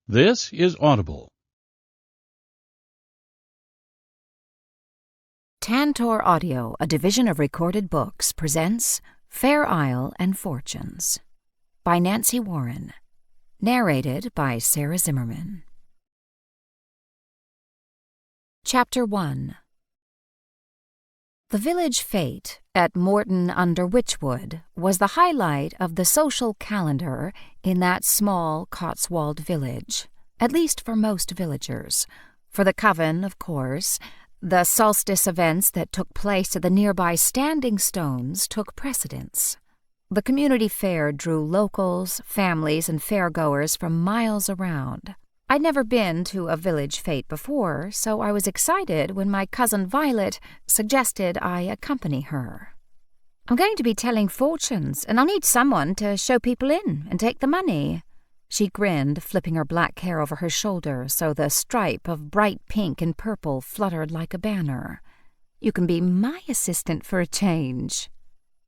This is Audible. Tantor Audio, a division of Recorded Books, presents Fair Isle and Fortunes by Nancy Warren, narrated by Sarah Zimmerman. Chapter 1. The village fete at Morton under Witchwood was the highlight of the social calendar in that small Cotswold village, at least for most villagers. For the coven, of course, the solstice events that took place at the nearby Standing Stones took precedence. The community fair drew locals, families, and fairgoers from miles around. I'd never been to a village fete before, so I was excited when my cousin Violet suggested I accompany her. "I'm going to be telling fortunes, and I'll need someone to show people in and take the money." She grinned, flipping her black hair over her shoulder so the stripe of bright pink and purple fluttered like a banner. "You can be my assistant for a change."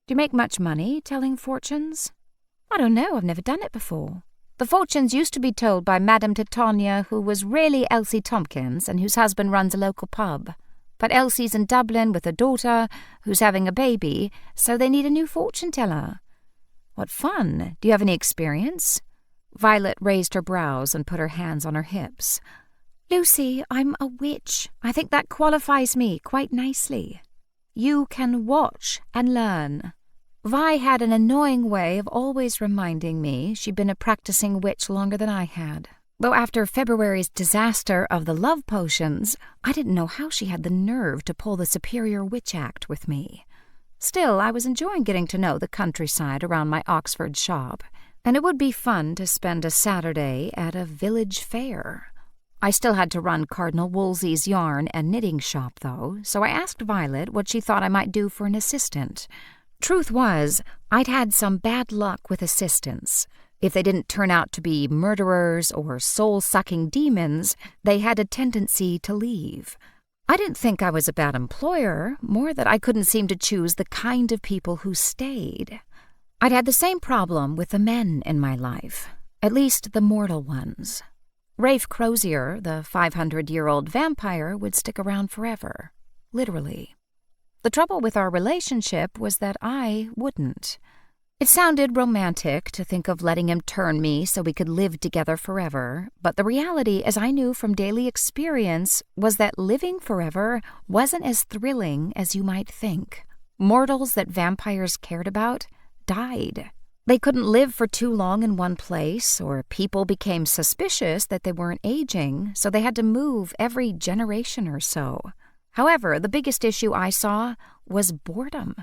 "Do you make much money telling fortunes?" "I don't know, I've never done it before. The fortunes used to be told by Madame Titania, who was really Elsie Tompkins and whose husband runs a local pub. But Elsie's in Dublin with a daughter who's having a baby, so they need a new fortune teller." "What fun. Do you have any experience?" Violet raised her brows and put her hands on her hips. "Lucy, I'm a witch. I think that qualifies me quite nicely." "You can watch and learn." Vi had an annoying way of always reminding me she'd been a practicing witch longer than I had. Though after February's disaster of the love potions, I didn't know how she had the nerve to pull the superior witch act with me. Still, I was enjoying getting to know the countryside around my Oxford shop, and it would be fun to spend a Saturday at a village fair. I still had to run Cardinal Wolsey's yarn and knitting shop, though, so I asked Violet what she thought I might do for an assistant. Truth was, I'd had some bad luck with assistants. If they didn't turn out to be murderers or soul-sucking demons, they had a tendency to leave. I didn't think I was a bad employer, more that I couldn't seem to choose the kind of people who stayed. I'd had the same problem with the men in my life, at least the mortal ones. Rafe Crozier, the 500-year-old vampire, would stick around forever, literally. The trouble with our relationship was that I wouldn't. It sounded romantic to think of letting him turn me so we could live together forever, but the reality, as I knew from daily experience, was that living forever wasn't as thrilling as you might think. Mortals that vampires cared about died. They couldn't live for too long in one place, or people became suspicious that they weren't aging, so they had to move every generation or so. However, the biggest issue I saw was boredom.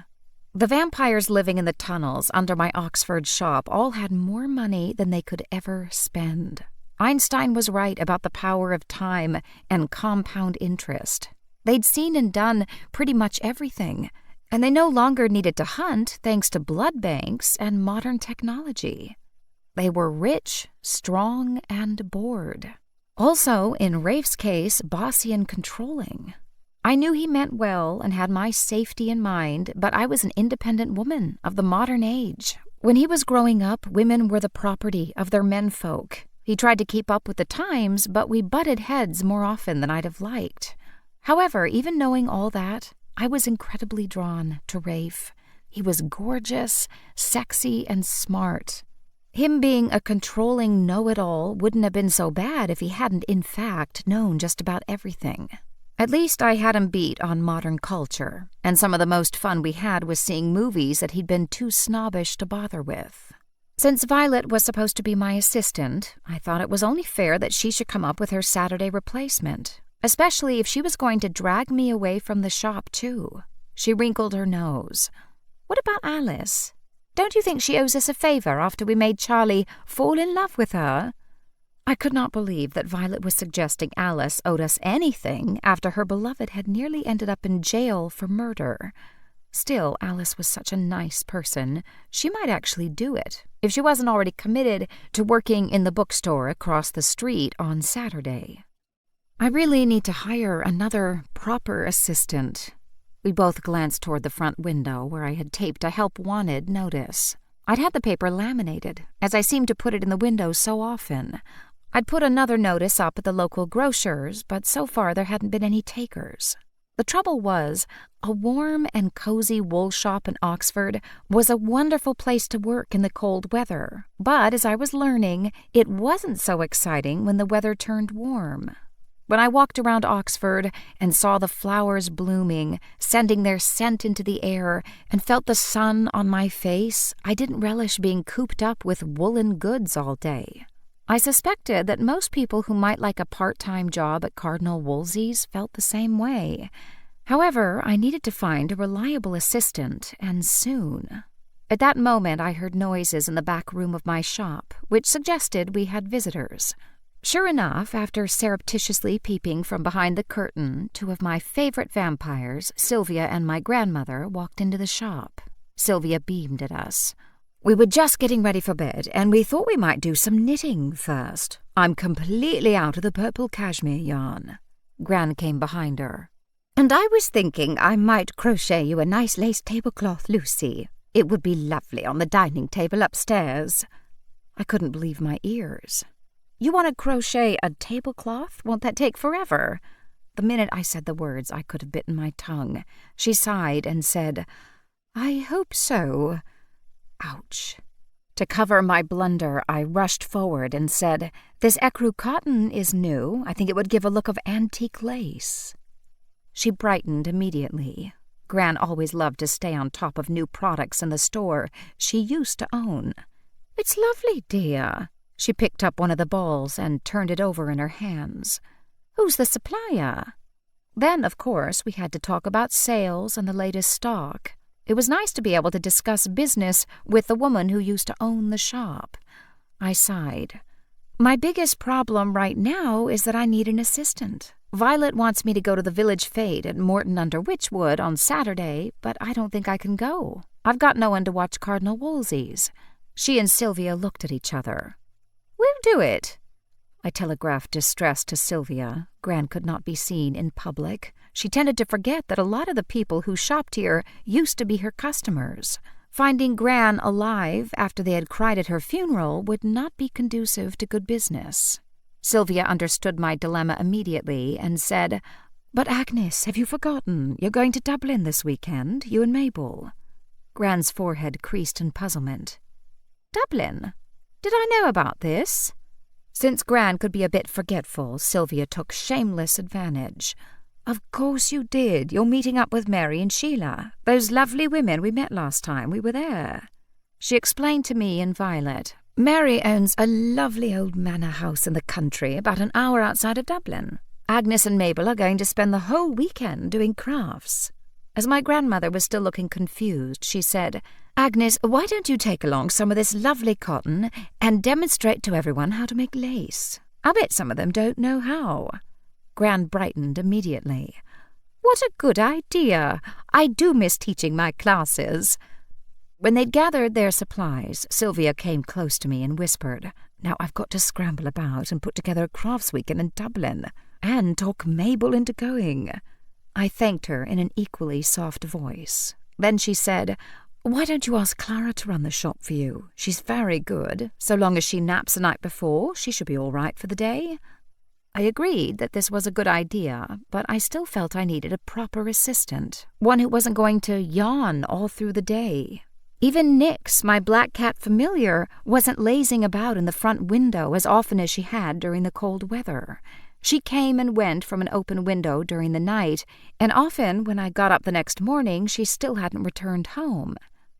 The vampires living in the tunnels under my Oxford shop all had more money than they could ever spend. Einstein was right about the power of time and compound interest. They'd seen and done pretty much everything, and they no longer needed to hunt thanks to blood banks and modern technology. They were rich, strong, and bored. Also, in Rafe's case, bossy and controlling. I knew he meant well and had my safety in mind, but I was an independent woman of the modern age. When he was growing up, women were the property of their menfolk. He tried to keep up with the times, but we butted heads more often than I'd have liked. However, even knowing all that, I was incredibly drawn to Rafe. He was gorgeous, sexy, and smart. Him being a controlling know-it-all wouldn't have been so bad if he hadn't, in fact, known just about everything. At least I had him beat on modern culture, and some of the most fun we had was seeing movies that he'd been too snobbish to bother with. Since Violet was supposed to be my assistant, I thought it was only fair that she should come up with her Saturday replacement, especially if she was going to drag me away from the shop, too. She wrinkled her nose. "What about Alice? Don't you think she owes us a favor after we made Charlie fall in love with her?" I could not believe that Violet was suggesting Alice owed us anything after her beloved had nearly ended up in jail for murder. Still, Alice was such a nice person, she might actually do it, if she wasn't already committed to working in the bookstore across the street on Saturday. I really need to hire another proper assistant. We both glanced toward the front window where I had taped a help wanted notice. I'd had the paper laminated, as I seemed to put it in the window so often. I'd put another notice up at the local grocer's, but so far there hadn't been any takers. The trouble was, a warm and cozy wool shop in Oxford was a wonderful place to work in the cold weather, but as I was learning, it wasn't so exciting when the weather turned warm. When I walked around Oxford and saw the flowers blooming, sending their scent into the air, and felt the sun on my face, I didn't relish being cooped up with woolen goods all day. I suspected that most people who might like a part-time job at Cardinal Wolsey's felt the same way. However, I needed to find a reliable assistant, and soon. At that moment, I heard noises in the back room of my shop, which suggested we had visitors. Sure enough, after surreptitiously peeping from behind the curtain, two of my favorite vampires, Sylvia and my grandmother, walked into the shop. Sylvia beamed at us. "We were just getting ready for bed, and we thought we might do some knitting first. I'm completely out of the purple cashmere yarn." Gran came behind her. "And I was thinking I might crochet you a nice lace tablecloth, Lucy. It would be lovely on the dining table upstairs." I couldn't believe my ears. "You want to crochet a tablecloth? Won't that take forever?" The minute I said the words, I could have bitten my tongue. She sighed and said, "I hope so." Ouch. To cover my blunder, I rushed forward and said, "This ecru cotton is new. I think it would give a look of antique lace." She brightened immediately. Gran always loved to stay on top of new products in the store she used to own. "It's lovely, dear." She picked up one of the balls and turned it over in her hands. "Who's the supplier?" Then, of course, we had to talk about sales and the latest stock. It was nice to be able to discuss business with the woman who used to own the shop. I sighed. "My biggest problem right now is that I need an assistant. Violet wants me to go to the village fete at Morton under Witchwood on Saturday, but I don't think I can go. I've got no one to watch Cardinal Wolsey's." She and Sylvia looked at each other. "We'll do it." I telegraphed distress to Sylvia. Gran could not be seen in public. She tended to forget that a lot of the people who shopped here used to be her customers. Finding Gran alive after they had cried at her funeral would not be conducive to good business. Sylvia understood my dilemma immediately and said, "But Agnes, have you forgotten? You're going to Dublin this weekend, you and Mabel." Gran's forehead creased in puzzlement. "Dublin? Did I know about this?" Since Gran could be a bit forgetful, Sylvia took shameless advantage. "Of course you did. You're meeting up with Mary and Sheila, those lovely women we met last time we were there." She explained to me and Violet. "Mary owns a lovely old manor house in the country about an hour outside of Dublin. Agnes and Mabel are going to spend the whole weekend doing crafts." As my grandmother was still looking confused, she said, "Agnes, why don't you take along some of this lovely cotton and demonstrate to everyone how to make lace? I bet some of them don't know how." Gran brightened immediately. "What a good idea! I do miss teaching my classes." When they'd gathered their supplies, Sylvia came close to me and whispered, "Now I've got to scramble about and put together a crafts weekend in Dublin, and talk Mabel into going." I thanked her in an equally soft voice. Then she said, "Why don't you ask Clara to run the shop for you? She's very good. So long as she naps the night before, she should be all right for the day." I agreed that this was a good idea, but I still felt I needed a proper assistant, one who wasn't going to yawn all through the day. Even Nix, my black cat familiar, wasn't lazing about in the front window as often as she had during the cold weather. She came and went from an open window during the night, and often when I got up the next morning she still hadn't returned home.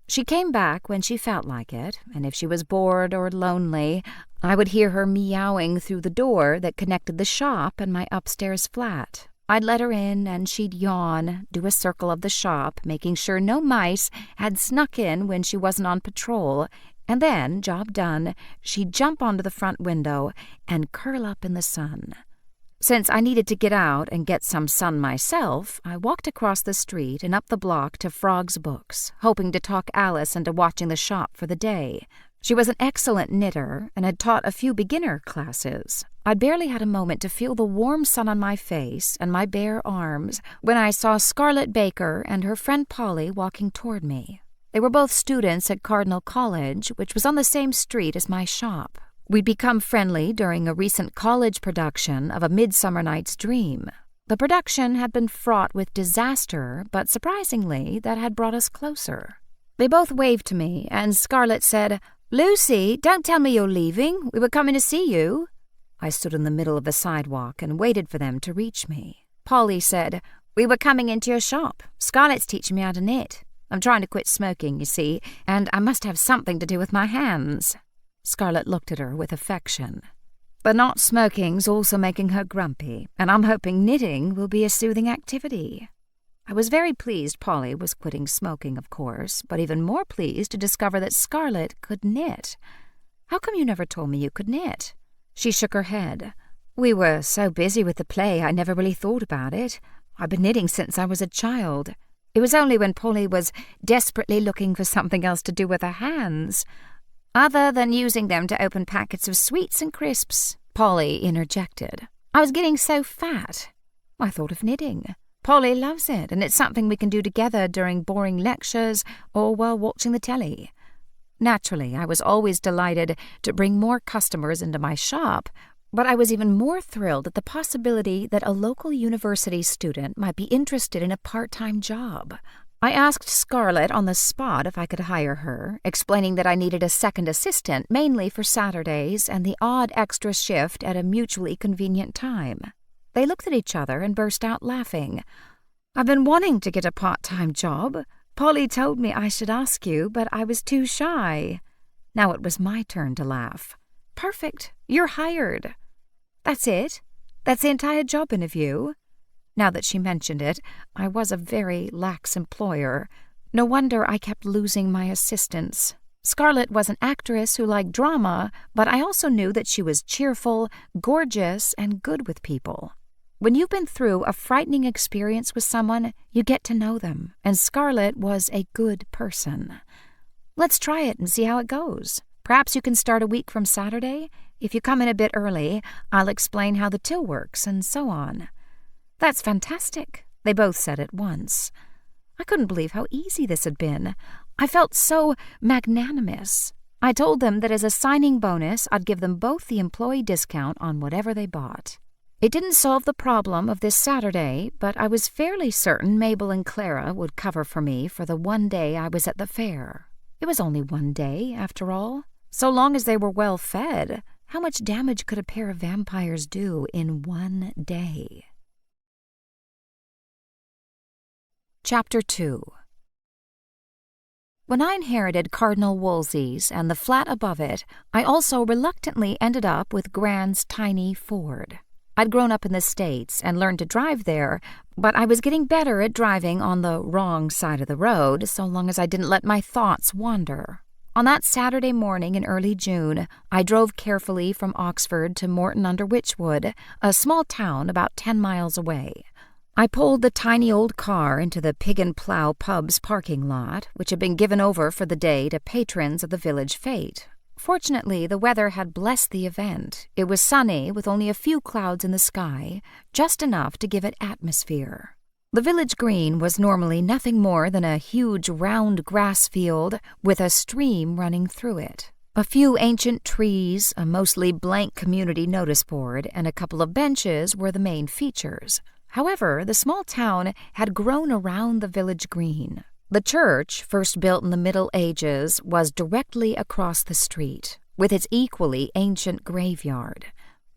She came back when she felt like it, and if she was bored or lonely, I would hear her meowing through the door that connected the shop and my upstairs flat. I'd let her in, and she'd yawn, do a circle of the shop, making sure no mice had snuck in when she wasn't on patrol, and then, job done, she'd jump onto the front window and curl up in the sun. Since I needed to get out and get some sun myself, I walked across the street and up the block to Frog's Books, hoping to talk Alice into watching the shop for the day. She was an excellent knitter and had taught a few beginner classes. I'd barely had a moment to feel the warm sun on my face and my bare arms when I saw Scarlett Baker and her friend Polly walking toward me. They were both students at Cardinal College, which was on the same street as my shop. We'd become friendly during a recent college production of A Midsummer Night's Dream. The production had been fraught with disaster, but surprisingly, that had brought us closer. They both waved to me, and Scarlett said, "Lucy, don't tell me you're leaving. We were coming to see you." I stood in the middle of the sidewalk and waited for them to reach me. Polly said, "We were coming into your shop. Scarlett's teaching me how to knit. I'm trying to quit smoking, you see, and I must have something to do with my hands." Scarlett looked at her with affection. "But not smoking's also making her grumpy, and I'm hoping knitting will be a soothing activity." I was very pleased Polly was quitting smoking, of course, but even more pleased to discover that Scarlett could knit. "How come you never told me you could knit?" She shook her head. "We were so busy with the play I never really thought about it. I've been knitting since I was a child. It was only when Polly was desperately looking for something else to do with her hands, other than using them to open packets of sweets and crisps," Polly interjected. "I was getting so fat. I thought of knitting. Polly loves it, and it's something we can do together during boring lectures or while watching the telly." Naturally, I was always delighted to bring more customers into my shop, but I was even more thrilled at the possibility that a local university student might be interested in a part-time job. I asked Scarlett on the spot if I could hire her, explaining that I needed a second assistant mainly for Saturdays and the odd extra shift at a mutually convenient time. They looked at each other and burst out laughing. "I've been wanting to get a part-time job. Polly told me I should ask you, but I was too shy." Now it was my turn to laugh. "Perfect. You're hired." "That's it? That's the entire job interview?" Now that she mentioned it, I was a very lax employer. No wonder I kept losing my assistants. Scarlett was an actress who liked drama, but I also knew that she was cheerful, gorgeous, and good with people. When you've been through a frightening experience with someone, you get to know them, and Scarlett was a good person. "Let's try it and see how it goes. Perhaps you can start a week from Saturday. If you come in a bit early, I'll explain how the till works and so on." "That's fantastic," they both said at once. I couldn't believe how easy this had been. I felt so magnanimous. I told them that as a signing bonus, I'd give them both the employee discount on whatever they bought. It didn't solve the problem of this Saturday, but I was fairly certain Mabel and Clara would cover for me for the one day I was at the fair. It was only one day, after all. So long as they were well fed, how much damage could a pair of vampires do in one day? Chapter 2. When I inherited Cardinal Wolsey's and the flat above it, I also reluctantly ended up with Grand's tiny Ford. I'd grown up in the States and learned to drive there, but I was getting better at driving on the wrong side of the road so long as I didn't let my thoughts wander. On that Saturday morning in early June, I drove carefully from Oxford to Morton-under-Wychwood, a small town about 10 miles away. I pulled the tiny old car into the Pig and Plough pub's parking lot, which had been given over for the day to patrons of the village fete. Fortunately, the weather had blessed the event. It was sunny, with only a few clouds in the sky, just enough to give it atmosphere. The village green was normally nothing more than a huge round grass field with a stream running through it. A few ancient trees, a mostly blank community notice board, and a couple of benches were the main features. However, the small town had grown around the village green. The church, first built in the Middle Ages, was directly across the street, with its equally ancient graveyard.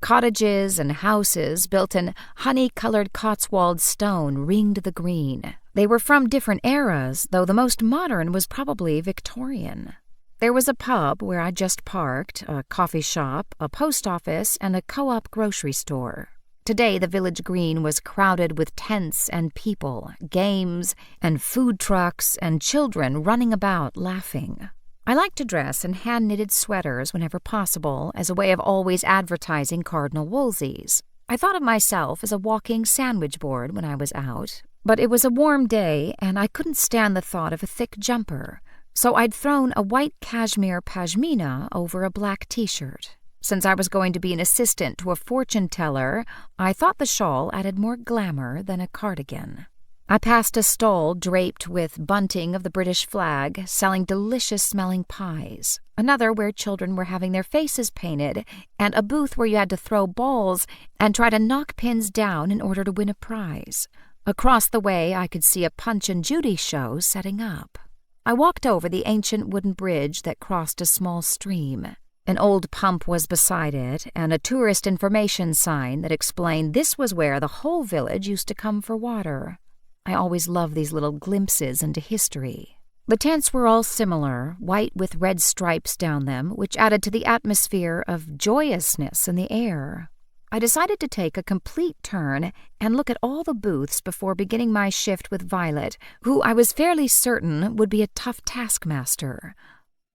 Cottages and houses built in honey-colored Cotswold stone ringed the green. They were from different eras, though the most modern was probably Victorian. There was a pub where I just parked, a coffee shop, a post office, and a co-op grocery store. Today, the village green was crowded with tents and people, games, and food trucks, and children running about laughing. I like to dress in hand-knitted sweaters whenever possible as a way of always advertising Cardinal Wolsey's. I thought of myself as a walking sandwich board when I was out, but it was a warm day and I couldn't stand the thought of a thick jumper, so I'd thrown a white cashmere pashmina over a black t-shirt. Since I was going to be an assistant to a fortune teller, I thought the shawl added more glamour than a cardigan. I passed a stall draped with bunting of the British flag, selling delicious-smelling pies, another where children were having their faces painted, and a booth where you had to throw balls and try to knock pins down in order to win a prize. Across the way, I could see a Punch and Judy show setting up. I walked over the ancient wooden bridge that crossed a small stream. An old pump was beside it, and a tourist information sign that explained this was where the whole village used to come for water. I always love these little glimpses into history. The tents were all similar, white with red stripes down them, which added to the atmosphere of joyousness in the air. I decided to take a complete turn and look at all the booths before beginning my shift with Violet, who I was fairly certain would be a tough taskmaster.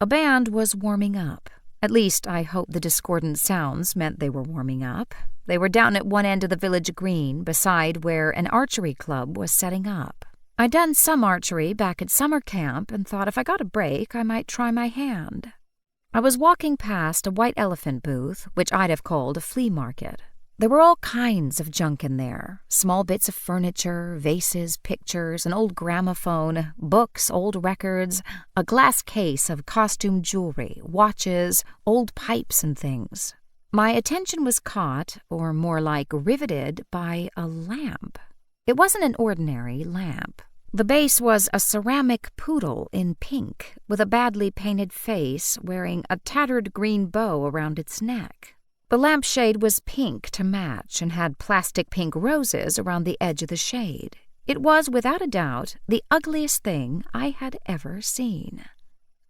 A band was warming up. At least, I hope the discordant sounds meant they were warming up. They were down at one end of the village green, beside where an archery club was setting up. I'd done some archery back at summer camp and thought if I got a break, I might try my hand. I was walking past a white elephant booth, which I'd have called a flea market. There were all kinds of junk in there, small bits of furniture, vases, pictures, an old gramophone, books, old records, a glass case of costume jewelry, watches, old pipes and things. My attention was caught, or more like riveted, by a lamp. It wasn't an ordinary lamp. The base was a ceramic poodle in pink, with a badly painted face, wearing a tattered green bow around its neck. The lampshade was pink to match and had plastic pink roses around the edge of the shade. It was, without a doubt, the ugliest thing I had ever seen.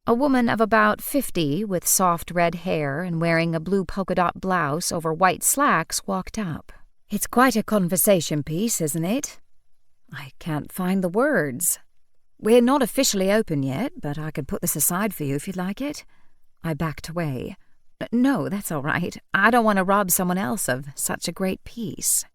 A woman of about 50, with soft red hair and wearing a blue polka-dot blouse over white slacks, walked up. "It's quite a conversation piece, isn't it?" "I can't find the words." "We're not officially open yet, but I could put this aside for you if you'd like it." I backed away. "No, that's all right. I don't want to rob someone else of such a great piece."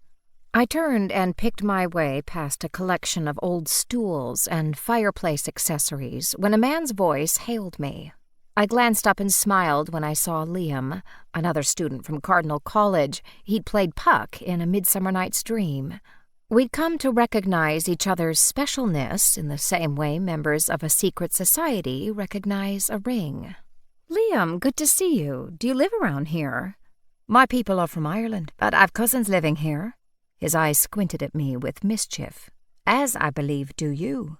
I turned and picked my way past a collection of old stools and fireplace accessories when a man's voice hailed me. I glanced up and smiled when I saw Liam, another student from Cardinal College. He'd played Puck in A Midsummer Night's Dream. We'd come to recognize each other's specialness in the same way members of a secret society recognize a ring. "Liam, good to see you. Do you live around here?" "My people are from Ireland, but I've cousins living here." His eyes squinted at me with mischief. "As I believe do you."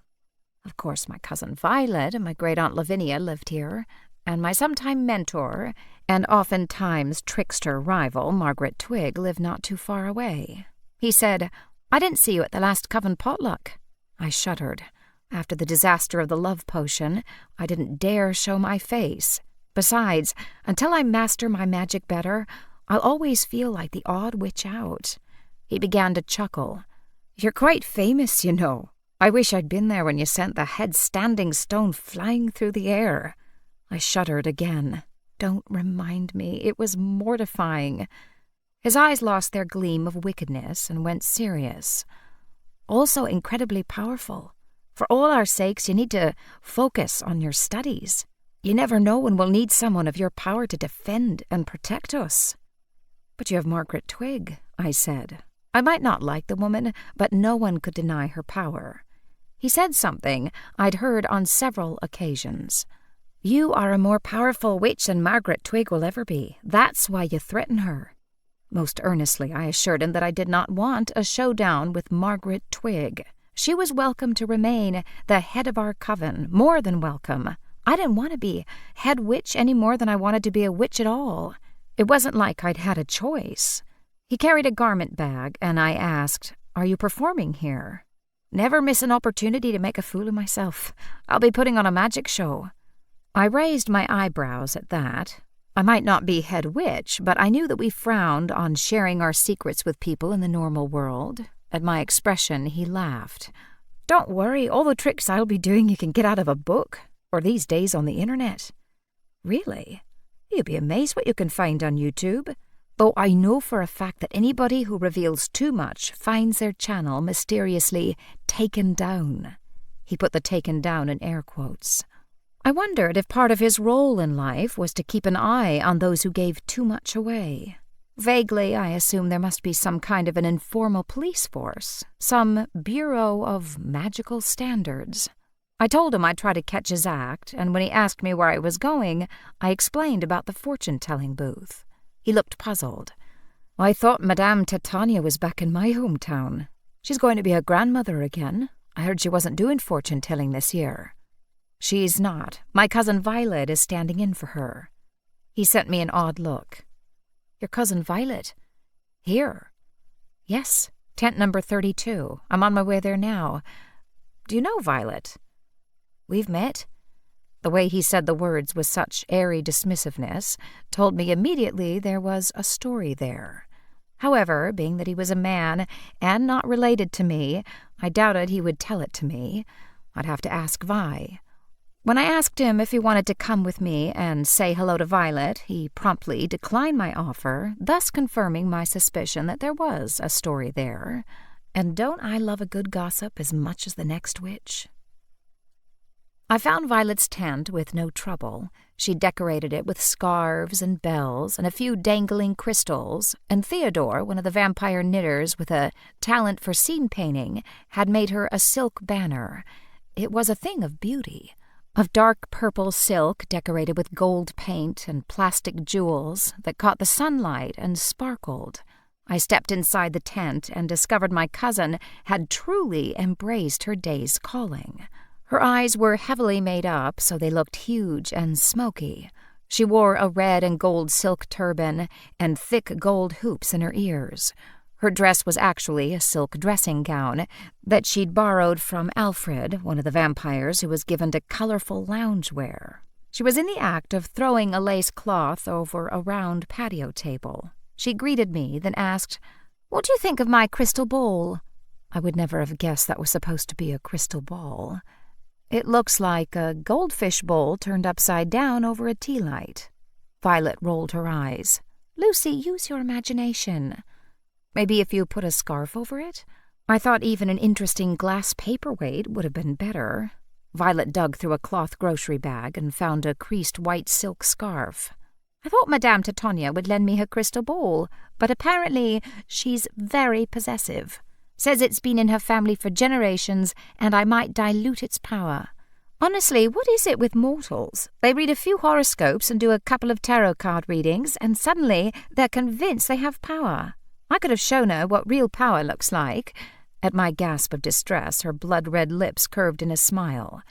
Of course, my cousin Violet and my great-aunt Lavinia lived here, and my sometime mentor and oftentimes trickster rival, Margaret Twigg, lived not too far away. He said, "I didn't see you at the last coven potluck." I shuddered. After the disaster of the love potion, I didn't dare show my face. Besides, until I master my magic better, I'll always feel like the odd witch out. He began to chuckle. "You're quite famous, you know. I wish I'd been there when you sent the head-standing stone flying through the air." I shuddered again. Don't remind me. It was mortifying. His eyes lost their gleam of wickedness and went serious. "Also incredibly powerful. For all our sakes, you need to focus on your studies. You never know when we'll need someone of your power to defend and protect us." "But you have Margaret Twigg," I said. I might not like the woman, but no one could deny her power. He said something I'd heard on several occasions. "You are a more powerful witch than Margaret Twigg will ever be. That's why you threaten her." Most earnestly I assured him that I did not want a showdown with Margaret Twigg. She was welcome to remain the head of our coven, more than welcome. I didn't want to be head witch any more than I wanted to be a witch at all. It wasn't like I'd had a choice. He carried a garment bag, and I asked, "Are you performing here?" "Never miss an opportunity to make a fool of myself. I'll be putting on a magic show." I raised my eyebrows at that. I might not be head witch, but I knew that we frowned on sharing our secrets with people in the normal world. At my expression, he laughed. "Don't worry, all the tricks I'll be doing you can get out of a book. Or these days on the internet." "Really? You'd be amazed what you can find on YouTube. Though I know for a fact that anybody who reveals too much finds their channel mysteriously taken down." He put the taken down in air quotes. I wondered if part of his role in life was to keep an eye on those who gave too much away. Vaguely, I assume there must be some kind of an informal police force, some Bureau of Magical Standards. I told him I'd try to catch his act, and when he asked me where I was going, I explained about the fortune-telling booth. He looked puzzled. I thought Madame Titania was back in my hometown. She's going to be a grandmother again. I heard she wasn't doing fortune-telling this year. She's not. My cousin Violet is standing in for her. He sent me an odd look. Your cousin Violet? Here? Yes, tent number 32. I'm on my way there now. Do you know Violet? We've met. The way he said the words with such airy dismissiveness told me immediately there was a story there. However, being that he was a man and not related to me, I doubted he would tell it to me. I'd have to ask Vi. When I asked him if he wanted to come with me and say hello to Violet, he promptly declined my offer, thus confirming my suspicion that there was a story there. And don't I love a good gossip as much as the next witch? I found Violet's tent with no trouble. She decorated it with scarves and bells and a few dangling crystals, and Theodore, one of the vampire knitters with a talent for scene painting, had made her a silk banner. It was a thing of beauty. Of dark purple silk decorated with gold paint and plastic jewels that caught the sunlight and sparkled. I stepped inside the tent and discovered my cousin had truly embraced her day's calling. Her eyes were heavily made up, so they looked huge and smoky. She wore a red and gold silk turban and thick gold hoops in her ears. Her dress was actually a silk dressing gown that she'd borrowed from Alfred, one of the vampires who was given to colorful loungewear. She was in the act of throwing a lace cloth over a round patio table. She greeted me, then asked, "What do you think of my crystal ball?" I would never have guessed that was supposed to be a crystal ball. It looks like a goldfish bowl turned upside down over a tea light. Violet rolled her eyes. "Lucy, use your imagination." Maybe if you put a scarf over it? I thought even an interesting glass paperweight would have been better. Violet dug through a cloth grocery bag and found a creased white silk scarf. I thought Madame Titania would lend me her crystal ball, but apparently she's very possessive. Says it's been in her family for generations, and I might dilute its power. Honestly, what is it with mortals? They read a few horoscopes and do a couple of tarot card readings, and suddenly they're convinced they have power. I could have shown her what real power looks like. At my gasp of distress, her blood-red lips curved in a smile.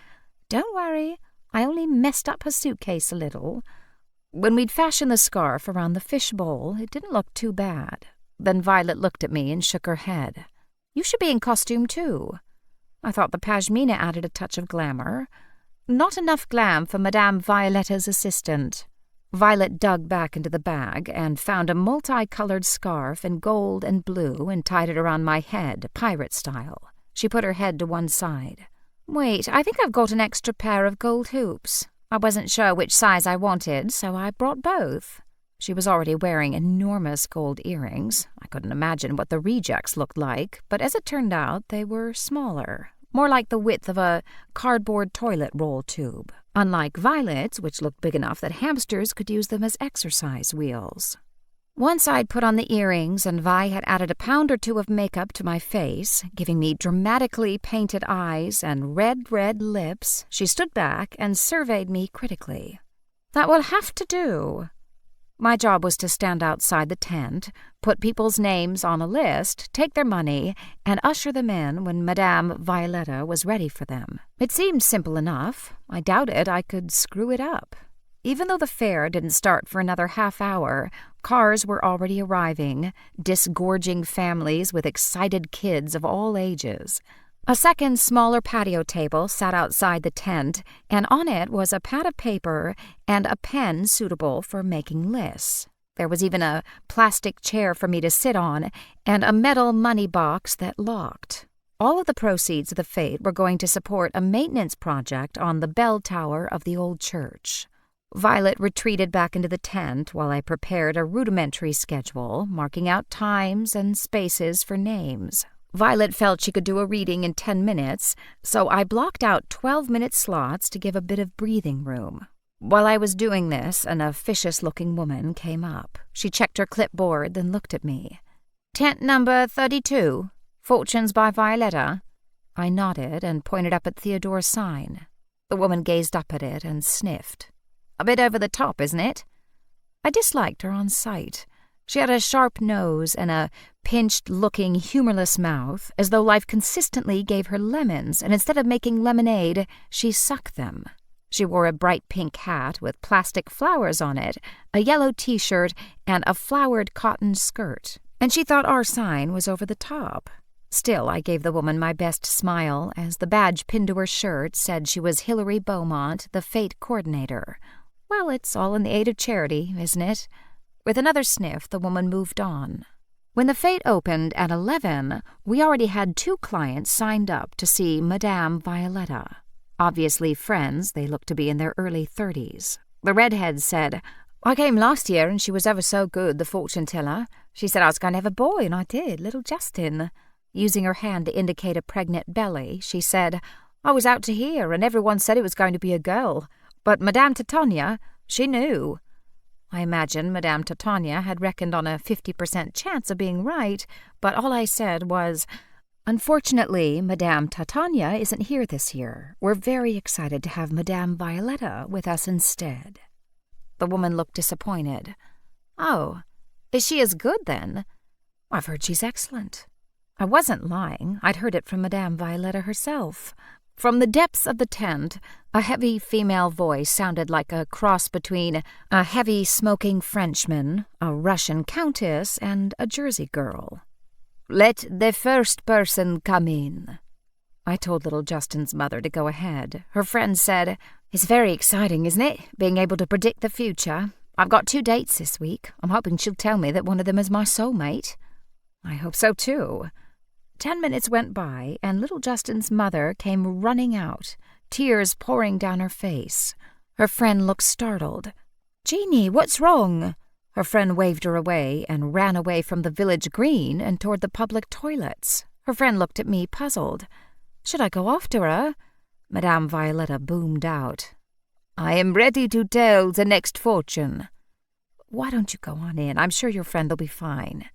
Don't worry, I only messed up her suitcase a little. When we'd fashioned the scarf around the fishbowl, it didn't look too bad. Then Violet looked at me and shook her head. You should be in costume too. I thought the pashmina added a touch of glamour. Not enough glam for Madame Violetta's assistant. Violet dug back into the bag and found a multicolored scarf in gold and blue and tied it around my head, pirate style. She put her head to one side. Wait, I think I've got an extra pair of gold hoops. I wasn't sure which size I wanted, so I brought both. She was already wearing enormous gold earrings. I couldn't imagine what the rejects looked like, but as it turned out, they were smaller, more like the width of a cardboard toilet roll tube, unlike Violet's, which looked big enough that hamsters could use them as exercise wheels. Once I'd put on the earrings and Vi had added a pound or two of makeup to my face, giving me dramatically painted eyes and red lips, she stood back and surveyed me critically. That will have to do. My job was to stand outside the tent, put people's names on a list, take their money, and usher them in when Madame Violetta was ready for them. It seemed simple enough. I doubted I could screw it up. Even though the fair didn't start for another half hour, cars were already arriving, disgorging families with excited kids of all ages. A second, smaller patio table sat outside the tent, and on it was a pad of paper and a pen suitable for making lists. There was even a plastic chair for me to sit on and a metal money box that locked. All of the proceeds of the fete were going to support a maintenance project on the bell tower of the old church. Violet retreated back into the tent while I prepared a rudimentary schedule, marking out times and spaces for names. Violet felt she could do a reading in 10 minutes, so I blocked out 12-minute slots to give a bit of breathing room. While I was doing this, an officious-looking woman came up. She checked her clipboard, then looked at me. "Tent number 32, Fortunes by Violetta?" I nodded and pointed up at Theodore's sign. The woman gazed up at it and sniffed. "A bit over the top, isn't it?" I disliked her on sight. She had a sharp nose and a pinched-looking, humorless mouth, as though life consistently gave her lemons, and instead of making lemonade, she sucked them. She wore a bright pink hat with plastic flowers on it, a yellow t-shirt, and a flowered cotton skirt, and she thought our sign was over the top. Still, I gave the woman my best smile, as the badge pinned to her shirt said she was Hilary Beaumont, the Fate Coordinator. Well, it's all in the aid of charity, isn't it? With another sniff, the woman moved on. When the Fate opened at 11, we already had 2 clients signed up to see Madame Violetta. Obviously friends, they looked to be in their early 30s. The redhead said, "I came last year and she was ever so good, the fortune teller. She said I was going to have a boy, and I did, little Justin." Using her hand to indicate a pregnant belly, she said, "I was out to hear, and everyone said it was going to be a girl. But Madame Titania, she knew." I imagine Madame Titania had reckoned on a 50% chance of being right, but all I said was, "Unfortunately, Madame Titania isn't here this year. We're very excited to have Madame Violetta with us instead." The woman looked disappointed. "Oh, is she as good then?" "I've heard she's excellent." I wasn't lying. I'd heard it from Madame Violetta herself. From the depths of the tent, a heavy female voice sounded like a cross between a heavy smoking Frenchman, a Russian countess, and a Jersey girl. "Let the first person come in." I told little Justin's mother to go ahead. Her friend said, "It's very exciting, isn't it, being able to predict the future? I've got 2 dates this week. I'm hoping she'll tell me that one of them is my soulmate." I hope so, too. 10 minutes went by, and little Justin's mother came running out, tears pouring down her face. Her friend looked startled. "Jeannie, what's wrong?" Her friend waved her away and ran away from the village green and toward the public toilets. Her friend looked at me, puzzled. "Should I go after her?" Madame Violetta boomed out. "I am ready to tell the next fortune." "Why don't you go on in? I'm sure your friend will be fine."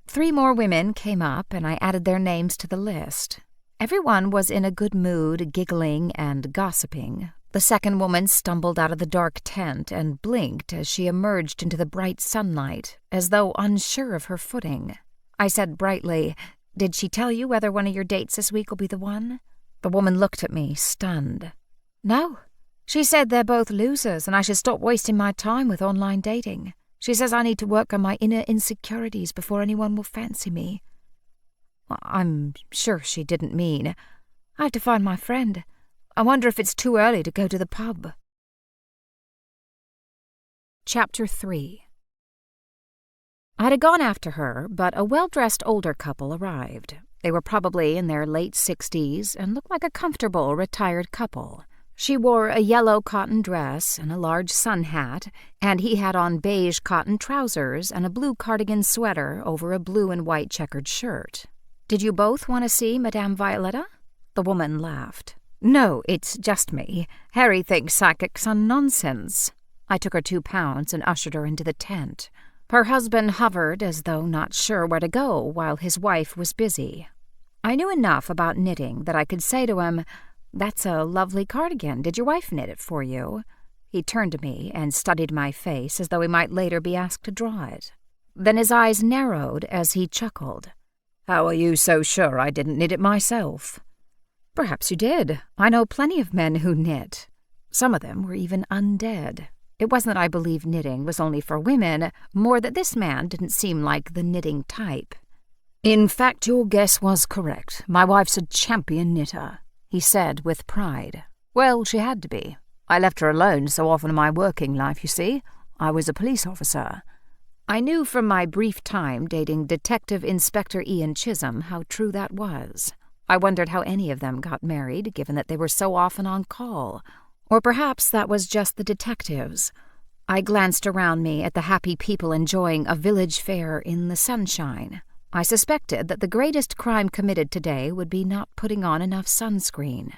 3 more women came up, and I added their names to the list. Everyone was in a good mood, giggling and gossiping. The second woman stumbled out of the dark tent and blinked as she emerged into the bright sunlight, as though unsure of her footing. I said brightly, "Did she tell you whether one of your dates this week will be the one?" The woman looked at me, stunned. "No. She said they're both losers and I should stop wasting my time with online dating. She says I need to work on my inner insecurities before anyone will fancy me." I'm sure she didn't mean. "I have to find my friend. I wonder if it's too early to go to the pub." Chapter 3. I'd have gone after her, but a well-dressed older couple arrived. They were probably in their late 60s and looked like a comfortable, retired couple. She wore a yellow cotton dress and a large sun hat, and he had on beige cotton trousers and a blue cardigan sweater over a blue and white checkered shirt. "Did you both want to see Madame Violetta?" The woman laughed. "No, it's just me. Harry thinks psychics are nonsense." I took her £2 and ushered her into the tent. Her husband hovered as though not sure where to go while his wife was busy. I knew enough about knitting that I could say to him, "That's a lovely cardigan. Did your wife knit it for you?" He turned to me and studied my face as though he might later be asked to draw it. Then his eyes narrowed as he chuckled. "How are you so sure I didn't knit it myself?" "Perhaps you did. I know plenty of men who knit. Some of them were even undead. It wasn't that I believed knitting was only for women, more that this man didn't seem like the knitting type." "In fact, your guess was correct. My wife's a champion knitter," he said with pride. "Well, she had to be. I left her alone so often in my working life, you see. I was a police officer." I knew from my brief time dating Detective Inspector Ian Chisholm how true that was. I wondered how any of them got married, given that they were so often on call. Or perhaps that was just the detectives. I glanced around me at the happy people enjoying a village fair in the sunshine. I suspected that the greatest crime committed today would be not putting on enough sunscreen.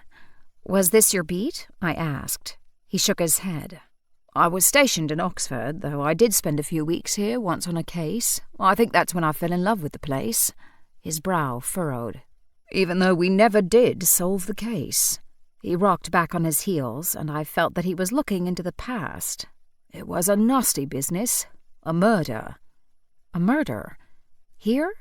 "Was this your beat?" I asked. He shook his head. I was stationed in Oxford, though I did spend a few weeks here once on a case. I think that's when I fell in love with the place." His brow furrowed. "Even though we never did solve the case." He rocked back on his heels, and I felt that he was looking into the past. "It was a nasty business. A murder." "A murder? Here?"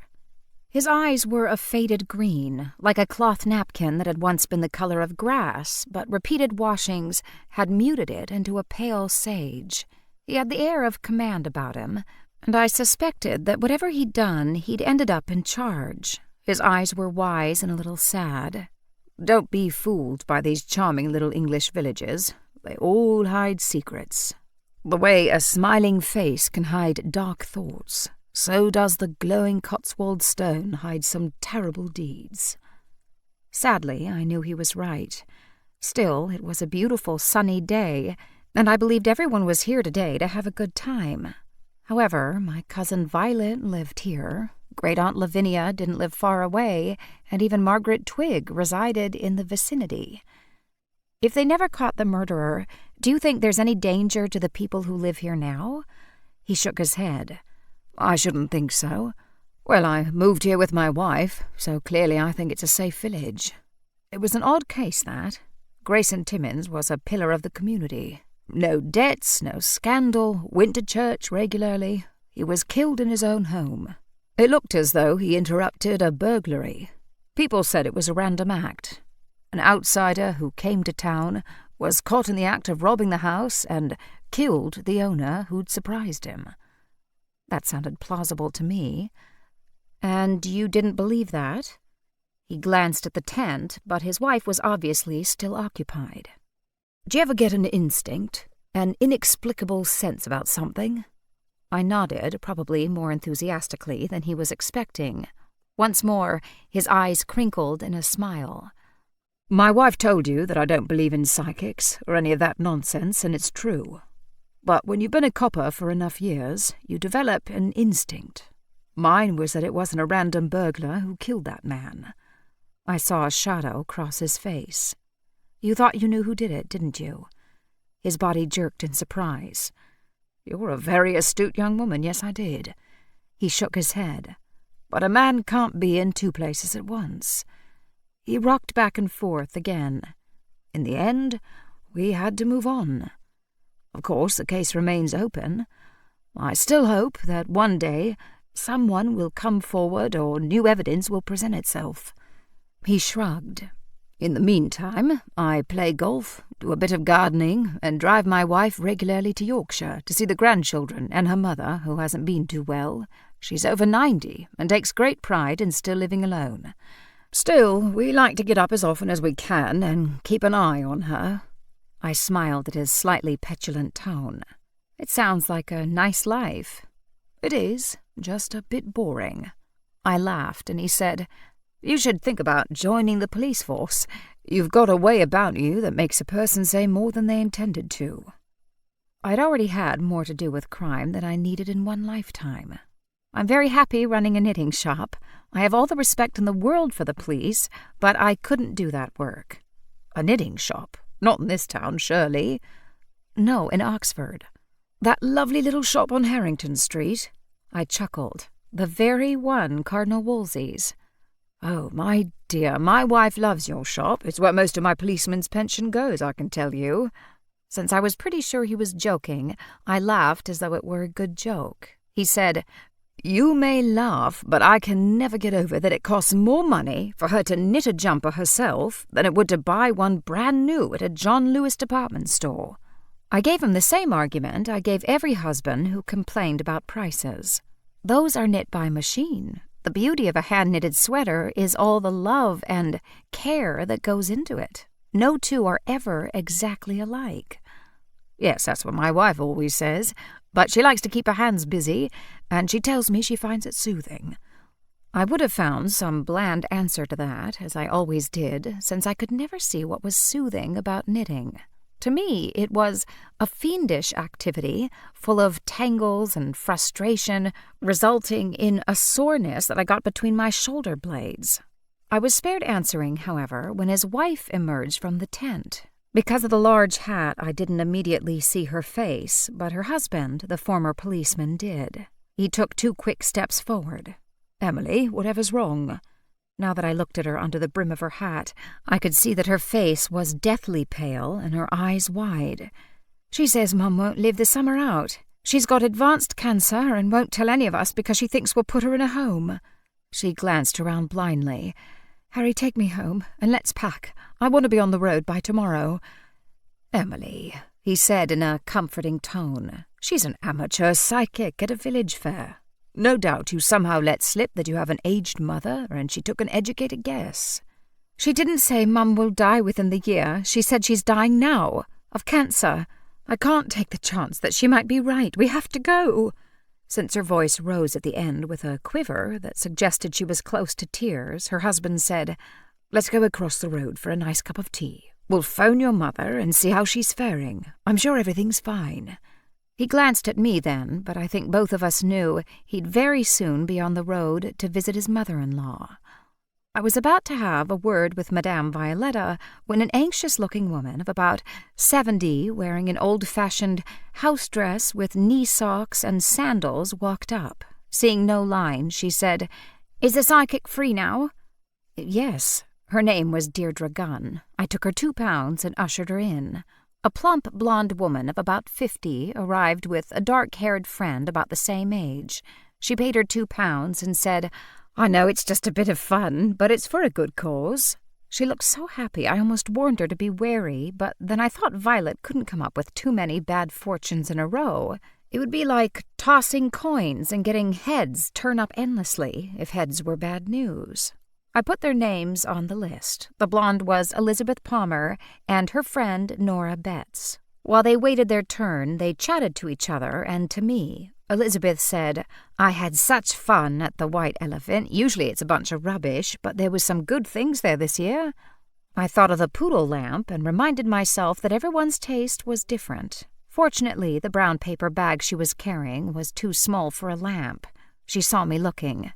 His eyes were a faded green, like a cloth napkin that had once been the color of grass, but repeated washings had muted it into a pale sage. He had the air of command about him, and I suspected that whatever he'd done, he'd ended up in charge. His eyes were wise and a little sad. "Don't be fooled by these charming little English villages. They all hide secrets. The way a smiling face can hide dark thoughts, so does the glowing Cotswold stone hide some terrible deeds." Sadly, I knew he was right. Still, it was a beautiful sunny day, and I believed everyone was here today to have a good time. However, my cousin Violet lived here, Great-Aunt Lavinia didn't live far away, and even Margaret Twigg resided in the vicinity. "If they never caught the murderer, do you think there's any danger to the people who live here now?" He shook his head. "I shouldn't think so. Well, I moved here with my wife, so clearly I think it's a safe village. It was an odd case, that. Grayson Timmins was a pillar of the community. No debts, no scandal, went to church regularly. He was killed in his own home. It looked as though he interrupted a burglary. People said it was a random act. An outsider who came to town, was caught in the act of robbing the house, and killed the owner who'd surprised him." That sounded plausible to me. "And you didn't believe that?" He glanced at the tent, but his wife was obviously still occupied. "Do you ever get an instinct, an inexplicable sense about something?" I nodded, probably more enthusiastically than he was expecting. Once more, his eyes crinkled in a smile. "My wife told you that I don't believe in psychics or any of that nonsense, and it's true. But when you've been a copper for enough years, you develop an instinct. Mine was that it wasn't a random burglar who killed that man." I saw a shadow cross his face. "You thought you knew who did it, didn't you?" His body jerked in surprise. "You're a very astute young woman, yes, I did." He shook his head. "But a man can't be in two places at once." He rocked back and forth again. "In the end, we had to move on. Of course, the case remains open. I still hope that one day someone will come forward or new evidence will present itself." He shrugged. "In the meantime, I play golf, do a bit of gardening, and drive my wife regularly to Yorkshire to see the grandchildren and her mother, who hasn't been too well. She's over 90 and takes great pride in still living alone. Still, we like to get up as often as we can and keep an eye on her." I smiled at his slightly petulant tone. "It sounds like a nice life." "It is, just a bit boring." I laughed, and he said, "You should think about joining the police force. You've got a way about you that makes a person say more than they intended to." I'd already had more to do with crime than I needed in one lifetime. I'm very happy running a knitting shop. I have all the respect in the world for the police, but I couldn't do that work. "A knitting shop? Not in this town, surely?" "No, in Oxford." "That lovely little shop on Harrington Street?" I chuckled. "The very one Cardinal Wolsey's." "Oh, my dear, my wife loves your shop. It's where most of my policeman's pension goes, I can tell you." Since I was pretty sure he was joking, I laughed as though it were a good joke. He said, "You may laugh, but I can never get over that it costs more money for her to knit a jumper herself than it would to buy one brand new at a John Lewis department store." I gave him the same argument I gave every husband who complained about prices. Those are knit by machine. The beauty of a hand-knitted sweater is all the love and care that goes into it. No two are ever exactly alike. "Yes, that's what my wife always says, but she likes to keep her hands busy, and she tells me she finds it soothing." I would have found some bland answer to that, as I always did, since I could never see what was soothing about knitting. To me, it was a fiendish activity, full of tangles and frustration, resulting in a soreness that I got between my shoulder blades. I was spared answering, however, when his wife emerged from the tent. Because of the large hat, I didn't immediately see her face, but her husband, the former policeman, did. He took 2 quick steps forward. "Emily, whatever's wrong?" Now that I looked at her under the brim of her hat, I could see that her face was deathly pale and her eyes wide. "She says Mum won't live the summer out. She's got advanced cancer and won't tell any of us because she thinks we'll put her in a home." She glanced around blindly. "Harry, take me home, and let's pack. I want to be on the road by tomorrow." "Emily," he said in a comforting tone, "she's an amateur psychic at a village fair. No doubt you somehow let slip that you have an aged mother, and she took an educated guess." "She didn't say Mum will die within the year. She said she's dying now, of cancer. I can't take the chance that she might be right. We have to go." Since her voice rose at the end with a quiver that suggested she was close to tears, her husband said, "Let's go across the road for a nice cup of tea. We'll phone your mother and see how she's faring. I'm sure everything's fine." He glanced at me then, but I think both of us knew he'd very soon be on the road to visit his mother-in-law. I was about to have a word with Madame Violetta when an anxious-looking woman of about 70, wearing an old-fashioned house dress with knee socks and sandals, walked up. Seeing no line, she said, "Is the psychic free now?" "Yes." Her name was Deirdre Gunn. I took her £2 and ushered her in. A plump blonde woman of about 50 arrived with a dark-haired friend about the same age. She paid her £2 and said, "I know it's just a bit of fun, but it's for a good cause." She looked so happy I almost warned her to be wary, but then I thought Violet couldn't come up with too many bad fortunes in a row. It would be like tossing coins and getting heads turn up endlessly if heads were bad news. I put their names on the list. The blonde was Elizabeth Palmer and her friend Nora Betts. While they waited their turn, they chatted to each other and to me. Elizabeth said, "I had such fun at the White Elephant. Usually it's a bunch of rubbish, but there was some good things there this year." I thought of the poodle lamp and reminded myself that everyone's taste was different. Fortunately, the brown paper bag she was carrying was too small for a lamp. She saw me looking.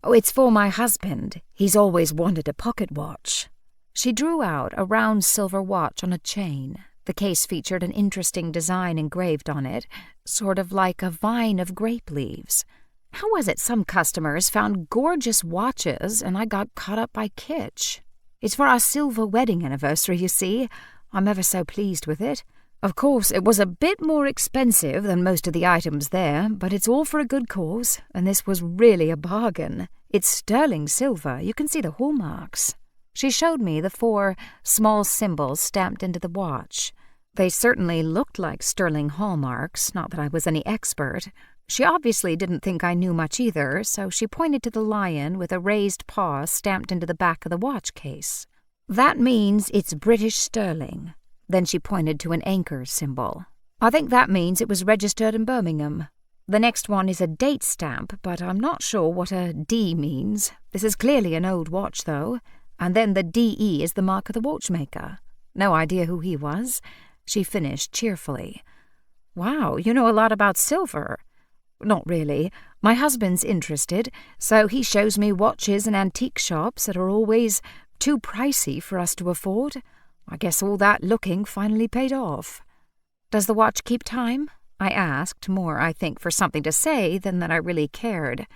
"Oh, it's for my husband. He's always wanted a pocket watch." She drew out a round silver watch on a chain. The case featured an interesting design engraved on it, sort of like a vine of grape leaves. How was it some customers found gorgeous watches and I got caught up by kitsch? "It's for our silver wedding anniversary, you see. I'm ever so pleased with it. Of course, it was a bit more expensive than most of the items there, but it's all for a good cause, and this was really a bargain. It's sterling silver. You can see the hallmarks." She showed me the 4 small symbols stamped into the watch. They certainly looked like sterling hallmarks, not that I was any expert. She obviously didn't think I knew much either, so she pointed to the lion with a raised paw stamped into the back of the watch case. "That means it's British sterling." Then she pointed to an anchor symbol. "I think that means it was registered in Birmingham. The next one is a date stamp, but I'm not sure what a D means. This is clearly an old watch, though. And then the DE is the mark of the watchmaker. No idea who he was." She finished cheerfully. "Wow, you know a lot about silver." "Not really. My husband's interested, so he shows me watches in antique shops that are always too pricey for us to afford. I guess all that looking finally paid off." "Does the watch keep time?" I asked, more, I think, for something to say than that I really cared.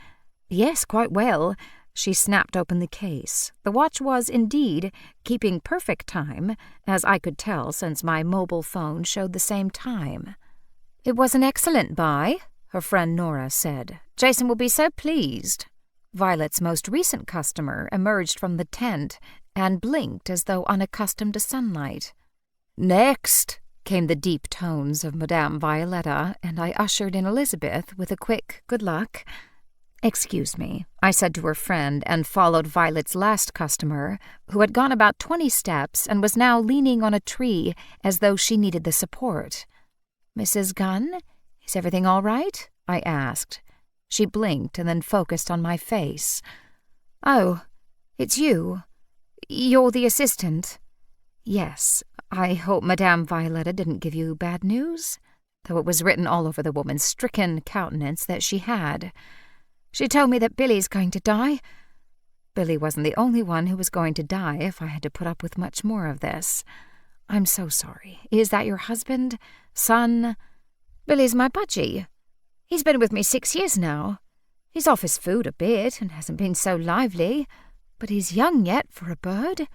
"Yes, quite well." She snapped open the case. The watch was, indeed, keeping perfect time, as I could tell since my mobile phone showed the same time. "It was an excellent buy," her friend Nora said. "Jason will be so pleased." Violet's most recent customer emerged from the tent and blinked as though unaccustomed to sunlight. "Next," came the deep tones of Madame Violetta, and I ushered in Elizabeth with a quick "good luck." "Excuse me," I said to her friend, and followed Violet's last customer, who had gone about 20 steps and was now leaning on a tree as though she needed the support. "Mrs. Gunn, is everything all right?" I asked. She blinked and then focused on my face. "Oh, it's you. You're the assistant." "Yes. I hope Madame Violetta didn't give you bad news?" Though it was written all over the woman's stricken countenance that she had. "She told me that Billy's going to die." Billy wasn't the only one who was going to die if I had to put up with much more of this. I'm so sorry. Is that your husband? Son? Billy's my budgie. He's been with me 6 years now. He's off his food a bit and hasn't been so lively, but he's young yet for a bird."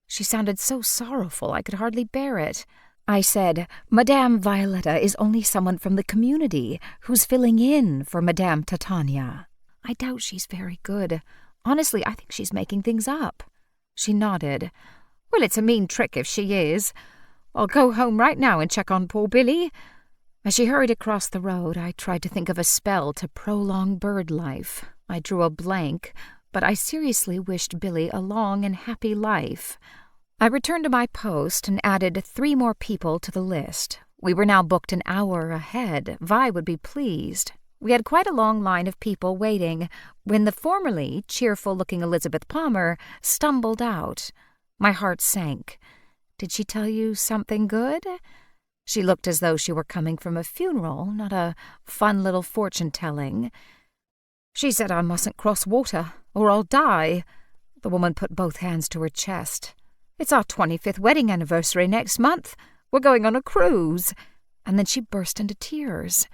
She sounded so sorrowful I could hardly bear it. I said, "Madame Violetta is only someone from the community who's filling in for Madame Titania. I doubt she's very good. Honestly, I think she's making things up." She nodded. "Well, it's a mean trick if she is. I'll go home right now and check on poor Billy." As she hurried across the road, I tried to think of a spell to prolong bird life. I drew a blank, but I seriously wished Billy a long and happy life. I returned to my post and added 3 more people to the list. We were now booked an hour ahead. Vi would be pleased. We had quite a long line of people waiting when the formerly cheerful-looking Elizabeth Palmer stumbled out. My heart sank. "Did she tell you something good?" She looked as though she were coming from a funeral, not a fun little fortune-telling. "She said I mustn't cross water, or I'll die." The woman put both hands to her chest. "It's our 25th wedding anniversary next month. We're going on a cruise." And then she burst into tears.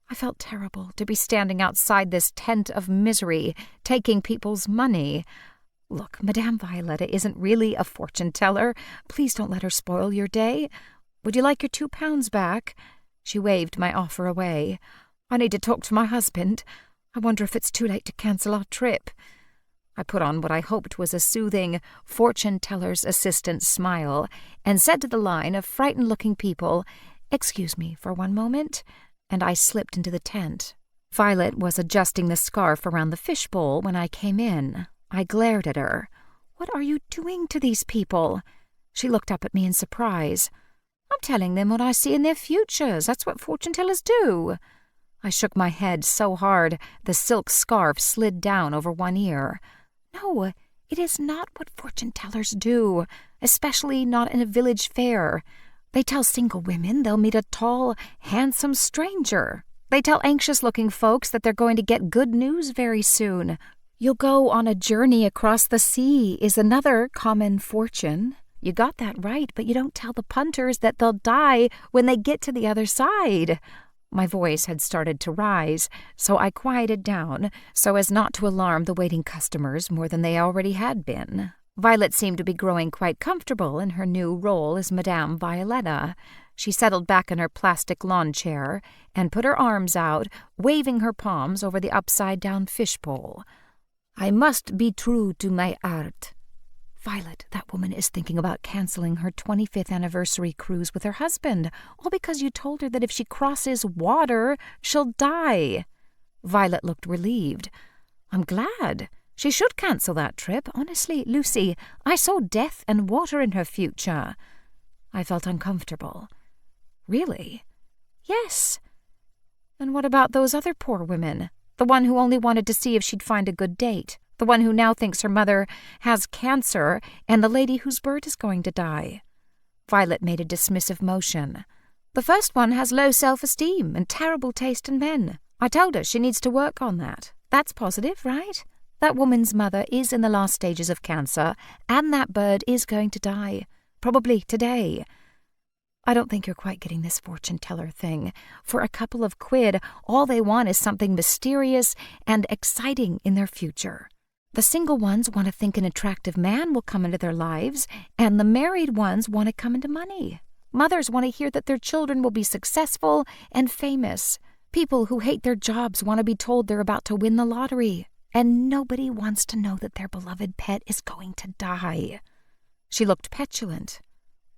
I felt terrible to be standing outside this tent of misery, taking people's money. "Look, Madame Violetta isn't really a fortune-teller. Please don't let her spoil your day. Would you like your £2 back?" She waved my offer away. "I need to talk to my husband. I wonder if it's too late to cancel our trip." I put on what I hoped was a soothing fortune-teller's assistant smile and said to the line of frightened-looking people, "Excuse me for one moment," and I slipped into the tent. Violet was adjusting the scarf around the fishbowl when I came in. I glared at her. "What are you doing to these people?" She looked up at me in surprise. "I'm telling them what I see in their futures. That's what fortune-tellers do." I shook my head so hard the silk scarf slid down over one ear. "No, it is not what fortune-tellers do, especially not in a village fair. They tell single women they'll meet a tall, handsome stranger. They tell anxious-looking folks that they're going to get good news very soon. You'll go on a journey across the sea is another common fortune. You got that right, but you don't tell the punters that they'll die when they get to the other side." My voice had started to rise, so I quieted down so as not to alarm the waiting customers more than they already had been. Violet seemed to be growing quite comfortable in her new role as Madame Violetta. She settled back in her plastic lawn chair and put her arms out, waving her palms over the upside-down fishbowl. "I must be true to my art." "Violet, that woman is thinking about canceling her 25th anniversary cruise with her husband, all because you told her that if she crosses water, she'll die." Violet looked relieved. "I'm glad. She should cancel that trip. Honestly, Lucy, I saw death and water in her future." I felt uncomfortable. "Really?" "Yes." "And what about those other poor women? The one who only wanted to see if she'd find a good date? The one who now thinks her mother has cancer, and the lady whose bird is going to die?" Violet made a dismissive motion. "The first one has low self-esteem and terrible taste in men. I told her she needs to work on that. That's positive, right? That woman's mother is in the last stages of cancer, and that bird is going to die. Probably today. I don't think you're quite getting this fortune-teller thing. For a couple of quid, all they want is something mysterious and exciting in their future. The single ones want to think an attractive man will come into their lives, and the married ones want to come into money. Mothers want to hear that their children will be successful and famous. People who hate their jobs want to be told they're about to win the lottery. And nobody wants to know that their beloved pet is going to die." She looked petulant.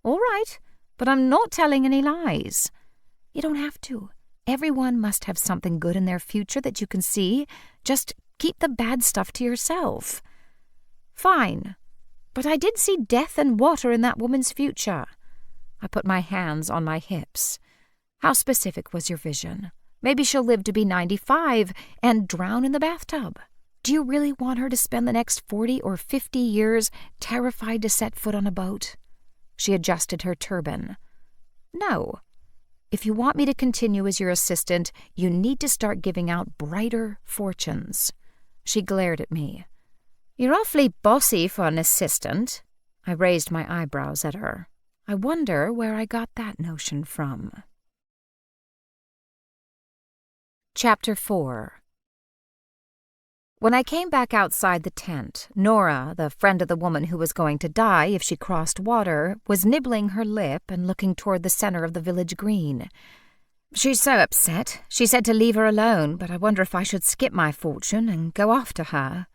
"All right, but I'm not telling any lies." "You don't have to. Everyone must have something good in their future that you can see. Just keep the bad stuff to yourself." "Fine. But I did see death and water in that woman's future." I put my hands on my hips. "How specific was your vision? Maybe she'll live to be 95 and drown in the bathtub. Do you really want her to spend the next 40 or 50 years terrified to set foot on a boat?" She adjusted her turban. "No. If you want me to continue as your assistant, you need to start giving out brighter fortunes." She glared at me. "You're awfully bossy for an assistant." I raised my eyebrows at her. I wonder where I got that notion from. Chapter 4. When I came back outside the tent, Nora, the friend of the woman who was going to die if she crossed water, was nibbling her lip and looking toward the center of the village green. "She's so upset. She said to leave her alone, but I wonder if I should skip my fortune and go after her."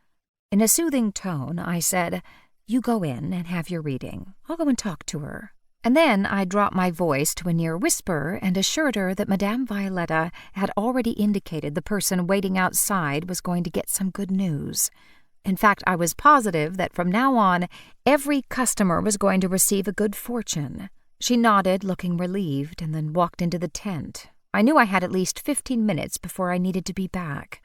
In a soothing tone, I said, "You go in and have your reading. I'll go and talk to her." And then I dropped my voice to a near whisper and assured her that Madame Violetta had already indicated the person waiting outside was going to get some good news. In fact, I was positive that from now on, every customer was going to receive a good fortune. She nodded, looking relieved, and then walked into the tent. I knew I had at least 15 minutes before I needed to be back.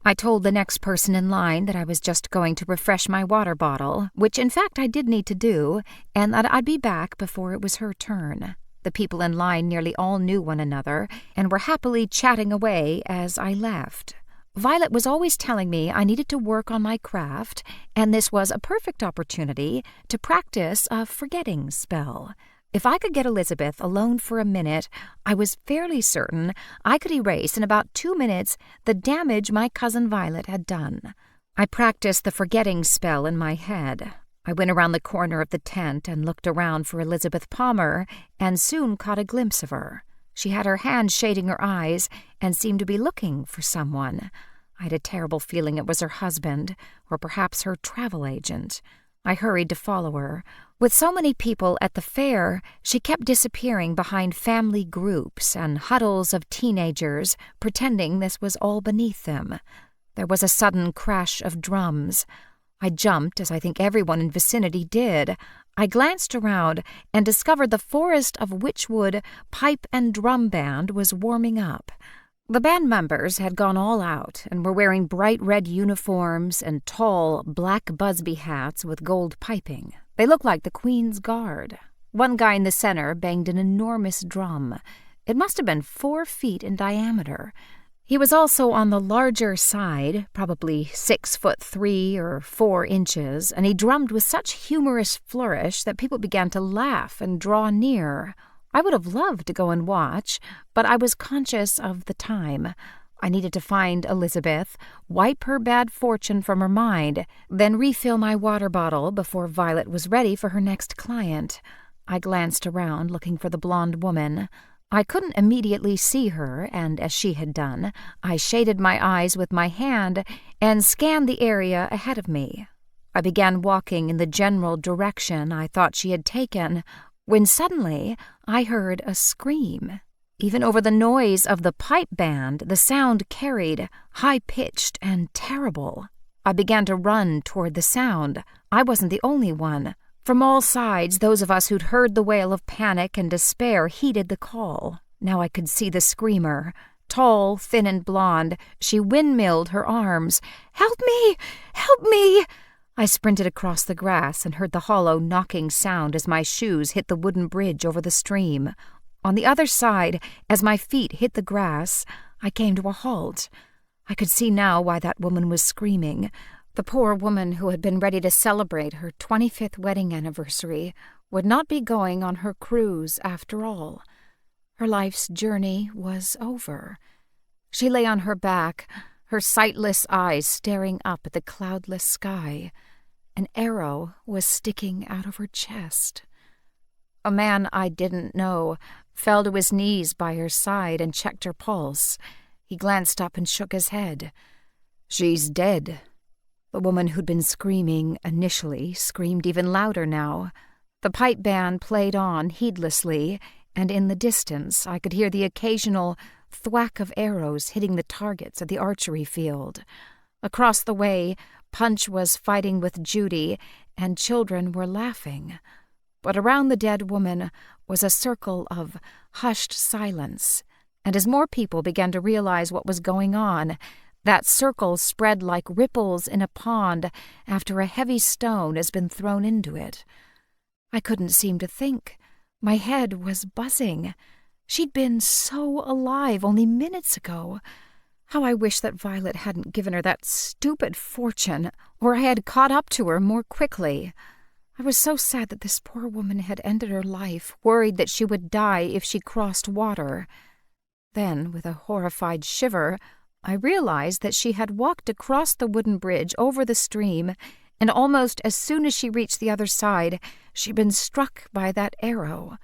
I told the next person in line that I was just going to refresh my water bottle, which in fact I did need to do, and that I'd be back before it was her turn. The people in line nearly all knew one another and were happily chatting away as I left. Violet was always telling me I needed to work on my craft, and this was a perfect opportunity to practice a forgetting spell. If I could get Elizabeth alone for a minute, I was fairly certain I could erase in about 2 minutes the damage my cousin Violet had done. I practiced the forgetting spell in my head. I went around the corner of the tent and looked around for Elizabeth Palmer, and soon caught a glimpse of her. She had her hand shading her eyes and seemed to be looking for someone. I had a terrible feeling it was her husband, or perhaps her travel agent. I hurried to follow her. With so many people at the fair, she kept disappearing behind family groups and huddles of teenagers, pretending this was all beneath them. There was a sudden crash of drums. I jumped, as I think everyone in vicinity did. I glanced around and discovered the Forest of Witchwood pipe and drum band was warming up. The band members had gone all out and were wearing bright red uniforms and tall, black Busby hats with gold piping. They looked like the Queen's Guard. One guy in the center banged an enormous drum. It must have been 4 feet in diameter. He was also on the larger side, probably 6'3" or 4 inches, and he drummed with such humorous flourish that people began to laugh and draw near. I would have loved to go and watch, but I was conscious of the time. I needed to find Elizabeth, wipe her bad fortune from her mind, then refill my water bottle before Violet was ready for her next client. I glanced around, looking for the blonde woman. I couldn't immediately see her, and as she had done, I shaded my eyes with my hand and scanned the area ahead of me. I began walking in the general direction I thought she had taken, when suddenly I heard a scream. Even over the noise of the pipe band, the sound carried, high-pitched and terrible. I began to run toward the sound. I wasn't the only one. From all sides, those of us who'd heard the wail of panic and despair heeded the call. Now I could see the screamer. Tall, thin and blonde, she windmilled her arms. "Help me! Help me!" I sprinted across the grass and heard the hollow knocking sound as my shoes hit the wooden bridge over the stream. On the other side, as my feet hit the grass, I came to a halt. I could see now why that woman was screaming. The poor woman who had been ready to celebrate her 25th wedding anniversary would not be going on her cruise after all. Her life's journey was over. She lay on her back, her sightless eyes staring up at the cloudless sky. An arrow was sticking out of her chest. A man I didn't know fell to his knees by her side and checked her pulse. He glanced up and shook his head. "She's dead." The woman who'd been screaming initially screamed even louder now. The pipe band played on heedlessly, and in the distance I could hear the occasional thwack of arrows hitting the targets of the archery field. Across the way, Punch was fighting with Judy, and children were laughing. But around the dead woman was a circle of hushed silence, and as more people began to realize what was going on, that circle spread like ripples in a pond after a heavy stone has been thrown into it. I couldn't seem to think. My head was buzzing. She'd been so alive only minutes ago. How I wish that Violet hadn't given her that stupid fortune, or I had caught up to her more quickly. I was so sad that this poor woman had ended her life, worried that she would die if she crossed water. Then, with a horrified shiver, I realized that she had walked across the wooden bridge over the stream, and almost as soon as she reached the other side, she'd been struck by that arrow.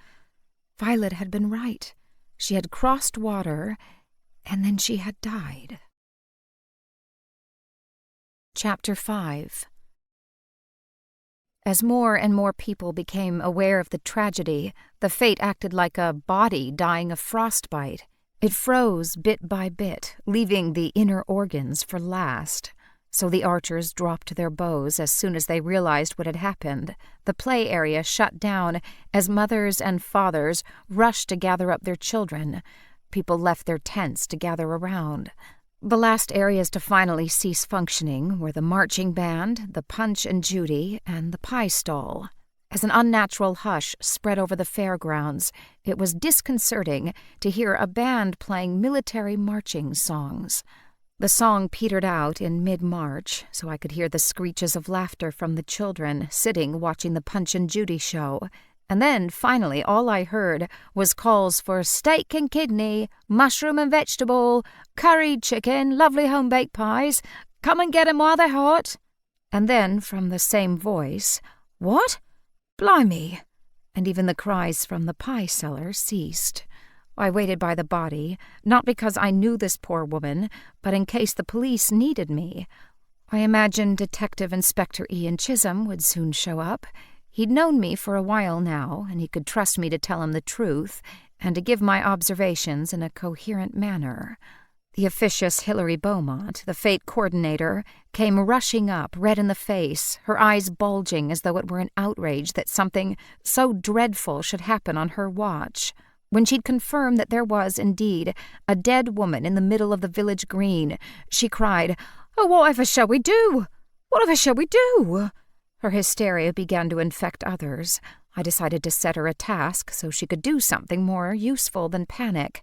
Violet had been right. She had crossed water, and then she had died. Chapter 5. As more and more people became aware of the tragedy, the fate acted like a body dying of frostbite. It froze bit by bit, leaving the inner organs for last. So the archers dropped their bows as soon as they realized what had happened. The play area shut down as mothers and fathers rushed to gather up their children. People left their tents to gather around. The last areas to finally cease functioning were the marching band, the Punch and Judy, and the pie stall. As an unnatural hush spread over the fairgrounds, it was disconcerting to hear a band playing military marching songs. The song petered out in mid-march, so I could hear the screeches of laughter from the children sitting watching the Punch and Judy show. And then, finally, all I heard was calls for steak and kidney, mushroom and vegetable, curried chicken, lovely home-baked pies, come and get 'em while they're hot. And then, from the same voice, "What? Blimey!" And even the cries from the pie seller ceased. I waited by the body, not because I knew this poor woman, but in case the police needed me. I imagined Detective Inspector Ian Chisholm would soon show up. He'd known me for a while now, and he could trust me to tell him the truth and to give my observations in a coherent manner. The officious Hilary Beaumont, the fate coordinator, came rushing up, red in the face, her eyes bulging as though it were an outrage that something so dreadful should happen on her watch. When she'd confirmed that there was, indeed, a dead woman in the middle of the village green, she cried, "Oh, whatever shall we do? Whatever shall we do?" Her hysteria began to infect others. I decided to set her a task so she could do something more useful than panic.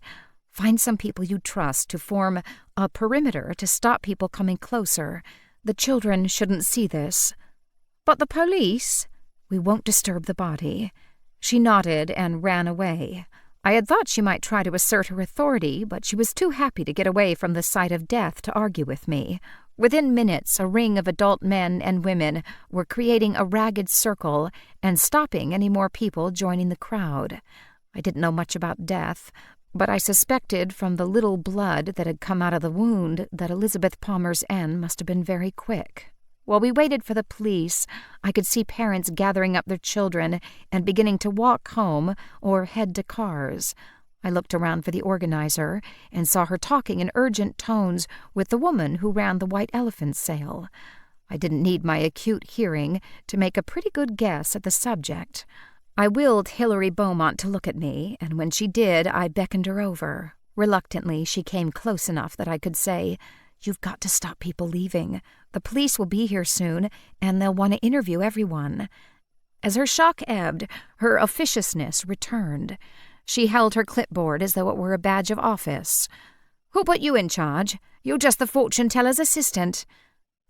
Find some people you trust to form a perimeter to stop people coming closer. The children shouldn't see this. "But the police?" "We won't disturb the body." She nodded and ran away. I had thought she might try to assert her authority, but she was too happy to get away from the sight of death to argue with me. Within minutes, a ring of adult men and women were creating a ragged circle and stopping any more people joining the crowd. I didn't know much about death, but I suspected from the little blood that had come out of the wound that Elizabeth Palmer's end must have been very quick. While we waited for the police, I could see parents gathering up their children and beginning to walk home or head to cars. I looked around for the organizer and saw her talking in urgent tones with the woman who ran the White Elephant sale. I didn't need my acute hearing to make a pretty good guess at the subject. I willed Hilary Beaumont to look at me, and when she did, I beckoned her over. Reluctantly, she came close enough that I could say, "You've got to stop people leaving. The police will be here soon, and they'll want to interview everyone." As her shock ebbed, her officiousness returned. She held her clipboard as though it were a badge of office. "Who put you in charge? You're just the fortune-teller's assistant."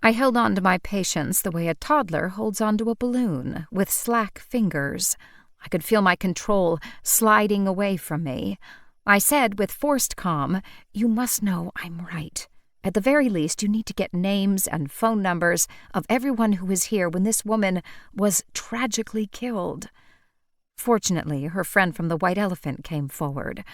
I held on to my patience the way a toddler holds onto a balloon, with slack fingers. I could feel my control sliding away from me. I said with forced calm, "You must know I'm right. At the very least, you need to get names and phone numbers of everyone who was here when this woman was tragically killed." Fortunately, her friend from the White Elephant came forward.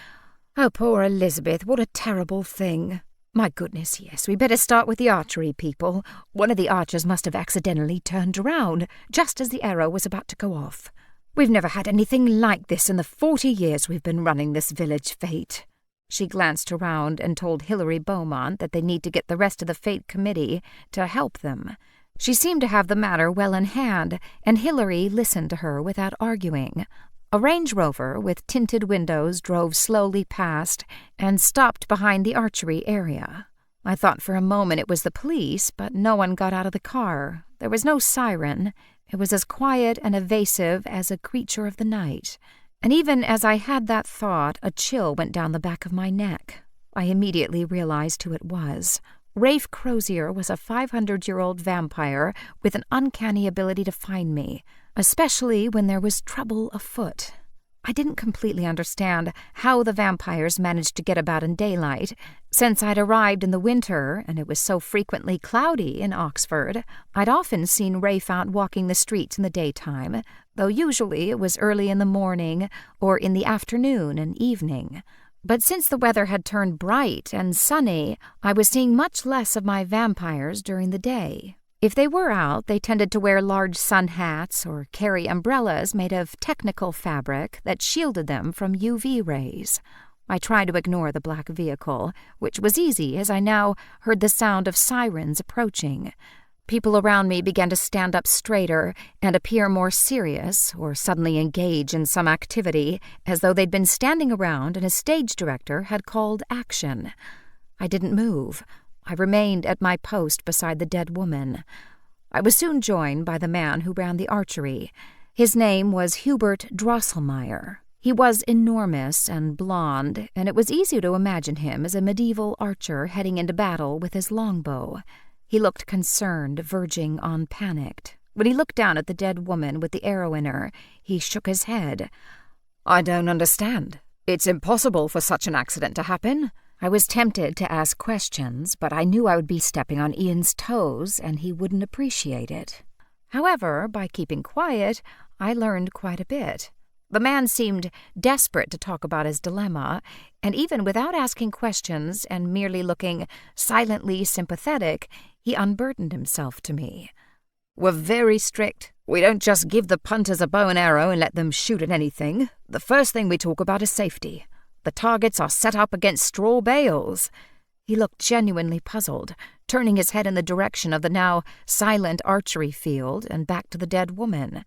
"Oh, poor Elizabeth, what a terrible thing. My goodness, yes, we better start with the archery people. One of the archers must have accidentally turned around, just as the arrow was about to go off. We've never had anything like this in the 40 years we've been running this village fete." She glanced around and told Hilary Beaumont that they need to get the rest of the fete committee to help them. She seemed to have the matter well in hand, and Hilary listened to her without arguing. A Range Rover with tinted windows drove slowly past and stopped behind the archery area. I thought for a moment it was the police, but no one got out of the car. There was no siren. It was as quiet and evasive as a creature of the night. And even as I had that thought, a chill went down the back of my neck. I immediately realized who it was. Rafe Crozier was a 500-year-old vampire with an uncanny ability to find me. especially when there was trouble afoot. I didn't completely understand how the vampires managed to get about in daylight. Since I'd arrived in the winter and it was so frequently cloudy in Oxford, I'd often seen Rafe out walking the streets in the daytime, though usually it was early in the morning or in the afternoon and evening. But since the weather had turned bright and sunny, I was seeing much less of my vampires during the day. If they were out, they tended to wear large sun hats or carry umbrellas made of technical fabric that shielded them from UV rays. I tried to ignore the black vehicle, which was easy as I now heard the sound of sirens approaching. People around me began to stand up straighter and appear more serious or suddenly engage in some activity, as though they'd been standing around and a stage director had called action. I didn't move. I remained at my post beside the dead woman. I was soon joined by the man who ran the archery. His name was Hubert Drosselmeyer. He was enormous and blond, and it was easy to imagine him as a medieval archer heading into battle with his longbow. He looked concerned, verging on panicked. When he looked down at the dead woman with the arrow in her, he shook his head. "I don't understand. It's impossible for such an accident to happen." I was tempted to ask questions, but I knew I would be stepping on Ian's toes and he wouldn't appreciate it. However, by keeping quiet, I learned quite a bit. The man seemed desperate to talk about his dilemma, and even without asking questions and merely looking silently sympathetic, he unburdened himself to me. "We're very strict. We don't just give the punters a bow and arrow and let them shoot at anything. The first thing we talk about is safety. The targets are set up against straw bales." He looked genuinely puzzled, turning his head in the direction of the now silent archery field and back to the dead woman.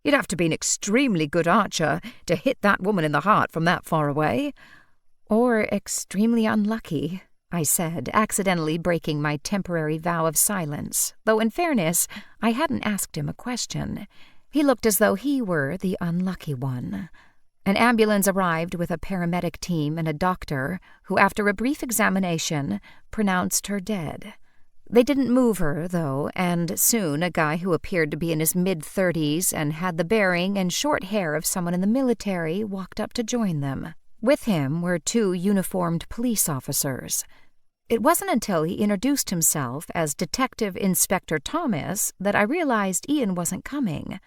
"You'd have to be an extremely good archer to hit that woman in the heart from that far away." "Or extremely unlucky," I said, accidentally breaking my temporary vow of silence, though in fairness, I hadn't asked him a question. He looked as though he were the unlucky one. An ambulance arrived with a paramedic team and a doctor, who, after a brief examination, pronounced her dead. They didn't move her, though, and soon a guy who appeared to be in his mid-30s and had the bearing and short hair of someone in the military walked up to join them. With him were 2 uniformed police officers. It wasn't until he introduced himself as Detective Inspector Thomas that I realized Ian wasn't coming.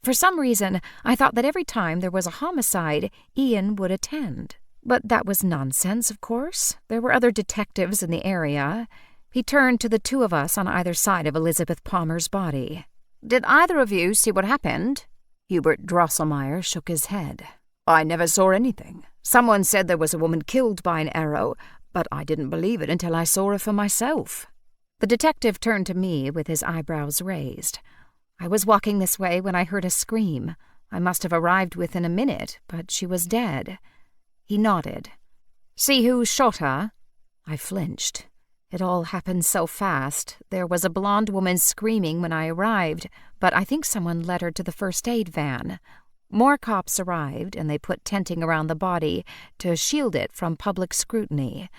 For some reason, I thought that every time there was a homicide, Ian would attend. But that was nonsense, of course. There were other detectives in the area. He turned to the 2 of us on either side of Elizabeth Palmer's body. "Did either of you see what happened?" Hubert Drosselmeyer shook his head. "I never saw anything. Someone said there was a woman killed by an arrow, but I didn't believe it until I saw her for myself." The detective turned to me with his eyebrows raised. I was walking this way when I heard a scream. I must have arrived within a minute, but she was dead. He nodded. "See who shot her?" I flinched. It all happened so fast. There was a blonde woman screaming when I arrived, but I think someone led her to the first aid van. More cops arrived, and they put tenting around the body to shield it from public scrutiny.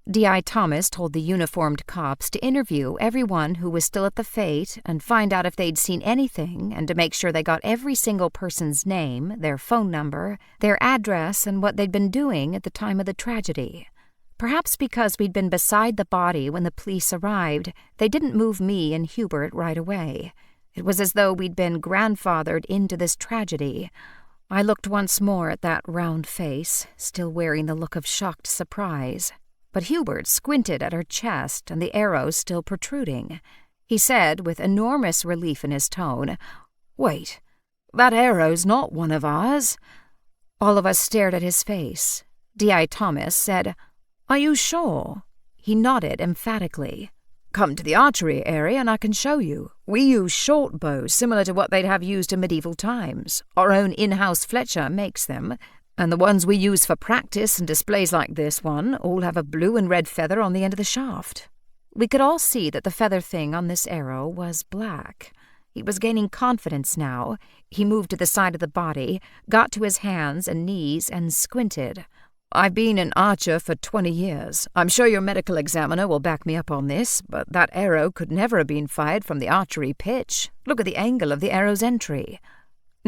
D.I. Thomas told the uniformed cops to interview everyone who was still at the fete and find out if they'd seen anything and to make sure they got every single person's name, their phone number, their address, and what they'd been doing at the time of the tragedy. Perhaps because we'd been beside the body when the police arrived, they didn't move me and Hubert right away. It was as though we'd been grandfathered into this tragedy. I looked once more at that round face, still wearing the look of shocked surprise. But Hubert squinted at her chest and the arrow still protruding. He said, with enormous relief in his tone, "Wait, that arrow's not one of ours." All of us stared at his face. D.I. Thomas said, "Are you sure?" He nodded emphatically. "Come to the archery area and I can show you. We use short bows similar to what they'd have used in medieval times. Our own in-house Fletcher makes them. And the ones we use for practice and displays like this one all have a blue and red feather on the end of the shaft." We could all see that the feather thing on this arrow was black. He was gaining confidence now. He moved to the side of the body, got to his hands and knees, and squinted. "I've been an archer for 20 years. I'm sure your medical examiner will back me up on this, but that arrow could never have been fired from the archery pitch. Look at the angle of the arrow's entry."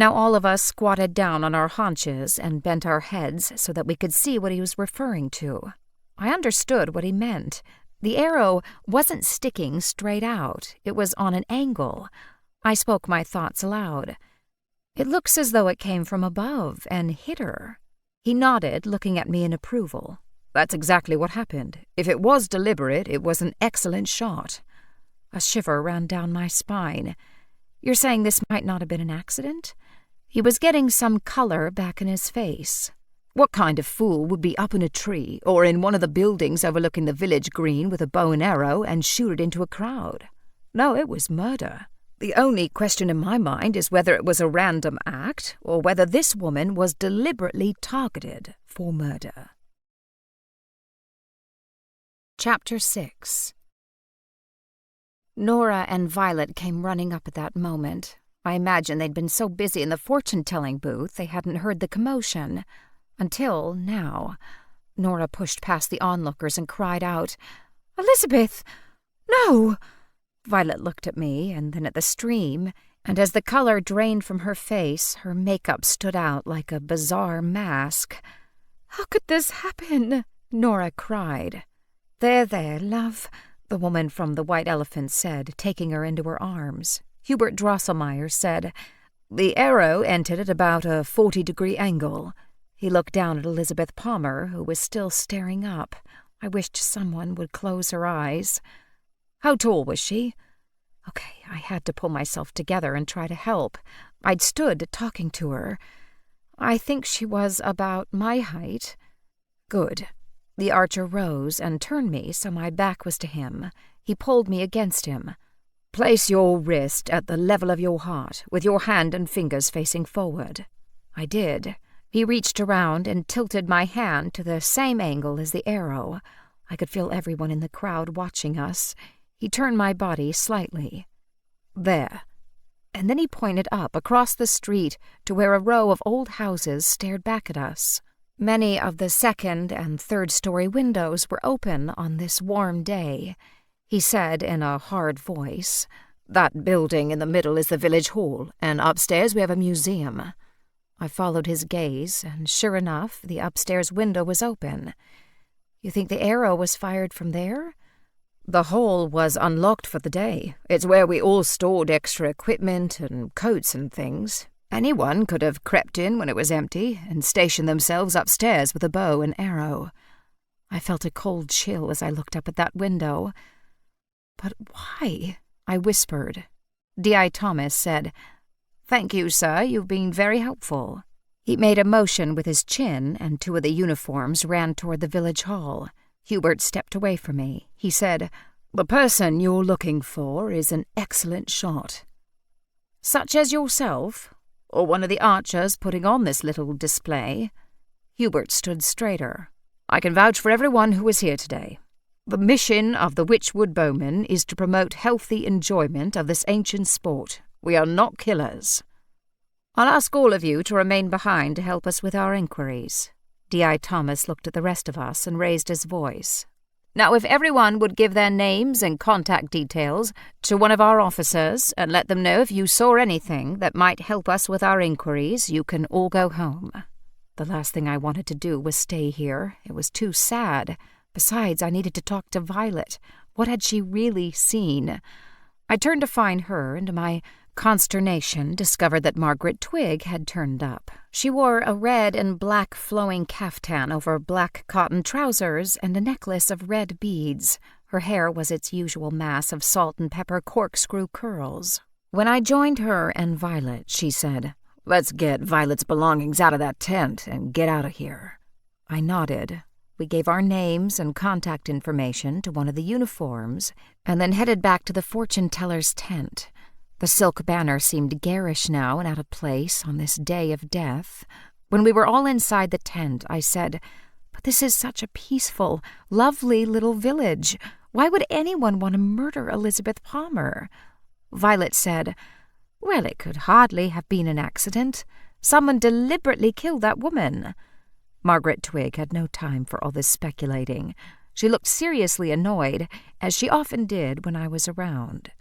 Now all of us squatted down on our haunches and bent our heads so that we could see what he was referring to. I understood what he meant. The arrow wasn't sticking straight out. It was on an angle. I spoke my thoughts aloud. "It looks as though it came from above and hit her." He nodded, looking at me in approval. "That's exactly what happened. If it was deliberate, it was an excellent shot." A shiver ran down my spine. "You're saying this might not have been an accident?" He was getting some color back in his face. "What kind of fool would be up in a tree or in one of the buildings overlooking the village green with a bow and arrow and shoot it into a crowd? No, it was murder. The only question in my mind is whether it was a random act or whether this woman was deliberately targeted for murder." Chapter 6. Nora and Violet came running up at that moment. I imagine they'd been so busy in the fortune-telling booth they hadn't heard the commotion. Until now. Nora pushed past the onlookers and cried out, "Elizabeth! No!" Violet looked at me and then at the stream, and as the color drained from her face, her makeup stood out like a bizarre mask. "How could this happen?" Nora cried. There, love," the woman from the White Elephant said, taking her into her arms. Hubert Drosselmeyer said, "The arrow entered at about a 40-degree angle." He looked down at Elizabeth Palmer, who was still staring up. I wished someone would close her eyes. "How tall was she?" Okay, I had to pull myself together and try to help. I'd stood talking to her. "I think she was about my height." "Good." The archer rose and turned me so my back was to him. He pulled me against him. "Place your wrist at the level of your heart, with your hand and fingers facing forward." I did. He reached around and tilted my hand to the same angle as the arrow. I could feel everyone in the crowd watching us. He turned my body slightly. "There." And then he pointed up across the street to where a row of old houses stared back at us. Many of the second- and third-story windows were open on this warm day. He said in a hard voice, "That building in the middle is the village hall, and upstairs we have a museum." I followed his gaze, and sure enough, the upstairs window was open. "You think the arrow was fired from there?" "The hall was unlocked for the day. It's where we all stored extra equipment and coats and things. Anyone could have crept in when it was empty and stationed themselves upstairs with a bow and arrow." I felt a cold chill as I looked up at that window. "But why?" I whispered. D.I. Thomas said, "Thank you, sir. You've been very helpful." He made a motion with his chin, and two of the uniforms ran toward the village hall. Hubert stepped away from me. He said, "The person you're looking for is an excellent shot." "Such as yourself? Or one of the archers putting on this little display?" Hubert stood straighter. "I can vouch for everyone who was here today. The mission of the Witchwood Bowmen is to promote healthy enjoyment of this ancient sport. We are not killers." "I'll ask all of you to remain behind to help us with our inquiries." D.I. Thomas looked at the rest of us and raised his voice. "Now, if everyone would give their names and contact details to one of our officers and let them know if you saw anything that might help us with our inquiries, you can all go home." The last thing I wanted to do was stay here. It was too sad. Besides, I needed to talk to Violet. What had she really seen? I turned to find her, and to my consternation discovered that Margaret Twig had turned up. She wore a red and black flowing caftan over black cotton trousers and a necklace of red beads. Her hair was its usual mass of salt and pepper corkscrew curls. When I joined her and Violet, she said, "Let's get Violet's belongings out of that tent and get out of here." I nodded. We gave our names and contact information to one of the uniforms, and then headed back to the fortune-teller's tent. The silk banner seemed garish now and out of place on this day of death. When we were all inside the tent, I said, "But this is such a peaceful, lovely little village. Why would anyone want to murder Elizabeth Palmer?" Violet said, "Well, it could hardly have been an accident. Someone deliberately killed that woman." Margaret Twig had no time for all this speculating. She looked seriously annoyed, as she often did when I was around.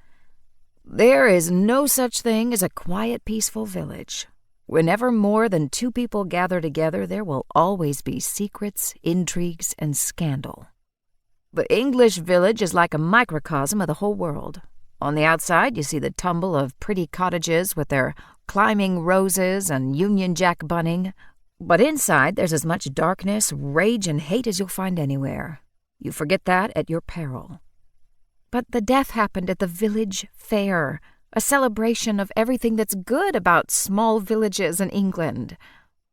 "There is no such thing as a quiet, peaceful village. Whenever more than two people gather together, there will always be secrets, intrigues, and scandal. The English village is like a microcosm of the whole world. On the outside, you see the tumble of pretty cottages with their climbing roses and Union Jack bunting. But inside, there's as much darkness, rage, and hate as you'll find anywhere. You forget that at your peril. But the death happened at the village fair, a celebration of everything that's good about small villages in England.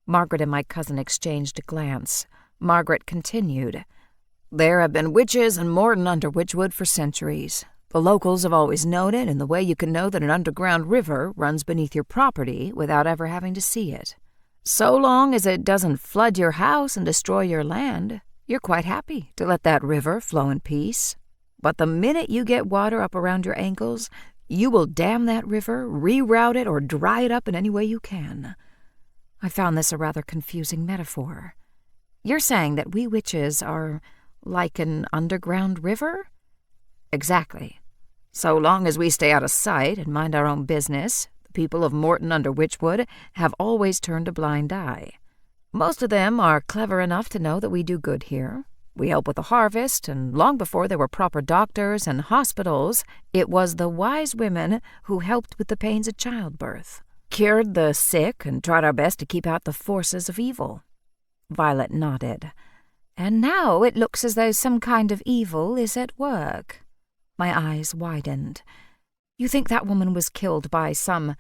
Margaret and my cousin exchanged a glance. Margaret continued, "There have been witches in Morton under Witchwood for centuries. The locals have always known it, in the way you can know that an underground river runs beneath your property without ever having to see it. So long as it doesn't flood your house and destroy your land, you're quite happy to let that river flow in peace. But the minute you get water up around your ankles, you will dam that river, reroute it, or dry it up in any way you can." I found this a rather confusing metaphor. "You're saying that we witches are like an underground river?" "Exactly. So long as we stay out of sight and mind our own business, the people of Morton under Witchwood have always turned a blind eye. Most of them are clever enough to know that we do good here. We help with the harvest, and long before there were proper doctors and hospitals, it was the wise women who helped with the pains of childbirth, cured the sick, and tried our best to keep out the forces of evil." Violet nodded. "And now it looks as though some kind of evil is at work." My eyes widened. "You think that woman was killed by some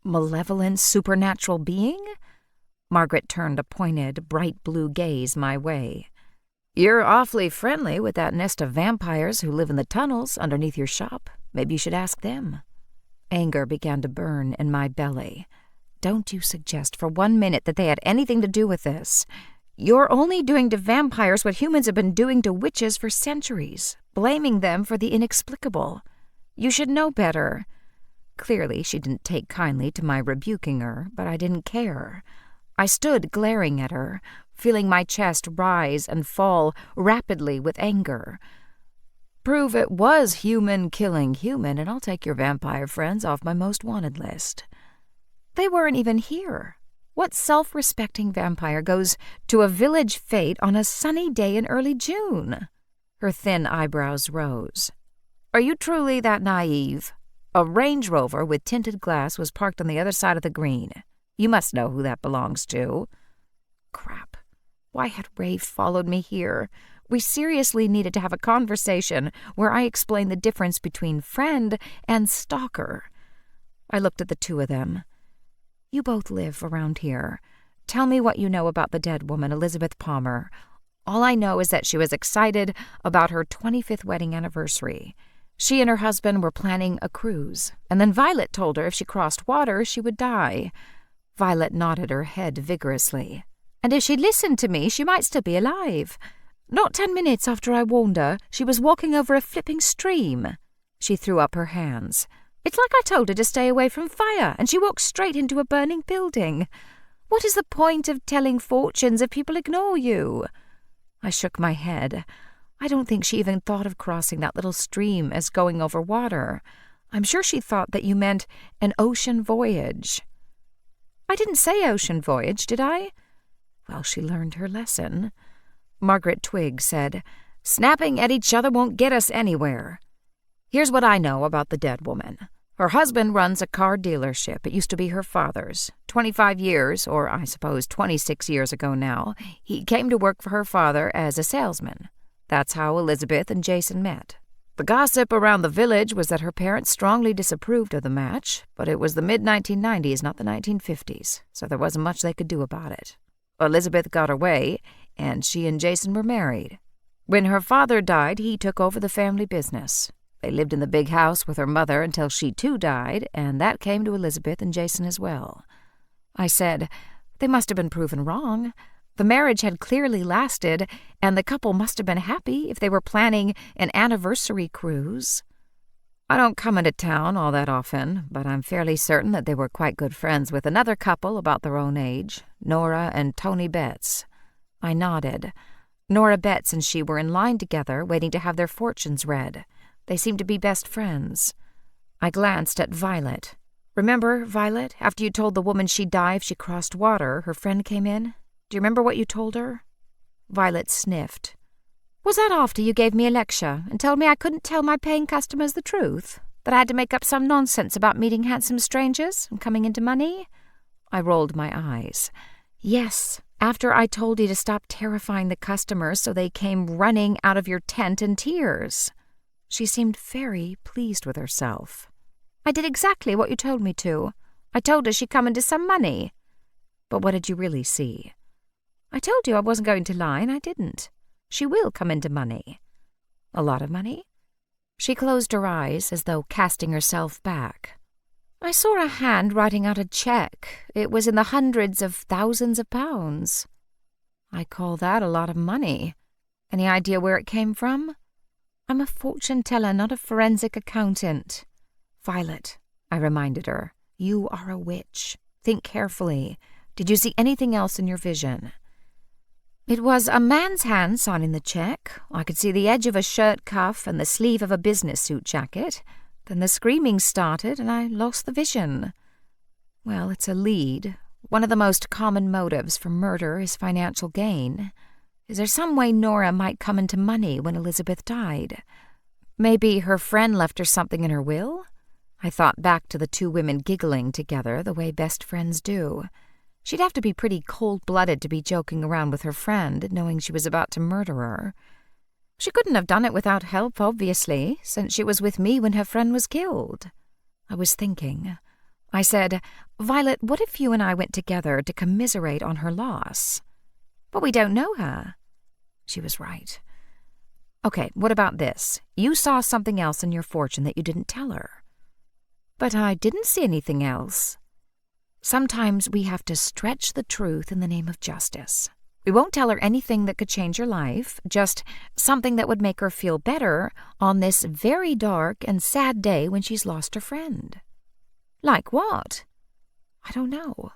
malevolent supernatural being?" Margaret turned a pointed, bright blue gaze my way. "You're awfully friendly with that nest of vampires who live in the tunnels underneath your shop. Maybe you should ask them." Anger began to burn in my belly. "Don't you suggest for 1 minute that they had anything to do with this. You're only doing to vampires what humans have been doing to witches for centuries, blaming them for the inexplicable. You should know better." Clearly, she didn't take kindly to my rebuking her, but I didn't care. I stood glaring at her, feeling my chest rise and fall rapidly with anger. "Prove it was human killing human, and I'll take your vampire friends off my most wanted list." "They weren't even here. What self-respecting vampire goes to a village fete on a sunny day in early June?" Her thin eyebrows rose. "Are you truly that naive? A Range Rover with tinted glass was parked on the other side of the green. You must know who that belongs to." Crap. Why had Rafe followed me here? We seriously needed to have a conversation where I explained the difference between friend and stalker. I looked at the two of them. "You both live around here. Tell me what you know about the dead woman, Elizabeth Palmer. All I know is that she was excited about her 25th wedding anniversary. She and her husband were planning a cruise, and then Violet told her if she crossed water, she would die." Violet nodded her head vigorously. "And if she'd listened to me, she might still be alive. Not 10 minutes after I warned her, she was walking over a flipping stream." She threw up her hands. "It's like I told her to stay away from fire, and she walked straight into a burning building. What is the point of telling fortunes if people ignore you?" I shook my head. I don't think she even thought of crossing that little stream as going over water. I'm sure she thought that you meant an ocean voyage. "I didn't say ocean voyage, did I?" Well, she learned her lesson. Margaret Twigg said, "Snapping at each other won't get us anywhere. Here's what I know about the dead woman. Her husband runs a car dealership. It used to be her father's. 25 years, or I suppose 26 years ago now, he came to work for her father as a salesman. That's how Elizabeth and Jason met. The gossip around the village was that her parents strongly disapproved of the match, but it was the mid-1990s, not the 1950s, so there wasn't much they could do about it. Elizabeth got her way, and she and Jason were married. When her father died, he took over the family business. They lived in the big house with her mother until she too died, and that came to Elizabeth and Jason as well." I said, "They must have been proven wrong. The marriage had clearly lasted, and the couple must have been happy if they were planning an anniversary cruise." "I don't come into town all that often, but I'm fairly certain that they were quite good friends with another couple about their own age, Nora and Tony Betts." I nodded. Nora Betts and she were in line together, waiting to have their fortunes read. They seemed to be best friends. I glanced at Violet. Remember, Violet, after you told the woman she'd die if she crossed water, her friend came in? Do you remember what you told her?" Violet sniffed. "Was that after you gave me a lecture and told me I couldn't tell my paying customers the truth? That I had to make up some nonsense about meeting handsome strangers and coming into money?" I rolled my eyes. "Yes, after I told you to stop terrifying the customers so they came running out of your tent in tears." She seemed very pleased with herself. "I did exactly what you told me to. I told her she'd come into some money." "But what did you really see?" "I told you I wasn't going to lie, and I didn't. She will come into money." "A lot of money?" She closed her eyes as though casting herself back. "I saw a hand writing out a check. It was in the hundreds of thousands of pounds." "I call that a lot of money. Any idea where it came from?" "I'm a fortune teller, not a forensic accountant." "Violet," I reminded her, "you are a witch. Think carefully. Did you see anything else in your vision?" "It was a man's hand signing the check. I could see the edge of a shirt cuff and the sleeve of a business suit jacket. Then the screaming started and I lost the vision." "Well, it's a lead. One of the most common motives for murder is financial gain. Is there some way Nora might come into money when Elizabeth died? Maybe her friend left her something in her will?" I thought back to the two women giggling together the way best friends do. She'd have to be pretty cold-blooded to be joking around with her friend, knowing she was about to murder her. She couldn't have done it without help, obviously, since she was with me when her friend was killed. I was thinking. I said, "Violet, what if you and I went together to commiserate on her loss?" "But we don't know her." She was right. "Okay, what about this? You saw something else in your fortune that you didn't tell her." "But I didn't see anything else." "Sometimes we have to stretch the truth in the name of justice. We won't tell her anything that could change her life, just something that would make her feel better on this very dark and sad day when she's lost her friend." "Like what?" "I don't know."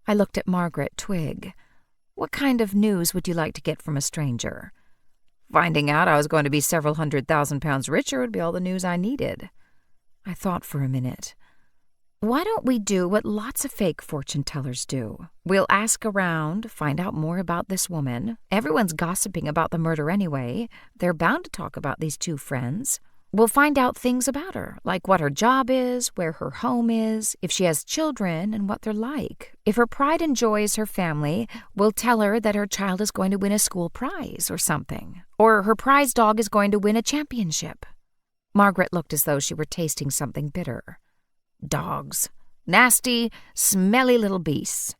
I looked at Margaret Twig. "What kind of news would you like to get from a stranger?" "Finding out I was going to be several £100,000 richer would be all the news I needed." I thought for a minute. "Why don't we do what lots of fake fortune-tellers do? We'll ask around, find out more about this woman. Everyone's gossiping about the murder anyway. They're bound to talk about these two friends. We'll find out things about her, like what her job is, where her home is, if she has children, and what they're like. If her pride and joy is her family, we'll tell her that her child is going to win a school prize or something. Or her prize dog is going to win a championship." Margaret looked as though she were tasting something bitter. "Dogs. Nasty, smelly little beasts.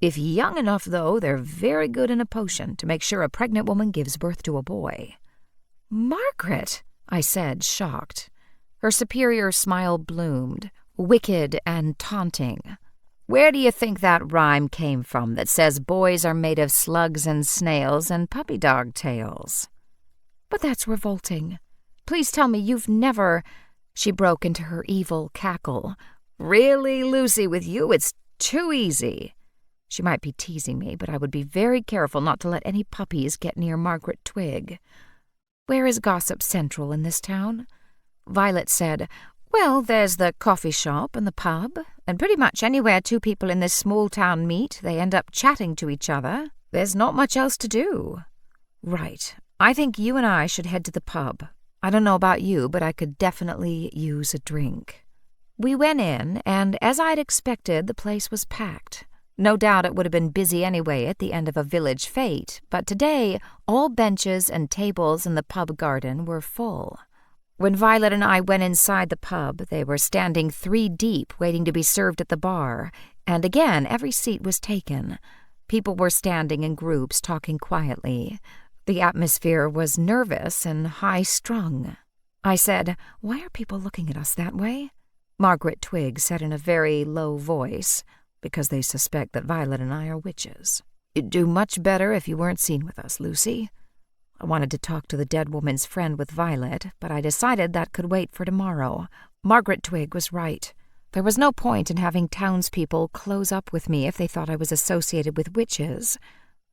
If young enough, though, they're very good in a potion to make sure a pregnant woman gives birth to a boy." "Margaret," I said, shocked. Her superior smile bloomed, wicked and taunting. "Where do you think that rhyme came from that says boys are made of slugs and snails and puppy dog tails?" "But that's revolting. Please tell me you've never—" She broke into her evil cackle. "Really, Lucy, with you it's too easy." She might be teasing me, but I would be very careful not to let any puppies get near Margaret Twig. "Where is gossip central in this town?" Violet said, "Well, there's the coffee shop and the pub, and pretty much anywhere two people in this small town meet, they end up chatting to each other. There's not much else to do." "Right. I think you and I should head to the pub. I don't know about you, but I could definitely use a drink." We went in, and as I'd expected, the place was packed. No doubt it would have been busy anyway at the end of a village fete, but today all benches and tables in the pub garden were full. When Violet and I went inside the pub, they were standing 3 deep waiting to be served at the bar, and again every seat was taken. People were standing in groups talking quietly. The atmosphere was nervous and high-strung. I said, "Why are people looking at us that way?" Margaret Twig said in a very low voice, "Because they suspect that Violet and I are witches. You'd do much better if you weren't seen with us, Lucy." I wanted to talk to the dead woman's friend with Violet, but I decided that could wait for tomorrow. Margaret Twig was right. There was no point in having townspeople close up with me if they thought I was associated with witches.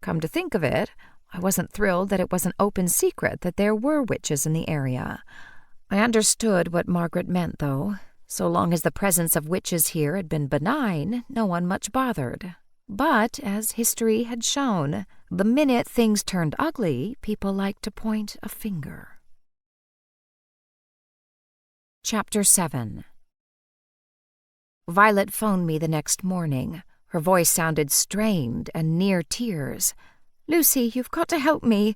Come to think of it, I wasn't thrilled that it was an open secret that there were witches in the area. I understood what Margaret meant, though. So long as the presence of witches here had been benign, no one much bothered. But, as history had shown, the minute things turned ugly, people liked to point a finger. Chapter 7. Violet phoned me the next morning. Her voice sounded strained and near tears. "Lucy, you've got to help me."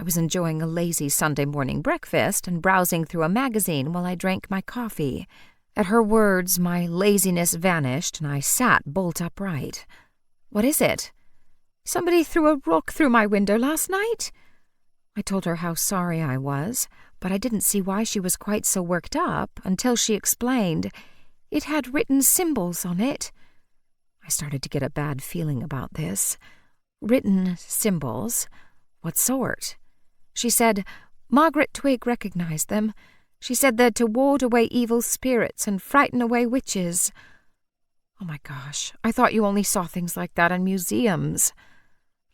I was enjoying a lazy Sunday morning breakfast and browsing through a magazine while I drank my coffee. At her words, my laziness vanished, and I sat bolt upright. "What is it?" "Somebody threw a rock through my window last night." I told her how sorry I was, but I didn't see why she was quite so worked up until she explained. It had written symbols on it. I started to get a bad feeling about this. Written symbols? What sort? She said Margaret Twig recognized them. She said they're to ward away evil spirits and frighten away witches. Oh my gosh, I thought you only saw things like that in museums.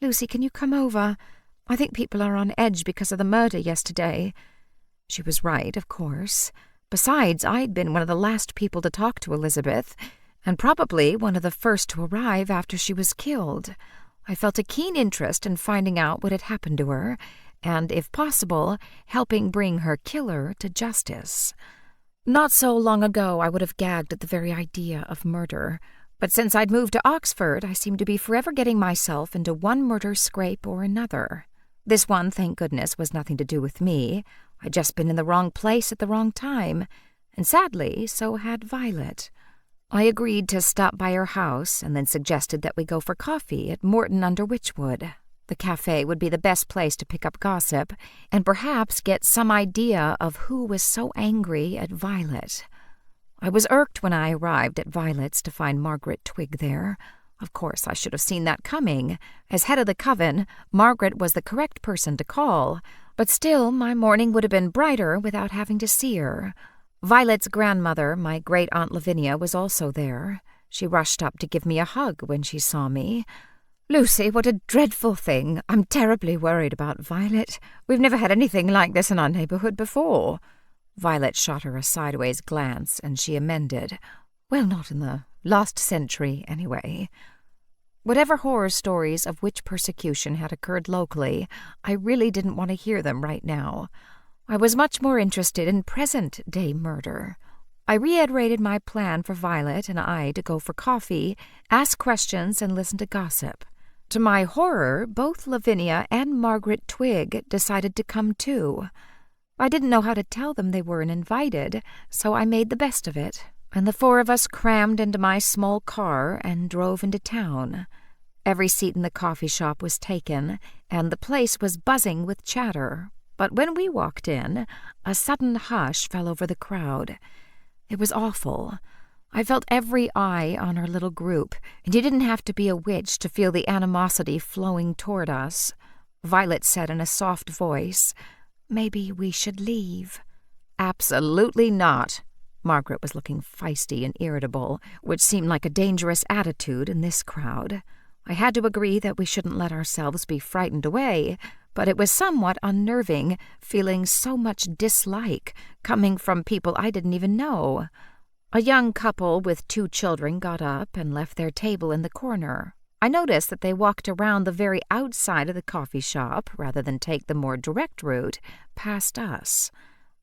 "Lucy, can you come over? I think people are on edge because of the murder yesterday." She was right, of course. Besides, I'd been one of the last people to talk to Elizabeth, and probably one of the first to arrive after she was killed. I felt a keen interest in finding out what had happened to her, and, if possible, helping bring her killer to justice. Not so long ago I would have gagged at the very idea of murder, but since I'd moved to Oxford, I seemed to be forever getting myself into one murder scrape or another. This one, thank goodness, was nothing to do with me. I'd just been in the wrong place at the wrong time, and sadly, so had Violet. I agreed to stop by her house and then suggested that we go for coffee at Morton under Witchwood. The cafe would be the best place to pick up gossip and perhaps get some idea of who was so angry at Violet. I was irked when I arrived at Violet's to find Margaret Twig there. Of course, I should have seen that coming. As head of the coven, Margaret was the correct person to call, but still my morning would have been brighter without having to see her. Violet's grandmother, my great-aunt Lavinia, was also there. She rushed up to give me a hug when she saw me. "Lucy, what a dreadful thing. I'm terribly worried about Violet. We've never had anything like this in our neighborhood before." Violet shot her a sideways glance, and she amended. "Well, not in the last century, anyway." Whatever horror stories of witch persecution had occurred locally, I really didn't want to hear them right now. I was much more interested in present-day murder. I reiterated my plan for Violet and I to go for coffee, ask questions, and listen to gossip. To my horror, both Lavinia and Margaret Twig decided to come too. I didn't know how to tell them they weren't invited, so I made the best of it, and the four of us crammed into my small car and drove into town. Every seat in the coffee shop was taken, and the place was buzzing with chatter. But when we walked in, a sudden hush fell over the crowd. It was awful. I felt every eye on our little group, and you didn't have to be a witch to feel the animosity flowing toward us. Violet said in a soft voice, "Maybe we should leave." "Absolutely not." Margaret was looking feisty and irritable, which seemed like a dangerous attitude in this crowd. I had to agree that we shouldn't let ourselves be frightened away, but it was somewhat unnerving, feeling so much dislike coming from people I didn't even know. A young couple with 2 children got up and left their table in the corner. I noticed that they walked around the very outside of the coffee shop rather than take the more direct route past us.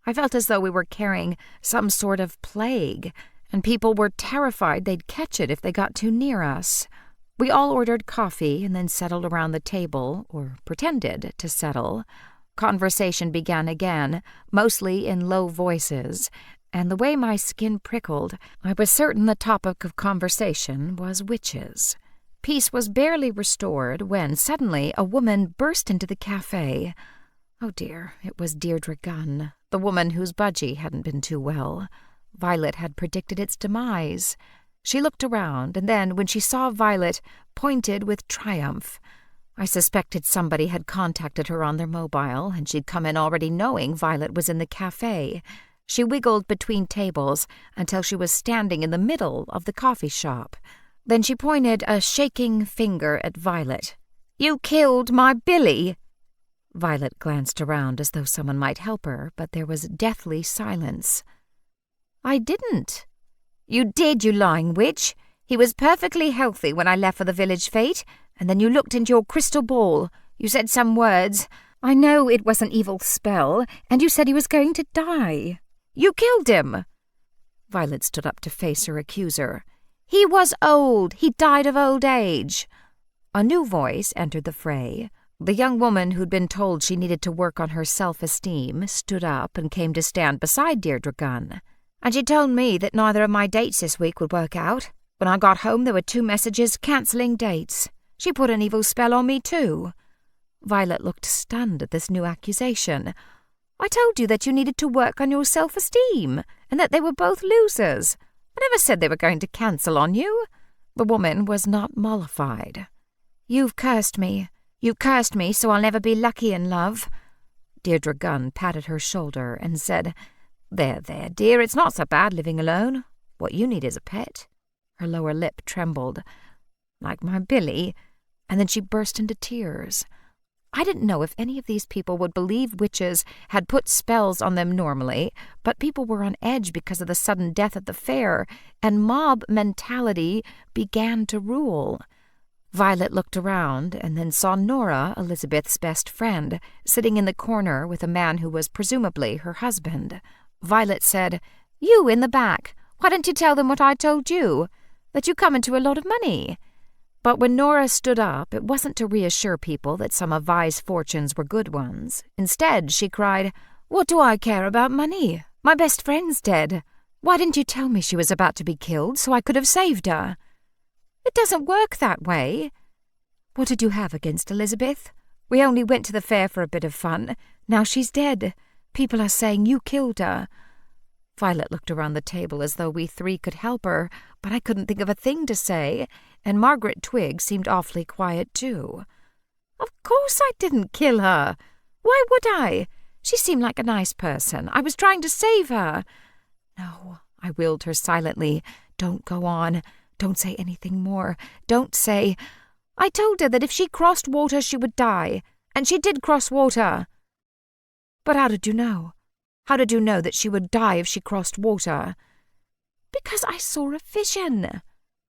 I felt as though we were carrying some sort of plague, and people were terrified they'd catch it if they got too near us. We all ordered coffee and then settled around the table, or pretended to settle. Conversation began again, mostly in low voices, and the way my skin prickled, I was certain the topic of conversation was witches. Peace was barely restored when suddenly a woman burst into the cafe. Oh dear, it was Deirdre Gunn, the woman whose budgie hadn't been too well. Violet had predicted its demise. She looked around, and then, when she saw Violet, pointed with triumph. I suspected somebody had contacted her on their mobile, and she'd come in already knowing Violet was in the cafe. She wiggled between tables until she was standing in the middle of the coffee shop. Then she pointed a shaking finger at Violet. "You killed my Billy!" Violet glanced around as though someone might help her, but there was deathly silence. "I didn't." "You did, you lying witch. He was perfectly healthy when I left for the village fete, and then you looked into your crystal ball. You said some words. I know it was an evil spell, and you said he was going to die. You killed him." Violet stood up to face her accuser. "He was old. He died of old age." A new voice entered the fray. The young woman who'd been told she needed to work on her self-esteem stood up and came to stand beside Deirdre Gunn. "And she told me that neither of my dates this week would work out. When I got home there were 2 messages cancelling dates. She put an evil spell on me too." Violet looked stunned at this new accusation. "I told you that you needed to work on your self-esteem, and that they were both losers. I never said they were going to cancel on you." The woman was not mollified. "You've cursed me. You cursed me so I'll never be lucky in love." Deirdre Gunn patted her shoulder and said, There, dear, it's not so bad living alone. What you need is a pet." Her lower lip trembled. "Like my Billy," and then she burst into tears. I didn't know if any of these people would believe witches had put spells on them normally, but people were on edge because of the sudden death at the fair, and mob mentality began to rule. Violet looked around and then saw Nora, Elizabeth's best friend, sitting in the corner with a man who was presumably her husband. Violet said, "You in the back, why don't you tell them what I told you? That you come into a lot of money." But when Nora stood up, it wasn't to reassure people that some of Vi's fortunes were good ones. Instead, she cried, "What do I care about money? My best friend's dead. Why didn't you tell me she was about to be killed so I could have saved her?" "It doesn't work that way." "What did you have against Elizabeth? We only went to the fair for a bit of fun. Now she's dead. People are saying you killed her." Violet looked around the table as though we 3 could help her, but I couldn't think of a thing to say, and Margaret Twigg seemed awfully quiet too. "Of course I didn't kill her. Why would I? She seemed like a nice person. I was trying to save her." "No," I willed her silently. "Don't go on. Don't say anything more. Don't say—" "I told her that if she crossed water she would die, and she did cross water." "But how did you know? How did you know that she would die if she crossed water?" "Because I saw a vision."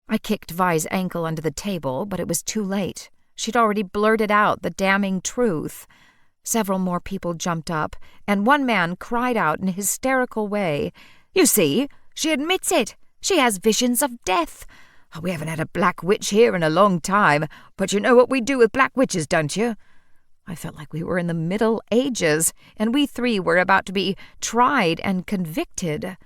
I kicked Vi's ankle under the table, but it was too late. She'd already blurted out the damning truth. Several more people jumped up, and one man cried out in a hysterical way, "You see, she admits it. She has visions of death. Oh, we haven't had a black witch here in a long time, but you know what we do with black witches, don't you?" I felt like we were in the Middle Ages, and we 3 were about to be tried and convicted.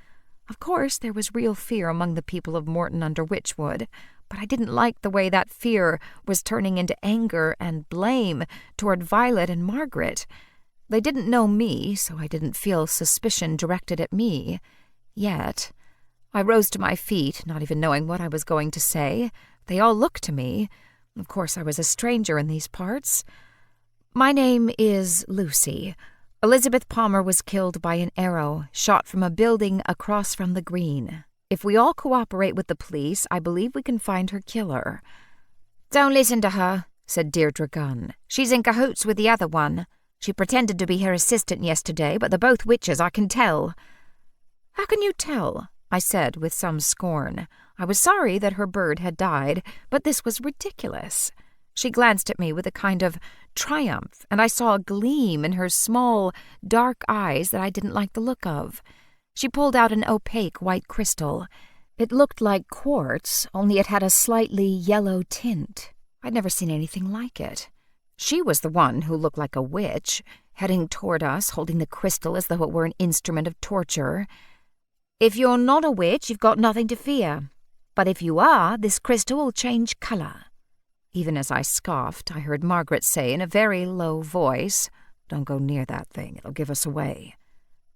Of course, there was real fear among the people of Morton under Witchwood, but I didn't like the way that fear was turning into anger and blame toward Violet and Margaret. They didn't know me, so I didn't feel suspicion directed at me. Yet. I rose to my feet, not even knowing what I was going to say. They all looked to me. Of course, I was a stranger in these parts. "My name is Lucy. Elizabeth Palmer was killed by an arrow shot from a building across from the green. If we all cooperate with the police, I believe we can find her killer." "Don't listen to her," said Deirdre Gunn. "She's in cahoots with the other one. She pretended to be her assistant yesterday, but they're both witches, I can tell." "How can you tell?" I said with some scorn. I was sorry that her bird had died, but this was ridiculous. She glanced at me with a kind of triumph, and I saw a gleam in her small, dark eyes that I didn't like the look of. She pulled out an opaque white crystal. It looked like quartz, only it had a slightly yellow tint. I'd never seen anything like it. She was the one who looked like a witch, heading toward us, holding the crystal as though it were an instrument of torture. "If you're not a witch, you've got nothing to fear. But if you are, this crystal will change color." Even as I scoffed, I heard Margaret say in a very low voice, "Don't go near that thing, it'll give us away."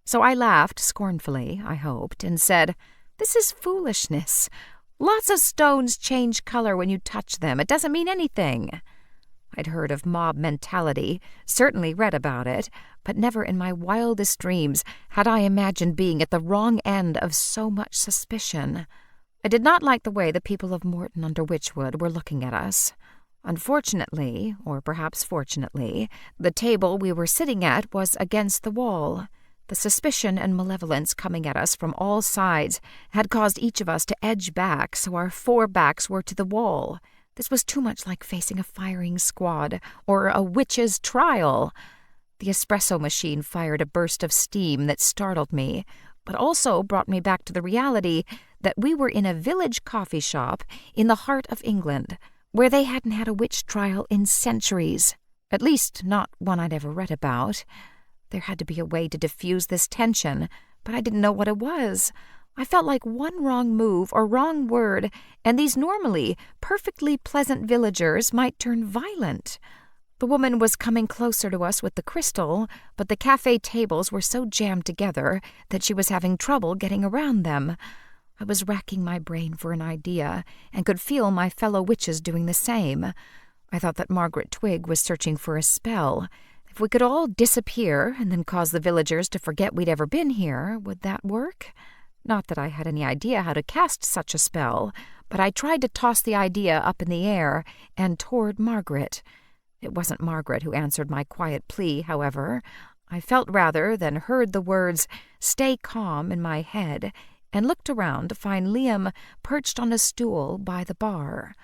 So I laughed scornfully, I hoped, and said, "This is foolishness. Lots of stones change color when you touch them. It doesn't mean anything." I'd heard of mob mentality, certainly read about it, but never in my wildest dreams had I imagined being at the wrong end of so much suspicion. I did not like the way the people of Morton under Witchwood were looking at us. Unfortunately, or perhaps fortunately, the table we were sitting at was against the wall. The suspicion and malevolence coming at us from all sides had caused each of us to edge back so our 4 backs were to the wall. This was too much like facing a firing squad or a witch's trial. The espresso machine fired a burst of steam that startled me, but also brought me back to the reality that we were in a village coffee shop in the heart of England, where they hadn't had a witch trial in centuries, at least not one I'd ever read about. There had to be a way to diffuse this tension, but I didn't know what it was. I felt like one wrong move or wrong word, and these normally perfectly pleasant villagers might turn violent. The woman was coming closer to us with the crystal, but the cafe tables were so jammed together that she was having trouble getting around them. I was racking my brain for an idea, and could feel my fellow witches doing the same. I thought that Margaret Twig was searching for a spell. If we could all disappear and then cause the villagers to forget we'd ever been here, would that work? Not that I had any idea how to cast such a spell, but I tried to toss the idea up in the air and toward Margaret. It wasn't Margaret who answered my quiet plea, however. I felt rather than heard the words, "Stay calm," in my head, and looked around to find Liam perched on a stool by the bar.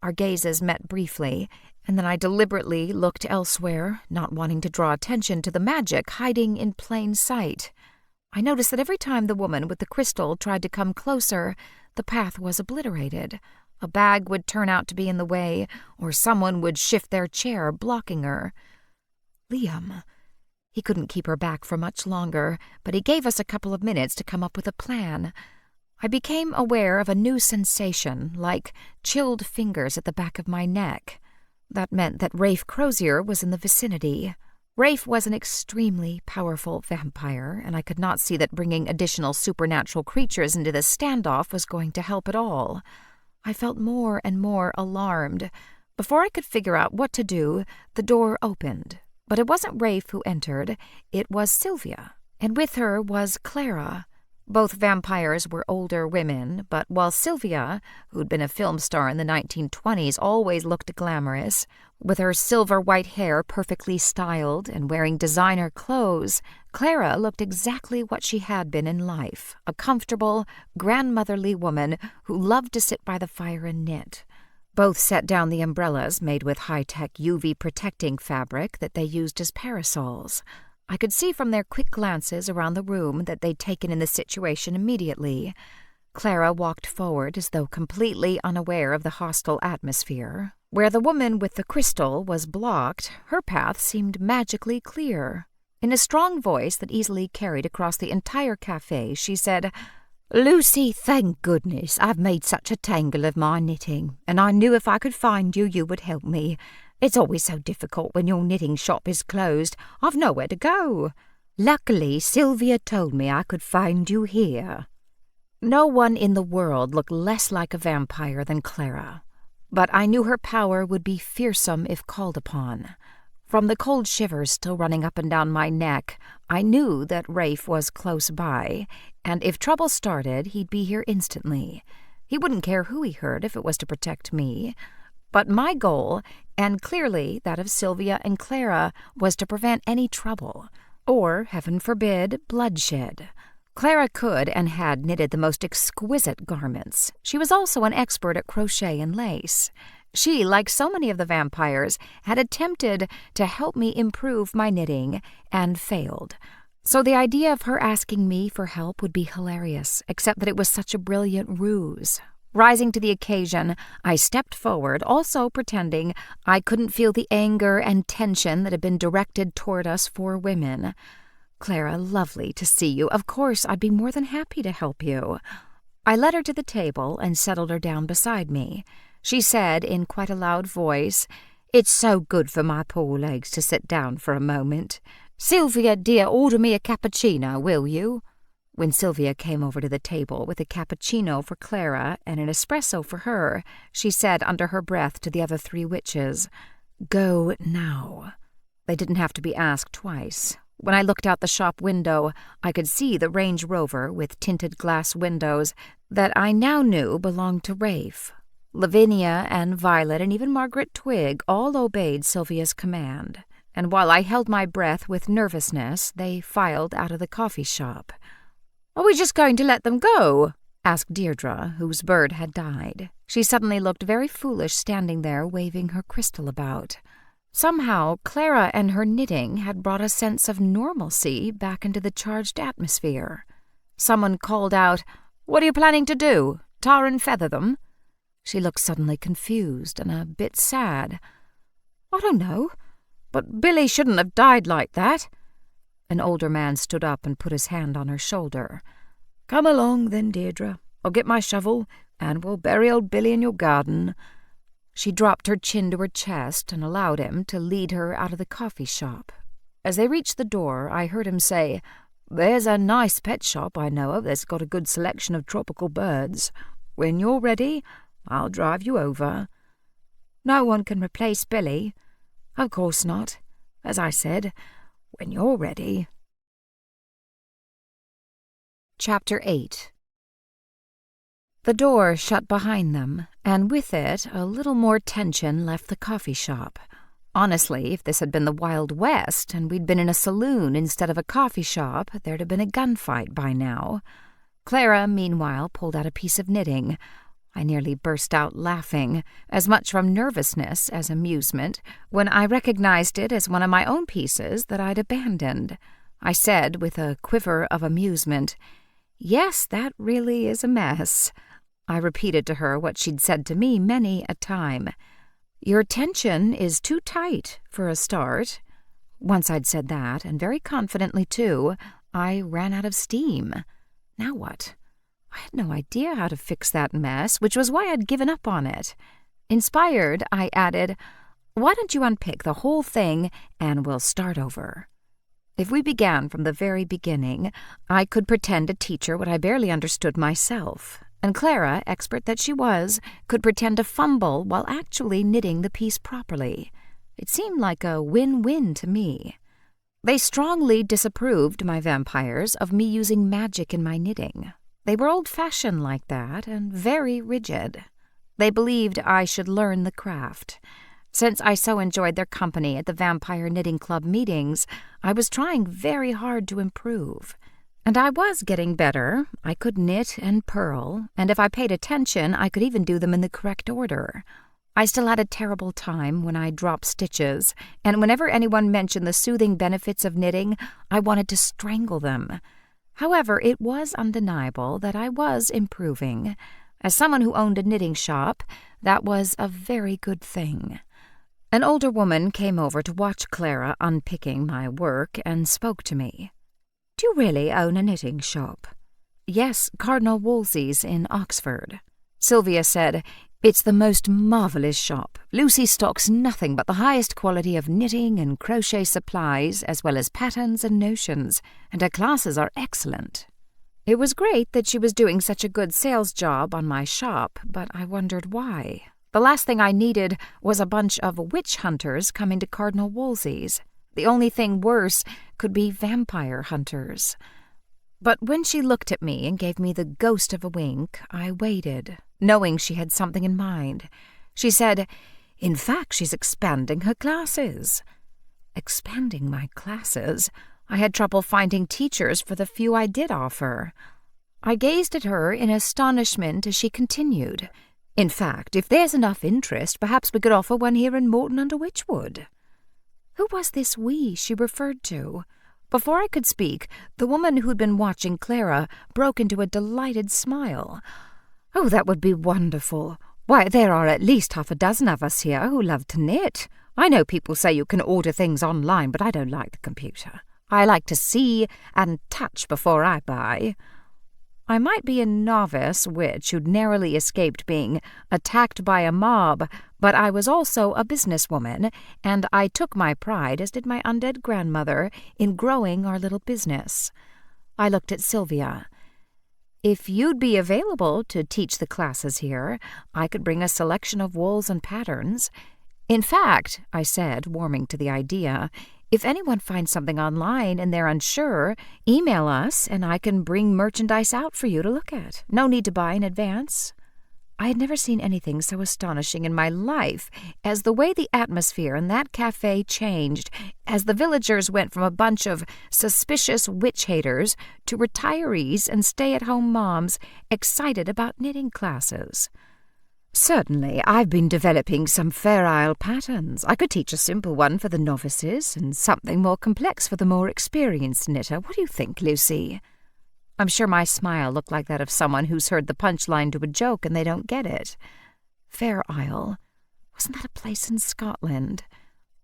Our gazes met briefly, and then I deliberately looked elsewhere, not wanting to draw attention to the magic hiding in plain sight. I noticed that every time the woman with the crystal tried to come closer, the path was obliterated. A bag would turn out to be in the way, or someone would shift their chair, blocking her. Liam. He couldn't keep her back for much longer, but he gave us a couple of minutes to come up with a plan. I became aware of a new sensation, like chilled fingers at the back of my neck. That meant that Rafe Crozier was in the vicinity. Rafe was an extremely powerful vampire, and I could not see that bringing additional supernatural creatures into this standoff was going to help at all. I felt more and more alarmed. Before I could figure out what to do, the door opened. But it wasn't Rafe who entered, it was Sylvia, and with her was Clara. Both vampires were older women, but while Sylvia, who'd been a film star in the 1920s, always looked glamorous, with her silver-white hair perfectly styled and wearing designer clothes, Clara looked exactly what she had been in life, a comfortable, grandmotherly woman who loved to sit by the fire and knit. Both set down the umbrellas made with high-tech UV-protecting fabric that they used as parasols. I could see from their quick glances around the room that they'd taken in the situation immediately. Clara walked forward as though completely unaware of the hostile atmosphere. Where the woman with the crystal was blocked, her path seemed magically clear. In a strong voice that easily carried across the entire cafe, she said, "Lucy, thank goodness, I've made such a tangle of my knitting, and I knew if I could find you, you would help me. It's always so difficult when your knitting shop is closed. I've nowhere to go. Luckily, Sylvia told me I could find you here." No one in the world looked less like a vampire than Clara, but I knew her power would be fearsome if called upon. From the cold shivers still running up and down my neck, I knew that Rafe was close by, and if trouble started, he'd be here instantly. He wouldn't care who he hurt if it was to protect me. But my goal, and clearly that of Sylvia and Clara, was to prevent any trouble, or, heaven forbid, bloodshed. Clara could and had knitted the most exquisite garments. She was also an expert at crochet and lace. She, like so many of the vampires, had attempted to help me improve my knitting and failed. So the idea of her asking me for help would be hilarious, except that it was such a brilliant ruse. Rising to the occasion, I stepped forward, also pretending I couldn't feel the anger and tension that had been directed toward us 4 women. "Clara, lovely to see you. Of course, I'd be more than happy to help you." I led her to the table and settled her down beside me. She said in quite a loud voice, "It's so good for my poor legs to sit down for a moment. Sylvia, dear, order me a cappuccino, will you?" When Sylvia came over to the table with a cappuccino for Clara and an espresso for her, she said under her breath to the other 3 witches, "Go now." They didn't have to be asked twice. When I looked out the shop window, I could see the Range Rover with tinted glass windows that I now knew belonged to Rafe. Lavinia and Violet and even Margaret Twig all obeyed Sylvia's command, and while I held my breath with nervousness, they filed out of the coffee shop. "Are we just going to let them go?" asked Deirdre, whose bird had died. She suddenly looked very foolish standing there waving her crystal about. Somehow, Clara and her knitting had brought a sense of normalcy back into the charged atmosphere. Someone called out, "What are you planning to do? Tar and feather them?" She looked suddenly confused and a bit sad. "I don't know, but Billy shouldn't have died like that." An older man stood up and put his hand on her shoulder. "Come along, then, Deirdre. I'll get my shovel, and we'll bury old Billy in your garden." She dropped her chin to her chest and allowed him to lead her out of the coffee shop. As they reached the door, I heard him say, "There's a nice pet shop I know of that's got a good selection of tropical birds. When you're ready, I'll drive you over." "No one can replace Billy." "Of course not. As I said, when you're ready." Chapter 8. The door shut behind them, and with it a little more tension left the coffee shop. Honestly, if this had been the Wild West and we'd been in a saloon instead of a coffee shop, there'd have been a gunfight by now. Clara, meanwhile, pulled out a piece of knitting. I nearly burst out laughing, as much from nervousness as amusement, when I recognized it as one of my own pieces that I'd abandoned. I said, with a quiver of amusement, "Yes, that really is a mess." I repeated to her what she'd said to me many a time. "Your tension is too tight, for a start." Once I'd said that, and very confidently too, I ran out of steam. Now what? I had no idea how to fix that mess, which was why I'd given up on it. Inspired, I added, "Why don't you unpick the whole thing, and we'll start over?" If we began from the very beginning, I could pretend to teach her what I barely understood myself, and Clara, expert that she was, could pretend to fumble while actually knitting the piece properly. It seemed like a win-win to me. They strongly disapproved, my vampires, of me using magic in my knitting. They were old-fashioned like that and very rigid. They believed I should learn the craft. Since I so enjoyed their company at the Vampire Knitting Club meetings, I was trying very hard to improve. And I was getting better. I could knit and purl, and if I paid attention, I could even do them in the correct order. I still had a terrible time when I dropped stitches, and whenever anyone mentioned the soothing benefits of knitting, I wanted to strangle them. However, it was undeniable that I was improving. As someone who owned a knitting shop, that was a very good thing. An older woman came over to watch Clara unpicking my work and spoke to me. "Do you really own a knitting shop?" "Yes, Cardinal Wolsey's in Oxford." Sylvia said, "It's the most marvellous shop. Lucy stocks nothing but the highest quality of knitting and crochet supplies, as well as patterns and notions, and her classes are excellent." It was great that she was doing such a good sales job on my shop, but I wondered why. The last thing I needed was a bunch of witch hunters coming to Cardinal Wolsey's. The only thing worse could be vampire hunters. But when she looked at me and gave me the ghost of a wink, I waited, knowing she had something in mind. She said, "In fact, she's expanding her classes." Expanding my classes? I had trouble finding teachers for the few I did offer. I gazed at her in astonishment as she continued, "In fact, if there's enough interest, perhaps we could offer one here in Morton-under-Wychwood." Who was this we she referred to? Before I could speak, the woman who'd been watching Clara broke into a delighted smile. "Oh, that would be wonderful. Why, there are at least half a dozen of us here who love to knit. I know people say you can order things online, but I don't like the computer. I like to see and touch before I buy." I might be a novice witch who'd narrowly escaped being attacked by a mob, but I was also a businesswoman, and I took my pride, as did my undead grandmother, in growing our little business. I looked at Sylvia. "If you'd be available to teach the classes here, I could bring a selection of wools and patterns. In fact," I said, warming to the idea, "if anyone finds something online and they're unsure, email us and I can bring merchandise out for you to look at. No need to buy in advance." I had never seen anything so astonishing in my life as the way the atmosphere in that cafe changed as the villagers went from a bunch of suspicious witch-haters to retirees and stay-at-home moms excited about knitting classes. Certainly, I've been developing some Fair Isle patterns. I could teach a simple one for the novices and something more complex for the more experienced knitter. What do you think, Lucy? I'm sure my smile looked like that of someone who's heard the punchline to a joke and they don't get it. Fair Isle. Wasn't that a place in Scotland?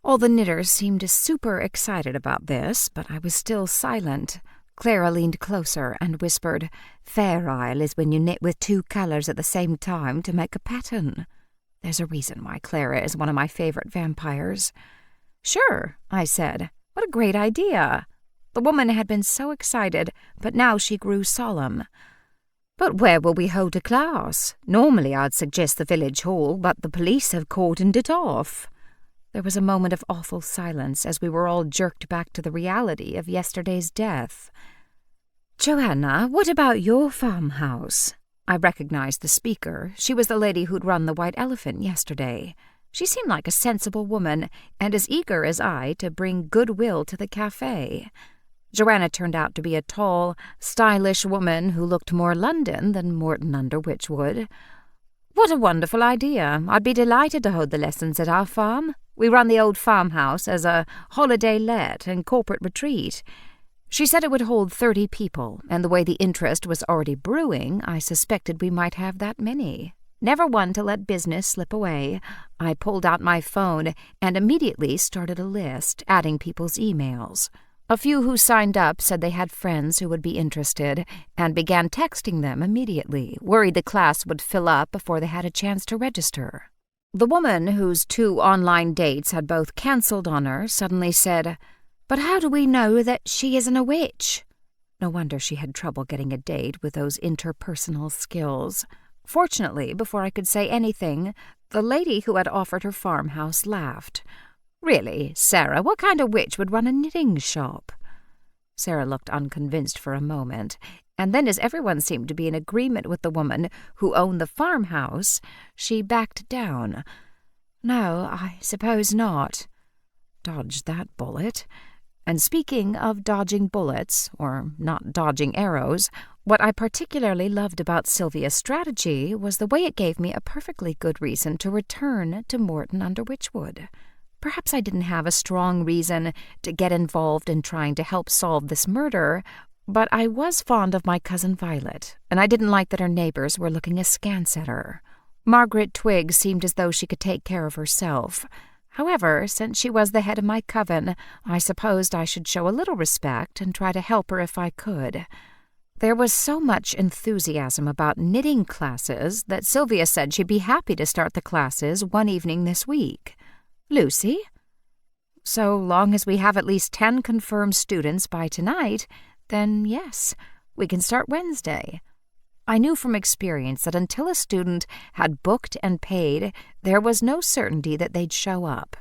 All the knitters seemed super excited about this, but I was still silent. Clara leaned closer and whispered, "Fair Isle is when you knit with 2 colours at the same time to make a pattern." There's a reason why Clara is one of my favourite vampires. "Sure," I said. "What a great idea." The woman had been so excited, but now she grew solemn. "But where will we hold a class? Normally I'd suggest the village hall, but the police have cordoned it off." There was a moment of awful silence as we were all jerked back to the reality of yesterday's death. "Joanna, what about your farmhouse?" I recognized the speaker. She was the lady who'd run the White Elephant yesterday. She seemed like a sensible woman and as eager as I to bring goodwill to the cafe. Joanna turned out to be a tall, stylish woman who looked more London than Morton under Witchwood. "What a wonderful idea. I'd be delighted to hold the lessons at our farm. We run the old farmhouse as a holiday let and corporate retreat." She said it would hold 30 people, and the way the interest was already brewing, I suspected we might have that many. Never one to let business slip away, I pulled out my phone and immediately started a list, adding people's emails. A few who signed up said they had friends who would be interested and began texting them immediately, worried the class would fill up before they had a chance to register. The woman whose 2 online dates had both cancelled on her suddenly said, "But how do we know that she isn't a witch?" No wonder she had trouble getting a date with those interpersonal skills. Fortunately, before I could say anything, the lady who had offered her farmhouse laughed. "Really, Sarah, what kind of witch would run a knitting shop?" Sarah looked unconvinced for a moment, and then as everyone seemed to be in agreement with the woman who owned the farmhouse, she backed down. "No, I suppose not." Dodged that bullet. And speaking of dodging bullets, or not dodging arrows, what I particularly loved about Sylvia's strategy was the way it gave me a perfectly good reason to return to Morton under Witchwood. Perhaps I didn't have a strong reason to get involved in trying to help solve this murder, but I was fond of my cousin Violet, and I didn't like that her neighbors were looking askance at her. Margaret Twigg seemed as though she could take care of herself. However, since she was the head of my coven, I supposed I should show a little respect and try to help her if I could. There was so much enthusiasm about knitting classes that Sylvia said she'd be happy to start the classes one evening this week. "Lucy?" "So long as we have at least 10 confirmed students by tonight, then yes, we can start Wednesday." I knew from experience that until a student had booked and paid, there was no certainty that they'd show up.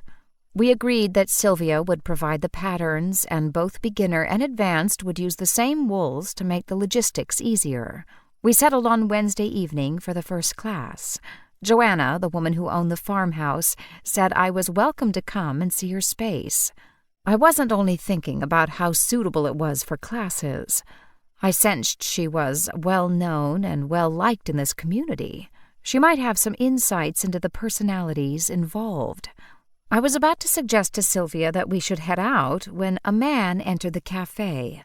We agreed that Sylvia would provide the patterns, and both beginner and advanced would use the same wools to make the logistics easier. We settled on Wednesday evening for the first class. Joanna, the woman who owned the farmhouse, said I was welcome to come and see her space. I wasn't only thinking about how suitable it was for classes. I sensed she was well-known and well-liked in this community. She might have some insights into the personalities involved. I was about to suggest to Sylvia that we should head out when a man entered the cafe.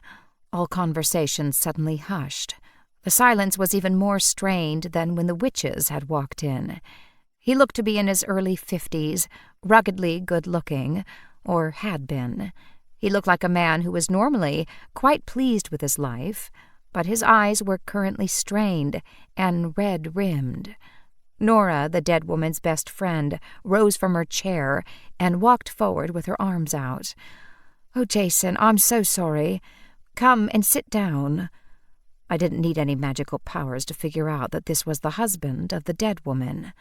All conversation suddenly hushed. The silence was even more strained than when the witches had walked in. He looked to be in his early 50s, ruggedly good-looking, or had been. He looked like a man who was normally quite pleased with his life, but his eyes were currently strained and red-rimmed. Nora, the dead woman's best friend, rose from her chair and walked forward with her arms out. "Oh, Jason, I'm so sorry. Come and sit down." I didn't need any magical powers to figure out that this was the husband of the dead woman.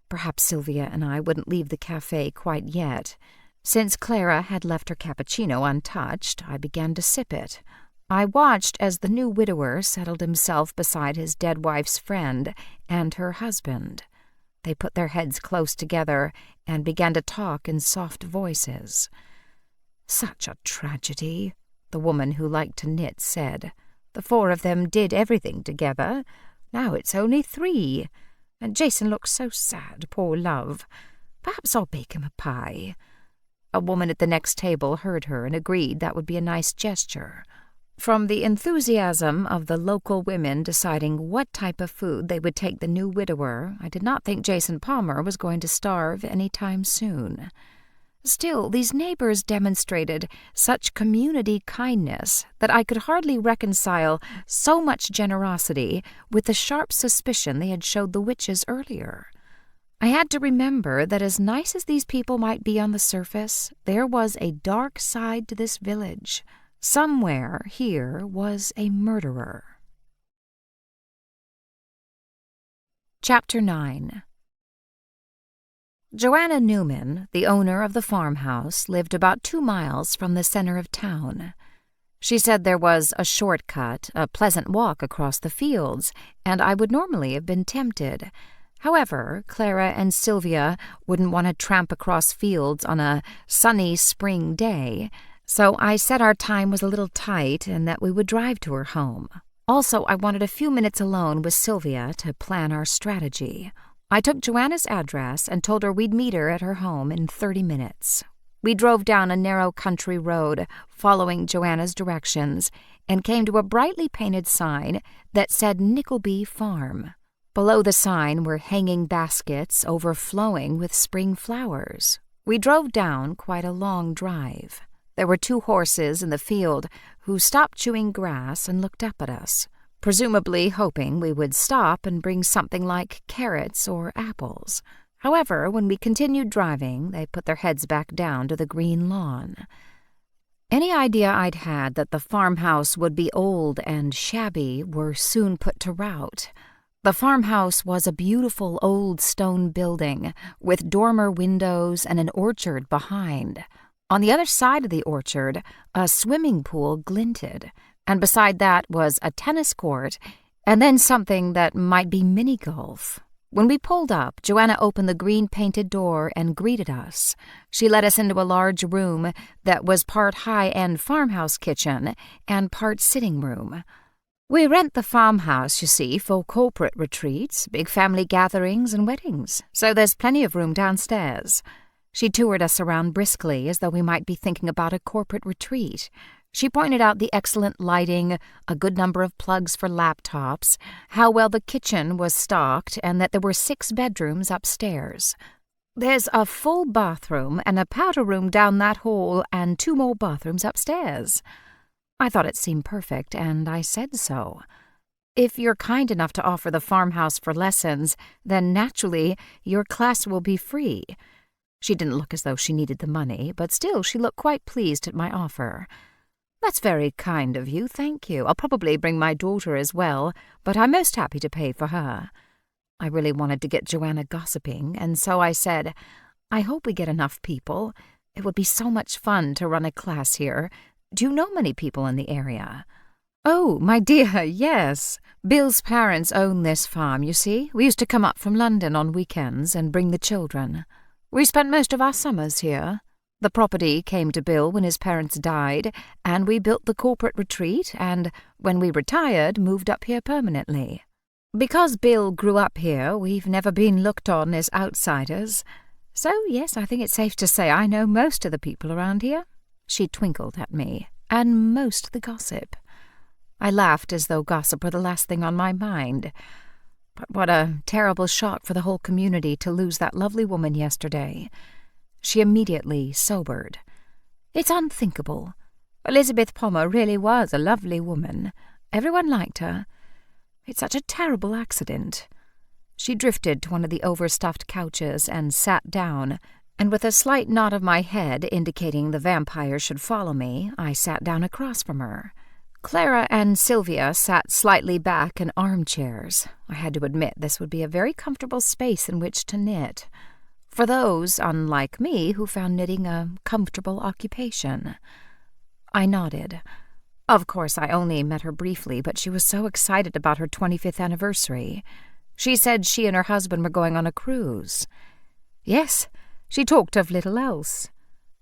Perhaps Sylvia and I wouldn't leave the cafe quite yet. Since Clara had left her cappuccino untouched, I began to sip it. I watched as the new widower settled himself beside his dead wife's friend and her husband. They put their heads close together and began to talk in soft voices. "Such a tragedy," the woman who liked to knit said. "The four of them did everything together. Now it's only 3. And Jason looks so sad, poor love. Perhaps I'll bake him a pie." A woman at the next table heard her and agreed that would be a nice gesture. From the enthusiasm of the local women deciding what type of food they would take the new widower, I did not think Jason Palmer was going to starve any time soon. Still, these neighbors demonstrated such community kindness that I could hardly reconcile so much generosity with the sharp suspicion they had showed the witches earlier. I had to remember that as nice as these people might be on the surface, there was a dark side to this village. Somewhere here was a murderer. Chapter 9. Joanna Newman, the owner of the farmhouse, lived about 2 miles from the center of town. She said there was a shortcut, a pleasant walk across the fields, and I would normally have been tempted. However, Clara and Sylvia wouldn't want to tramp across fields on a sunny spring day, so I said our time was a little tight and that we would drive to her home. Also, I wanted a few minutes alone with Sylvia to plan our strategy. I took Joanna's address and told her we'd meet her at her home in 30 minutes. We drove down a narrow country road, following Joanna's directions, and came to a brightly painted sign that said Nickleby Farm. Below the sign were hanging baskets overflowing with spring flowers. We drove down quite a long drive. There were 2 horses in the field who stopped chewing grass and looked up at us, presumably hoping we would stop and bring something like carrots or apples. However, when we continued driving, they put their heads back down to the green lawn. Any idea I'd had that the farmhouse would be old and shabby were soon put to rout. The farmhouse was a beautiful old stone building with dormer windows and an orchard behind. On the other side of the orchard, a swimming pool glinted, and beside that was a tennis court, and then something that might be mini-golf. When we pulled up, Joanna opened the green-painted door and greeted us. She led us into a large room that was part high-end farmhouse kitchen and part sitting room. "We rent the farmhouse, you see, for corporate retreats, big family gatherings and weddings, so there's plenty of room downstairs." She toured us around briskly as though we might be thinking about a corporate retreat. She pointed out the excellent lighting, a good number of plugs for laptops, how well the kitchen was stocked, and that there were 6 bedrooms upstairs. "There's a full bathroom and a powder room down that hall and 2 more bathrooms upstairs." I thought it seemed perfect, and I said so. "If you're kind enough to offer the farmhouse for lessons, then naturally your class will be free." She didn't look as though she needed the money, but still she looked quite pleased at my offer. "That's very kind of you, thank you. I'll probably bring my daughter as well, but I'm most happy to pay for her." I really wanted to get Joanna gossiping, and so I said, "I hope we get enough people. It would be so much fun to run a class here. Do you know many people in the area?" "Oh, my dear, yes. Bill's parents own this farm, you see. We used to come up from London on weekends and bring the children. We spent most of our summers here. The property came to Bill when his parents died, and we built the corporate retreat, and when we retired, moved up here permanently. Because Bill grew up here, we've never been looked on as outsiders. So, yes, I think it's safe to say I know most of the people around here." She twinkled at me, "and most of the gossip." I laughed as though gossip were the last thing on my mind. But what a terrible shock for the whole community to lose that lovely woman yesterday. She immediately sobered. "It's unthinkable. Elizabeth Palmer really was a lovely woman. Everyone liked her. It's such a terrible accident." She drifted to one of the overstuffed couches and sat down, and with a slight nod of my head indicating the vampire should follow me, I sat down across from her. Clara and Sylvia sat slightly back in armchairs. I had to admit this would be a very comfortable space in which to knit, for those, unlike me, who found knitting a comfortable occupation. I nodded. Of course, I only met her briefly, but she was so excited about her 25th anniversary. She said she and her husband were going on a cruise. Yes, she talked of little else.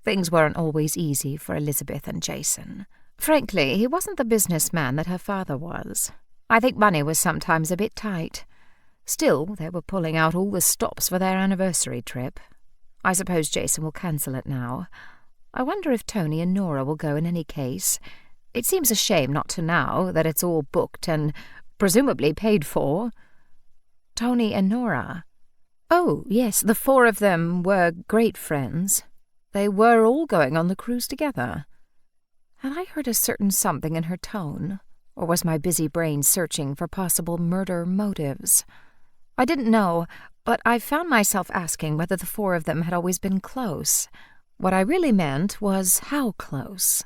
Things weren't always easy for Elizabeth and Jason. Frankly, he wasn't the businessman that her father was. I think money was sometimes a bit tight. Still, they were pulling out all the stops for their anniversary trip. I suppose Jason will cancel it now. I wonder if Tony and Nora will go in any case. It seems a shame not to now that it's all booked and presumably paid for. Tony and Nora. Oh, yes, the four of them were great friends. They were all going on the cruise together. Had I heard a certain something in her tone, or was my busy brain searching for possible murder motives? I didn't know, but I found myself asking whether the four of them had always been close. What I really meant was how close.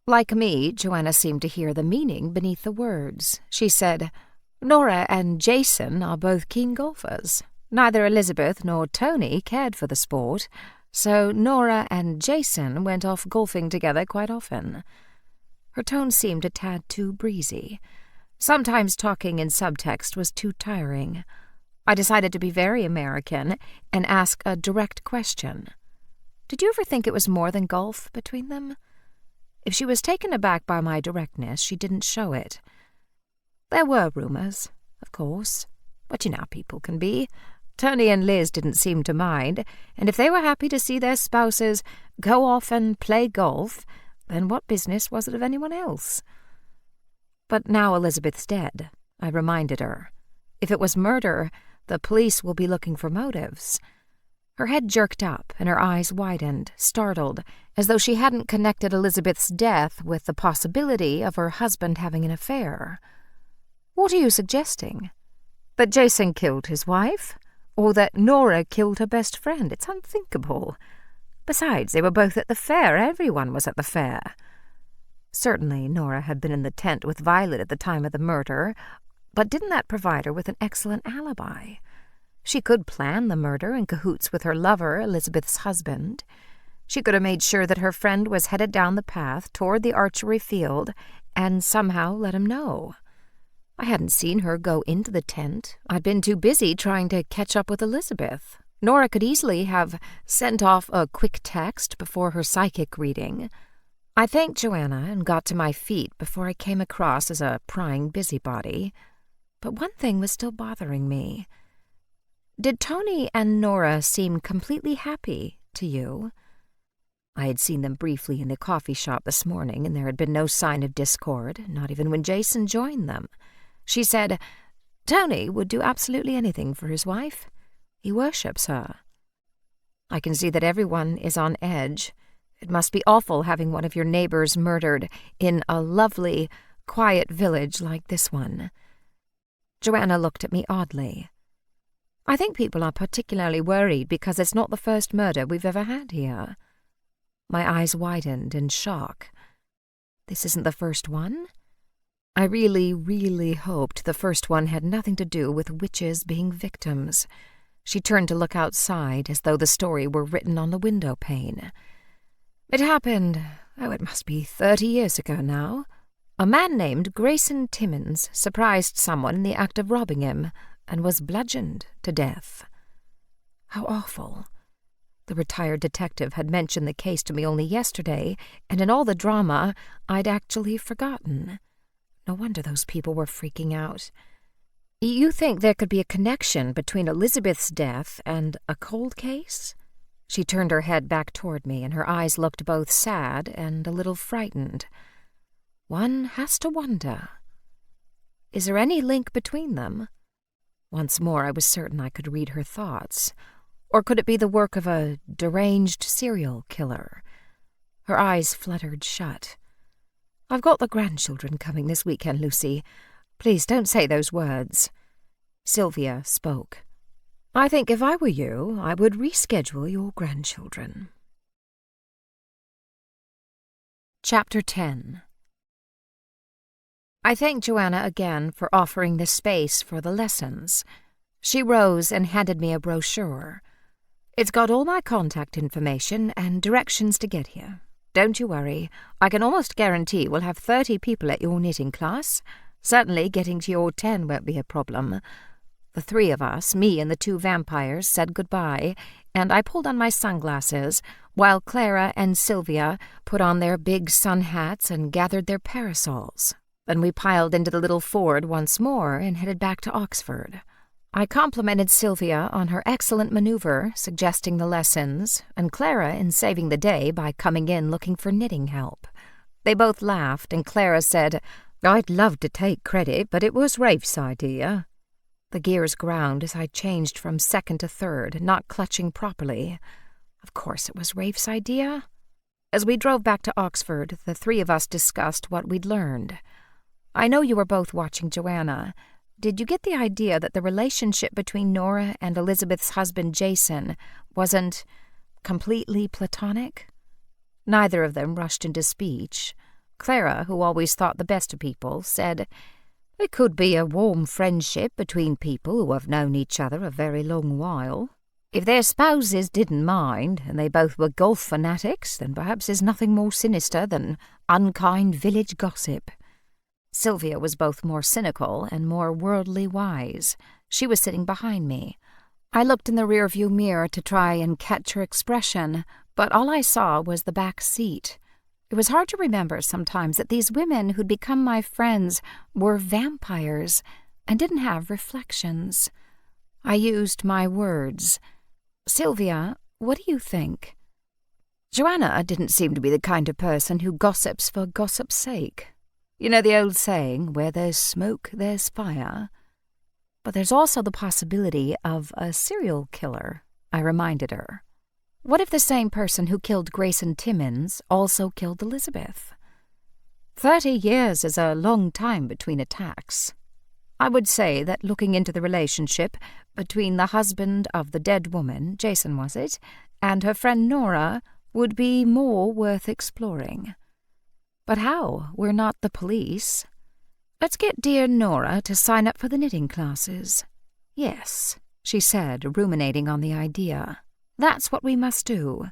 Like me, Joanna seemed to hear the meaning beneath the words. She said, "Nora and Jason are both keen golfers. Neither Elizabeth nor Tony cared for the sport, so Nora and Jason went off golfing together quite often." Her tone seemed a tad too breezy. Sometimes talking in subtext was too tiring. I decided to be very American and ask a direct question. Did you ever think it was more than golf between them? If she was taken aback by my directness, she didn't show it. There were rumors, of course, but you know how people can be. Tony and Liz didn't seem to mind, and if they were happy to see their spouses go off and play golf, then what business was it of anyone else? But now Elizabeth's dead, I reminded her. If it was murder, the police will be looking for motives. Her head jerked up and her eyes widened, startled, as though she hadn't connected Elizabeth's death with the possibility of her husband having an affair. What are you suggesting? That Jason killed his wife? Or that Nora killed her best friend? It's unthinkable. Besides, they were both at the fair. Everyone was at the fair. Certainly, Nora had been in the tent with Violet at the time of the murder, but didn't that provide her with an excellent alibi? She could plan the murder in cahoots with her lover, Elizabeth's husband. She could have made sure that her friend was headed down the path toward the archery field and somehow let him know. I hadn't seen her go into the tent. I'd been too busy trying to catch up with Elizabeth. Nora could easily have sent off a quick text before her psychic reading. I thanked Joanna and got to my feet before I came across as a prying busybody. But one thing was still bothering me. Did Tony and Nora seem completely happy to you? I had seen them briefly in the coffee shop this morning, and there had been no sign of discord, not even when Jason joined them. She said, "Tony would do absolutely anything for his wife. He worships her." I can see that everyone is on edge. It must be awful having one of your neighbors murdered in a lovely, quiet village like this one. Joanna looked at me oddly. I think people are particularly worried because it's not the first murder we've ever had here. My eyes widened in shock. This isn't the first one? I really hoped the first one had nothing to do with witches being victims. She turned to look outside as though the story were written on the window pane. It happened, it must be 30 years ago now. A man named Grayson Timmins surprised someone in the act of robbing him and was bludgeoned to death. How awful. The retired detective had mentioned the case to me only yesterday, and in all the drama, I'd actually forgotten. No wonder those people were freaking out. You think there could be a connection between Elizabeth's death and a cold case? She turned her head back toward me, and her eyes looked both sad and a little frightened. One has to wonder. Is there any link between them? Once more I was certain I could read her thoughts. Or could it be the work of a deranged serial killer? Her eyes fluttered shut. "I've got the grandchildren coming this weekend, Lucy. Please don't say those words." Sylvia spoke. "I think if I were you, I would reschedule your grandchildren." Chapter 10. I thanked Joanna again for offering the space for the lessons. She rose and handed me a brochure. It's got all my contact information and directions to get here. Don't you worry. I can almost guarantee we'll have 30 people at your knitting class. Certainly getting to your 10 won't be a problem. The three of us, me and the two vampires, said goodbye, and I pulled on my sunglasses, while Clara and Sylvia put on their big sun hats and gathered their parasols. Then we piled into the little Ford once more and headed back to Oxford. I complimented Sylvia on her excellent maneuver, suggesting the lessons, and Clara in saving the day by coming in looking for knitting help. They both laughed, and Clara said, "I'd love to take credit, but it was Rafe's idea." The gears ground as I changed from second to third, not clutching properly. Of course it was Rafe's idea. As we drove back to Oxford, the three of us discussed what we'd learned. I know you were both watching Joanna. Did you get the idea that the relationship between Nora and Elizabeth's husband Jason wasn't completely platonic? Neither of them rushed into speech. Clara, who always thought the best of people, said, "It could be a warm friendship between people who have known each other a very long while. If their spouses didn't mind, and they both were golf fanatics, then perhaps there's nothing more sinister than unkind village gossip." Sylvia was both more cynical and more worldly wise. She was sitting behind me. I looked in the rearview mirror to try and catch her expression, but all I saw was the back seat. It was hard to remember sometimes that these women who'd become my friends were vampires and didn't have reflections. I used my words. "Sylvia, what do you think?" Joanna didn't seem to be the kind of person who gossips for gossip's sake. You know the old saying, where there's smoke, there's fire. But there's also the possibility of a serial killer, I reminded her. What if the same person who killed Grayson Timmins also killed Elizabeth? 30 years is a long time between attacks. I would say that looking into the relationship between the husband of the dead woman, Jason was it, and her friend Nora would be more worth exploring. But how? We're not the police. Let's get dear Nora to sign up for the knitting classes. Yes, she said, ruminating on the idea. That's what we must do.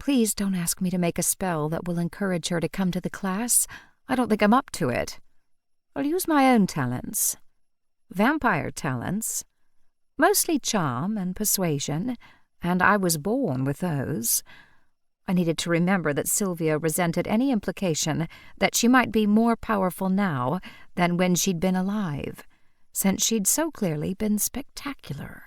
Please don't ask me to make a spell that will encourage her to come to the class. I don't think I'm up to it. I'll use my own talents. Vampire talents. Mostly charm and persuasion, and I was born with those. I needed to remember that Sylvia resented any implication that she might be more powerful now than when she'd been alive, since she'd so clearly been spectacular.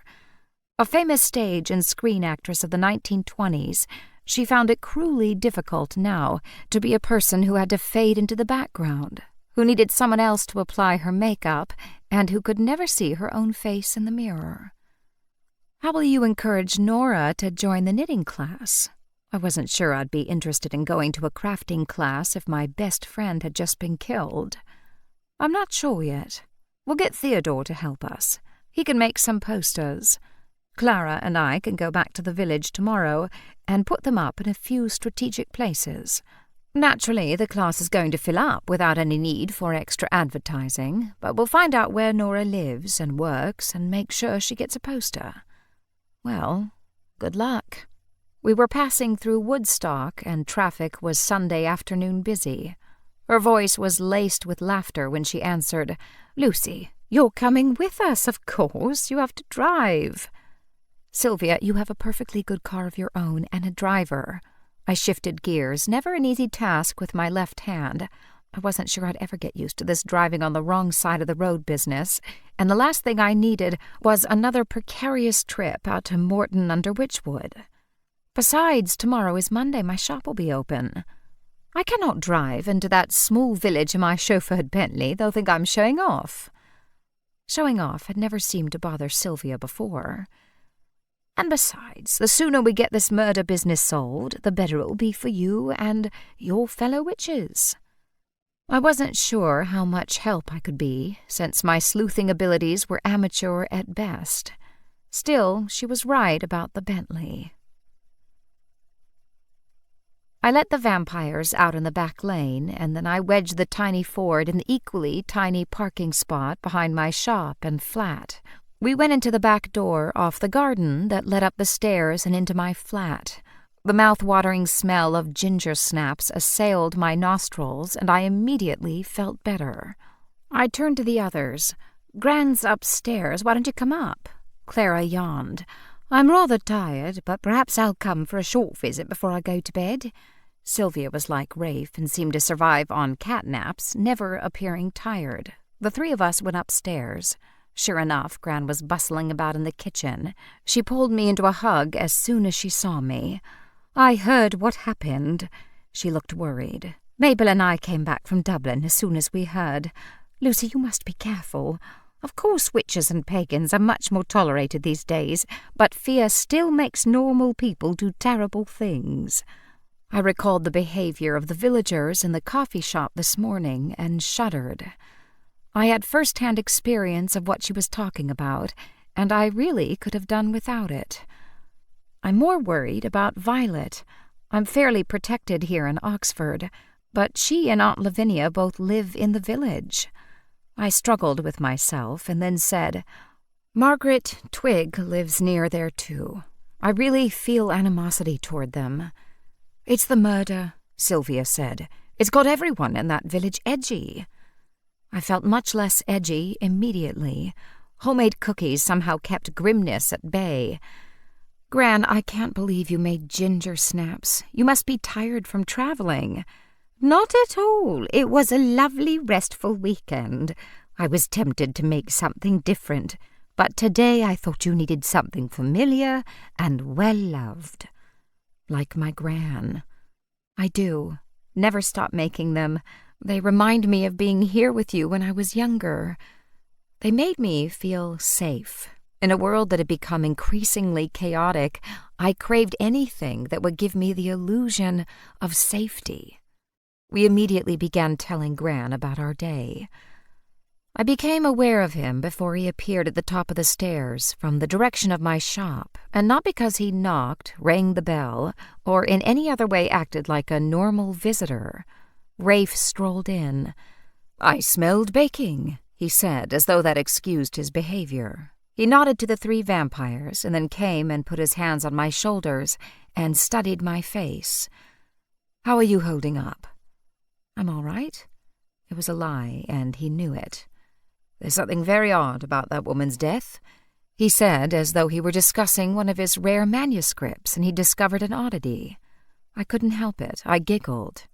A famous stage and screen actress of the 1920s, she found it cruelly difficult now to be a person who had to fade into the background, who needed someone else to apply her makeup, and who could never see her own face in the mirror. How will you encourage Nora to join the knitting class? I wasn't sure I'd be interested in going to a crafting class if my best friend had just been killed. I'm not sure yet. We'll get Theodore to help us. He can make some posters. Clara and I can go back to the village tomorrow and put them up in a few strategic places. Naturally, the class is going to fill up without any need for extra advertising, but we'll find out where Nora lives and works and make sure she gets a poster. Well, good luck. We were passing through Woodstock, and traffic was Sunday afternoon busy. Her voice was laced with laughter when she answered, "Lucy, you're coming with us, of course. You have to drive." "Sylvia, you have a perfectly good car of your own and a driver." I shifted gears, never an easy task with my left hand. I wasn't sure I'd ever get used to this driving on the wrong side of the road business, and the last thing I needed was another precarious trip out to Morton under Witchwood. Besides, tomorrow is Monday. My shop will be open. I cannot drive into that small village in my chauffeured Bentley. They'll think I'm showing off. Showing off had never seemed to bother Sylvia before. And besides, the sooner we get this murder business solved, the better it will be for you and your fellow witches. I wasn't sure how much help I could be, since my sleuthing abilities were amateur at best. Still, she was right about the Bentley. I let the vampires out in the back lane, and then I wedged the tiny Ford in the equally tiny parking spot behind my shop and flat. We went into the back door off the garden that led up the stairs and into my flat. The mouth-watering smell of ginger snaps assailed my nostrils, and I immediately felt better. I turned to the others. "Gran's upstairs. Why don't you come up?" Clara yawned. "I'm rather tired, but perhaps I'll come for a short visit before I go to bed." Sylvia was like Rafe and seemed to survive on cat naps, never appearing tired. The three of us went upstairs. Sure enough, Gran was bustling about in the kitchen. She pulled me into a hug as soon as she saw me. "I heard what happened." She looked worried. "Mabel and I came back from Dublin as soon as we heard. Lucy, you must be careful. Of course witches and pagans are much more tolerated these days, but fear still makes normal people do terrible things." I recalled the behavior of the villagers in the coffee shop this morning and shuddered. I had first-hand experience of what she was talking about, and I really could have done without it. I'm more worried about Violet. I'm fairly protected here in Oxford, but she and Aunt Lavinia both live in the village. I struggled with myself and then said, "Margaret Twigg lives near there too. I really feel animosity toward them." "It's the murder," Sylvia said. "It's got everyone in that village edgy." I felt much less edgy immediately. Homemade cookies somehow kept grimness at bay. "Gran, I can't believe you made ginger snaps. You must be tired from traveling." "Not at all. It was a lovely, restful weekend. I was tempted to make something different, but today I thought you needed something familiar and well-loved." "Like my Gran." "I do. Never stop making them. They remind me of being here with you when I was younger. They made me feel safe. In a world that had become increasingly chaotic, I craved anything that would give me the illusion of safety." We immediately began telling Gran about our day. I became aware of him before he appeared at the top of the stairs from the direction of my shop, and not because he knocked, rang the bell, or in any other way acted like a normal visitor. Rafe strolled in. "I smelled baking," he said, as though that excused his behavior. He nodded to the three vampires, and then came and put his hands on my shoulders and studied my face. "How are you holding up?" "I'm all right." It was a lie, and he knew it. "There's something very odd about that woman's death," he said, as though he were discussing one of his rare manuscripts and he'd discovered an oddity. I couldn't help it. I giggled.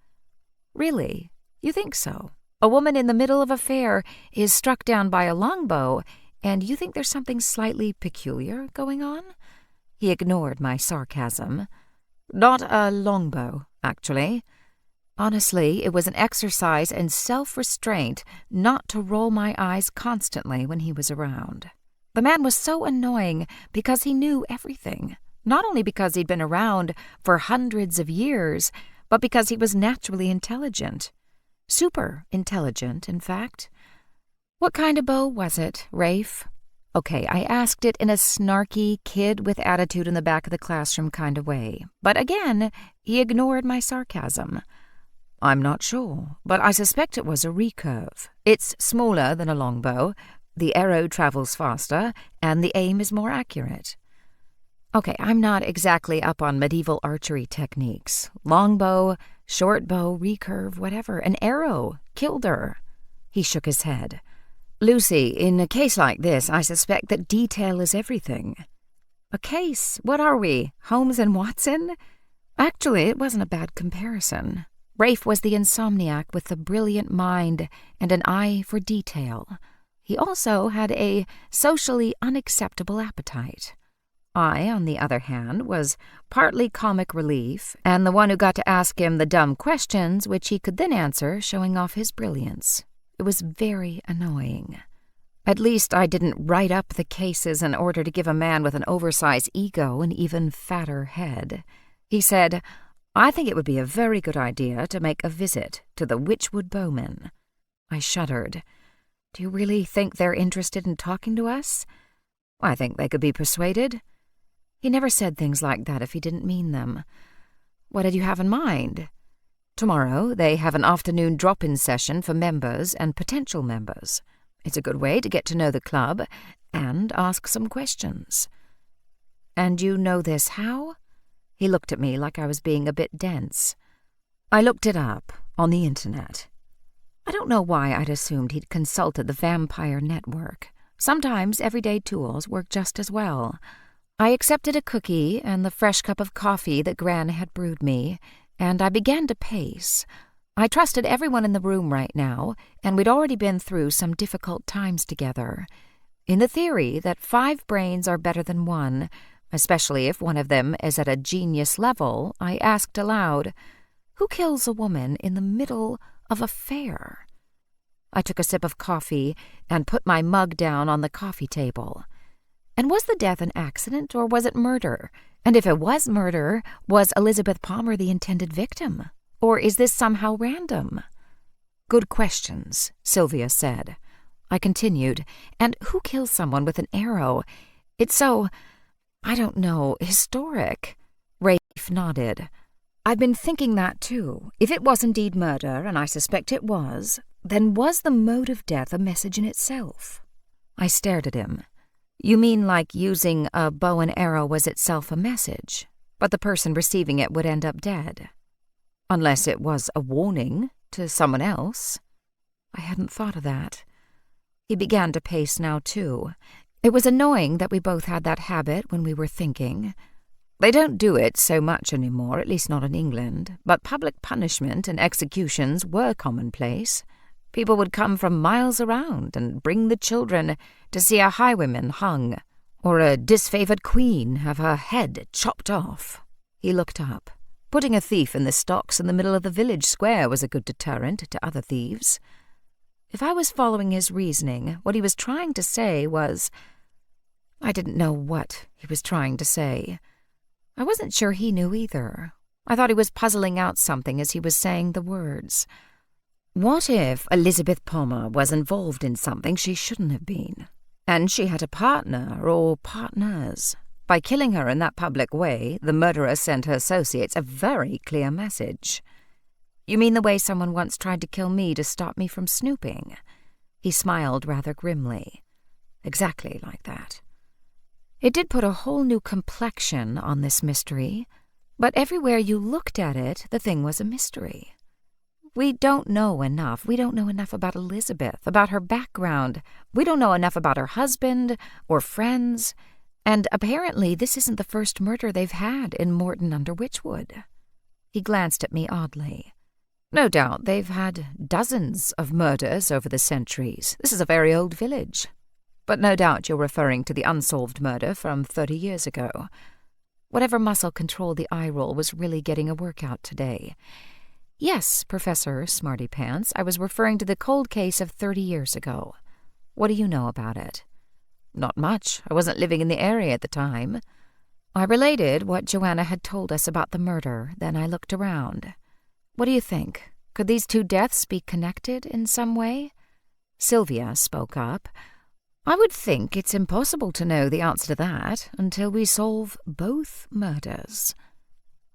"Really? You think so? A woman in the middle of a fair is struck down by a longbow, and you think there's something slightly peculiar going on?" He ignored my sarcasm. "Not a longbow, actually." Honestly, it was an exercise in self-restraint not to roll my eyes constantly when he was around. The man was so annoying because he knew everything, not only because he'd been around for hundreds of years, but because he was naturally intelligent. Super intelligent, in fact. "What kind of bow was it, Rafe?" Okay, I asked it in a snarky, kid with attitude in the back of the classroom kind of way. But again, he ignored my sarcasm. "I'm not sure, but I suspect it was a recurve. It's smaller than a longbow, the arrow travels faster, and the aim is more accurate." Okay, I'm not exactly up on medieval archery techniques. Longbow, short bow, recurve, whatever. An arrow killed her. He shook his head. "Lucy, in a case like this, I suspect that detail is everything." "A case? What are we, Holmes and Watson?" Actually, it wasn't a bad comparison. Rafe was the insomniac with a brilliant mind and an eye for detail. He also had a socially unacceptable appetite. I, on the other hand, was partly comic relief and the one who got to ask him the dumb questions which he could then answer, showing off his brilliance. It was very annoying. At least I didn't write up the cases in order to give a man with an oversized ego an even fatter head. He said, "I think it would be a very good idea to make a visit to the Witchwood Bowmen." I shuddered. "Do you really think they're interested in talking to us?" "I think they could be persuaded." He never said things like that if he didn't mean them. "What did you have in mind?" "Tomorrow they have an afternoon drop-in session for members and potential members. It's a good way to get to know the club and ask some questions." "And you know this how?" He looked at me like I was being a bit dense. I looked it up on the internet. I don't know why I'd assumed he'd consulted the Vampire Network. Sometimes everyday tools work just as well. I accepted a cookie and the fresh cup of coffee that Gran had brewed me, and I began to pace. I trusted everyone in the room right now, and we'd already been through some difficult times together. In the theory that 5 brains are better than 1, especially if one of them is at a genius level, I asked aloud, "Who kills a woman in the middle of a fair?" I took a sip of coffee and put my mug down on the coffee table. And was the death an accident or was it murder? And if it was murder, was Elizabeth Palmer the intended victim? Or is this somehow random? "Good questions," Sylvia said. I continued, "And who kills someone with an arrow? It's so, I don't know, historic." Rafe nodded. "I've been thinking that too. If it was indeed murder, and I suspect it was, then was the mode of death a message in itself?" I stared at him. "You mean like using a bow and arrow was itself a message, but the person receiving it would end up dead? Unless it was a warning to someone else." I hadn't thought of that. He began to pace now too. It was annoying that we both had that habit when we were thinking. They don't do it so much anymore, at least not in England, but public punishment and executions were commonplace. People would come from miles around and bring the children to see a highwayman hung, or a disfavored queen have her head chopped off. He looked up. Putting a thief in the stocks in the middle of the village square was a good deterrent to other thieves. If I was following his reasoning, what he was trying to say was... I didn't know what he was trying to say. I wasn't sure he knew either. I thought he was puzzling out something as he was saying the words. What if Elizabeth Palmer was involved in something she shouldn't have been, and she had a partner or partners? By killing her in that public way, the murderer sent her associates a very clear message. "You mean the way someone once tried to kill me to stop me from snooping?" He smiled rather grimly. Exactly like that. It did put a whole new complexion on this mystery, but everywhere you looked at it, the thing was a mystery. We don't know enough. We don't know enough about Elizabeth, about her background. We don't know enough about her husband or friends. And apparently this isn't the first murder they've had in Morton under Witchwood. He glanced at me oddly. No doubt they've had dozens of murders over the centuries. This is a very old village. But no doubt you're referring to the unsolved murder from 30 years ago. Whatever muscle controlled the eye roll was really getting a workout today. Yes, Professor Smarty Pants, I was referring to the cold case of 30 years ago. What do you know about it? Not much. I wasn't living in the area at the time. I related what Joanna had told us about the murder, then I looked around. What do you think? Could these 2 deaths be connected in some way? Sylvia spoke up. I would think it's impossible to know the answer to that until we solve both murders.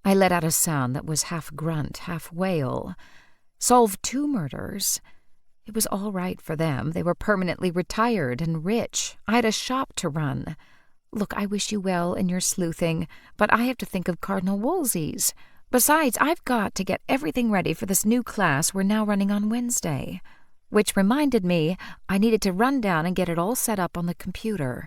I let out a sound that was half grunt, half wail. Solve 2 murders? It was all right for them. They were permanently retired and rich. I had a shop to run. Look, I wish you well in your sleuthing, but I have to think of Cardinal Wolsey's. Besides, I've got to get everything ready for this new class we're now running on Wednesday. Which reminded me I needed to run down and get it all set up on the computer.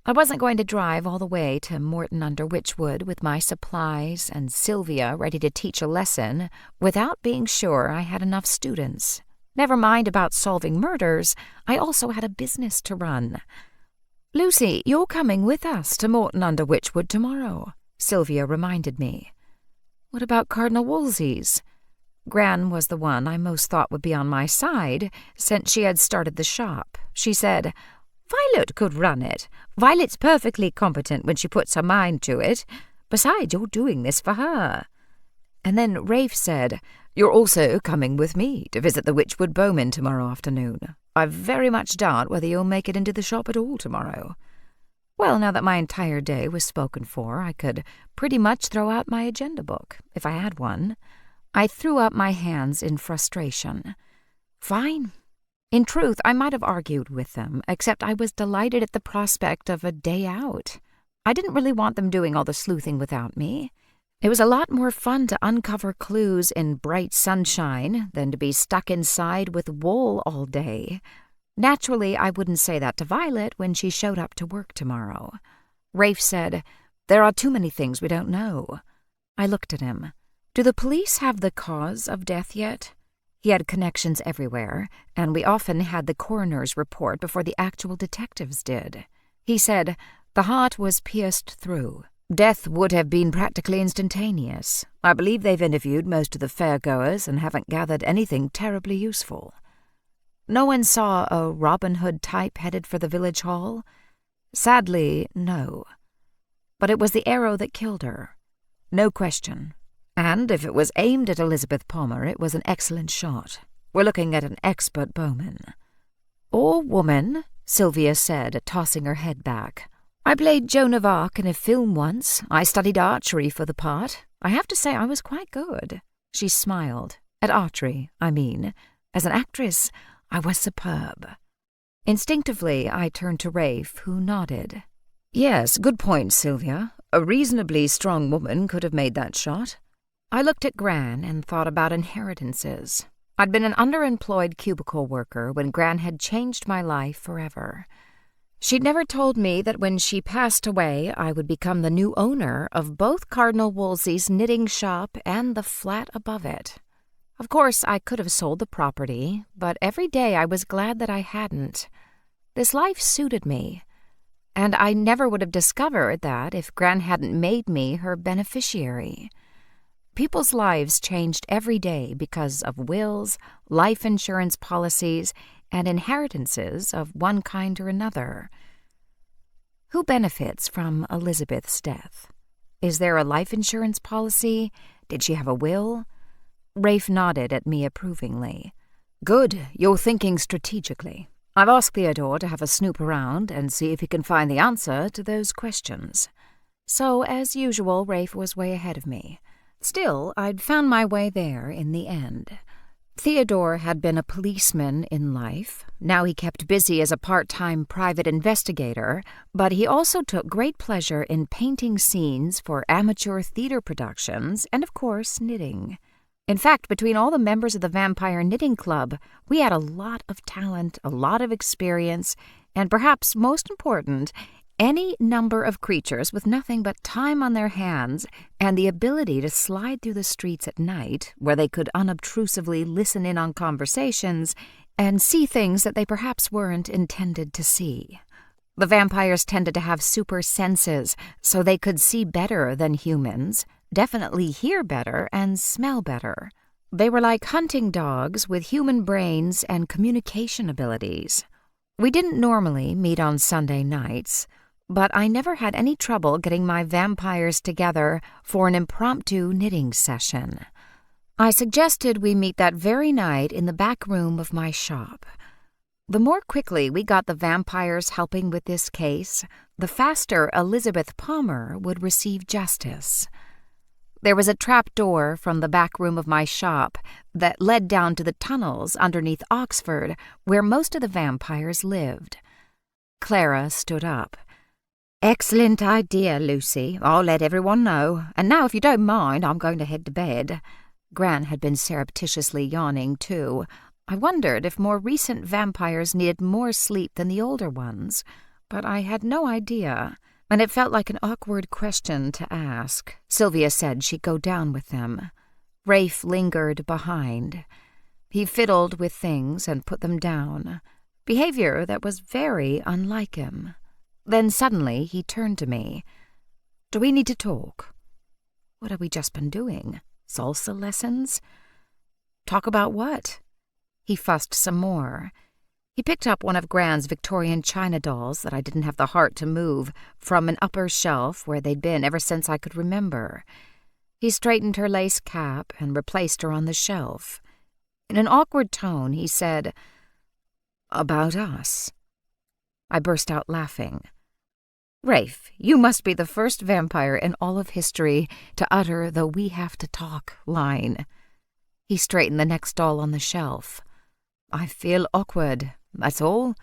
I wasn't going to drive all the way to Morton under Witchwood with my supplies and Sylvia ready to teach a lesson without being sure I had enough students. Never mind about solving murders, I also had a business to run. Lucy, you're coming with us to Morton under Witchwood tomorrow, Sylvia reminded me. What about Cardinal Wolsey's? Gran was the one I most thought would be on my side, since she had started the shop. She said, Violet could run it. Violet's perfectly competent when she puts her mind to it. Besides, you're doing this for her. And then Rafe said, You're also coming with me to visit the Witchwood Bowmen tomorrow afternoon. I very much doubt whether you'll make it into the shop at all tomorrow. Well, now that my entire day was spoken for, I could pretty much throw out my agenda book, if I had one. I threw up my hands in frustration. Fine. In truth, I might have argued with them, except I was delighted at the prospect of a day out. I didn't really want them doing all the sleuthing without me. It was a lot more fun to uncover clues in bright sunshine than to be stuck inside with wool all day. Naturally, I wouldn't say that to Violet when she showed up to work tomorrow. Rafe said, "There are too many things we don't know." I looked at him. "Do the police have the cause of death yet?" He had connections everywhere, and we often had the coroner's report before the actual detectives did. He said, "The heart was pierced through. Death would have been practically instantaneous. I believe they've interviewed most of the fairgoers and haven't gathered anything terribly useful." "No one saw a Robin Hood type headed for the village hall?" "Sadly, no. But it was the arrow that killed her. No question. And if it was aimed at Elizabeth Palmer, it was an excellent shot. We're looking at an expert bowman." "Or woman," Sylvia said, tossing her head back. "I played Joan of Arc in a film once. I studied archery for the part. I have to say I was quite good." She smiled. "At archery, I mean. As an actress, I was superb." Instinctively, I turned to Rafe, who nodded. "Yes, good point, Sylvia. A reasonably strong woman could have made that shot." I looked at Gran and thought about inheritances. I'd been an underemployed cubicle worker when Gran had changed my life forever. She'd never told me that when she passed away, I would become the new owner of both Cardinal Wolsey's knitting shop and the flat above it. Of course, I could have sold the property, but every day I was glad that I hadn't. This life suited me, and I never would have discovered that if Gran hadn't made me her beneficiary. People's lives changed every day because of wills, life insurance policies, and inheritances of one kind or another. Who benefits from Elizabeth's death? Is there a life insurance policy? Did she have a will? Rafe nodded at me approvingly. "Good, you're thinking strategically. I've asked Theodore to have a snoop around and see if he can find the answer to those questions." So, as usual, Rafe was way ahead of me. Still, I'd found my way there in the end. Theodore had been a policeman in life. Now he kept busy as a part-time private investigator, but he also took great pleasure in painting scenes for amateur theater productions and, of course, knitting. In fact, between all the members of the Vampire Knitting Club, we had a lot of talent, a lot of experience, and perhaps most important, any number of creatures with nothing but time on their hands and the ability to slide through the streets at night, where they could unobtrusively listen in on conversations and see things that they perhaps weren't intended to see. The vampires tended to have super senses, so they could see better than humans, definitely hear better, and smell better. They were like hunting dogs with human brains and communication abilities. We didn't normally meet on Sunday nights, but I never had any trouble getting my vampires together for an impromptu knitting session. I suggested we meet that very night in the back room of my shop. The more quickly we got the vampires helping with this case, the faster Elizabeth Palmer would receive justice. There was a trap door from the back room of my shop that led down to the tunnels underneath Oxford, where most of the vampires lived. Clara stood up. "Excellent idea, Lucy. I'll let everyone know. And now, if you don't mind, I'm going to head to bed." Gran had been surreptitiously yawning, too. I wondered if more recent vampires needed more sleep than the older ones, but I had no idea, and it felt like an awkward question to ask. Sylvia said she'd go down with them. Rafe lingered behind. He fiddled with things and put them down, behavior that was very unlike him. Then suddenly he turned to me. "Do we need to talk?" "What have we just been doing? Salsa lessons?" "Talk about what?" He fussed some more. He picked up one of Gran's Victorian china dolls that I didn't have the heart to move from an upper shelf where they'd been ever since I could remember. He straightened her lace cap and replaced her on the shelf. In an awkward tone, he said, "About us." I burst out laughing. "Rafe, you must be the first vampire in all of history to utter the 'we have to talk' line." He straightened the next doll on the shelf. "I feel awkward, that's all."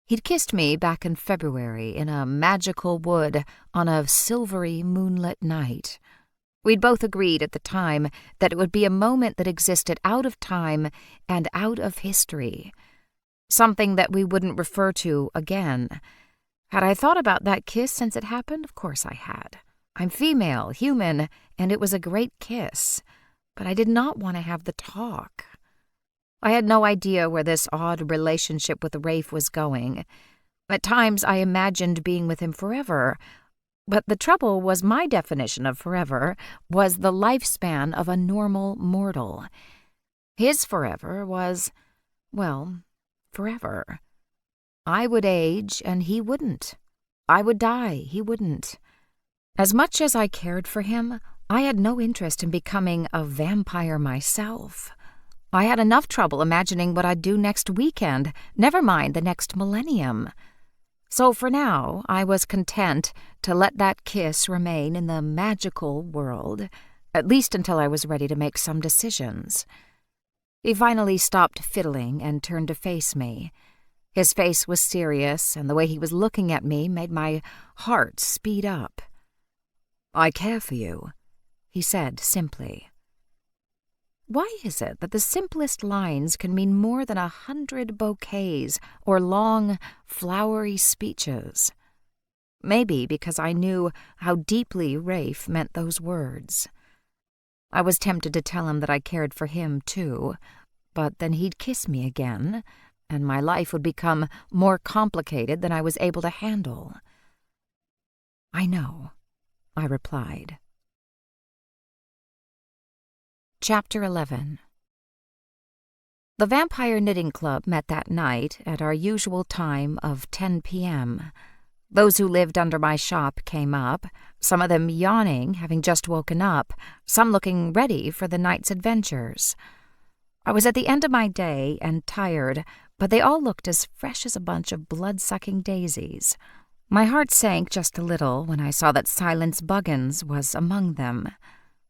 He'd kissed me back in February in a magical wood on a silvery moonlit night. We'd both agreed at the time that it would be a moment that existed out of time and out of history, something that we wouldn't refer to again. Had I thought about that kiss since it happened? Of course I had. I'm female, human, and it was a great kiss, but I did not want to have the talk. I had no idea where this odd relationship with Rafe was going. At times I imagined being with him forever, but the trouble was my definition of forever was the lifespan of a normal mortal. His forever was, well, forever. I would age and he wouldn't. I would die, he wouldn't. As much as I cared for him, I had no interest in becoming a vampire myself. I had enough trouble imagining what I'd do next weekend, never mind the next millennium. So for now, I was content to let that kiss remain in the magical world, at least until I was ready to make some decisions. He finally stopped fiddling and turned to face me. His face was serious, and the way he was looking at me made my heart speed up. "I care for you," he said simply. Why is it that the simplest lines can mean more than 100 bouquets or long, flowery speeches? Maybe because I knew how deeply Rafe meant those words. I was tempted to tell him that I cared for him, too, but then he'd kiss me again, and my life would become more complicated than I was able to handle. "I know," I replied. Chapter 11. The Vampire Knitting Club met that night at our usual time of 10 p.m. Those who lived under my shop came up, some of them yawning, having just woken up, some looking ready for the night's adventures. I was at the end of my day and tired, but they all looked as fresh as a bunch of blood-sucking daisies. My heart sank just a little when I saw that Silence Buggins was among them.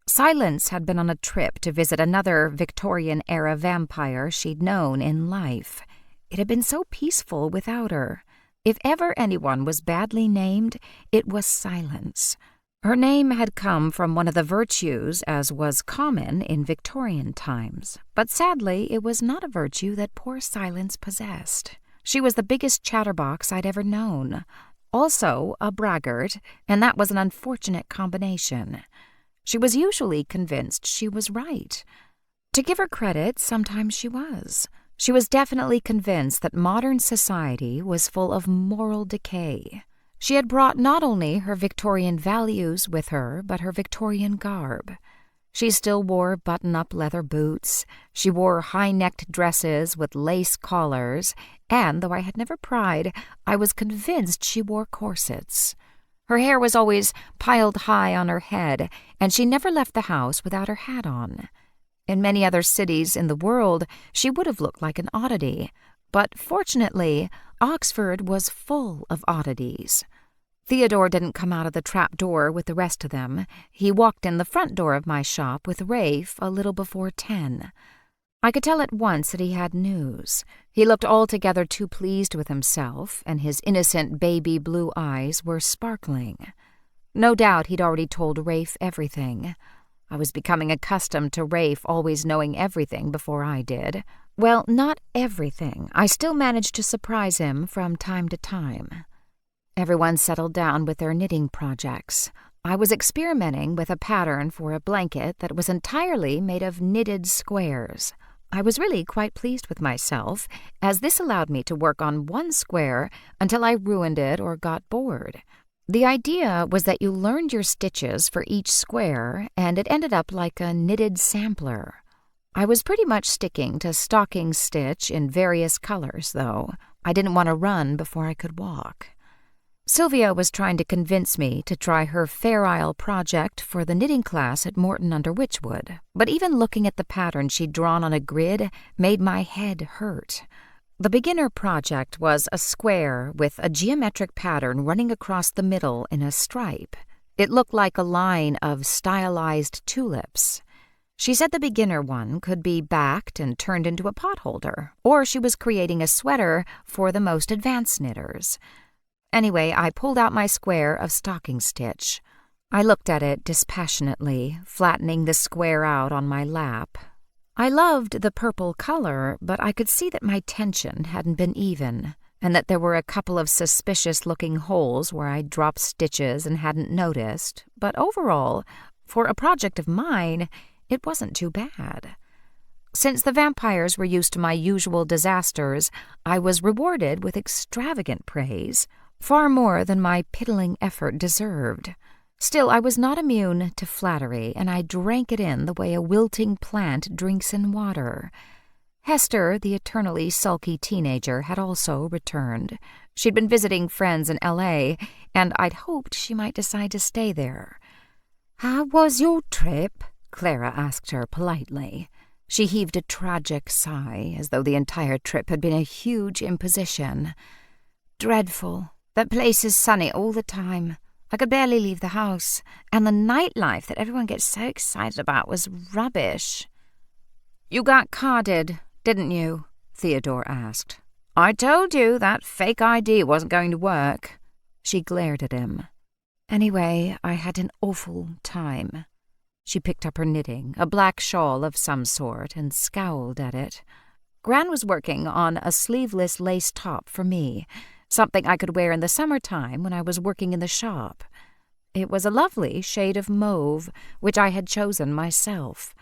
Silence had been on a trip to visit another Victorian-era vampire she'd known in life. It had been so peaceful without her. If ever anyone was badly named, it was Silence. Her name had come from one of the virtues, as was common in Victorian times. But sadly, it was not a virtue that poor Silence possessed. She was the biggest chatterbox I'd ever known. Also a braggart, and that was an unfortunate combination. She was usually convinced she was right. To give her credit, sometimes she was. She was definitely convinced that modern society was full of moral decay. She had brought not only her Victorian values with her, but her Victorian garb. She still wore button-up leather boots. She wore high-necked dresses with lace collars, and though I had never pried, I was convinced she wore corsets. Her hair was always piled high on her head, and she never left the house without her hat on. In many other cities in the world, she would have looked like an oddity, but fortunately, Oxford was full of oddities. Theodore didn't come out of the trap door with the rest of them. He walked in the front door of my shop with Rafe a little before 10. I could tell at once that he had news. He looked altogether too pleased with himself, and his innocent baby blue eyes were sparkling. No doubt he'd already told Rafe everything. I was becoming accustomed to Rafe always knowing everything before I did. Well, not everything. I still managed to surprise him from time to time. Everyone settled down with their knitting projects. I was experimenting with a pattern for a blanket that was entirely made of knitted squares. I was really quite pleased with myself, as this allowed me to work on one square until I ruined it or got bored. The idea was that you learned your stitches for each square, and it ended up like a knitted sampler. I was pretty much sticking to stocking stitch in various colors, though. I didn't want to run before I could walk. Sylvia was trying to convince me to try her Fair Isle project for the knitting class at Morton under Witchwood, but even looking at the pattern she'd drawn on a grid made my head hurt. The beginner project was a square with a geometric pattern running across the middle in a stripe. It looked like a line of stylized tulips. She said the beginner one could be backed and turned into a potholder, or she was creating a sweater for the most advanced knitters. Anyway, I pulled out my square of stocking stitch. I looked at it dispassionately, flattening the square out on my lap. I loved the purple color, but I could see that my tension hadn't been even, and that there were a couple of suspicious-looking holes where I'd dropped stitches and hadn't noticed, but overall, for a project of mine, it wasn't too bad. Since the vampires were used to my usual disasters, I was rewarded with extravagant praise, far more than my piddling effort deserved. Still, I was not immune to flattery, and I drank it in the way a wilting plant drinks in water. Hester, the eternally sulky teenager, had also returned. She'd been visiting friends in L.A., and I'd hoped she might decide to stay there. "How was your trip?" Clara asked her politely. She heaved a tragic sigh, as though the entire trip had been a huge imposition. "Dreadful. That place is sunny all the time. I could barely leave the house, and the nightlife that everyone gets so excited about was rubbish." "You got carded, didn't you?" Theodore asked. "I told you that fake ID wasn't going to work." She glared at him. "Anyway, I had an awful time." She picked up her knitting, a black shawl of some sort, and scowled at it. Gran was working on a sleeveless lace top for me, something I could wear in the summertime when I was working in the shop. It was a lovely shade of mauve, which I had chosen myself.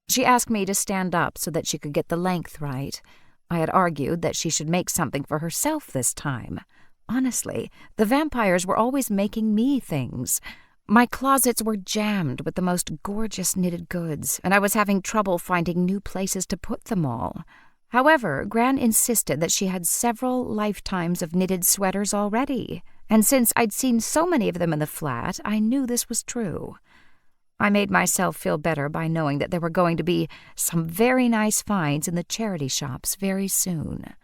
She asked me to stand up so that she could get the length right. I had argued that she should make something for herself this time. Honestly, the vampires were always making me things. My closets were jammed with the most gorgeous knitted goods, and I was having trouble finding new places to put them all. However, Gran insisted that she had several lifetimes of knitted sweaters already, and since I'd seen so many of them in the flat, I knew this was true. I made myself feel better by knowing that there were going to be some very nice finds in the charity shops very soon.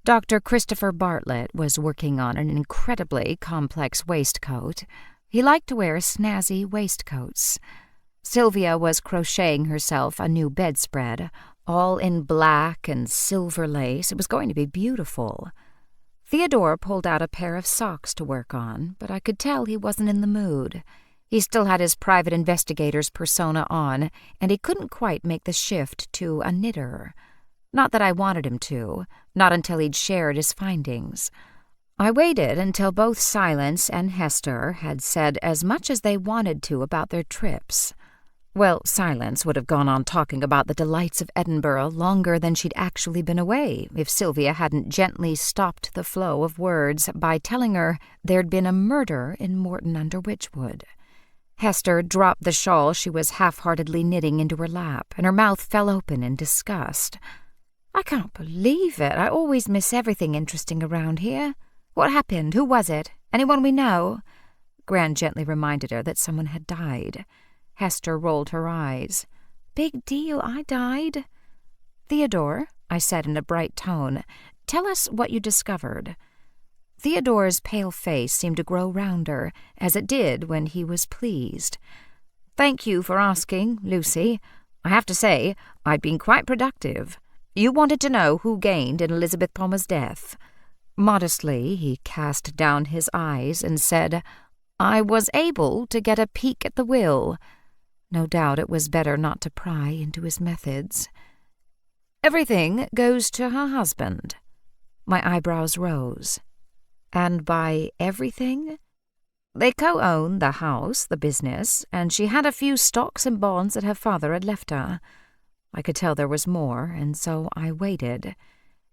Dr. Christopher Bartlett was working on an incredibly complex waistcoat. He liked to wear snazzy waistcoats. Sylvia was crocheting herself a new bedspread, all in black and silver lace. It was going to be beautiful. Theodore pulled out a pair of socks to work on, but I could tell he wasn't in the mood. He still had his private investigator's persona on, and he couldn't quite make the shift to a knitter. Not that I wanted him to, not until he'd shared his findings. I waited until both Silence and Hester had said as much as they wanted to about their trips. Well, Silence would have gone on talking about the delights of Edinburgh longer than she'd actually been away if Sylvia hadn't gently stopped the flow of words by telling her there'd been a murder in Morton under Witchwood. Hester dropped the shawl she was half-heartedly knitting into her lap, and her mouth fell open in disgust. "I can't believe it. I always miss everything interesting around here. What happened? Who was it? Anyone we know?" Gran gently reminded her that someone had died. Hester rolled her eyes. "Big deal, I died." "Theodore," I said in a bright tone, "tell us what you discovered." Theodore's pale face seemed to grow rounder, as it did when he was pleased. "Thank you for asking, Lucy. I have to say, I'd been quite productive. You wanted to know who gained in Elizabeth Palmer's death." Modestly, he cast down his eyes and said, "I was able to get a peek at the will." No doubt it was better not to pry into his methods. "Everything goes to her husband." My eyebrows rose. "And by everything?" "They co-own the house, the business, and she had a few stocks and bonds that her father had left her." I could tell there was more, and so I waited.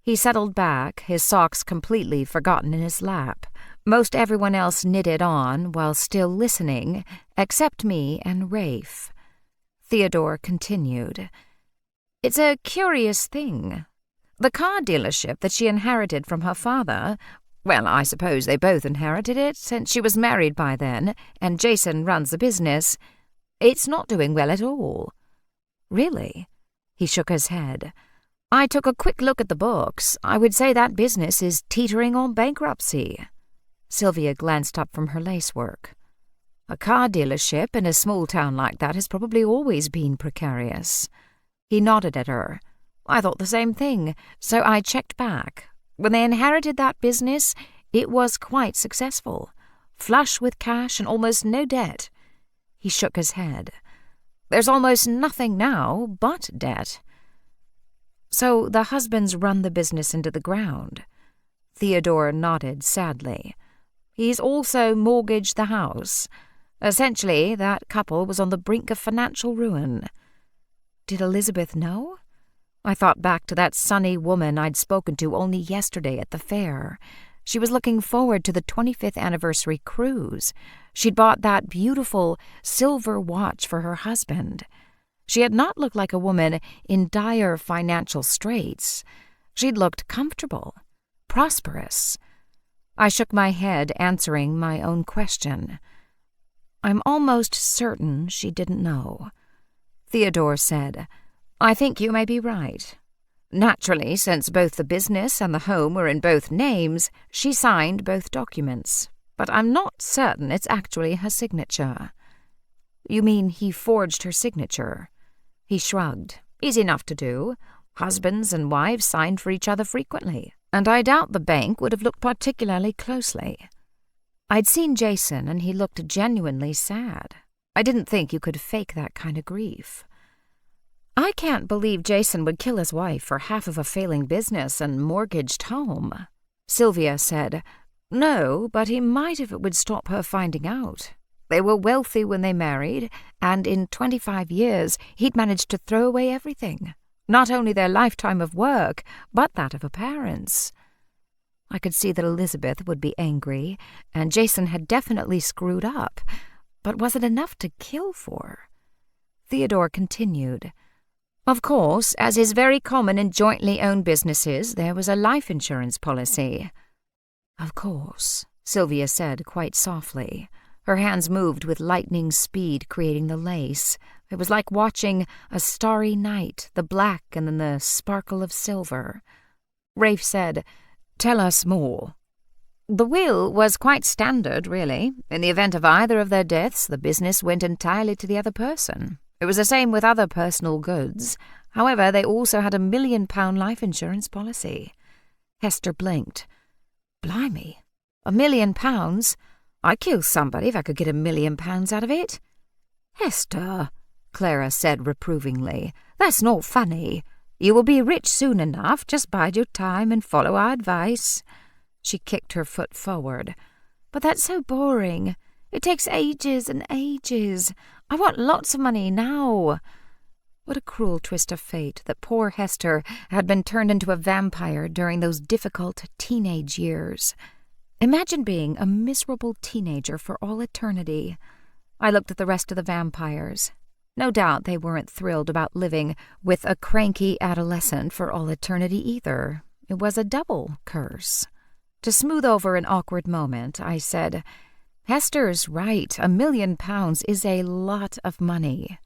He settled back, his socks completely forgotten in his lap. Most everyone else knitted on while still listening, except me and Rafe. Theodore continued. "It's a curious thing. The car dealership that she inherited from her father, well, I suppose they both inherited it, since she was married by then, and Jason runs the business. It's not doing well at all." "Really?" He shook his head. "I took a quick look at the books. I would say that business is teetering on bankruptcy." Sylvia glanced up from her lacework. "A car dealership in a small town like that has probably always been precarious." He nodded at her. "I thought the same thing, so I checked back. When they inherited that business, it was quite successful. Flush with cash and almost no debt. He shook his head. There's almost nothing now but debt. So the husband's run the business into the ground. Theodore nodded sadly. He's also mortgaged the house. Essentially, that couple was on the brink of financial ruin. Did Elizabeth know? I thought back to that sunny woman I'd spoken to only yesterday at the fair. She was looking forward to the 25th anniversary cruise. She'd bought that beautiful silver watch for her husband. She had not looked like a woman in dire financial straits. She'd looked comfortable, prosperous. I shook my head, answering my own question. I'm almost certain she didn't know. Theodore said, I think you may be right. Naturally, since both the business and the home were in both names, she signed both documents. But I'm not certain it's actually her signature. You mean he forged her signature? He shrugged. Easy enough to do. Husbands and wives signed for each other frequently, and I doubt the bank would have looked particularly closely. I'd seen Jason, and he looked genuinely sad. I didn't think you could fake that kind of grief. I can't believe Jason would kill his wife for half of a failing business and mortgaged home. Sylvia said, No, but he might if it would stop her finding out. They were wealthy when they married, and in 25 years he'd managed to throw away everything. Not only their lifetime of work, but that of her parents. I could see that Elizabeth would be angry, and Jason had definitely screwed up. But was it enough to kill for? Theodore continued. Of course, as is very common in jointly owned businesses, there was a life insurance policy. Of course, Sylvia said quite softly. Her hands moved with lightning speed, creating the lace. It was like watching a starry night, the black and then the sparkle of silver. Rafe said, Tell us more. The will was quite standard, really. In the event of either of their deaths, the business went entirely to the other person. It was the same with other personal goods. However, they also had £1 million life insurance policy. Hester blinked. Blimey, £1 million? I'd kill somebody if I could get £1 million out of it. Hester, Clara said reprovingly, that's not funny. You will be rich soon enough. Just bide your time and follow our advice. She kicked her foot forward. But that's so boring. It takes ages and ages. I want lots of money now. What a cruel twist of fate that poor Hester had been turned into a vampire during those difficult teenage years. Imagine being a miserable teenager for all eternity. I looked at the rest of the vampires. No doubt they weren't thrilled about living with a cranky adolescent for all eternity either. It was a double curse. To smooth over an awkward moment, I said, Hester's right. £1 million is a lot of money.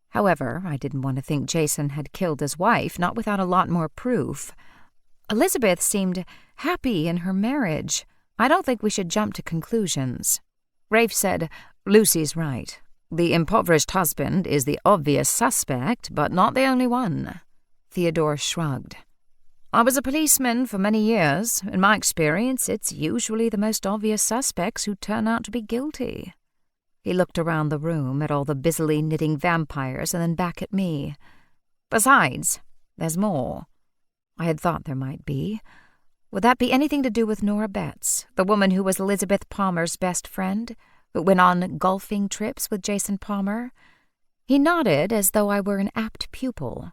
However, I didn't want to think Jason had killed his wife, not without a lot more proof. Elizabeth seemed happy in her marriage. I don't think we should jump to conclusions. Rafe said, Lucy's right. The impoverished husband is the obvious suspect, but not the only one. Theodore shrugged. I was a policeman for many years. In my experience, it's usually the most obvious suspects who turn out to be guilty. He looked around the room at all the busily knitting vampires and then back at me. Besides, there's more. I had thought there might be. Would that be anything to do with Nora Betts, the woman who was Elizabeth Palmer's best friend, who went on golfing trips with Jason Palmer? He nodded as though I were an apt pupil.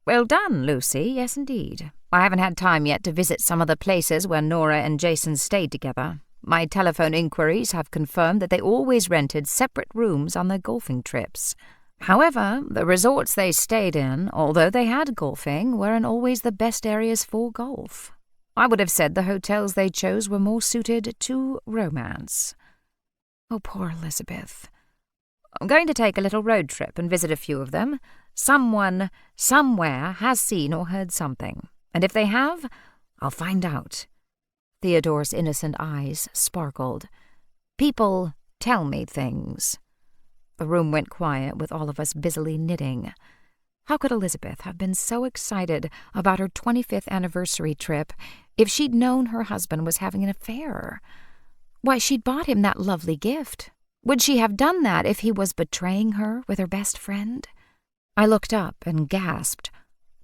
Well done, Lucy. Yes, indeed. I haven't had time yet to visit some of the places where Nora and Jason stayed together. My telephone inquiries have confirmed that they always rented separate rooms on their golfing trips. However, the resorts they stayed in, although they had golfing, weren't always the best areas for golf. I would have said the hotels they chose were more suited to romance. Oh, poor Elizabeth. I'm going to take a little road trip and visit a few of them. Someone, somewhere, has seen or heard something. And if they have, I'll find out. Theodore's innocent eyes sparkled. People tell me things. The room went quiet with all of us busily knitting. How could Elizabeth have been so excited about her 25th anniversary trip if she'd known her husband was having an affair? Why, she'd bought him that lovely gift. Would she have done that if he was betraying her with her best friend? I looked up and gasped.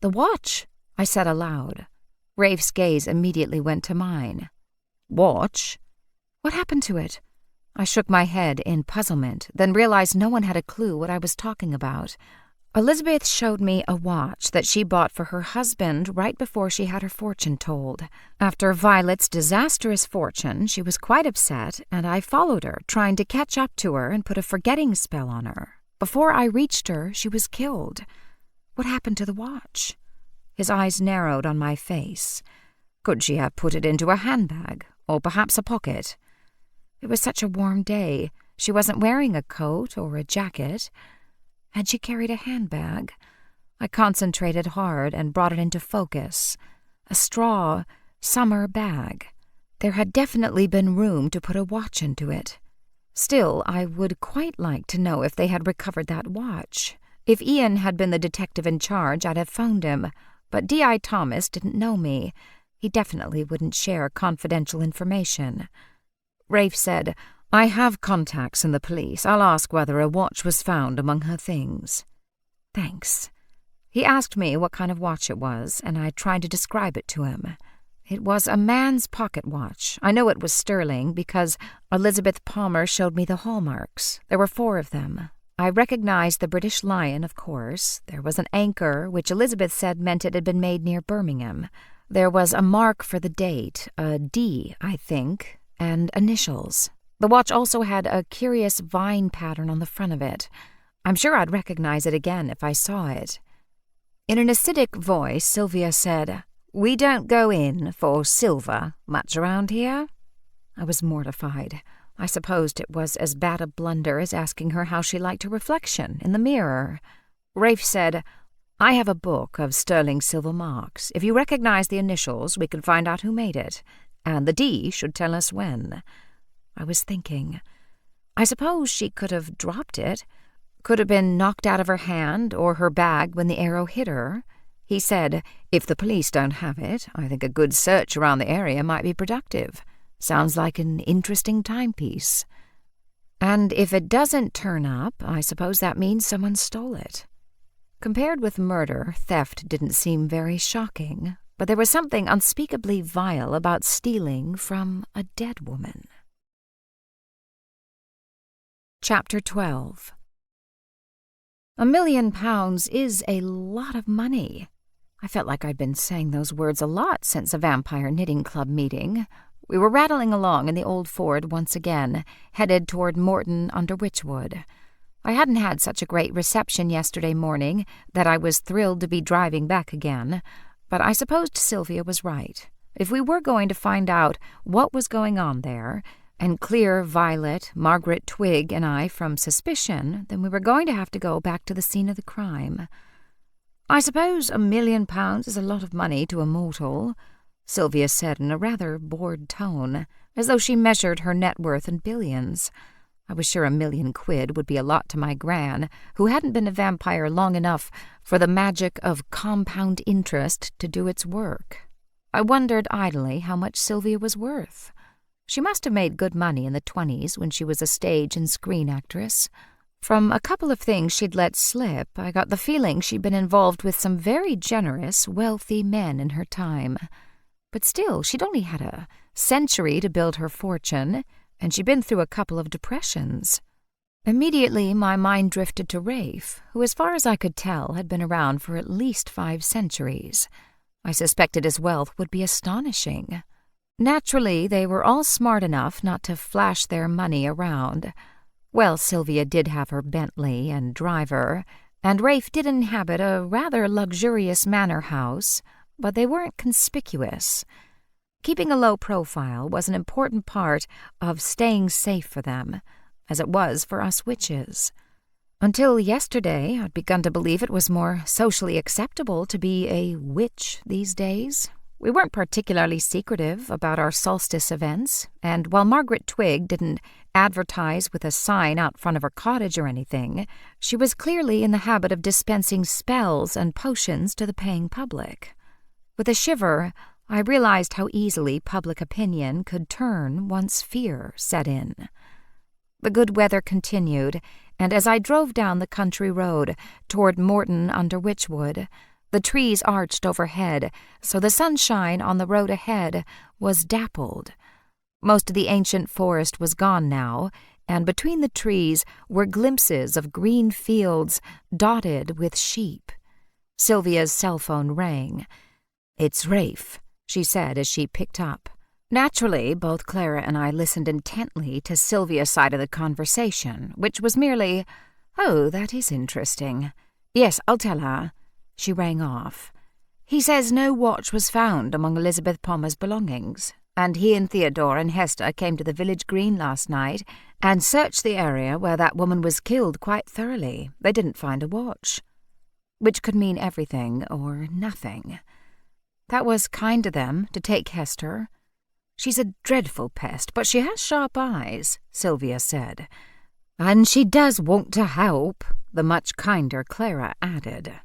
"The watch," I said aloud. Rafe's gaze immediately went to mine. "Watch? What happened to it?" I shook my head in puzzlement, then realized no one had a clue what I was talking about. Elizabeth showed me a watch that she bought for her husband right before she had her fortune told. After Violet's disastrous fortune, she was quite upset, and I followed her, trying to catch up to her and put a forgetting spell on her. Before I reached her, she was killed. What happened to the watch? His eyes narrowed on my face. Could she have put it into a handbag, or perhaps a pocket? It was such a warm day. She wasn't wearing a coat or a jacket. Had she carried a handbag? I concentrated hard and brought it into focus. A straw, summer bag. There had definitely been room to put a watch into it. Still, I would quite like to know if they had recovered that watch. If Ian had been the detective in charge, I'd have phoned him, but D.I. Thomas didn't know me. He definitely wouldn't share confidential information. Rafe said, "I have contacts in the police. I'll ask whether a watch was found among her things." Thanks. He asked me what kind of watch it was, and I tried to describe it to him. It was a man's pocket watch. I know it was sterling because Elizabeth Palmer showed me the hallmarks. There were 4 of them. I recognized the British Lion, of course. There was an anchor, which Elizabeth said meant it had been made near Birmingham. There was a mark for the date, a D, I think, and initials. The watch also had a curious vine pattern on the front of it. I'm sure I'd recognize it again if I saw it. In an acidic voice, Sylvia said, "We don't go in for silver much around here." I was mortified. I supposed it was as bad a blunder as asking her how she liked her reflection in the mirror. Rafe said, "I have a book of sterling silver marks. If you recognize the initials, we can find out who made it. And the D should tell us when." I was thinking. I suppose she could have dropped it. Could have been knocked out of her hand or her bag when the arrow hit her. He said, "If the police don't have it, I think a good search around the area might be productive. Sounds like an interesting timepiece." And if it doesn't turn up, I suppose that means someone stole it. Compared with murder, theft didn't seem very shocking, but there was something unspeakably vile about stealing from a dead woman. Chapter 12. £1 million is a lot of money. I felt like I'd been saying those words a lot since a Vampire Knitting Club meeting. We were rattling along in the old Ford once again, headed toward Morton under Witchwood. I hadn't had such a great reception yesterday morning that I was thrilled to be driving back again, but I supposed Sylvia was right. If we were going to find out what was going on there, and clear Violet, Margaret Twigg, and I from suspicion, then we were going to have to go back to the scene of the crime. "I suppose £1 million is a lot of money to a mortal," Sylvia said in a rather bored tone, as though she measured her net worth in billions. I was sure £1 million would be a lot to my Gran, who hadn't been a vampire long enough for the magic of compound interest to do its work. I wondered idly how much Sylvia was worth. She must have made good money in the 20s when she was a stage and screen actress. From a couple of things she'd let slip, I got the feeling she'd been involved with some very generous, wealthy men in her time. But still, she'd only had a century to build her fortune, and she'd been through a couple of depressions. Immediately, my mind drifted to Rafe, who, as far as I could tell, had been around for at least 5 centuries. I suspected his wealth would be astonishing. Naturally, they were all smart enough not to flash their money around. Well, Sylvia did have her Bentley and driver, and Rafe did inhabit a rather luxurious manor house, but they weren't conspicuous. Keeping a low profile was an important part of staying safe for them, as it was for us witches. Until yesterday, I'd begun to believe it was more socially acceptable to be a witch these days. We weren't particularly secretive about our solstice events, and while Margaret Twigg didn't advertise with a sign out front of her cottage or anything, she was clearly in the habit of dispensing spells and potions to the paying public. With a shiver, I realized how easily public opinion could turn once fear set in. The good weather continued, and as I drove down the country road toward Morton under Witchwood, the trees arched overhead, so the sunshine on the road ahead was dappled. Most of the ancient forest was gone now, and between the trees were glimpses of green fields dotted with sheep. Sylvia's cell phone rang. "It's Rafe," she said as she picked up. Naturally, both Clara and I listened intently to Sylvia's side of the conversation, which was merely, "Oh, that is interesting. Yes, I'll tell her." She rang off. "He says no watch was found among Elizabeth Palmer's belongings, and he and Theodore and Hester came to the village green last night and searched the area where that woman was killed quite thoroughly. They didn't find a watch." Which could mean everything or nothing. That was kind of them to take Hester. "She's a dreadful pest, but she has sharp eyes," Sylvia said. "And she does want to help," the much kinder Clara added.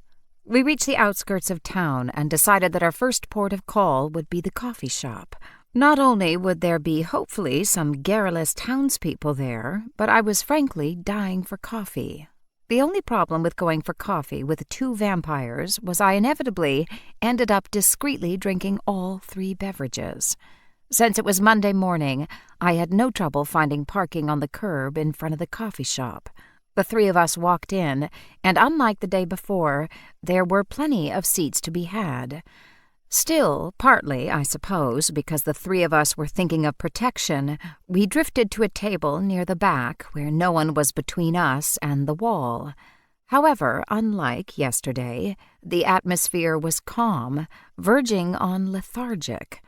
We reached the outskirts of town and decided that our first port of call would be the coffee shop. Not only would there be hopefully some garrulous townspeople there, but I was frankly dying for coffee. The only problem with going for coffee with two vampires was I inevitably ended up discreetly drinking all three beverages. Since it was Monday morning, I had no trouble finding parking on the curb in front of the coffee shop. The three of us walked in, and unlike the day before, there were plenty of seats to be had. Still, partly, I suppose, because the three of us were thinking of protection, we drifted to a table near the back where no one was between us and the wall. However, unlike yesterday, the atmosphere was calm, verging on lethargic.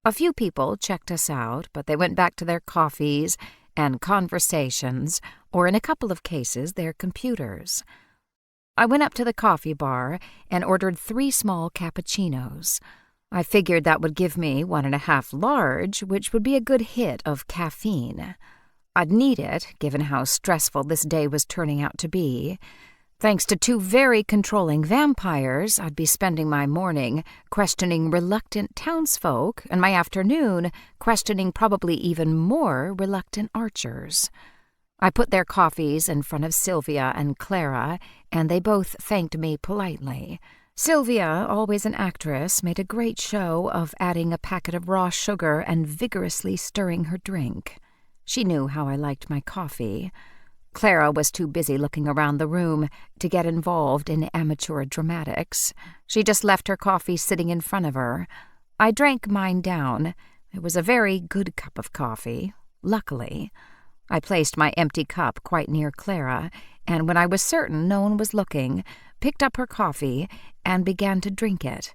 A few people checked us out, but they went back to their coffees and conversations, or in a couple of cases, their computers. I went up to the coffee bar and ordered 3 small cappuccinos. I figured that would give me 1.5 large, which would be a good hit of caffeine. I'd need it, given how stressful this day was turning out to be. Thanks to 2 very controlling vampires, I'd be spending my morning questioning reluctant townsfolk and my afternoon questioning probably even more reluctant archers. I put their coffees in front of Sylvia and Clara, and they both thanked me politely. Sylvia, always an actress, made a great show of adding a packet of raw sugar and vigorously stirring her drink. She knew how I liked my coffee. Clara was too busy looking around the room to get involved in amateur dramatics. She just left her coffee sitting in front of her. I drank mine down. It was a very good cup of coffee, luckily. I placed my empty cup quite near Clara, and when I was certain no one was looking, picked up her coffee and began to drink it.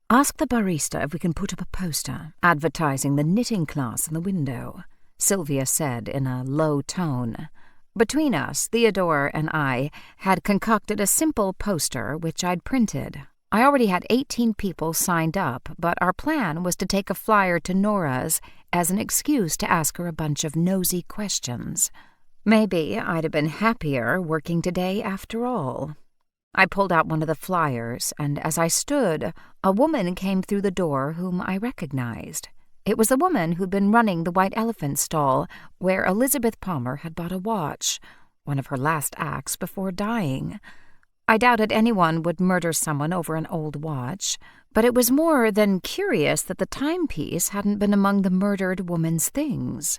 "Ask the barista if we can put up a poster advertising the knitting class in the window," Sylvia said in a low tone. Between us, Theodore and I had concocted a simple poster which I'd printed. I already had 18 people signed up, but our plan was to take a flyer to Nora's as an excuse to ask her a bunch of nosy questions. Maybe I'd have been happier working today after all. I pulled out one of the flyers, and as I stood, a woman came through the door whom I recognized. It was the woman who'd been running the White Elephant stall where Elizabeth Palmer had bought a watch, one of her last acts before dying. I doubted anyone would murder someone over an old watch, but it was more than curious that the timepiece hadn't been among the murdered woman's things.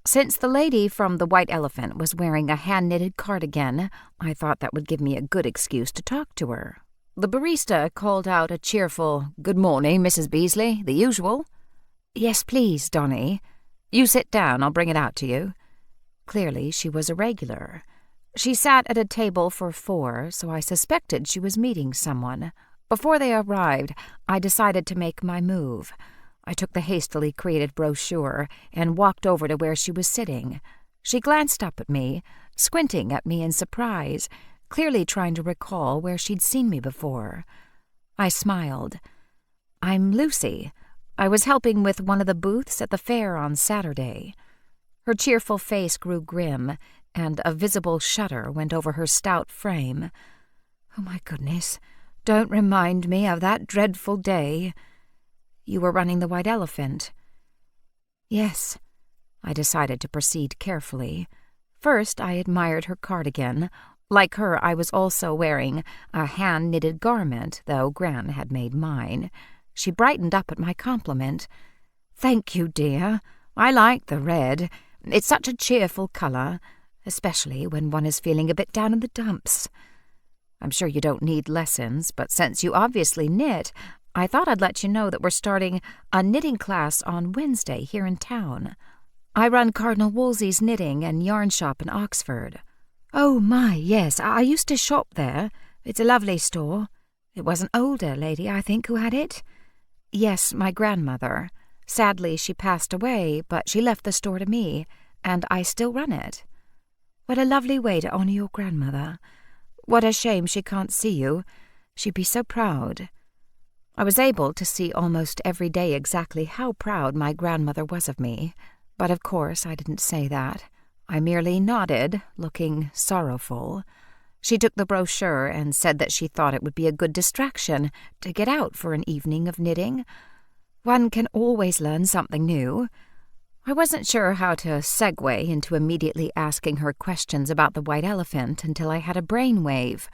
Since the lady from the White Elephant was wearing a hand-knitted cardigan, I thought that would give me a good excuse to talk to her. The barista called out a cheerful, "Good morning, Mrs. Beasley," the usual. "Yes, please, Donnie. You sit down, I'll bring it out to you." Clearly, she was a regular. She sat at a table for 4, so I suspected she was meeting someone. Before they arrived, I decided to make my move. I took the hastily created brochure and walked over to where she was sitting. She glanced up at me, squinting at me in surprise, clearly trying to recall where she'd seen me before. I smiled. "I'm Lucy. I was helping with one of the booths at the fair on Saturday." Her cheerful face grew grim, and a visible shudder went over her stout frame. "Oh, my goodness, don't remind me of that dreadful day." "You were running the White Elephant?" "Yes." I decided to proceed carefully. First, I admired her cardigan. Like her, I was also wearing a hand-knitted garment, though Gran had made mine. She brightened up at my compliment. "Thank you, dear. I like the red. It's such a cheerful colour, especially when one is feeling a bit down in the dumps. I'm sure you don't need lessons, but since you obviously knit, I thought I'd let you know that we're starting a knitting class on Wednesday here in town. I run Cardinal Wolsey's knitting and yarn shop in Oxford." "Oh, my, yes, I used to shop there. It's a lovely store. It was an older lady, I think, who had it?" "Yes, my grandmother. Sadly, she passed away, but she left the store to me, and I still run it." "What a lovely way to honour your grandmother. What a shame she can't see you. She'd be so proud." I was able to see almost every day exactly how proud my grandmother was of me, but of course I didn't say that. I merely nodded, looking sorrowful. She took the brochure and said that she thought it would be a good distraction to get out for an evening of knitting. One can always learn something new. I wasn't sure how to segue into immediately asking her questions about the white elephant until I had a brainwave.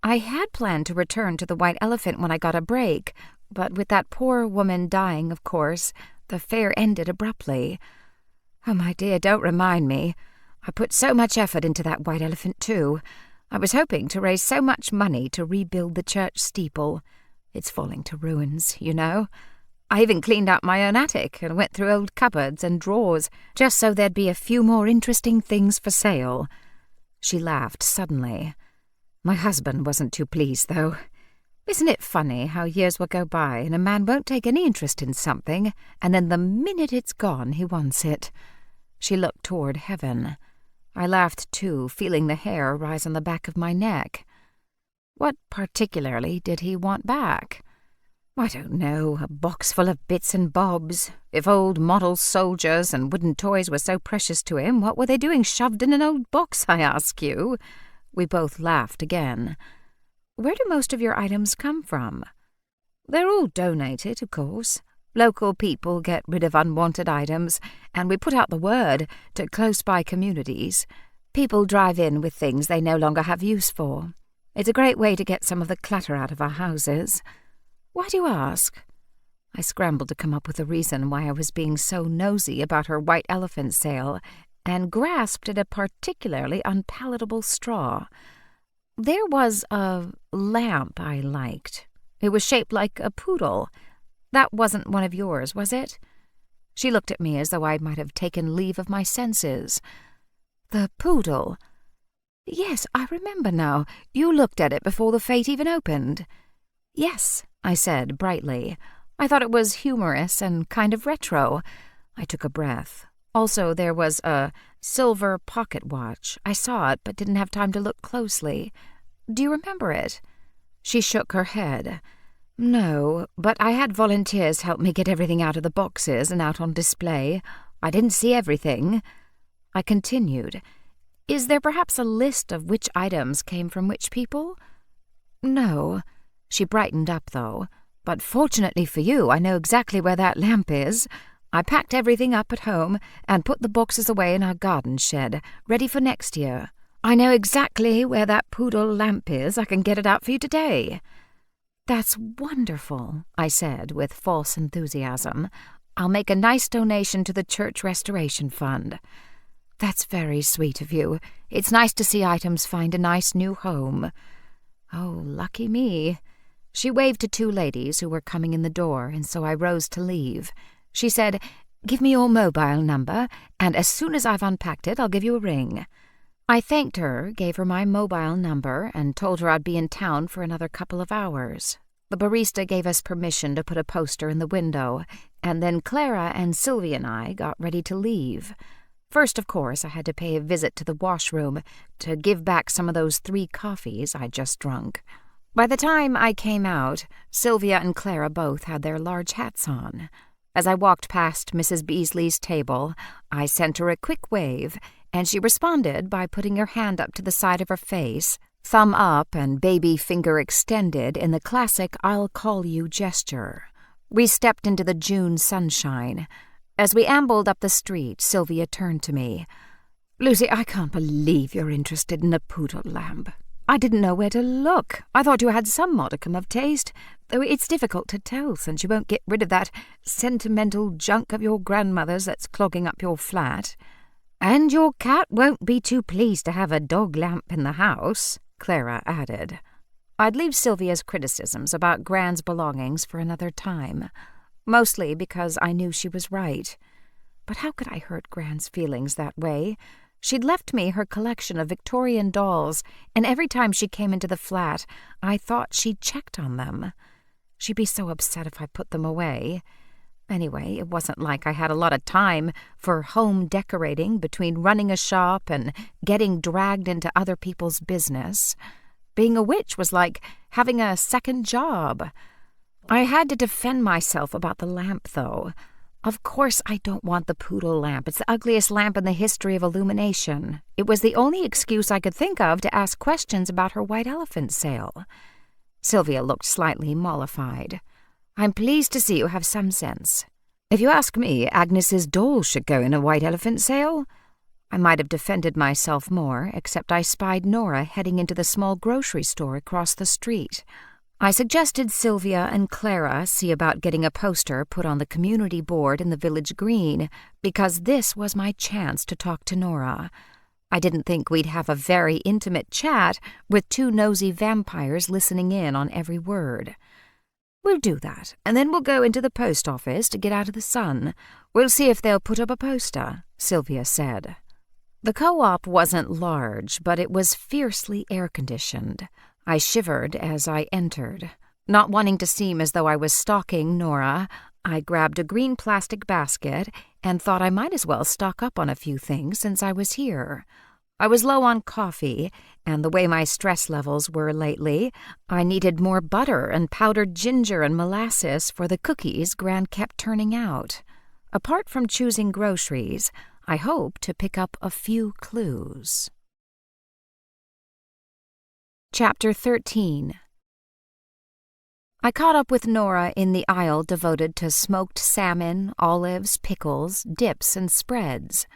I had planned to return to the white elephant when I got a break, but with that poor woman dying, of course, the fair ended abruptly. Oh, my dear, don't remind me. I put so much effort into that white elephant, too. I was hoping to raise so much money to rebuild the church steeple. It's falling to ruins, you know. I even cleaned out my own attic and went through old cupboards and drawers just so there'd be a few more interesting things for sale. She laughed suddenly. My husband wasn't too pleased, though. Isn't it funny how years will go by and a man won't take any interest in something, and then the minute it's gone he wants it? She looked toward heaven. I laughed too, feeling the hair rise on the back of my neck. What particularly did he want back? I don't know, a box full of bits and bobs. If old model soldiers and wooden toys were so precious to him, what were they doing shoved in an old box, I ask you? We both laughed again. Where do most of your items come from? They're all donated, of course. Local people get rid of unwanted items, and we put out the word to close-by communities. People drive in with things they no longer have use for. It's a great way to get some of the clutter out of our houses. Why do you ask? I scrambled to come up with a reason why I was being so nosy about her white elephant sale, and grasped at a particularly unpalatable straw. There was a lamp I liked. It was shaped like a poodle. That wasn't one of yours, was it? She looked at me as though I might have taken leave of my senses. The poodle? Yes, I remember now. You looked at it before the fete even opened. Yes, I said brightly. I thought it was humorous and kind of retro. I took a breath. Also, there was a silver pocket watch. I saw it, but didn't have time to look closely. Do you remember it? She shook her head. No, but I had volunteers help me get everything out of the boxes and out on display. I didn't see everything. I continued. Is there perhaps a list of which items came from which people? No. She brightened up, though. But fortunately for you, I know exactly where that lamp is. I packed everything up at home and put the boxes away in our garden shed, ready for next year. I know exactly where that poodle lamp is. I can get it out for you today. That's wonderful, I said with false enthusiasm. I'll make a nice donation to the Church Restoration Fund. That's very sweet of you. It's nice to see items find a nice new home. Oh, lucky me. She waved to two ladies who were coming in the door, and so I rose to leave. She said, "Give me your mobile number, and as soon as I've unpacked it, I'll give you a ring." I thanked her, gave her my mobile number, and told her I'd be in town for another couple of hours. The barista gave us permission to put a poster in the window, and then Clara and Sylvia and I got ready to leave. First, of course, I had to pay a visit to the washroom to give back some of those 3 coffees I'd just drunk. By the time I came out, Sylvia and Clara both had their large hats on. As I walked past Mrs. Beasley's table, I sent her a quick wave, and she responded by putting her hand up to the side of her face, thumb up and baby finger extended in the classic "I'll call you" gesture. We stepped into the June sunshine. As we ambled up the street, Sylvia turned to me. Lucy, I can't believe you're interested in a poodle lamp. I didn't know where to look. I thought you had some modicum of taste, though it's difficult to tell since you won't get rid of that sentimental junk of your grandmother's that's clogging up your flat. And your cat won't be too pleased to have a dog lamp in the house, Clara added. I'd leave Sylvia's criticisms about Gran's belongings for another time, mostly because I knew she was right. But how could I hurt Gran's feelings that way? She'd left me her collection of Victorian dolls, and every time she came into the flat, I thought she'd checked on them. She'd be so upset if I put them away. Anyway, it wasn't like I had a lot of time for home decorating between running a shop and getting dragged into other people's business. Being a witch was like having a second job. I had to defend myself about the lamp, though. Of course I don't want the poodle lamp. It's the ugliest lamp in the history of illumination. It was the only excuse I could think of to ask questions about her white elephant sale. Sylvia looked slightly mollified. I'm pleased to see you have some sense. If you ask me, Agnes's doll should go in a white elephant sale. I might have defended myself more, except I spied Nora heading into the small grocery store across the street. I suggested Sylvia and Clara see about getting a poster put on the community board in the village green, because this was my chance to talk to Nora. I didn't think we'd have a very intimate chat with two nosy vampires listening in on every word. We'll do that, and then we'll go into the post office to get out of the sun. We'll see if they'll put up a poster, Sylvia said. The co-op wasn't large, but it was fiercely air-conditioned. I shivered as I entered. Not wanting to seem as though I was stalking Nora, I grabbed a green plastic basket and thought I might as well stock up on a few things since I was here. I was low on coffee, and the way my stress levels were lately, I needed more butter and powdered ginger and molasses for the cookies Gran kept turning out. Apart from choosing groceries, I hoped to pick up a few clues. Chapter 13. I caught up with Nora in the aisle devoted to smoked salmon, olives, pickles, dips, and spreads.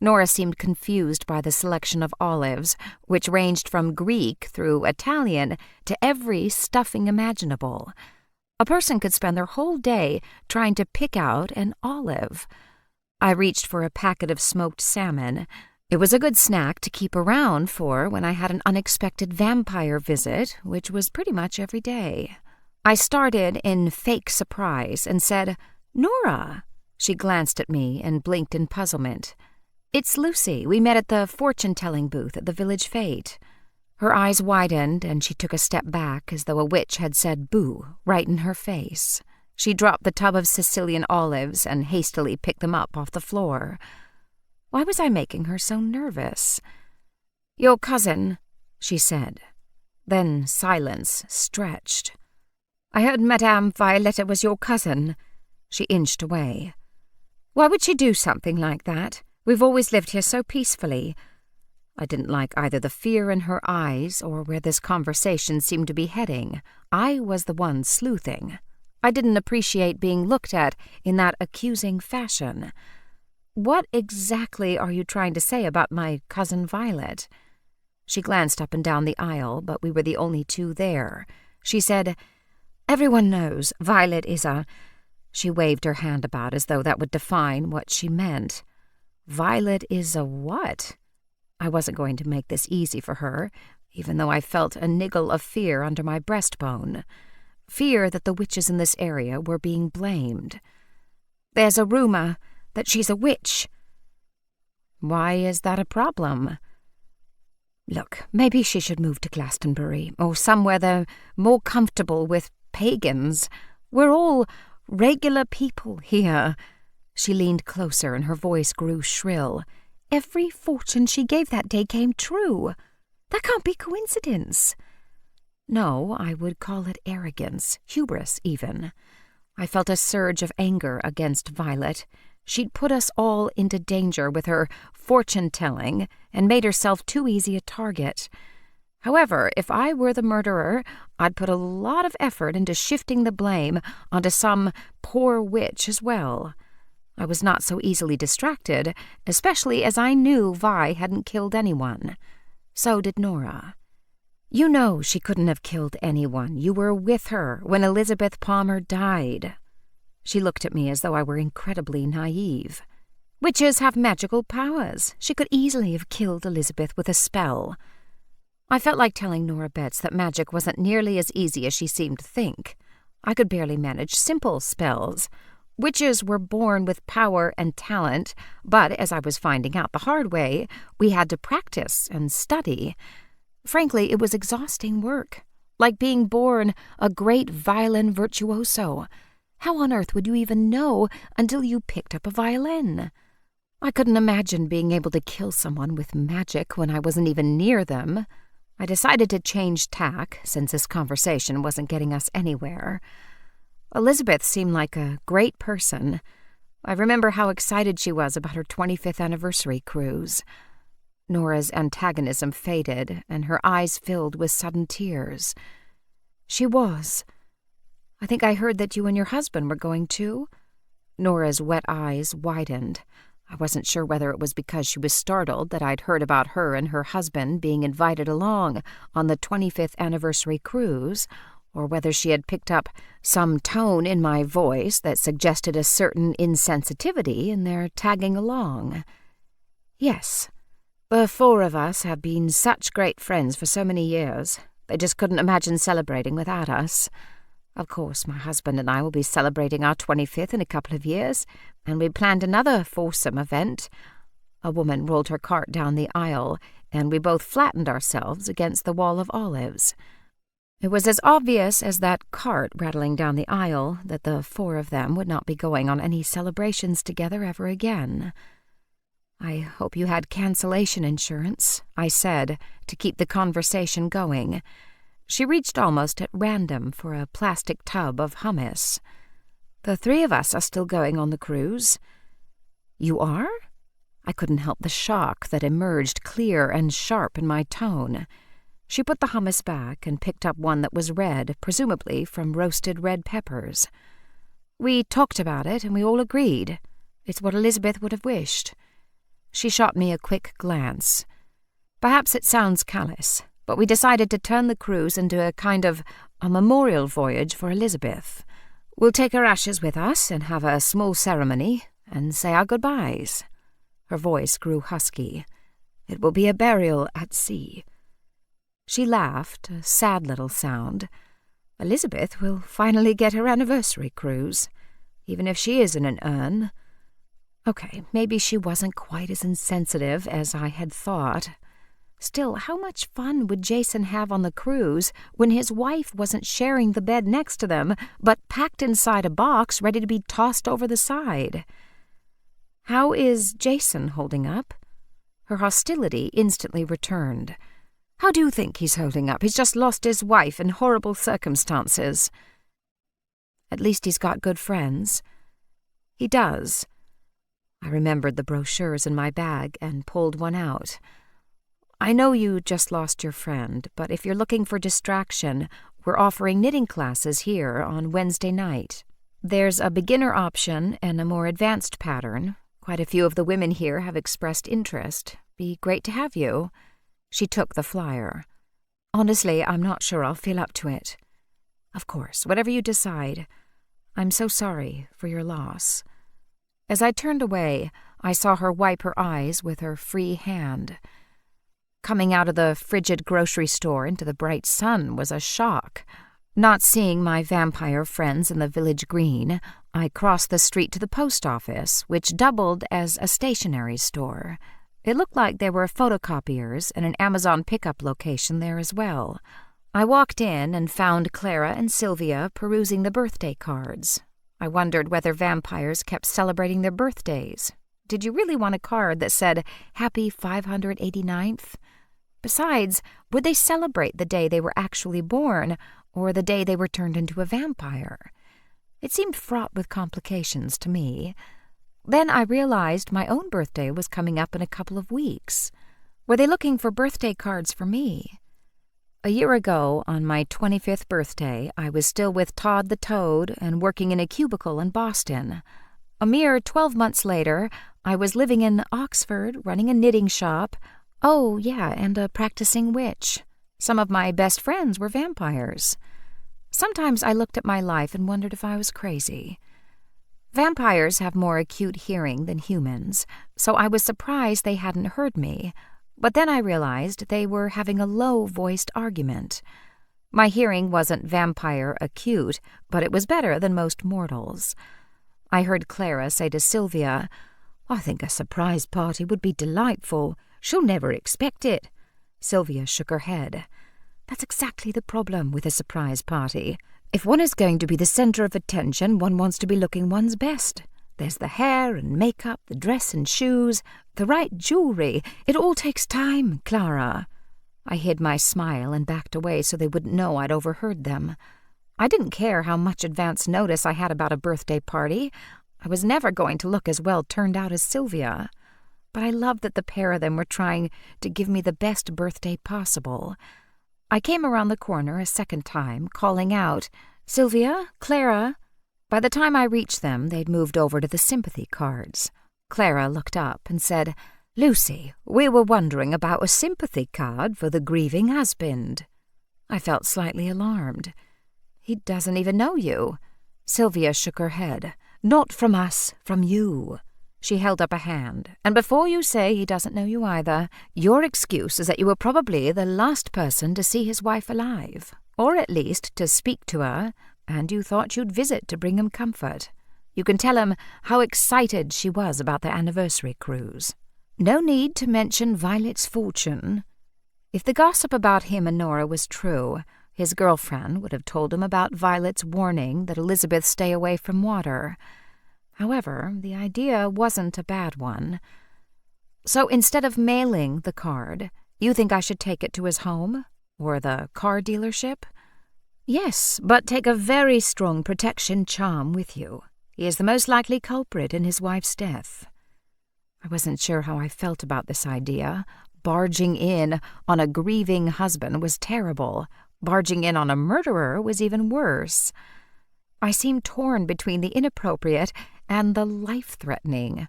Nora seemed confused by the selection of olives, which ranged from Greek through Italian to every stuffing imaginable. A person could spend their whole day trying to pick out an olive. I reached for a packet of smoked salmon. It was a good snack to keep around for when I had an unexpected vampire visit, which was pretty much every day. I started in fake surprise and said, "Nora." She glanced at me and blinked in puzzlement. "It's Lucy. We met at the fortune-telling booth at the village fete." Her eyes widened, and she took a step back as though a witch had said boo right in her face. She dropped the tub of Sicilian olives and hastily picked them up off the floor. Why was I making her so nervous? "Your cousin," she said. Then silence stretched. "I heard Madame Violetta was your cousin." She inched away. "Why would she do something like that? We've always lived here so peacefully." I didn't like either the fear in her eyes or where this conversation seemed to be heading. I was the one sleuthing. I didn't appreciate being looked at in that accusing fashion. "What exactly are you trying to say about my cousin Violet?" She glanced up and down the aisle, but we were the only two there. She said, "Everyone knows Violet is a—" She waved her hand about as though that would define what she meant. "Violet is a what?" I wasn't going to make this easy for her, even though I felt a niggle of fear under my breastbone. Fear that the witches in this area were being blamed. "There's a rumor that she's a witch." "Why is that a problem?" "Look, maybe she should move to Glastonbury, or somewhere they're more comfortable with pagans. We're all regular people here." She leaned closer and her voice grew shrill. "Every fortune she gave that day came true. That can't be coincidence." No, I would call it arrogance, hubris even. I felt a surge of anger against Violet. She'd put us all into danger with her fortune-telling and made herself too easy a target. However, if I were the murderer, I'd put a lot of effort into shifting the blame onto some poor witch as well. I was not so easily distracted, especially as I knew Vi hadn't killed anyone. So did Nora. You know she couldn't have killed anyone. You were with her when Elizabeth Palmer died. She looked at me as though I were incredibly naive. Witches have magical powers. She could easily have killed Elizabeth with a spell. I felt like telling Nora Betts that magic wasn't nearly as easy as she seemed to think. I could barely manage simple spells. Witches were born with power and talent, but as I was finding out the hard way, we had to practice and study. Frankly, it was exhausting work, like being born a great violin virtuoso. How on earth would you even know until you picked up a violin? I couldn't imagine being able to kill someone with magic when I wasn't even near them. I decided to change tack, since this conversation wasn't getting us anywhere. Elizabeth seemed like a great person. I remember how excited she was about her 25th anniversary cruise. Nora's antagonism faded, and her eyes filled with sudden tears. She was. I think I heard that you and your husband were going too. Nora's wet eyes widened. I wasn't sure whether it was because she was startled that I'd heard about her and her husband being invited along on the 25th anniversary cruise, or whether she had picked up some tone in my voice that suggested a certain insensitivity in their tagging along. Yes, the four of us have been such great friends for so many years. They just couldn't imagine celebrating without us. Of course, my husband and I will be celebrating our 25th in a couple of years, and we planned another foursome event. A woman rolled her cart down the aisle, and we both flattened ourselves against the wall of olives. It was as obvious as that cart rattling down the aisle that the four of them would not be going on any celebrations together ever again. I hope you had cancellation insurance, I said, to keep the conversation going. She reached almost at random for a plastic tub of hummus. The three of us are still going on the cruise. You are? I couldn't help the shock that emerged clear and sharp in my tone. She put the hummus back and picked up one that was red, presumably from roasted red peppers. We talked about it, and we all agreed. It's what Elizabeth would have wished. She shot me a quick glance. Perhaps it sounds callous, but we decided to turn the cruise into a memorial voyage for Elizabeth. We'll take her ashes with us and have a small ceremony and say our goodbyes. Her voice grew husky. It will be a burial at sea. She laughed, a sad little sound. Elizabeth will finally get her anniversary cruise, even if she is in an urn. Okay, maybe she wasn't quite as insensitive as I had thought. Still, how much fun would Jason have on the cruise when his wife wasn't sharing the bed next to them, but packed inside a box ready to be tossed over the side? How is Jason holding up? Her hostility instantly returned. How do you think he's holding up? He's just lost his wife in horrible circumstances. At least he's got good friends. He does. I remembered the brochures in my bag and pulled one out. I know you just lost your friend, but if you're looking for distraction, we're offering knitting classes here on Wednesday night. There's a beginner option and a more advanced pattern. Quite a few of the women here have expressed interest. Be great to have you. She took the flyer. Honestly, I'm not sure I'll feel up to it. Of course, whatever you decide. I'm so sorry for your loss. As I turned away, I saw her wipe her eyes with her free hand. Coming out of the frigid grocery store into the bright sun was a shock. Not seeing my vampire friends in the village green, I crossed the street to the post office, which doubled as a stationery store. It looked like there were photocopiers and an Amazon pickup location there as well. I walked in and found Clara and Sylvia perusing the birthday cards. I wondered whether vampires kept celebrating their birthdays. Did you really want a card that said, Happy 589th? Besides, would they celebrate the day they were actually born, or the day they were turned into a vampire? It seemed fraught with complications to me. Then I realized my own birthday was coming up in a couple of weeks. Were they looking for birthday cards for me? A year ago, on my 25th birthday, I was still with Todd the Toad and working in a cubicle in Boston. A mere 12 months later, I was living in Oxford, running a knitting shop. Oh, yeah, and a practicing witch. Some of my best friends were vampires. Sometimes I looked at my life and wondered if I was crazy. Vampires have more acute hearing than humans, so I was surprised they hadn't heard me. But then I realized they were having a low-voiced argument. My hearing wasn't vampire acute, but it was better than most mortals. I heard Clara say to Sylvia, "I think a surprise party would be delightful. She'll never expect it." Sylvia shook her head. "That's exactly the problem with a surprise party. If one is going to be the center of attention, one wants to be looking one's best. There's the hair and makeup, the dress and shoes, the right jewelry. It all takes time, Clara." I hid my smile and backed away so they wouldn't know I'd overheard them. I didn't care how much advance notice I had about a birthday party. I was never going to look as well turned out as Sylvia. But I loved that the pair of them were trying to give me the best birthday possible. I came around the corner a second time, calling out, "Sylvia, Clara." By the time I reached them, they'd moved over to the sympathy cards. Clara looked up and said, "Lucy, we were wondering about a sympathy card for the grieving husband." I felt slightly alarmed. "He doesn't even know you." Sylvia shook her head. "Not from us, from you." She held up a hand. "And before you say he doesn't know you either, your excuse is that you were probably the last person to see his wife alive, or at least to speak to her, and you thought you'd visit to bring him comfort. You can tell him how excited she was about their anniversary cruise. No need to mention Violet's fortune." If the gossip about him and Nora was true, his girlfriend would have told him about Violet's warning that Elizabeth stay away from water. However, the idea wasn't a bad one. "So instead of mailing the card, you think I should take it to his home? Or the car dealership?" "Yes, but take a very strong protection charm with you. He is the most likely culprit in his wife's death." I wasn't sure how I felt about this idea. Barging in on a grieving husband was terrible. Barging in on a murderer was even worse. I seemed torn between the inappropriate and the life-threatening.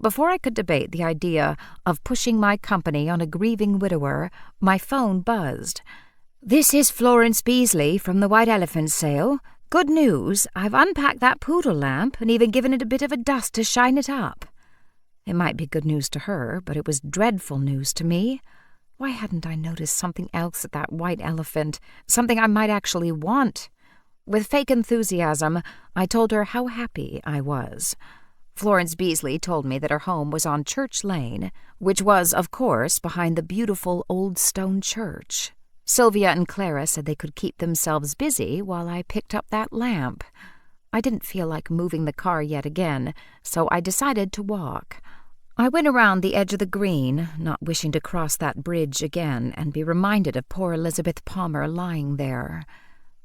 Before I could debate the idea of pushing my company on a grieving widower, my phone buzzed. "This is Florence Beasley from the White Elephant sale. Good news, I've unpacked that poodle lamp and even given it a bit of a dust to shine it up." It might be good news to her, but it was dreadful news to me. Why hadn't I noticed something else at that White Elephant, something I might actually want? With fake enthusiasm, I told her how happy I was. Florence Beasley told me that her home was on Church Lane, which was, of course, behind the beautiful old stone church. Sylvia and Clara said they could keep themselves busy while I picked up that lamp. I didn't feel like moving the car yet again, so I decided to walk. I went around the edge of the green, not wishing to cross that bridge again and be reminded of poor Elizabeth Palmer lying there.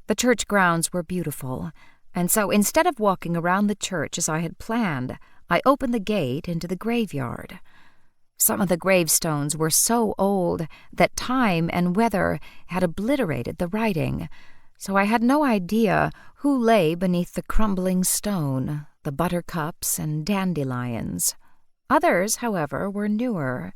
The church grounds were beautiful, and so instead of walking around the church as I had planned, I opened the gate into the graveyard. Some of the gravestones were so old that time and weather had obliterated the writing, so I had no idea who lay beneath the crumbling stone, the buttercups and dandelions. Others, however, were newer.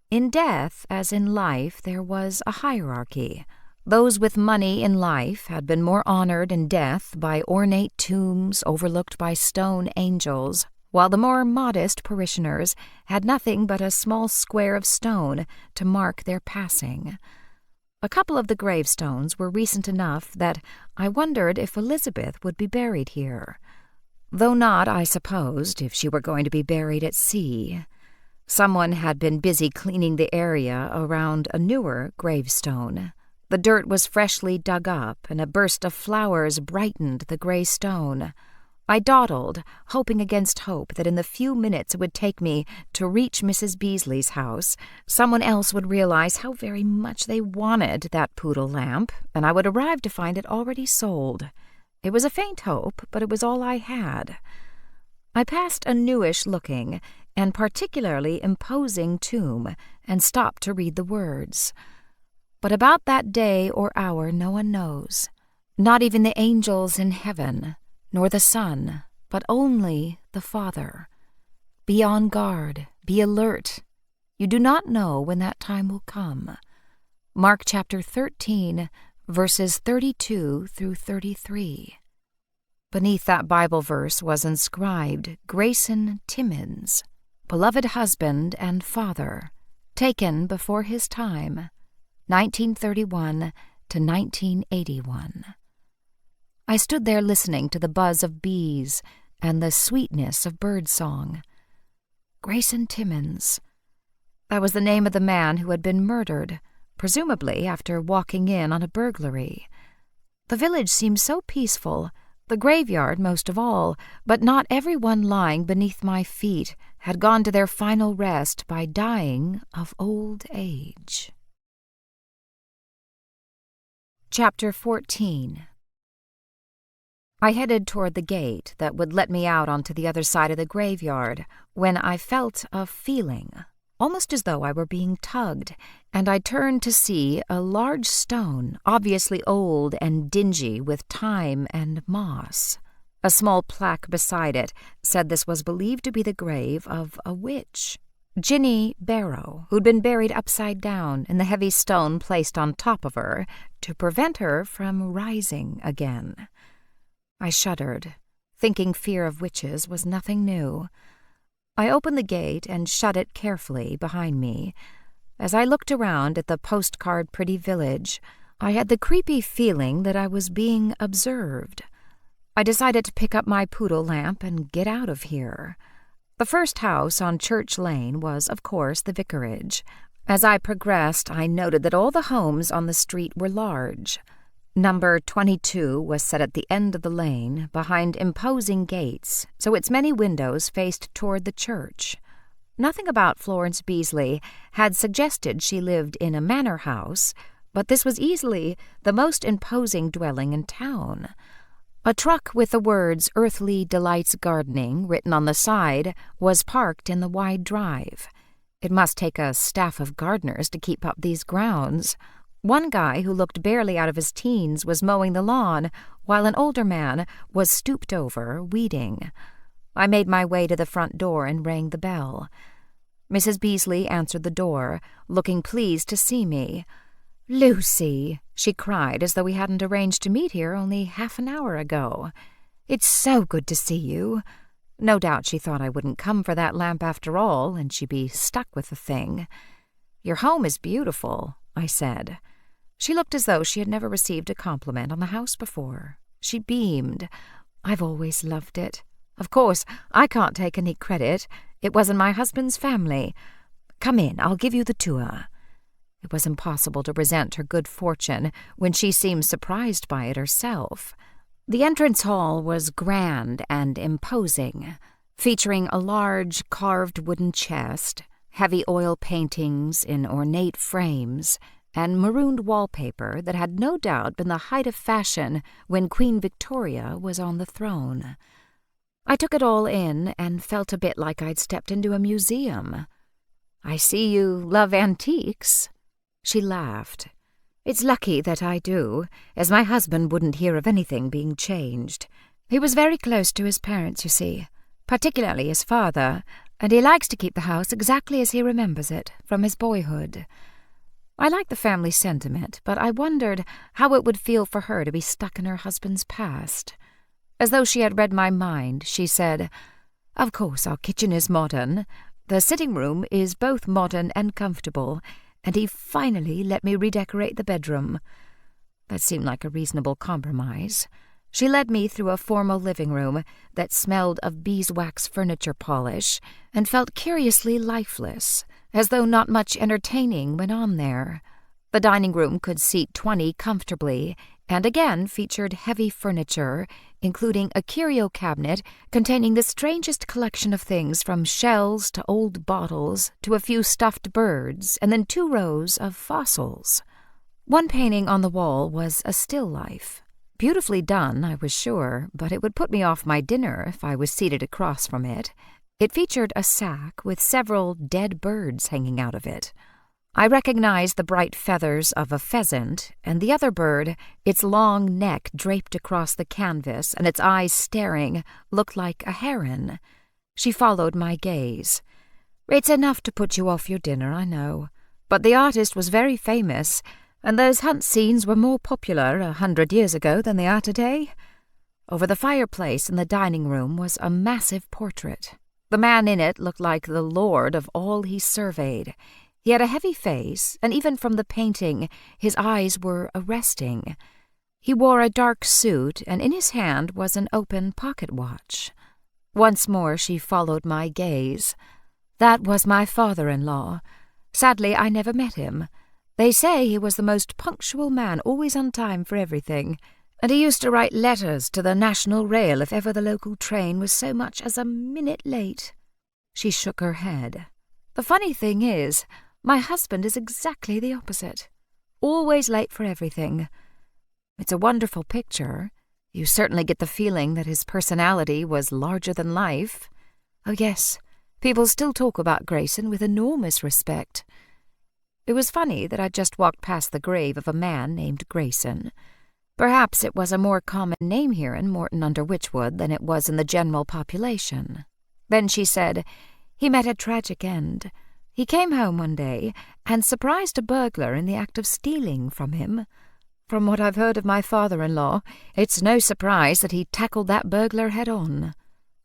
In death, as in life, there was a hierarchy. Those with money in life had been more honored in death by ornate tombs overlooked by stone angels, while the more modest parishioners had nothing but a small square of stone to mark their passing. A couple of the gravestones were recent enough that I wondered if Elizabeth would be buried here. Though not, I supposed, if she were going to be buried at sea. Someone had been busy cleaning the area around a newer gravestone. The dirt was freshly dug up, and a burst of flowers brightened the gray stone. I dawdled, hoping against hope that in the few minutes it would take me to reach Mrs. Beasley's house, someone else would realize how very much they wanted that poodle lamp, and I would arrive to find it already sold. It was a faint hope, but it was all I had. I passed a newish-looking and particularly imposing tomb and stopped to read the words. But about that day or hour no one knows, not even the angels in heaven, nor the sun, but only the Father. Be on guard, be alert. You do not know when that time will come. Mark chapter 13, verses 32 through 33. Beneath that Bible verse was inscribed Grayson Timmins, beloved husband and father, taken before his time, 1931 to 1981. I stood there listening to the buzz of bees and the sweetness of birdsong. Grayson Timmins. That was the name of the man who had been murdered, presumably after walking in on a burglary. The village seemed so peaceful, the graveyard most of all, but not everyone lying beneath my feet had gone to their final rest by dying of old age. Chapter 14. I headed toward the gate that would let me out onto the other side of the graveyard when I felt a feeling, almost as though I were being tugged, and I turned to see a large stone, obviously old and dingy with time and moss. A small plaque beside it said this was believed to be the grave of a witch, Ginny Barrow, who'd been buried upside down in the heavy stone placed on top of her to prevent her from rising again. I shuddered, thinking fear of witches was nothing new. I opened the gate and shut it carefully behind me. As I looked around at the postcard pretty village, I had the creepy feeling that I was being observed. I decided to pick up my poodle lamp and get out of here. The first house on Church Lane was, of course, the vicarage. As I progressed, I noted that all the homes on the street were large. Number 22 was set at the end of the lane, behind imposing gates, so its many windows faced toward the church. Nothing about Florence Beasley had suggested she lived in a manor house, but this was easily the most imposing dwelling in town. A truck with the words Earthly Delights Gardening written on the side was parked in the wide drive. It must take a staff of gardeners to keep up these grounds. One guy who looked barely out of his teens was mowing the lawn, while an older man was stooped over, weeding. I made my way to the front door and rang the bell. Mrs. Beasley answered the door, looking pleased to see me. "Lucy," she cried, as though we hadn't arranged to meet here only half an hour ago. "It's so good to see you." No doubt she thought I wouldn't come for that lamp after all, and she'd be stuck with the thing. "Your home is beautiful," I said. She looked as though she had never received a compliment on the house before. She beamed. "I've always loved it. Of course, I can't take any credit. It was in my husband's family. Come in, I'll give you the tour." It was impossible to resent her good fortune when she seemed surprised by it herself. The entrance hall was grand and imposing, featuring a large carved wooden chest, heavy oil paintings in ornate frames, and marooned wallpaper that had no doubt been the height of fashion when Queen Victoria was on the throne. I took it all in and felt a bit like I'd stepped into a museum. "I see you love antiques." She laughed. "It's lucky that I do, as my husband wouldn't hear of anything being changed. He was very close to his parents, you see, particularly his father, and he likes to keep the house exactly as he remembers it from his boyhood." I liked the family sentiment, but I wondered how it would feel for her to be stuck in her husband's past. As though she had read my mind, she said, "Of course our kitchen is modern. The sitting room is both modern and comfortable, and he finally let me redecorate the bedroom." That seemed like a reasonable compromise. She led me through a formal living room that smelled of beeswax furniture polish and felt curiously lifeless, as though not much entertaining went on there. The dining room could seat 20 comfortably, and again featured heavy furniture, including a curio cabinet containing the strangest collection of things from shells to old bottles to a few stuffed birds, and then 2 rows of fossils. One painting on the wall was a still life. Beautifully done, I was sure, but it would put me off my dinner if I was seated across from it. It featured a sack with several dead birds hanging out of it. I recognized the bright feathers of a pheasant, and the other bird, its long neck draped across the canvas and its eyes staring, looked like a heron. She followed my gaze. "It's enough to put you off your dinner, I know. But the artist was very famous, and those hunt scenes were more popular 100 years ago than they are today." Over the fireplace in the dining room was a massive portrait. The man in it looked like the lord of all he surveyed. He had a heavy face, and even from the painting, his eyes were arresting. He wore a dark suit, and in his hand was an open pocket watch. Once more she followed my gaze. That was my father-in-law. Sadly, I never met him. They say he was the most punctual man, always on time for everything, and he used to write letters to the National Rail if ever the local train was so much as a minute late. She shook her head. "The funny thing is, my husband is exactly the opposite. Always late for everything. It's a wonderful picture. You certainly get the feeling that his personality was larger than life. Oh yes, people still talk about Grayson with enormous respect." It was funny that I'd just walked past the grave of a man named Grayson. Perhaps it was a more common name here in Morton-under-Wychwood than it was in the general population. Then she said, "He met a tragic end. He came home one day and surprised a burglar in the act of stealing from him. From what I've heard of my father-in-law, it's no surprise that he tackled that burglar head-on.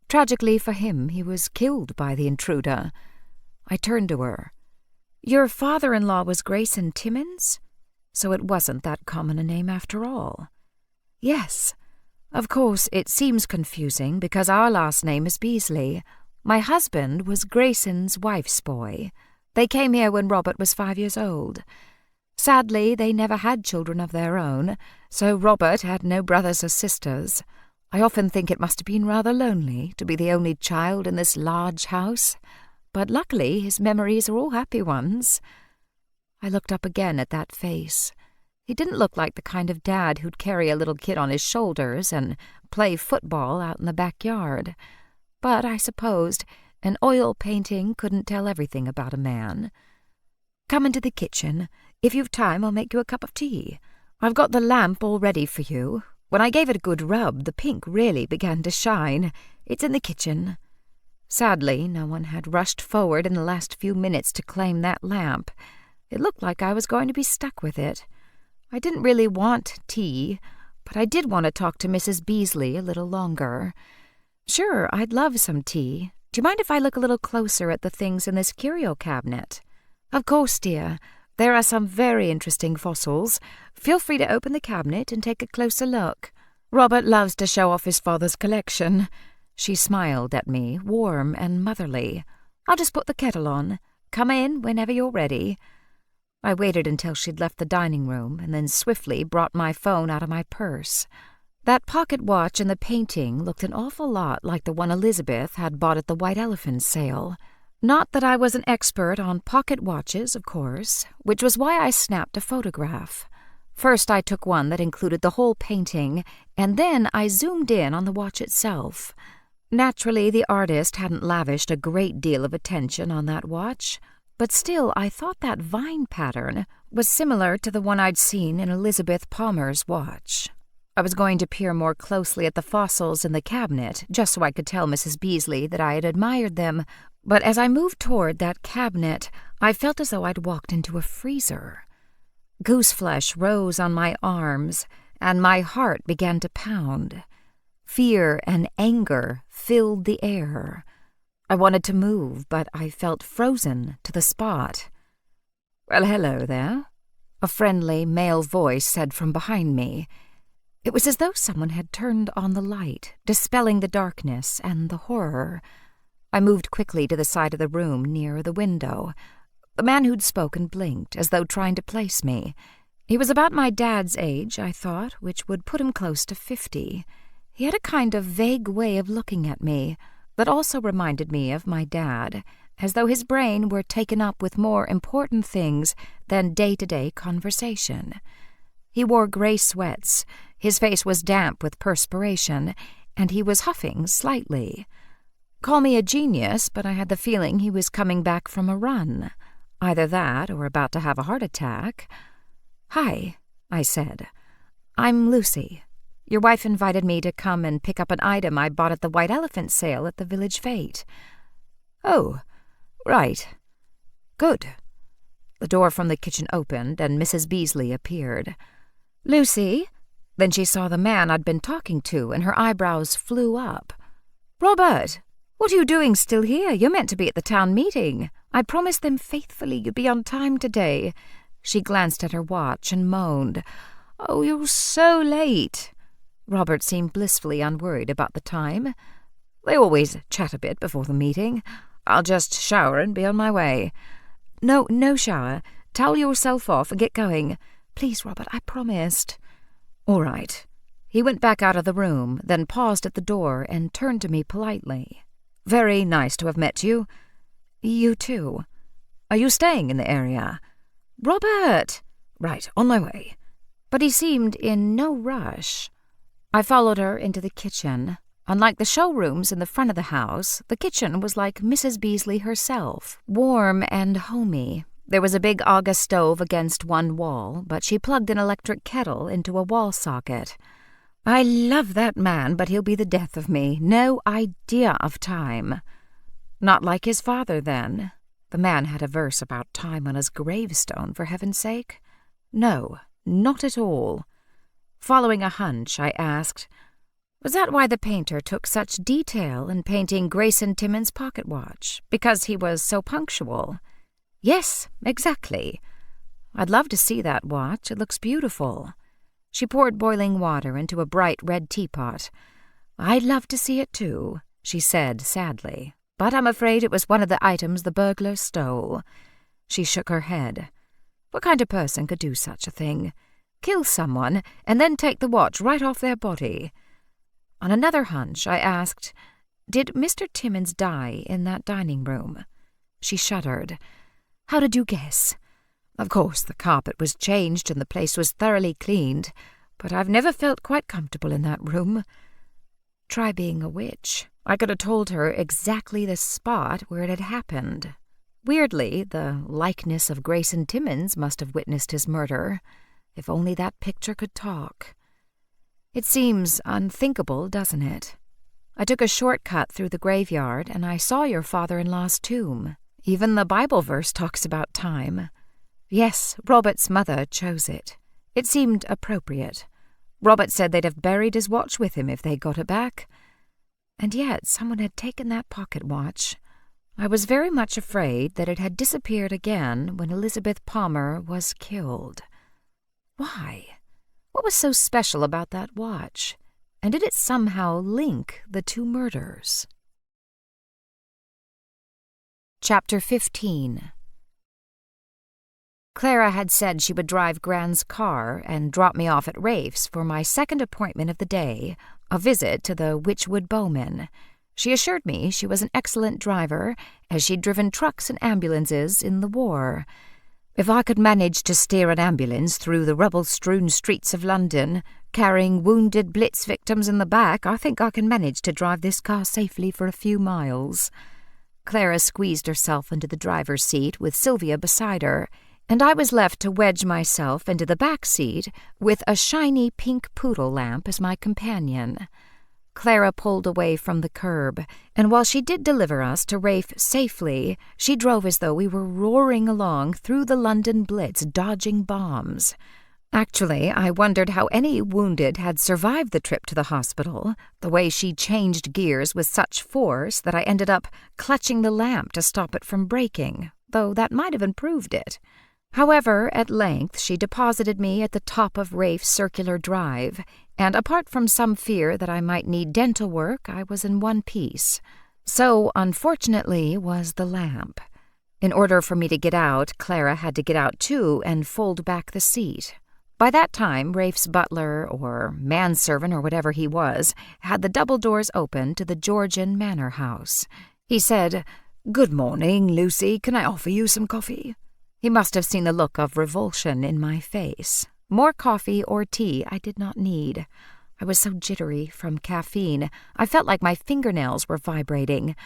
Tragically for him, he was killed by the intruder." I turned to her. "Your father-in-law was Grayson Timmins? So it wasn't that common a name after all." "Yes. Of course, it seems confusing because our last name is Beasley. My husband was Grayson's wife's boy. They came here when Robert was 5 years old. Sadly, they never had children of their own, so Robert had no brothers or sisters. I often think it must have been rather lonely to be the only child in this large house, but luckily his memories are all happy ones." I looked up again at that face. He didn't look like the kind of dad who'd carry a little kid on his shoulders and play football out in the backyard. But I supposed an oil painting couldn't tell everything about a man. "Come into the kitchen. If you've time, I'll make you a cup of tea. I've got the lamp all ready for you. When I gave it a good rub, the pink really began to shine. It's in the kitchen." Sadly, no one had rushed forward in the last few minutes to claim that lamp. It looked like I was going to be stuck with it. I didn't really want tea, but I did want to talk to Mrs. Beasley a little longer. "Sure, I'd love some tea. Do you mind if I look a little closer at the things in this curio cabinet?" "Of course, dear. There are some very interesting fossils. Feel free to open the cabinet and take a closer look. Robert loves to show off his father's collection." She smiled at me, warm and motherly. "I'll just put the kettle on. Come in whenever you're ready." I waited until she'd left the dining room and then swiftly brought my phone out of my purse. That pocket watch in the painting looked an awful lot like the one Elizabeth had bought at the White Elephant sale. Not that I was an expert on pocket watches, of course, which was why I snapped a photograph. First I took one that included the whole painting, and then I zoomed in on the watch itself. Naturally, the artist hadn't lavished a great deal of attention on that watch, but still I thought that vine pattern was similar to the one I'd seen in Elizabeth Palmer's watch. I was going to peer more closely at the fossils in the cabinet, just so I could tell Mrs. Beasley that I had admired them, but as I moved toward that cabinet, I felt as though I'd walked into a freezer. Gooseflesh rose on my arms, and my heart began to pound. Fear and anger filled the air. I wanted to move, but I felt frozen to the spot. "Well, hello there," a friendly male voice said from behind me. It was as though someone had turned on the light, dispelling the darkness and the horror. I moved quickly to the side of the room near the window. The man who'd spoken blinked, as though trying to place me. He was about my dad's age, I thought, which would put him close to 50. He had a kind of vague way of looking at me that also reminded me of my dad, as though his brain were taken up with more important things than day-to-day conversation. He wore gray sweats, his face was damp with perspiration, and he was huffing slightly. Call me a genius, but I had the feeling he was coming back from a run. Either that or about to have a heart attack. "Hi," I said. "I'm Lucy. Your wife invited me to come and pick up an item I bought at the White Elephant sale at the village fete." "Oh, right. Good." The door from the kitchen opened, and Mrs. Beasley appeared. "Lucy?" Then she saw the man I'd been talking to, and her eyebrows flew up. "Robert, what are you doing still here? You're meant to be at the town meeting. I promised them faithfully you'd be on time today." She glanced at her watch and moaned, "Oh, you're so late." Robert seemed blissfully unworried about the time. "They always chat a bit before the meeting. I'll just shower and be on my way." No shower. Towel yourself off and get going. Please, Robert, I promised." "All right." He went back out of the room, then paused at the door and turned to me politely. "Very nice to have met you." "You too." "Are you staying in the area?" "Robert!" "Right, on my way." But he seemed in no rush. I followed her into the kitchen. Unlike the showrooms in the front of the house, the kitchen was like Mrs. Beasley herself, warm and homey. There was a big Aga stove against one wall, but she plugged an electric kettle into a wall socket. "I love that man, but he'll be the death of me. No idea of time." Not like his father, then. The man had a verse about time on his gravestone, for heaven's sake. No, not at all. Following a hunch, I asked, "Was that why the painter took such detail in painting Grayson Timmins' pocket watch? Because he was so punctual?" "Yes, exactly." "I'd love to see that watch. It looks beautiful." She poured boiling water into a bright red teapot. "I'd love to see it too," she said sadly. "But I'm afraid it was one of the items the burglar stole." She shook her head. "What kind of person could do such a thing? Kill someone and then take the watch right off their body?" On another hunch, I asked, "Did Mr. Timmins die in that dining room?" She shuddered. "How did you guess?" "Of course, the carpet was changed and the place was thoroughly cleaned, but I've never felt quite comfortable in that room." Try being a witch. I could have told her exactly the spot where it had happened. Weirdly, the likeness of Grayson Timmins must have witnessed his murder. If only that picture could talk. It seems unthinkable, doesn't it? I took a shortcut through the graveyard, and I saw your father-in-law's tomb. Even the Bible verse talks about time. Yes, Robert's mother chose it. It seemed appropriate. Robert said they'd have buried his watch with him if they got it back. And yet someone had taken that pocket watch. I was very much afraid that it had disappeared again when Elizabeth Palmer was killed. Why? What was so special about that watch? And did it somehow link the two murders? Chapter 15. Clara had said she would drive Gran's car and drop me off at Rafe's for my second appointment of the day, a visit to the Witchwood Bowmen. She assured me she was an excellent driver, as she'd driven trucks and ambulances in the war. If I could manage to steer an ambulance through the rubble-strewn streets of London, carrying wounded Blitz victims in the back, I think I can manage to drive this car safely for a few miles. Clara squeezed herself into the driver's seat with Sylvia beside her, and I was left to wedge myself into the back seat with a shiny pink poodle lamp as my companion. Clara pulled away from the curb, and while she did deliver us to Rafe safely, she drove as though we were roaring along through the London Blitz, dodging bombs. Actually, I wondered how any wounded had survived the trip to the hospital, the way she changed gears with such force that I ended up clutching the lamp to stop it from breaking, though that might have improved it. However, at length she deposited me at the top of Rafe's circular drive, and apart from some fear that I might need dental work, I was in one piece. So, unfortunately, was the lamp. In order for me to get out, Clara had to get out too and fold back the seat. By that time, Rafe's butler, or manservant, or whatever he was, had the double doors open to the Georgian manor house. He said, "Good morning, Lucy. Can I offer you some coffee?" He must have seen the look of revulsion in my face. More coffee or tea I did not need. I was so jittery from caffeine, I felt like my fingernails were vibrating.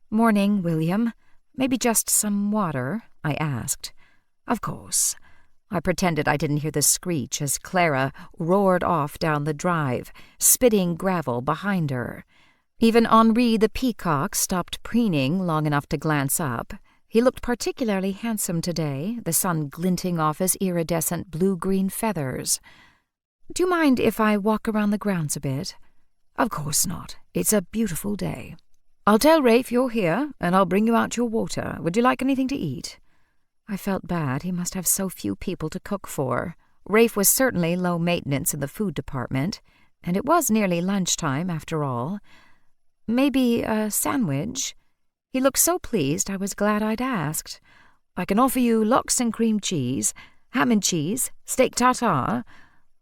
"Morning, William." Maybe just some water?" I asked. "Of course." I pretended I didn't hear the screech as Clara roared off down the drive, spitting gravel behind her. Even Henri the peacock stopped preening long enough to glance up. He looked particularly handsome today, the sun glinting off his iridescent blue-green feathers. "Do you mind if I walk around the grounds a bit?" "Of course not. It's a beautiful day." "I'll tell Rafe you're here, and I'll bring you out your water. Would you like anything to eat?" I felt bad. He must have so few people to cook for. Rafe was certainly low maintenance in the food department, and it was nearly lunchtime after all. "Maybe a sandwich?" He looked so pleased I was glad I'd asked. "I can offer you lox and cream cheese, ham and cheese, steak tartare."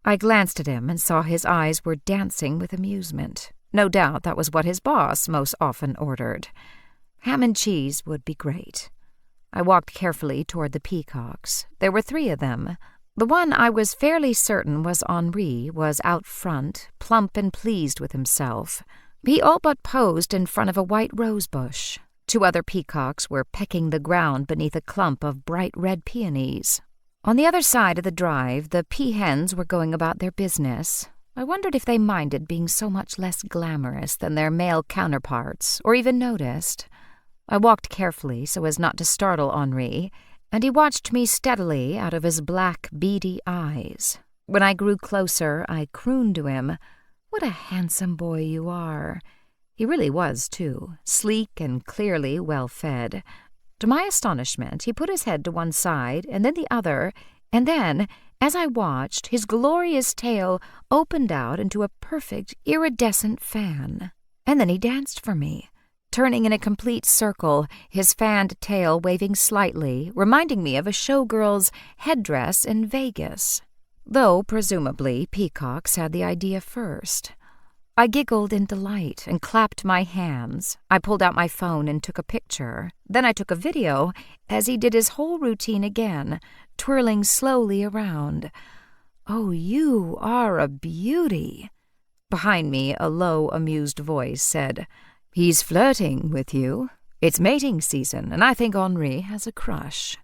I glanced at him and saw his eyes were dancing with amusement. No doubt that was what his boss most often ordered. Ham and cheese would be great. I walked carefully toward the peacocks. There were 3 of them. The one I was fairly certain was Henri was out front, plump and pleased with himself. He all but posed in front of a white rose bush. 2 other peacocks were pecking the ground beneath a clump of bright red peonies. On the other side of the drive, the peahens were going about their business. I wondered if they minded being so much less glamorous than their male counterparts, or even noticed. I walked carefully so as not to startle Henri, and he watched me steadily out of his black, beady eyes. When I grew closer, I crooned to him, "What a handsome boy you are." He really was, too, sleek and clearly well-fed. To my astonishment, he put his head to one side and then the other, and then, as I watched, his glorious tail opened out into a perfect iridescent fan. And then he danced for me, turning in a complete circle, his fanned tail waving slightly, reminding me of a showgirl's headdress in Vegas. Though, presumably, peacocks had the idea first. I giggled in delight and clapped my hands. I pulled out my phone and took a picture. Then I took a video as he did his whole routine again, twirling slowly around. "Oh, you are a beauty." Behind me, a low, amused voice said, "He's flirting with you. It's mating season, and I think Henri has a crush."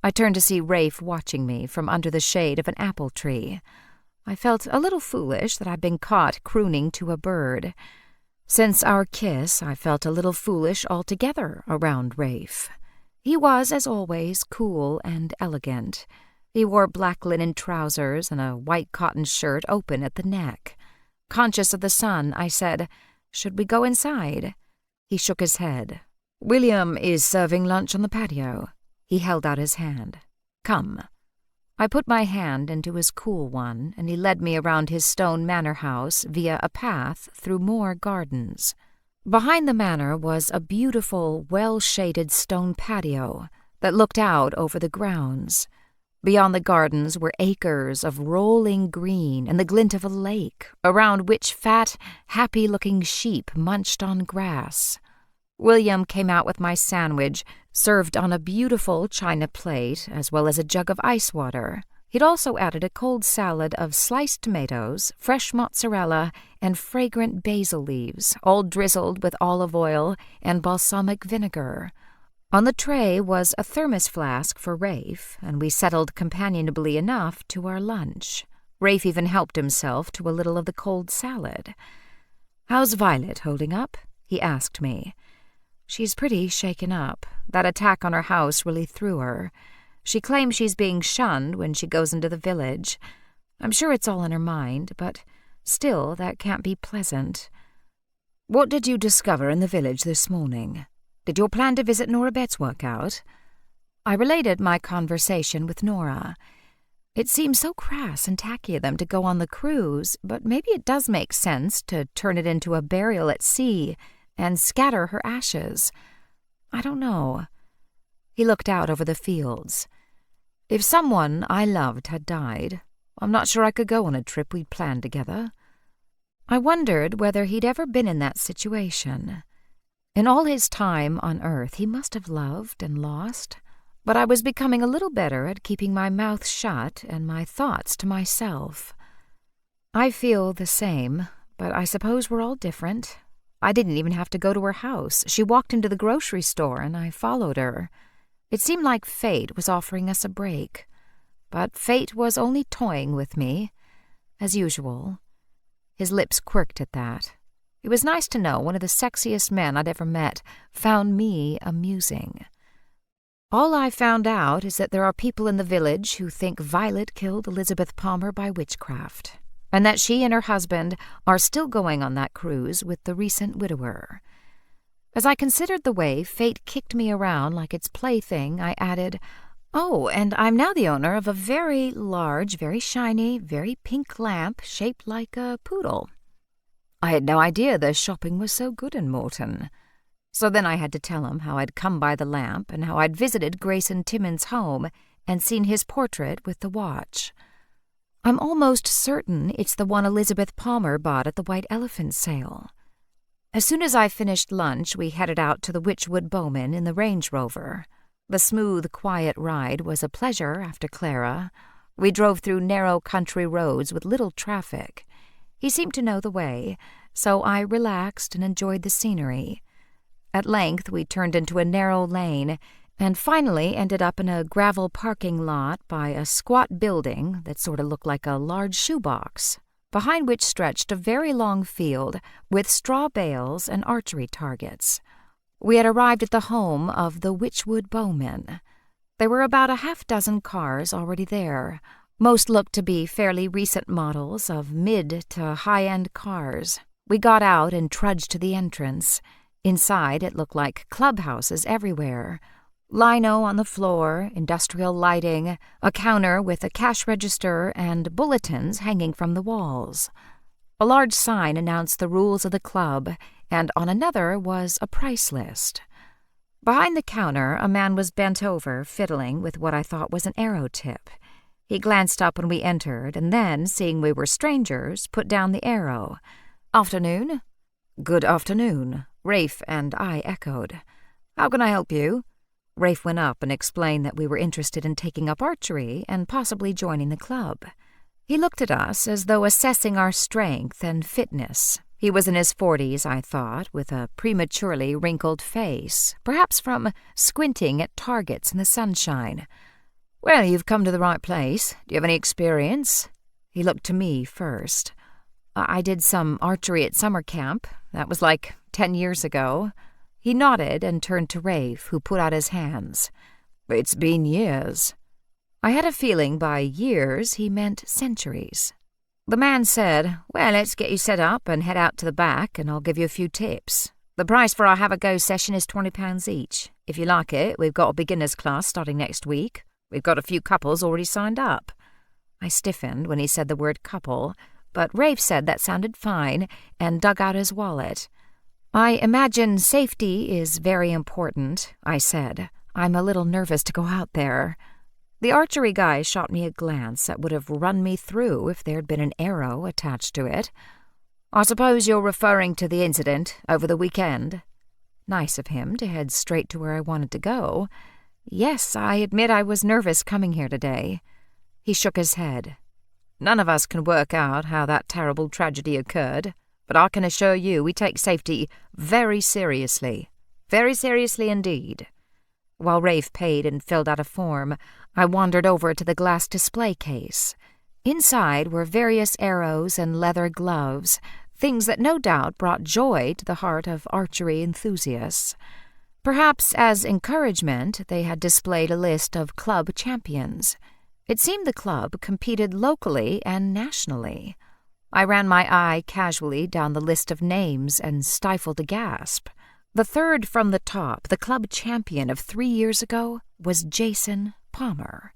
I turned to see Rafe watching me from under the shade of an apple tree. I felt a little foolish that I'd been caught crooning to a bird. Since our kiss, I felt a little foolish altogether around Rafe. He was, as always, cool and elegant. He wore black linen trousers and a white cotton shirt open at the neck. Conscious of the sun, I said, "Should we go inside?" He shook his head. "William is serving lunch on the patio." He held out his hand. "Come." I put my hand into his cool one, and he led me around his stone manor house via a path through more gardens. Behind the manor was a beautiful, well-shaded stone patio that looked out over the grounds. Beyond the gardens were acres of rolling green and the glint of a lake, around which fat, happy-looking sheep munched on grass. William came out with my sandwich, served on a beautiful china plate, as well as a jug of ice water. He'd also added a cold salad of sliced tomatoes, fresh mozzarella, and fragrant basil leaves, all drizzled with olive oil and balsamic vinegar. On the tray was a thermos flask for Rafe, and we settled companionably enough to our lunch. Rafe even helped himself to a little of the cold salad. "How's Violet holding up?" he asked me. "She's pretty shaken up. That attack on her house really threw her. She claims she's being shunned when she goes into the village. I'm sure it's all in her mind, but still that can't be pleasant." "What did you discover in the village this morning? Did your plan to visit Nora Betts work out?" I related my conversation with Nora. It seems so crass and tacky of them to go on the cruise, but maybe it does make sense to turn it into a burial at sea and scatter her ashes. I don't know. He looked out over the fields. "If someone I loved had died, I'm not sure I could go on a trip we'd planned together." I wondered whether he'd ever been in that situation. In all his time on Earth, he must have loved and lost, but I was becoming a little better at keeping my mouth shut and my thoughts to myself. "I feel the same, but I suppose we're all different. I didn't even have to go to her house. She walked into the grocery store and I followed her. It seemed like fate was offering us a break. But fate was only toying with me, as usual. His lips quirked at that. It was nice to know one of the sexiest men I'd ever met found me amusing. All I found out is that there are people in the village who think Violet killed Elizabeth Palmer by witchcraft, and that she and her husband are still going on that cruise with the recent widower. As I considered the way fate kicked me around like its plaything, I added, "Oh, and I'm now the owner of a very large, very shiny, very pink lamp shaped like a poodle." I had no idea the shopping was so good in Morton. So then I had to tell him how I'd come by the lamp and how I'd visited Grayson Timmins' home and seen his portrait with the watch. I'm almost certain it's the one Elizabeth Palmer bought at the White Elephant sale. As soon as I finished lunch, we headed out to the Witchwood Bowman in the Range Rover. The smooth, quiet ride was a pleasure after Clara. We drove through narrow country roads with little traffic. He seemed to know the way, so I relaxed and enjoyed the scenery. At length, we turned into a narrow lane and finally ended up in a gravel parking lot by a squat building that sort of looked like a large shoebox, behind which stretched a very long field with straw bales and archery targets. We had arrived at the home of the Witchwood Bowmen. There were about a half-dozen cars already there. Most looked to be fairly recent models of mid to high-end cars. We got out and trudged to the entrance. Inside, it looked like clubhouses everywhere. Lino on the floor, industrial lighting, a counter with a cash register, and bulletins hanging from the walls. A large sign announced the rules of the club, and on another was a price list. Behind the counter, a man was bent over, fiddling with what I thought was an arrow tip. He glanced up when we entered, and then, seeing we were strangers, put down the arrow. "Afternoon?" "Good afternoon," Rafe and I echoed. "How can I help you?" Rafe went up and explained that we were interested in taking up archery and possibly joining the club. He looked at us as though assessing our strength and fitness. He was in his 40s, I thought, with a prematurely wrinkled face, perhaps from squinting at targets in the sunshine. "Well, you've come to the right place. Do you have any experience?" He looked to me first. "I did some archery at summer camp. That was like 10 years ago." He nodded and turned to Rafe, who put out his hands. "It's been years." I had a feeling by years he meant centuries. The man said, "Well, let's get you set up and head out to the back, and I'll give you a few tips. The price for our have-a-go session is £20 each. If you like it, we've got a beginner's class starting next week. We've got a few couples already signed up." I stiffened when he said the word couple, but Rafe said that sounded fine and dug out his wallet. "I imagine safety is very important," I said. "I'm a little nervous to go out there." The archery guy shot me a glance that would have run me through if there'd been an arrow attached to it. "I suppose you're referring to the incident over the weekend?" Nice of him to head straight to where I wanted to go. Yes, I admit I was nervous coming here today. He shook his head. "None of us can work out how that terrible tragedy occurred, but I can assure you we take safety very seriously. Very seriously indeed." While Rafe paid and filled out a form, I wandered over to the glass display case. Inside were various arrows and leather gloves, things that no doubt brought joy to the heart of archery enthusiasts. Perhaps as encouragement, they had displayed a list of club champions. It seemed the club competed locally and nationally. I ran my eye casually down the list of names and stifled a gasp. The third from the top, the club champion of 3 years ago, was Jason Palmer.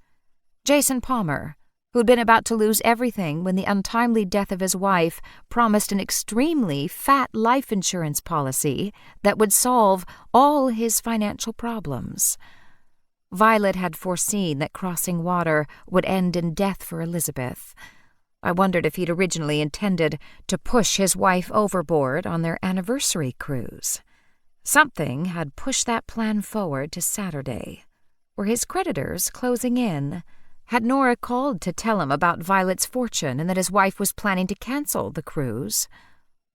Jason Palmer, who'd been about to lose everything when the untimely death of his wife promised an extremely fat life insurance policy that would solve all his financial problems. Violet had foreseen that crossing water would end in death for Elizabeth. I wondered if he'd originally intended to push his wife overboard on their anniversary cruise. Something had pushed that plan forward to Saturday. Were his creditors closing in? Had Nora called to tell him about Violet's fortune and that his wife was planning to cancel the cruise?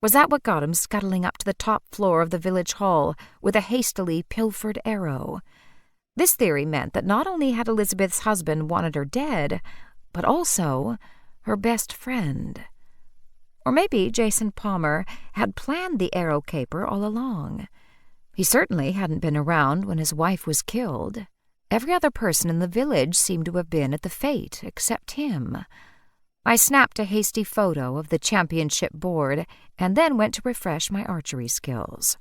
Was that what got him scuttling up to the top floor of the village hall with a hastily pilfered arrow? This theory meant that not only had Elizabeth's husband wanted her dead, but also her best friend. Or maybe Jason Palmer had planned the arrow caper all along. He certainly hadn't been around when his wife was killed. Every other person in the village seemed to have been at the fete except him. I snapped a hasty photo of the championship board and then went to refresh my archery skills.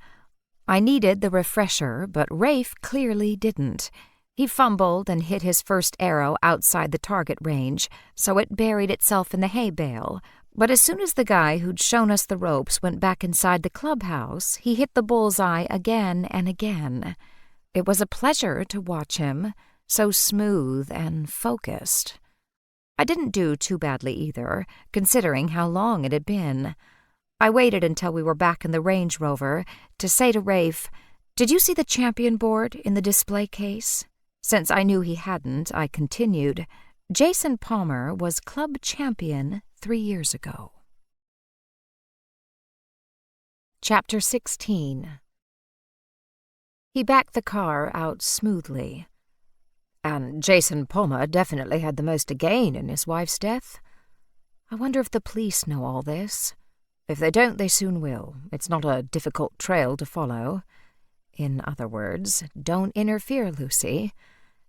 I needed the refresher, but Rafe clearly didn't. He fumbled and hit his first arrow outside the target range, so it buried itself in the hay bale. But as soon as the guy who'd shown us the ropes went back inside the clubhouse, he hit the bullseye again and again. It was a pleasure to watch him, so smooth and focused. I didn't do too badly either, considering how long it had been. I waited until we were back in the Range Rover to say to Rafe, "Did you see the champion board in the display case?" Since I knew he hadn't, I continued, "Jason Palmer was club champion 3 years ago." Chapter 16. He backed the car out smoothly. "And Jason Palmer definitely had the most to gain in his wife's death. I wonder if the police know all this. If they don't, they soon will. It's not a difficult trail to follow. In other words, don't interfere, Lucy."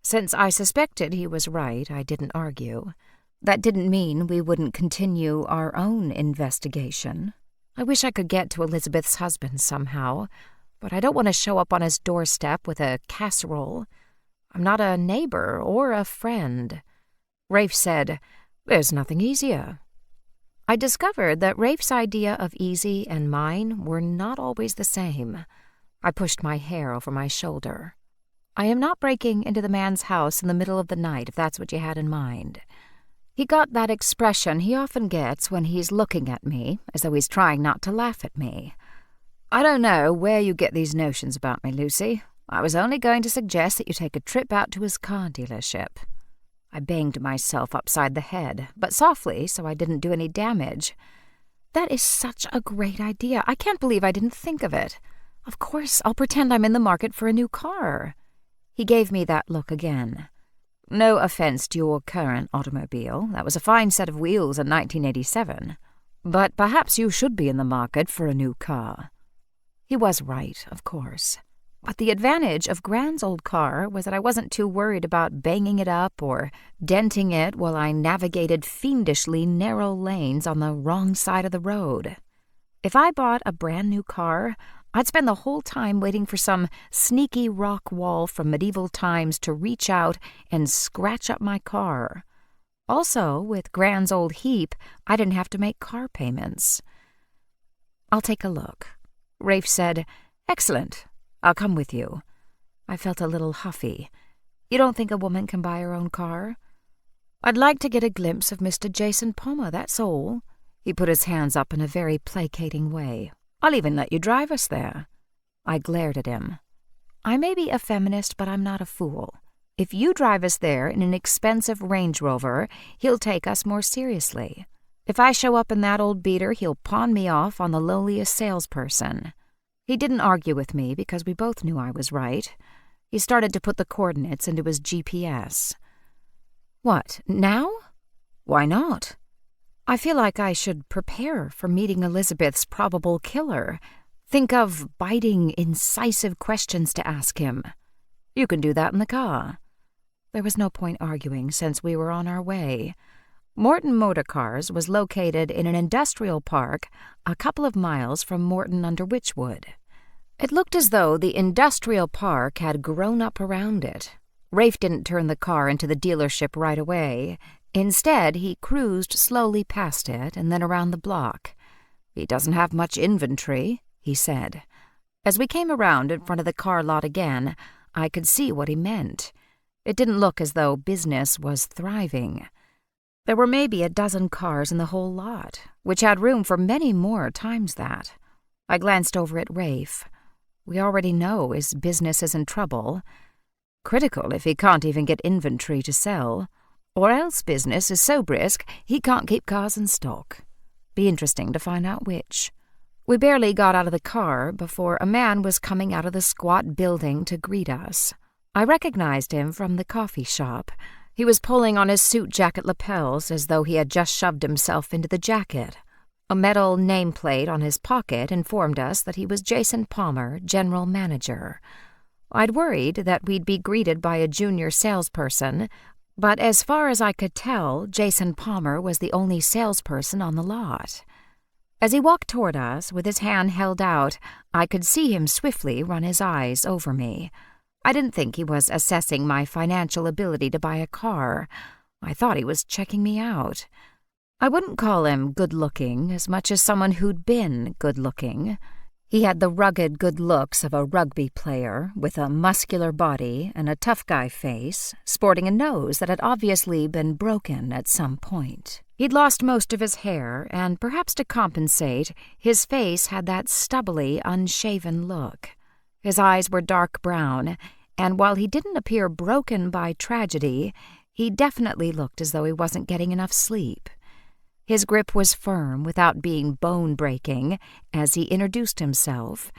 Since I suspected he was right, I didn't argue. That didn't mean we wouldn't continue our own investigation. I wish I could get to Elizabeth's husband somehow, but I don't want to show up on his doorstep with a casserole. I'm not a neighbor or a friend. Rafe said, "There's nothing easier." I discovered that Rafe's idea of easy and mine were not always the same. I pushed my hair over my shoulder. "I am not breaking into the man's house in the middle of the night, if that's what you had in mind." He got that expression he often gets when he's looking at me, as though he's trying not to laugh at me. "I don't know where you get these notions about me, Lucy. I was only going to suggest that you take a trip out to his car dealership." I banged myself upside the head, but softly so I didn't do any damage. "That is such a great idea. I can't believe I didn't think of it. Of course, I'll pretend I'm in the market for a new car." He gave me that look again. "No offense to your current automobile. That was a fine set of wheels in 1987. But perhaps you should be in the market for a new car." He was right, of course. But the advantage of Grand's old car was that I wasn't too worried about banging it up or denting it while I navigated fiendishly narrow lanes on the wrong side of the road. If I bought a brand new car, I'd spend the whole time waiting for some sneaky rock wall from medieval times to reach out and scratch up my car. Also, with Grand's old heap, I didn't have to make car payments. "I'll take a look." Rafe said, "Excellent. I'll come with you." I felt a little huffy. "You don't think a woman can buy her own car?" "I'd like to get a glimpse of Mr. Jason Palmer, that's all." He put his hands up in a very placating way. "I'll even let you drive us there." I glared at him. "I may be a feminist, but I'm not a fool. If you drive us there in an expensive Range Rover, he'll take us more seriously. If I show up in that old beater, he'll pawn me off on the lowliest salesperson." He didn't argue with me because we both knew I was right. He started to put the coordinates into his GPS. "What, now?" "Why not?" "I feel like I should prepare for meeting Elizabeth's probable killer. Think of biting, incisive questions to ask him." "You can do that in the car." There was no point arguing since we were on our way. Morton Motor Cars was located in an industrial park a couple of miles from Morton under Wychwood. It looked as though the industrial park had grown up around it. Rafe didn't turn the car into the dealership right away. Instead, he cruised slowly past it and then around the block. "He doesn't have much inventory," he said. As we came around in front of the car lot again, I could see what he meant. It didn't look as though business was thriving. There were maybe a dozen cars in the whole lot, which had room for many more times that. I glanced over at Rafe. We already know his business is in trouble. Critical if he can't even get inventory to sell. Or else business is so brisk he can't keep cars in stock. Be interesting to find out which. We barely got out of the car before a man was coming out of the squat building to greet us. I recognized him from the coffee shop. He was pulling on his suit jacket lapels as though he had just shoved himself into the jacket. A metal nameplate on his pocket informed us that he was Jason Palmer, general manager. I'd worried that we'd be greeted by a junior salesperson, but as far as I could tell, Jason Palmer was the only salesperson on the lot. As he walked toward us, with his hand held out, I could see him swiftly run his eyes over me. I didn't think he was assessing my financial ability to buy a car. I thought he was checking me out. I wouldn't call him good-looking as much as someone who'd been good-looking. He had the rugged good looks of a rugby player, with a muscular body and a tough guy face, sporting a nose that had obviously been broken at some point. He'd lost most of his hair, and perhaps to compensate, his face had that stubbly, unshaven look. His eyes were dark brown, and while he didn't appear broken by tragedy, he definitely looked as though he wasn't getting enough sleep. His grip was firm without being bone-breaking as he introduced himself,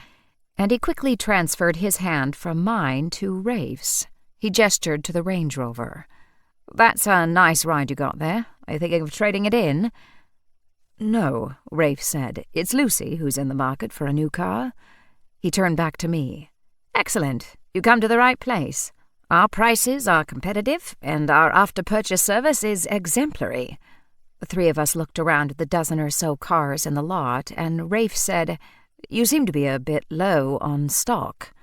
and he quickly transferred his hand from mine to Rafe's. He gestured to the Range Rover. "That's a nice ride you got there. Are you thinking of trading it in?" "No," Rafe said. "It's Lucy who's in the market for a new car." He turned back to me. "Excellent. You come to the right place. Our prices are competitive, and our after-purchase service is exemplary." The three of us looked around at the dozen or so cars in the lot, and Rafe said, "You seem to be a bit low on stock."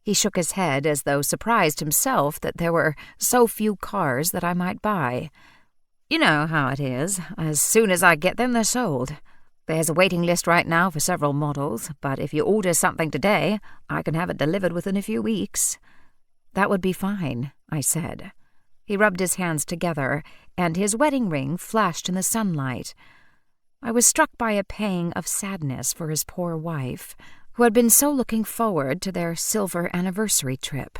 He shook his head as though surprised himself that there were so few cars that I might buy. "You know how it is. As soon as I get them, they're sold. There's a waiting list right now for several models, but if you order something today, I can have it delivered within a few weeks." "That would be fine," I said. He rubbed his hands together, and his wedding ring flashed in the sunlight. I was struck by a pang of sadness for his poor wife, who had been so looking forward to their silver anniversary trip.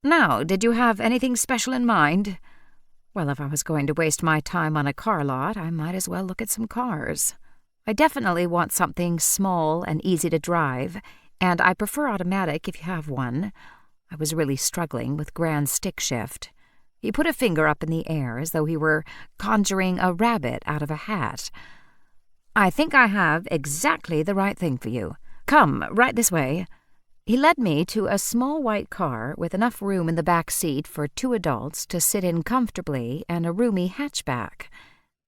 "Now, did you have anything special in mind?" Well, if I was going to waste my time on a car lot, I might as well look at some cars. I definitely want something small and easy to drive, and I prefer automatic if you have one. I was really struggling with grand stick shift. He put a finger up in the air as though he were conjuring a rabbit out of a hat. "I think I have exactly the right thing for you. Come, right this way." He led me to a small white car with enough room in the back seat for 2 adults to sit in comfortably and a roomy hatchback.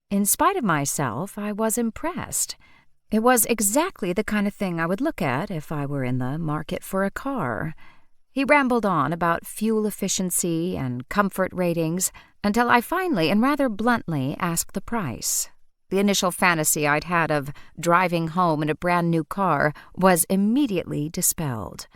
In spite of myself, I was impressed. It was exactly the kind of thing I would look at if I were in the market for a car. He rambled on about fuel efficiency and comfort ratings until I finally and rather bluntly asked the price. The initial fantasy I'd had of driving home in a brand-new car was immediately dispelled.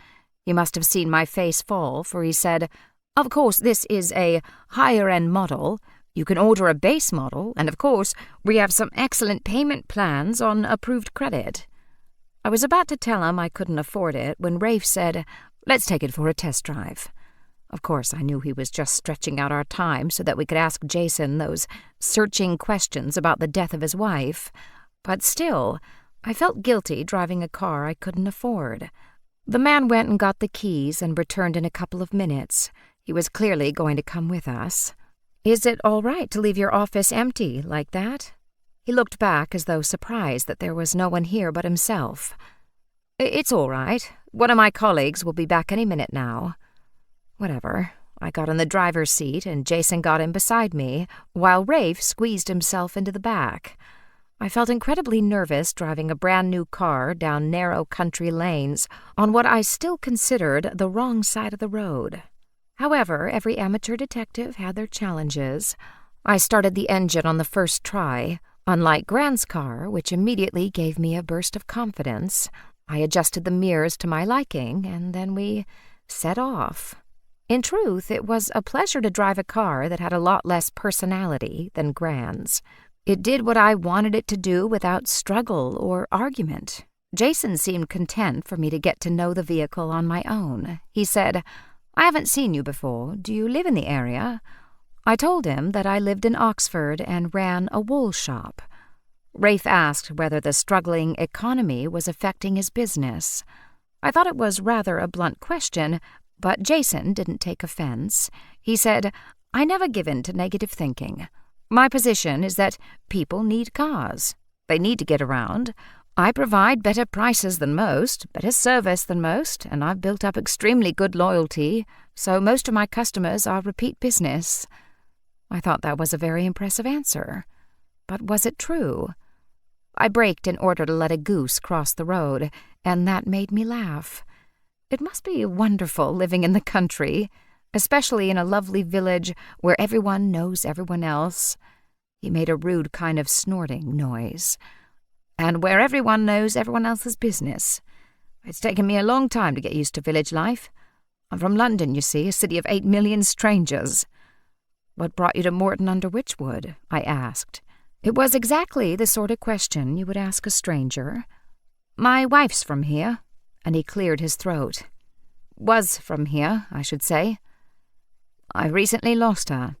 He must have seen my face fall, for he said, "Of course, this is a higher-end model. You can order a base model, and of course, we have some excellent payment plans on approved credit." I was about to tell him I couldn't afford it when Rafe said, "Let's take it for a test drive." Of course, I knew he was just stretching out our time so that we could ask Jason those searching questions about the death of his wife. But still, I felt guilty driving a car I couldn't afford. The man went and got the keys and returned in a couple of minutes. He was clearly going to come with us. "Is it all right to leave your office empty like that?" He looked back as though surprised that there was no one here but himself. "It's all right. One of my colleagues will be back any minute now." Whatever. I got in the driver's seat and Jason got in beside me, while Rafe squeezed himself into the back. I felt incredibly nervous driving a brand-new car down narrow country lanes on what I still considered the wrong side of the road. However, every amateur detective had their challenges. I started the engine on the first try. Unlike Grant's car, which immediately gave me a burst of confidence, I adjusted the mirrors to my liking, and then we set off. In truth, it was a pleasure to drive a car that had a lot less personality than Grant's. It did what I wanted it to do without struggle or argument. Jason seemed content for me to get to know the vehicle on my own. He said, "I haven't seen you before. Do you live in the area?" I told him that I lived in Oxford and ran a wool shop. Rafe asked whether the struggling economy was affecting his business. I thought it was rather a blunt question, but Jason didn't take offense. He said, "I never give in to negative thinking. My position is that people need cars. They need to get around. I provide better prices than most, better service than most, and I've built up extremely good loyalty, so most of my customers are repeat business." I thought that was a very impressive answer. But was it true? I braked in order to let a goose cross the road, and that made me laugh. It must be wonderful living in the country, especially in a lovely village where everyone knows everyone else. He made a rude kind of snorting noise. And where everyone knows everyone else's business. It's taken me a long time to get used to village life. I'm from London, you see, a city of 8 million strangers. "What brought you to Morton under Witchwood?" I asked. It was exactly the sort of question you would ask a stranger. "My wife's from here," and he cleared his throat. "Was from here, I should say. I recently lost her."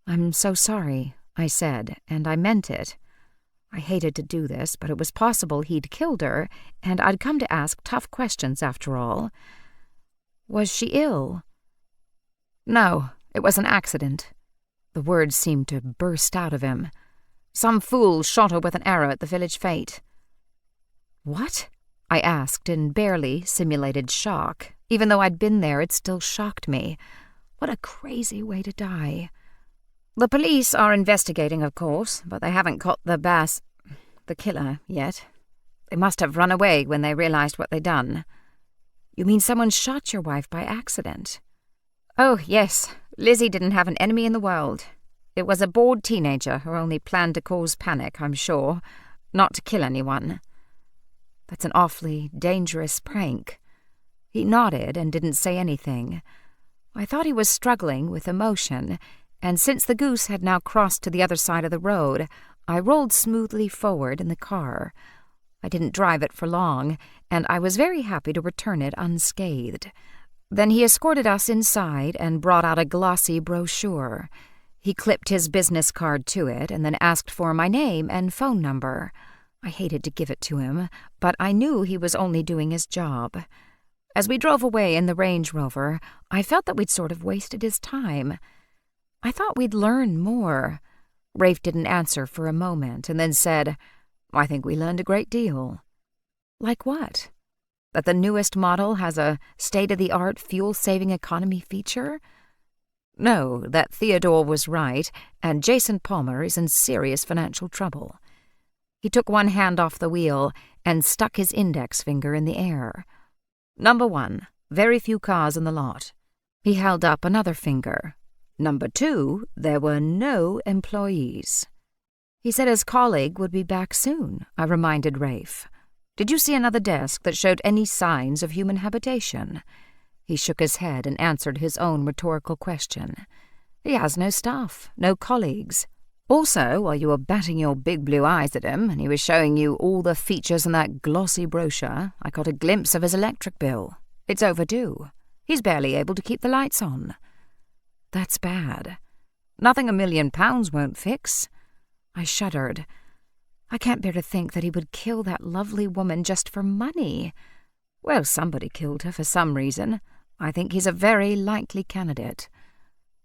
"I'm so sorry," I said, and I meant it. I hated to do this, but it was possible he'd killed her, and I'd come to ask tough questions after all. "Was she ill?" "No, it was an accident." The words seemed to burst out of him. "Some fool shot her with an arrow at the village fete." "What?" I asked in barely simulated shock. Even though I'd been there, it still shocked me. What a crazy way to die. "The police are investigating, of course, but they haven't caught the killer yet. They must have run away when they realized what they'd done." "You mean someone shot your wife by accident?" "Oh, yes. Lizzie didn't have an enemy in the world. It was a bored teenager who only planned to cause panic, I'm sure, not to kill anyone." "That's an awfully dangerous prank." He nodded and didn't say anything. I thought he was struggling with emotion, and since the goose had now crossed to the other side of the road, I rolled smoothly forward in the car. I didn't drive it for long, and I was very happy to return it unscathed. Then he escorted us inside and brought out a glossy brochure. He clipped his business card to it and then asked for my name and phone number. I hated to give it to him, but I knew he was only doing his job. As we drove away in the Range Rover, I felt that we'd sort of wasted his time. I thought we'd learn more. Rafe didn't answer for a moment and then said, "I think we learned a great deal." "Like what?" "That the newest model has a state-of-the-art fuel-saving economy feature?" "No, that Theodore was right, and Jason Palmer is in serious financial trouble." He took one hand off the wheel and stuck his index finger in the air. "Number 1, very few cars in the lot." He held up another finger. "Number 2, there were no employees." "He said his colleague would be back soon," I reminded Rafe. "Did you see another desk that showed any signs of human habitation?" He shook his head and answered his own rhetorical question. "He has no staff, no colleagues. Also, while you were batting your big blue eyes at him and he was showing you all the features in that glossy brochure, I got a glimpse of his electric bill. It's overdue. He's barely able to keep the lights on." "That's bad." "Nothing £1 million won't fix." I shuddered. I can't bear to think that he would kill that lovely woman just for money. Well, somebody killed her for some reason. I think he's a very likely candidate.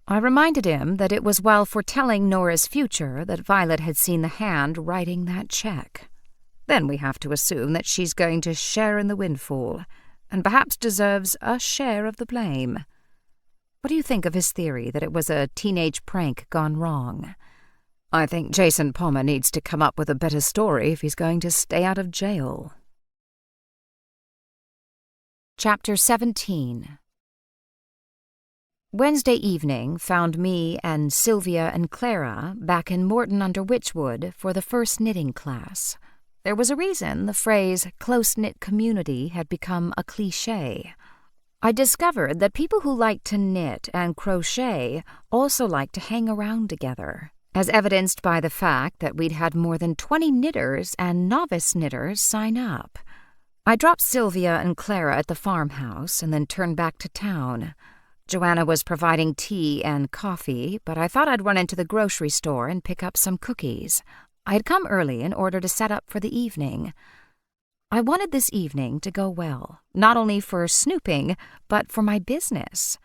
I reminded him that it was while foretelling Nora's future that Violet had seen the hand writing that check. Then we have to assume that she's going to share in the windfall, and perhaps deserves a share of the blame. What do you think of his theory that it was a teenage prank gone wrong? I think Jason Palmer needs to come up with a better story if he's going to stay out of jail. Chapter 17. Wednesday evening found me and Sylvia and Clara back in Morton under Witchwood for the first knitting class. There was a reason the phrase close-knit community had become a cliché. I discovered that people who like to knit and crochet also like to hang around together, as evidenced by the fact that we'd had more than 20 knitters and novice knitters sign up. I dropped Sylvia and Clara at the farmhouse and then turned back to town. Joanna was providing tea and coffee, but I thought I'd run into the grocery store and pick up some cookies. I had come early in order to set up for the evening. I wanted this evening to go well, not only for snooping, but for my business.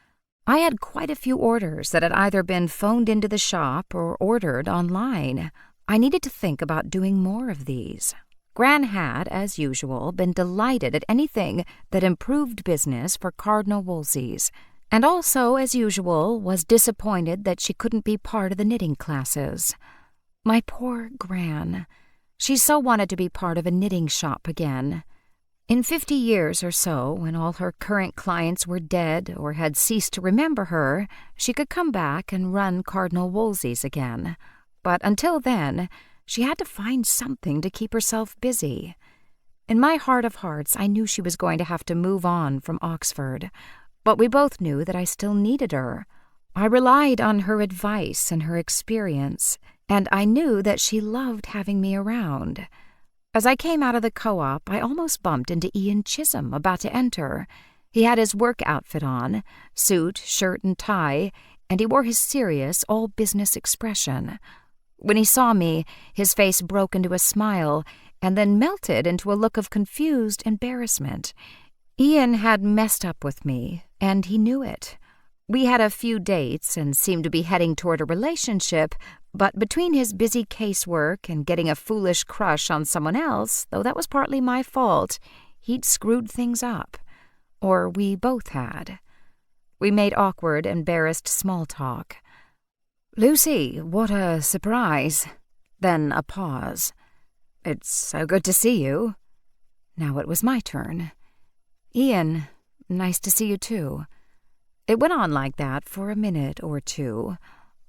I had quite a few orders that had either been phoned into the shop or ordered online. I needed to think about doing more of these. Gran had, as usual, been delighted at anything that improved business for Cardinal Wolsey's, and also, as usual, was disappointed that she couldn't be part of the knitting classes. My poor Gran. She so wanted to be part of a knitting shop again. In 50 years or so, when all her current clients were dead or had ceased to remember her, she could come back and run Cardinal Wolsey's again. But until then, she had to find something to keep herself busy. In my heart of hearts, I knew she was going to have to move on from Oxford, but we both knew that I still needed her. I relied on her advice and her experience, and I knew that she loved having me around. As I came out of the co-op, I almost bumped into Ian Chisholm about to enter. He had his work outfit on, suit, shirt, and tie, and he wore his serious, all-business expression. When he saw me, his face broke into a smile and then melted into a look of confused embarrassment. Ian had messed up with me, and he knew it. We had a few dates and seemed to be heading toward a relationship, but between his busy casework and getting a foolish crush on someone else, though that was partly my fault, he'd screwed things up. Or we both had. We made awkward, embarrassed small talk. "Lucy, what a surprise." Then a pause. "It's so good to see you." Now it was my turn. "Ian, nice to see you too." It went on like that for a minute or two.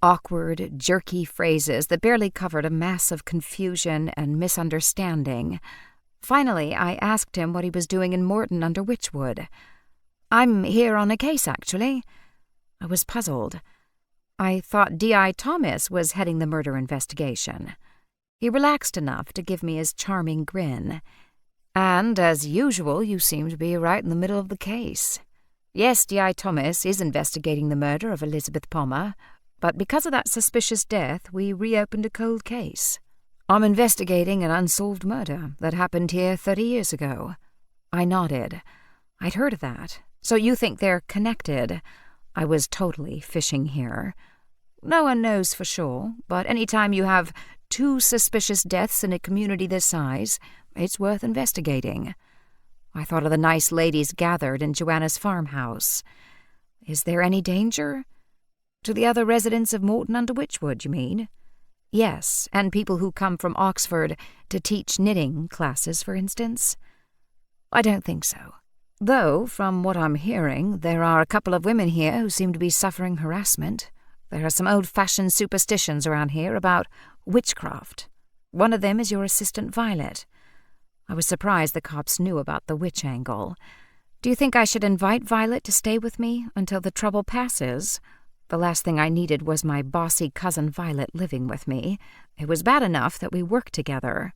Awkward, jerky phrases that barely covered a mass of confusion and misunderstanding. Finally, I asked him what he was doing in Morton under Witchwood. "I'm here on a case, actually." I was puzzled. I thought D.I. Thomas was heading the murder investigation. He relaxed enough to give me his charming grin. "And, as usual, you seem to be right in the middle of the case. Yes, D.I. Thomas is investigating the murder of Elizabeth Palmer, but because of that suspicious death, we reopened a cold case. I'm investigating an unsolved murder that happened here 30 years ago." I nodded. I'd heard of that. "So you think they're connected?" I was totally fishing here. "No one knows for sure, but any time you have 2 suspicious deaths in a community this size, it's worth investigating." I thought of the nice ladies gathered in Joanna's farmhouse. "Is there any danger?" "To the other residents of Morton under Witchwood, you mean?" "Yes, and people who come from Oxford to teach knitting classes, for instance." "I don't think so. Though, from what I'm hearing, there are a couple of women here who seem to be suffering harassment. There are some old-fashioned superstitions around here about witchcraft. One of them is your assistant Violet." I was surprised the cops knew about the witch angle. "Do you think I should invite Violet to stay with me until the trouble passes?" The last thing I needed was my bossy cousin Violet living with me. It was bad enough that we worked together.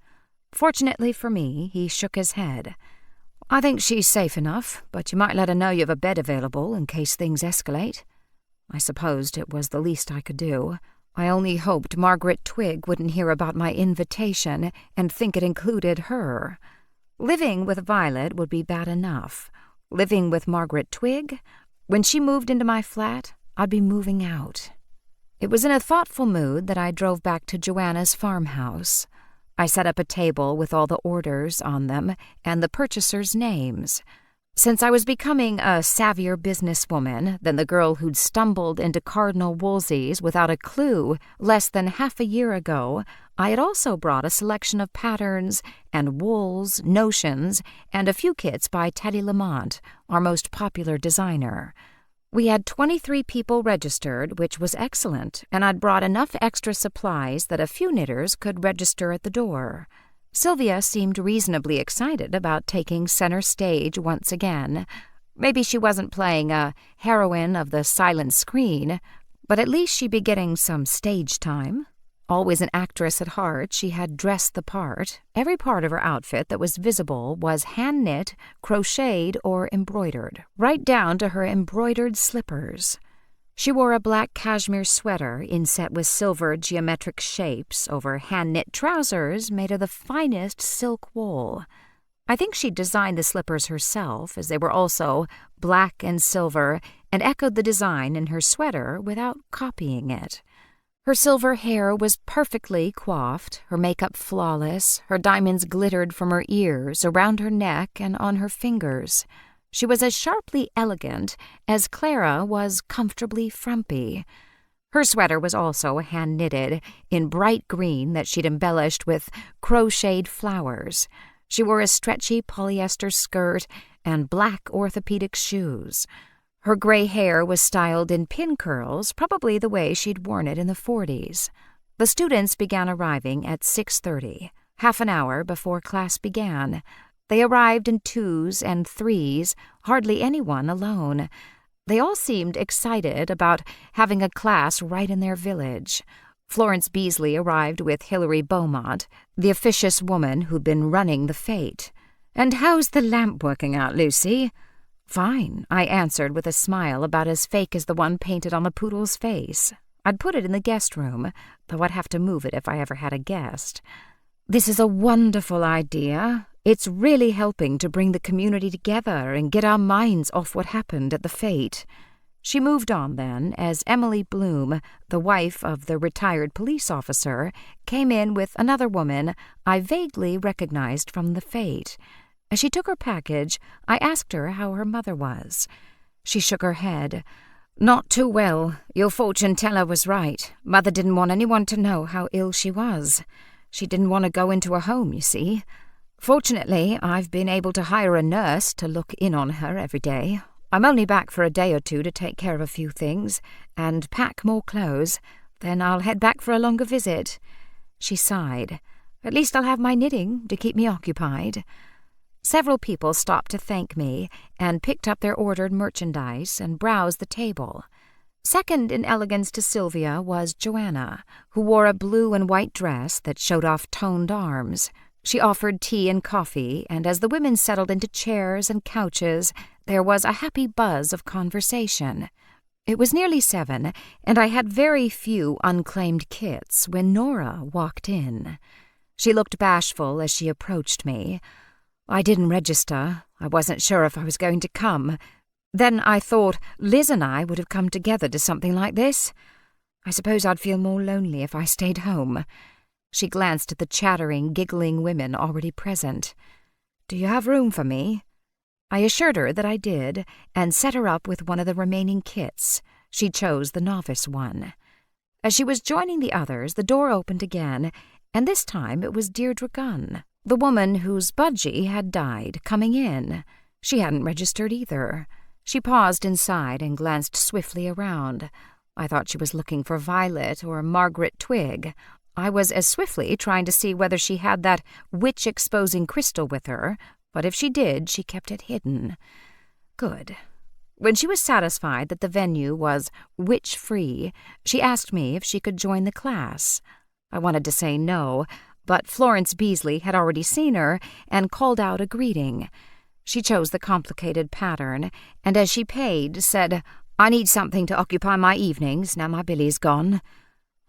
Fortunately for me, he shook his head. "I think she's safe enough, but you might let her know you have a bed available in case things escalate." I supposed it was the least I could do. I only hoped Margaret Twigg wouldn't hear about my invitation and think it included her. Living with Violet would be bad enough. Living with Margaret Twigg? When she moved into my flat, I'd be moving out. It was in a thoughtful mood that I drove back to Joanna's farmhouse. I set up a table with all the orders on them and the purchasers' names. Since I was becoming a savvier businesswoman than the girl who'd stumbled into Cardinal Wolsey's without a clue less than half a year ago, I had also brought a selection of patterns and wools, notions, and a few kits by Teddy Lamont, our most popular designer. We had 23 people registered, which was excellent, and I'd brought enough extra supplies that a few knitters could register at the door. Sylvia seemed reasonably excited about taking center stage once again. Maybe she wasn't playing a heroine of the silent screen, but at least she'd be getting some stage time. Always an actress at heart, she had dressed the part. Every part of her outfit that was visible was hand-knit, crocheted, or embroidered, right down to her embroidered slippers. She wore a black cashmere sweater inset with silver geometric shapes over hand-knit trousers made of the finest silk wool. I think she designed the slippers herself, as they were also black and silver, and echoed the design in her sweater without copying it. Her silver hair was perfectly coiffed, her makeup flawless, her diamonds glittered from her ears, around her neck, and on her fingers. She was as sharply elegant as Clara was comfortably frumpy. Her sweater was also hand-knitted in bright green that she'd embellished with crocheted flowers. She wore a stretchy polyester skirt and black orthopedic shoes. Her gray hair was styled in pin curls, probably the way she'd worn it in the 40s. The students began arriving at 6:30, half an hour before class began. They arrived in 2s and 3s, hardly anyone alone. They all seemed excited about having a class right in their village. Florence Beasley arrived with Hilary Beaumont, the officious woman who'd been running the fete. "And how's the lamp working out, Lucy?" "Fine," I answered with a smile about as fake as the one painted on the poodle's face. I'd put it in the guest room, though I'd have to move it if I ever had a guest. "This is a wonderful idea. It's really helping to bring the community together and get our minds off what happened at the fete." She moved on then, as Emily Bloom, the wife of the retired police officer, came in with another woman I vaguely recognized from the fete. As she took her package, I asked her how her mother was. She shook her head. "Not too well. Your fortune teller was right. Mother didn't want anyone to know how ill she was. She didn't want to go into a home, you see. Fortunately, I've been able to hire a nurse to look in on her every day. I'm only back for a day or two to take care of a few things and pack more clothes. Then I'll head back for a longer visit." She sighed. "At least I'll have my knitting to keep me occupied." Several people stopped to thank me and picked up their ordered merchandise and browsed the table. Second in elegance to Sylvia was Joanna, who wore a blue and white dress that showed off toned arms. She offered tea and coffee, and as the women settled into chairs and couches, there was a happy buzz of conversation. It was nearly 7, and I had very few unclaimed kits when Nora walked in. She looked bashful as she approached me. "I didn't register. I wasn't sure if I was going to come. Then I thought Liz and I would have come together to something like this. I suppose I'd feel more lonely if I stayed home." She glanced at the chattering, giggling women already present. "Do you have room for me?" I assured her that I did, and set her up with one of the remaining kits. She chose the novice one. As she was joining the others, the door opened again, and this time it was Deirdre Gunn, the woman whose budgie had died, coming in. She hadn't registered either. She paused inside and glanced swiftly around. I thought she was looking for Violet or Margaret Twig. I was as swiftly trying to see whether she had that witch-exposing crystal with her, but if she did, she kept it hidden. Good. When she was satisfied that the venue was witch-free, she asked me if she could join the class. I wanted to say no, but Florence Beasley had already seen her and called out a greeting. She chose the complicated pattern, and as she paid, said, "I need something to occupy my evenings now my Billy's gone."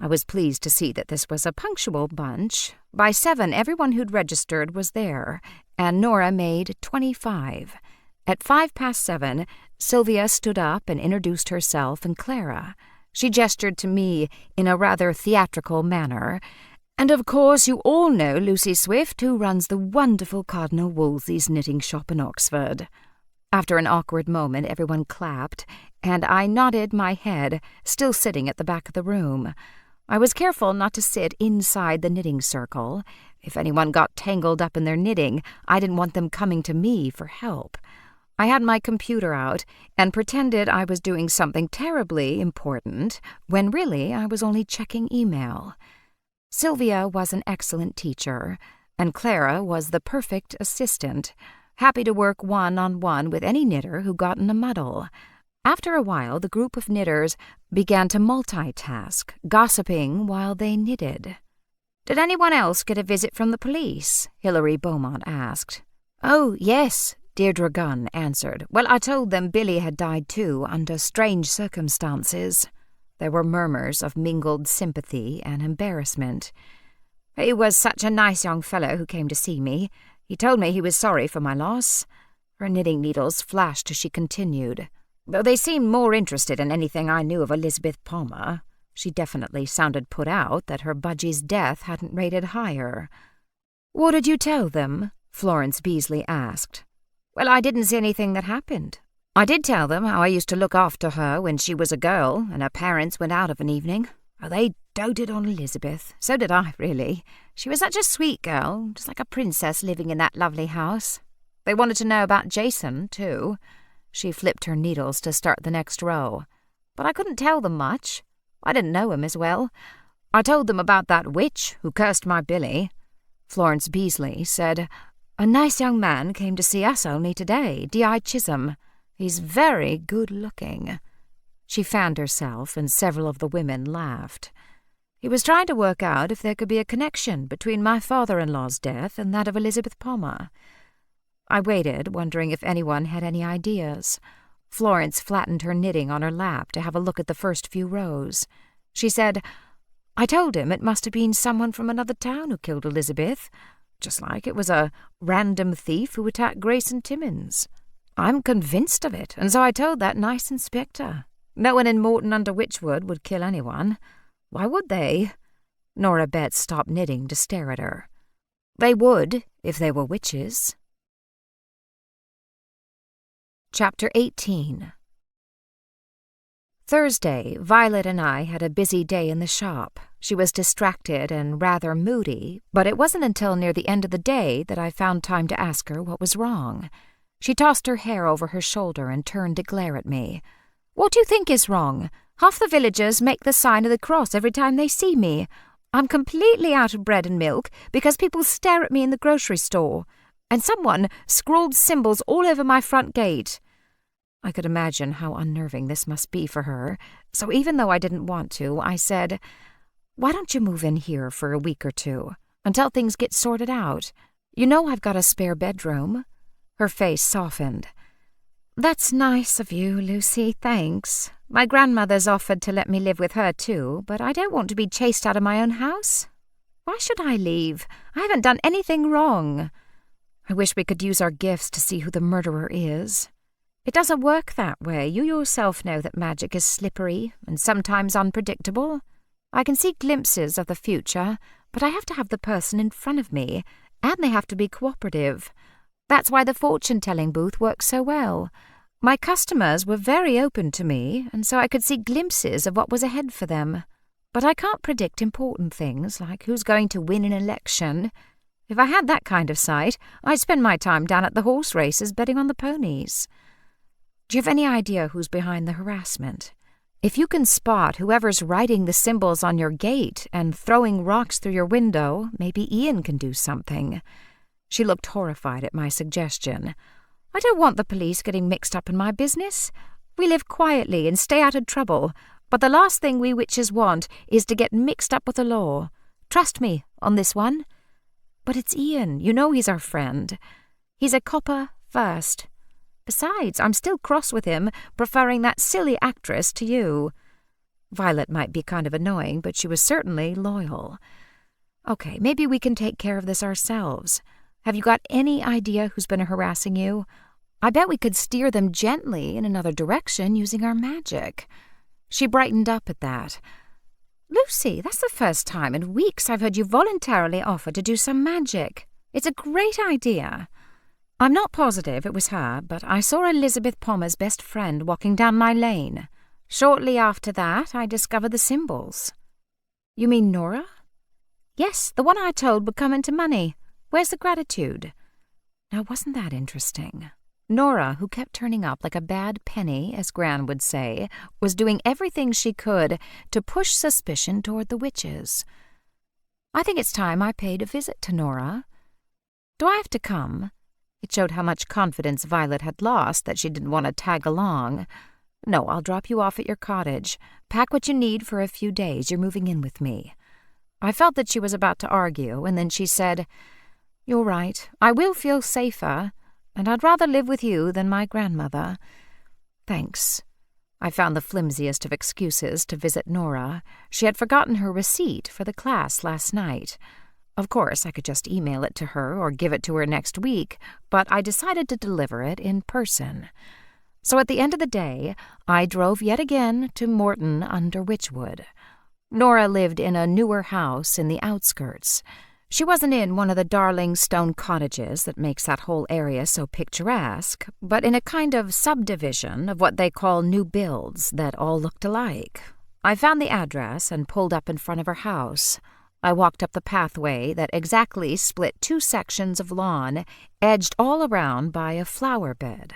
I was pleased to see that this was a punctual bunch. By 7, everyone who'd registered was there, and Nora made 25. At 7:05, Sylvia stood up and introduced herself and Clara. She gestured to me in a rather theatrical manner. "And of course you all know Lucy Swift, who runs the wonderful Cardinal Wolsey's knitting shop in Oxford." After an awkward moment, everyone clapped, and I nodded my head, still sitting at the back of the room. I was careful not to sit inside the knitting circle. If anyone got tangled up in their knitting, I didn't want them coming to me for help. I had my computer out and pretended I was doing something terribly important, when really I was only checking email. Sylvia was an excellent teacher, and Clara was the perfect assistant, happy to work one-on-one with any knitter who got in a muddle. After a while, the group of knitters began to multitask, gossiping while they knitted. "Did anyone else get a visit from the police?" Hilary Beaumont asked. "Oh, yes," Deirdre Gunn answered. Well, I told them Billy had died too, under strange circumstances. There were murmurs of mingled sympathy and embarrassment. He was such a nice young fellow who came to see me. He told me he was sorry for my loss. Her knitting needles flashed as she continued. Though they seemed more interested in anything I knew of Elizabeth Palmer. She definitely sounded put out that her Budgie's death hadn't rated higher. What did you tell them? Florence Beasley asked. Well, I didn't see anything that happened. I did tell them how I used to look after her when she was a girl and her parents went out of an evening. Oh, they doted on Elizabeth. So did I, really. She was such a sweet girl, just like a princess living in that lovely house. They wanted to know about Jason, too. She flipped her needles to start the next row. But I couldn't tell them much. I didn't know him as well. I told them about that witch who cursed my Billy. Florence Beasley said, A nice young man came to see us only today, D.I. Chisholm. He's very good-looking. She fanned herself, and several of the women laughed. He was trying to work out if there could be a connection between my father-in-law's death and that of Elizabeth Palmer. I waited, wondering if anyone had any ideas. Florence flattened her knitting on her lap to have a look at the first few rows. She said, I told him it must have been someone from another town who killed Elizabeth, just like it was a random thief who attacked Grayson Timmins. I'm convinced of it, and so I told that nice inspector. No one in Morton under Witchwood would kill anyone. Why would they? Nora Betts stopped knitting to stare at her. They would, if they were witches. Chapter 18. Thursday, Violet and I had a busy day in the shop. She was distracted and rather moody, but it wasn't until near the end of the day that I found time to ask her what was wrong. She tossed her hair over her shoulder and turned to glare at me. What do you think is wrong? Half the villagers make the sign of the cross every time they see me. I'm completely out of bread and milk because people stare at me in the grocery store. And someone scrawled symbols all over my front gate. I could imagine how unnerving this must be for her, so even though I didn't want to, I said, Why don't you move in here for a week or two, until things get sorted out? You know I've got a spare bedroom. Her face softened. That's nice of you, Lucy, thanks. My grandmother's offered to let me live with her too, but I don't want to be chased out of my own house. Why should I leave? I haven't done anything wrong. I wish we could use our gifts to see who the murderer is. It doesn't work that way. You yourself know that magic is slippery and sometimes unpredictable. I can see glimpses of the future, but I have to have the person in front of me, and they have to be cooperative. That's why the fortune-telling booth works so well. My customers were very open to me, and so I could see glimpses of what was ahead for them. But I can't predict important things, like who's going to win an election. If I had that kind of sight, I'd spend my time down at the horse races betting on the ponies. Do you have any idea who's behind the harassment? If you can spot whoever's writing the symbols on your gate and throwing rocks through your window, maybe Ian can do something. She looked horrified at my suggestion. I don't want the police getting mixed up in my business. We live quietly and stay out of trouble, but the last thing we witches want is to get mixed up with the law. Trust me on this one. But it's Ian. You know he's our friend. He's a copper first. Besides, I'm still cross with him, preferring that silly actress to you. Violet might be kind of annoying, but she was certainly loyal. Okay, maybe we can take care of this ourselves. Have you got any idea who's been harassing you? I bet we could steer them gently in another direction using our magic. She brightened up at that. Lucy, that's the first time in weeks I've heard you voluntarily offer to do some magic. It's a great idea. I'm not positive it was her, but I saw Elizabeth Palmer's best friend walking down my lane. Shortly after that, I discovered the symbols. You mean Nora? Yes, the one I told would come into money. Where's the gratitude? Now, wasn't that interesting? Nora, who kept turning up like a bad penny, as Gran would say, was doing everything she could to push suspicion toward the witches. I think it's time I paid a visit to Nora. Do I have to come? It showed how much confidence Violet had lost that she didn't want to tag along. No, I'll drop you off at your cottage. Pack what you need for a few days. You're moving in with me. I felt that she was about to argue, and then she said, You're right. I will feel safer. and I'd rather live with you than my grandmother. Thanks." I found the flimsiest of excuses to visit Nora. She had forgotten her receipt for the class last night. Of course, I could just email it to her or give it to her next week, but I decided to deliver it in person. So at the end of the day, I drove yet again to Morton under Witchwood. Nora lived in a newer house in the outskirts. She wasn't in one of the darling stone cottages that makes that whole area so picturesque, but in a kind of subdivision of what they call new builds that all looked alike. I found the address and pulled up in front of her house. I walked up the pathway that exactly split 2 sections of lawn, edged all around by a flower bed.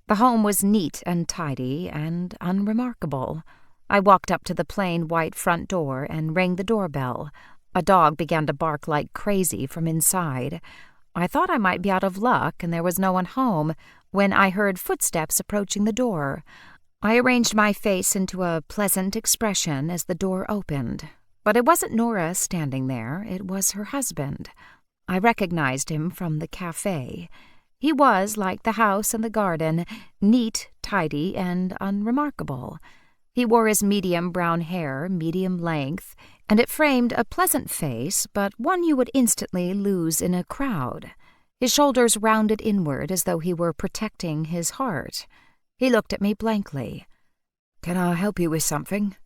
The home was neat and tidy and unremarkable. I walked up to the plain white front door and rang the doorbell. A dog began to bark like crazy from inside. I thought I might be out of luck and there was no one home when I heard footsteps approaching the door. I arranged my face into a pleasant expression as the door opened. But it wasn't Nora standing there, it was her husband. I recognized him from the cafe. He was, like the house and the garden, neat, tidy, and unremarkable. He wore his medium brown hair, medium length, and it framed a pleasant face, but one you would instantly lose in a crowd. His shoulders rounded inward as though he were protecting his heart. He looked at me blankly. "Can I help you with something?"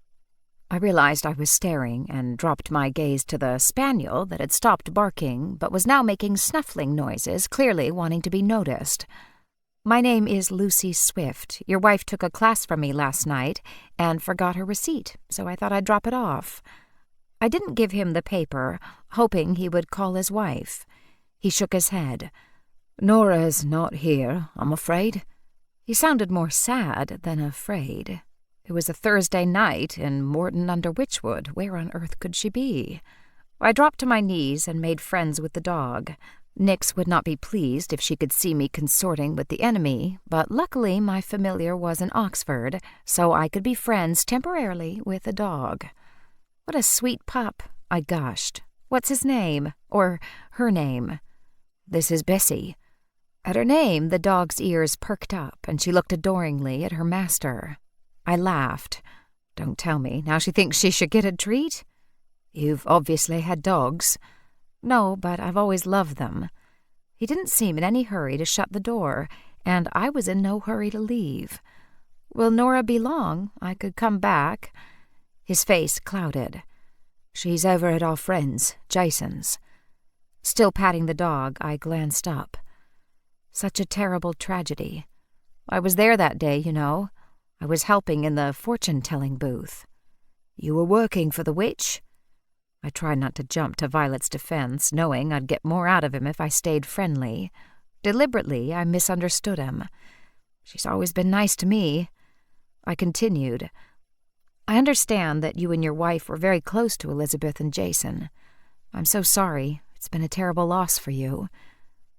I realized I was staring and dropped my gaze to the spaniel that had stopped barking but was now making snuffling noises, clearly wanting to be noticed. "My name is Lucy Swift. Your wife took a class from me last night and forgot her receipt, so I thought I'd drop it off." I didn't give him the paper, hoping he would call his wife. He shook his head. "Nora's not here, I'm afraid." He sounded more sad than afraid. It was a Thursday night in Morton under Witchwood. Where on earth could she be? I dropped to my knees and made friends with the dog. Nix would not be pleased if she could see me consorting with the enemy, but luckily my familiar was in Oxford, so I could be friends temporarily with the dog. "What a sweet pup," I gushed. "What's his name? Or her name?" "This is Bessie." At her name, the dog's ears perked up, and she looked adoringly at her master. I laughed. "Don't tell me. Now she thinks she should get a treat?" "You've obviously had dogs." "No, but I've always loved them." He didn't seem in any hurry to shut the door, and I was in no hurry to leave. "Will Nora be long? I could come back." His face clouded. "She's over at our friend's, Jason's." Still patting the dog, I glanced up. Such a terrible tragedy. I was there that day, you know. I was helping in the fortune-telling booth. "You were working for the witch?" I tried not to jump to Violet's defense, knowing I'd get more out of him if I stayed friendly. Deliberately, I misunderstood him. "She's always been nice to me." I continued. "I understand that you and your wife were very close to Elizabeth and Jason. I'm so sorry. It's been a terrible loss for you."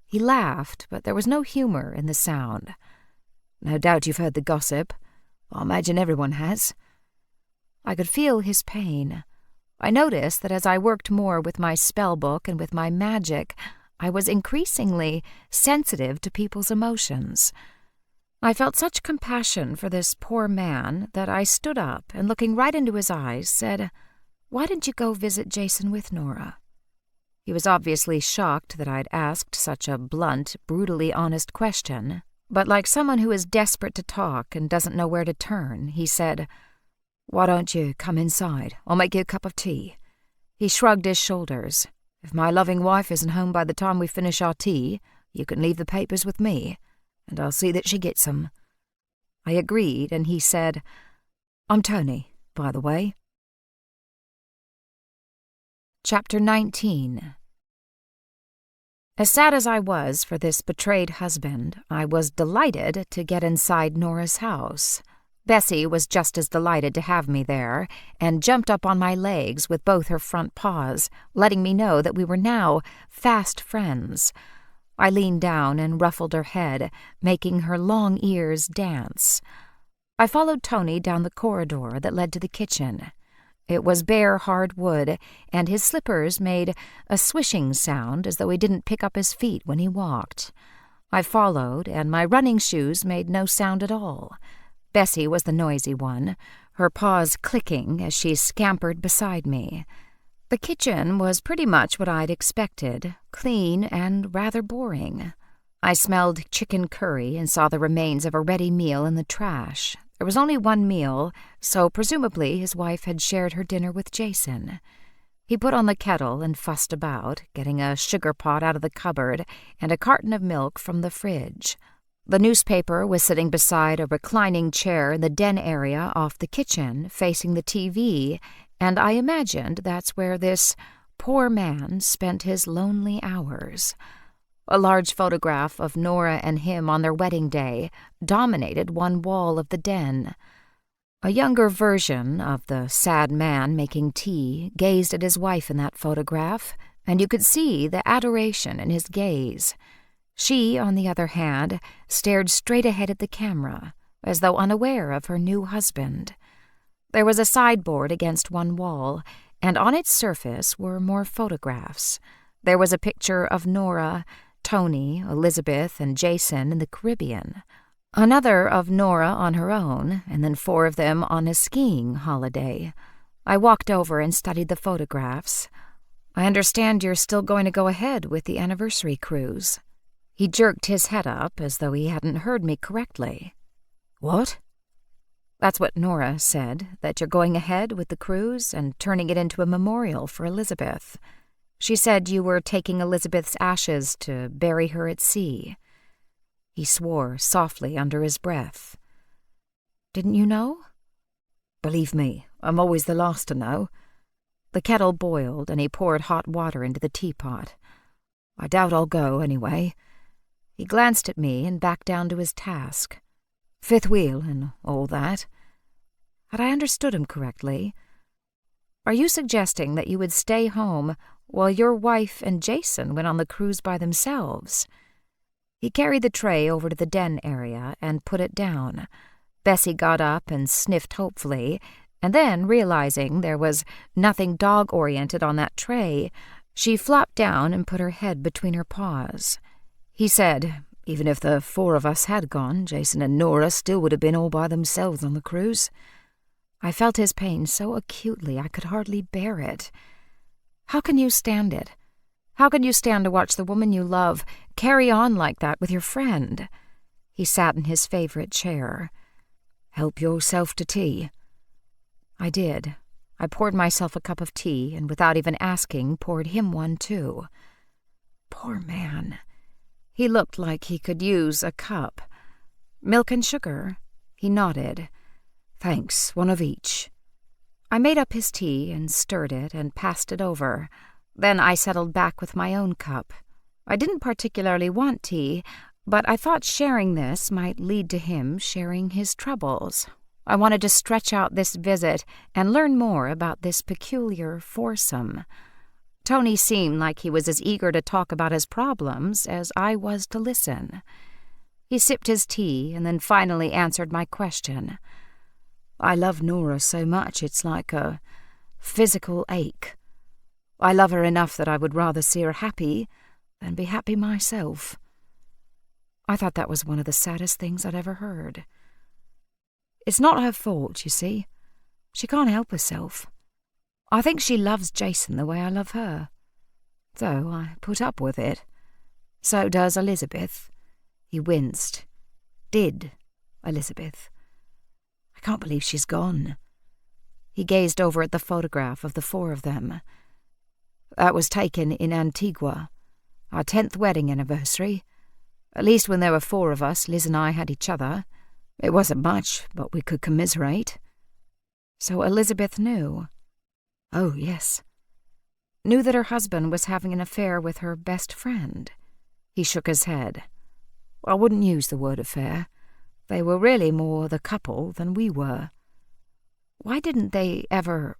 He laughed, but there was no humor in the sound. "No doubt you've heard the gossip. I imagine everyone has." I could feel his pain. I noticed that as I worked more with my spell book and with my magic, I was increasingly sensitive to people's emotions. I felt such compassion for this poor man that I stood up and, looking right into his eyes, said, "Why didn't you go visit Jason with Nora?" He was obviously shocked that I'd asked such a blunt, brutally honest question, but like someone who is desperate to talk and doesn't know where to turn, he said, "Why don't you come inside? I'll make you a cup of tea." He shrugged his shoulders. "If my loving wife isn't home by the time we finish our tea, you can leave the papers with me, and I'll see that she gets them." I agreed, and he said, "I'm Tony, by the way." Chapter 19. As sad as I was for this betrayed husband, I was delighted to get inside Nora's house. Bessie was just as delighted to have me there, and jumped up on my legs with both her front paws, letting me know that we were now fast friends. I leaned down and ruffled her head, making her long ears dance. I followed Tony down the corridor that led to the kitchen. It was bare hard wood, and his slippers made a swishing sound as though he didn't pick up his feet when he walked. I followed, and my running shoes made no sound at all. Bessie was the noisy one, her paws clicking as she scampered beside me. The kitchen was pretty much what I'd expected, clean and rather boring. I smelled chicken curry and saw the remains of a ready meal in the trash. There was only one meal, so presumably his wife had shared her dinner with Jason. He put on the kettle and fussed about, getting a sugar pot out of the cupboard and a carton of milk from the fridge. The newspaper was sitting beside a reclining chair in the den area off the kitchen, facing the TV, and I imagined that's where this poor man spent his lonely hours. A large photograph of Nora and him on their wedding day dominated one wall of the den. A younger version of the sad man making tea gazed at his wife in that photograph, and you could see the adoration in his gaze. She, on the other hand, stared straight ahead at the camera, as though unaware of her new husband. There was a sideboard against one wall, and on its surface were more photographs. There was a picture of Nora, Tony, Elizabeth, and Jason in the Caribbean. Another of Nora on her own, and then 4 of them on a skiing holiday. I walked over and studied the photographs. I understand you're still going to go ahead with the anniversary cruise. He jerked his head up as though he hadn't heard me correctly. What? That's what Nora said, that you're going ahead with the cruise and turning it into a memorial for Elizabeth. She said you were taking Elizabeth's ashes to bury her at sea. He swore softly under his breath. Didn't you know? Believe me, I'm always the last to know. The kettle boiled, and he poured hot water into the teapot. I doubt I'll go, anyway. He glanced at me and backed down to his task. 5th wheel and all that. Had I understood him correctly? Are you suggesting that you would stay home while your wife and Jason went on the cruise by themselves? He carried the tray over to the den area and put it down. Bessie got up and sniffed hopefully, and then, realizing there was nothing dog-oriented on that tray, she flopped down and put her head between her paws. He said, even if the 4 of us had gone, Jason and Nora still would have been all by themselves on the cruise. I felt his pain so acutely I could hardly bear it. How can you stand it? How can you stand to watch the woman you love carry on like that with your friend? He sat in his favorite chair. Help yourself to tea. I did. I poured myself a cup of tea, and without even asking, poured him one too. Poor man. He looked like he could use a cup. Milk and sugar? He nodded. Thanks, one of each. I made up his tea and stirred it and passed it over. Then I settled back with my own cup. I didn't particularly want tea, but I thought sharing this might lead to him sharing his troubles. I wanted to stretch out this visit and learn more about this peculiar foursome. Tony seemed like he was as eager to talk about his problems as I was to listen. He sipped his tea and then finally answered my question. I love Nora so much it's like a physical ache. I love her enough that I would rather see her happy than be happy myself. I thought that was one of the saddest things I'd ever heard. It's not her fault, you see. She can't help herself. I think she loves Jason the way I love her. So I put up with it. So does Elizabeth. He winced. Did Elizabeth. I can't believe she's gone. He gazed over at the photograph of the 4 of them. That was taken in Antigua, our 10th wedding anniversary. At least when there were 4 of us, Liz and I had each other. It wasn't much, but we could commiserate. So Elizabeth knew. Oh, yes. Knew that her husband was having an affair with her best friend. He shook his head. I wouldn't use the word affair. They were really more the couple than we were. Why didn't they ever,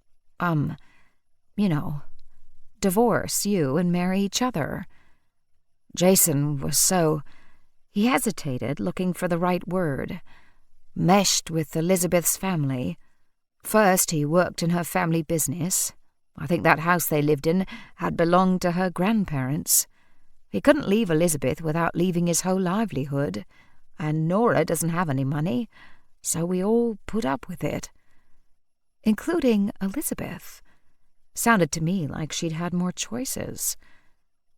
divorce you and marry each other? Jason was so... He hesitated, looking for the right word. Meshed with Elizabeth's family. First, he worked in her family business. I think that house they lived in had belonged to her grandparents. He couldn't leave Elizabeth without leaving his whole livelihood, and Nora doesn't have any money, so we all put up with it. Including Elizabeth. Sounded to me like she'd had more choices.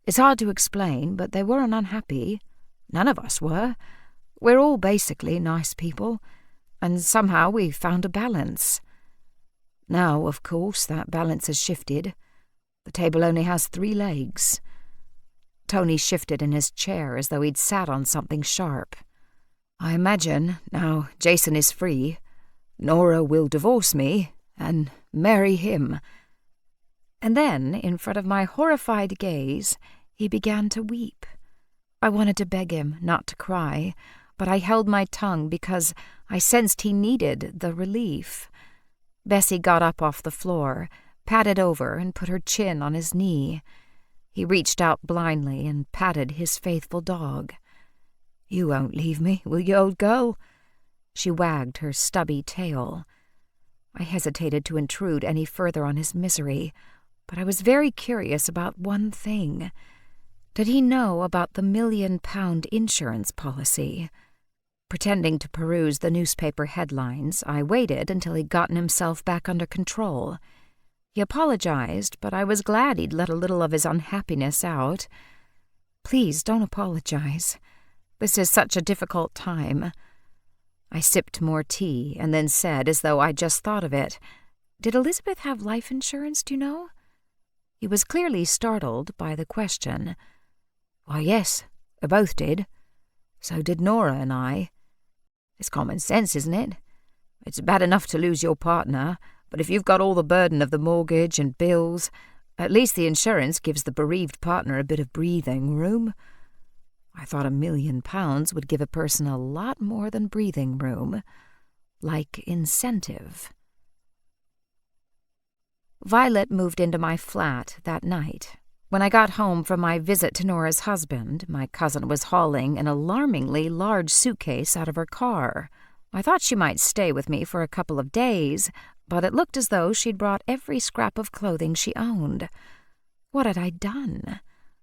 It's hard to explain, but they weren't unhappy. None of us were. We're all basically nice people, and somehow we found a balance. Now, of course, that balance has shifted. The table only has 3 legs. Tony shifted in his chair as though he'd sat on something sharp. I imagine, now Jason is free, Nora will divorce me and marry him. And then, in front of my horrified gaze, he began to weep. I wanted to beg him not to cry, but I held my tongue because I sensed he needed the relief. Bessie got up off the floor, patted over, and put her chin on his knee. He reached out blindly and patted his faithful dog. "You won't leave me, will you, old girl?" She wagged her stubby tail. I hesitated to intrude any further on his misery, but I was very curious about one thing. Did he know about the £1 million insurance policy? Pretending to peruse the newspaper headlines, I waited until he'd gotten himself back under control. He apologized, but I was glad he'd let a little of his unhappiness out. "Please don't apologize. This is such a difficult time." I sipped more tea and then said, as though I'd just thought of it, "Did Elizabeth have life insurance, do you know?" He was clearly startled by the question. "Why, yes, they both did. So did Nora and I. It's common sense, isn't it? It's bad enough to lose your partner, but if you've got all the burden of the mortgage and bills, at least the insurance gives the bereaved partner a bit of breathing room." I thought £1 million would give a person a lot more than breathing room, like incentive. Violet moved into my flat that night. When I got home from my visit to Nora's husband, my cousin was hauling an alarmingly large suitcase out of her car. I thought she might stay with me for a couple of days, but it looked as though she'd brought every scrap of clothing she owned. What had I done?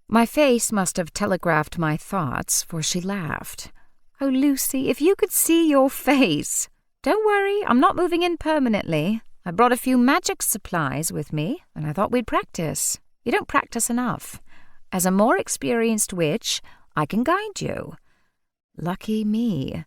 My face must have telegraphed my thoughts, for she laughed. "Oh, Lucy, if you could see your face! Don't worry, I'm not moving in permanently. I brought a few magic supplies with me, and I thought we'd practice. You don't practice enough. As a more experienced witch, I can guide you." Lucky me.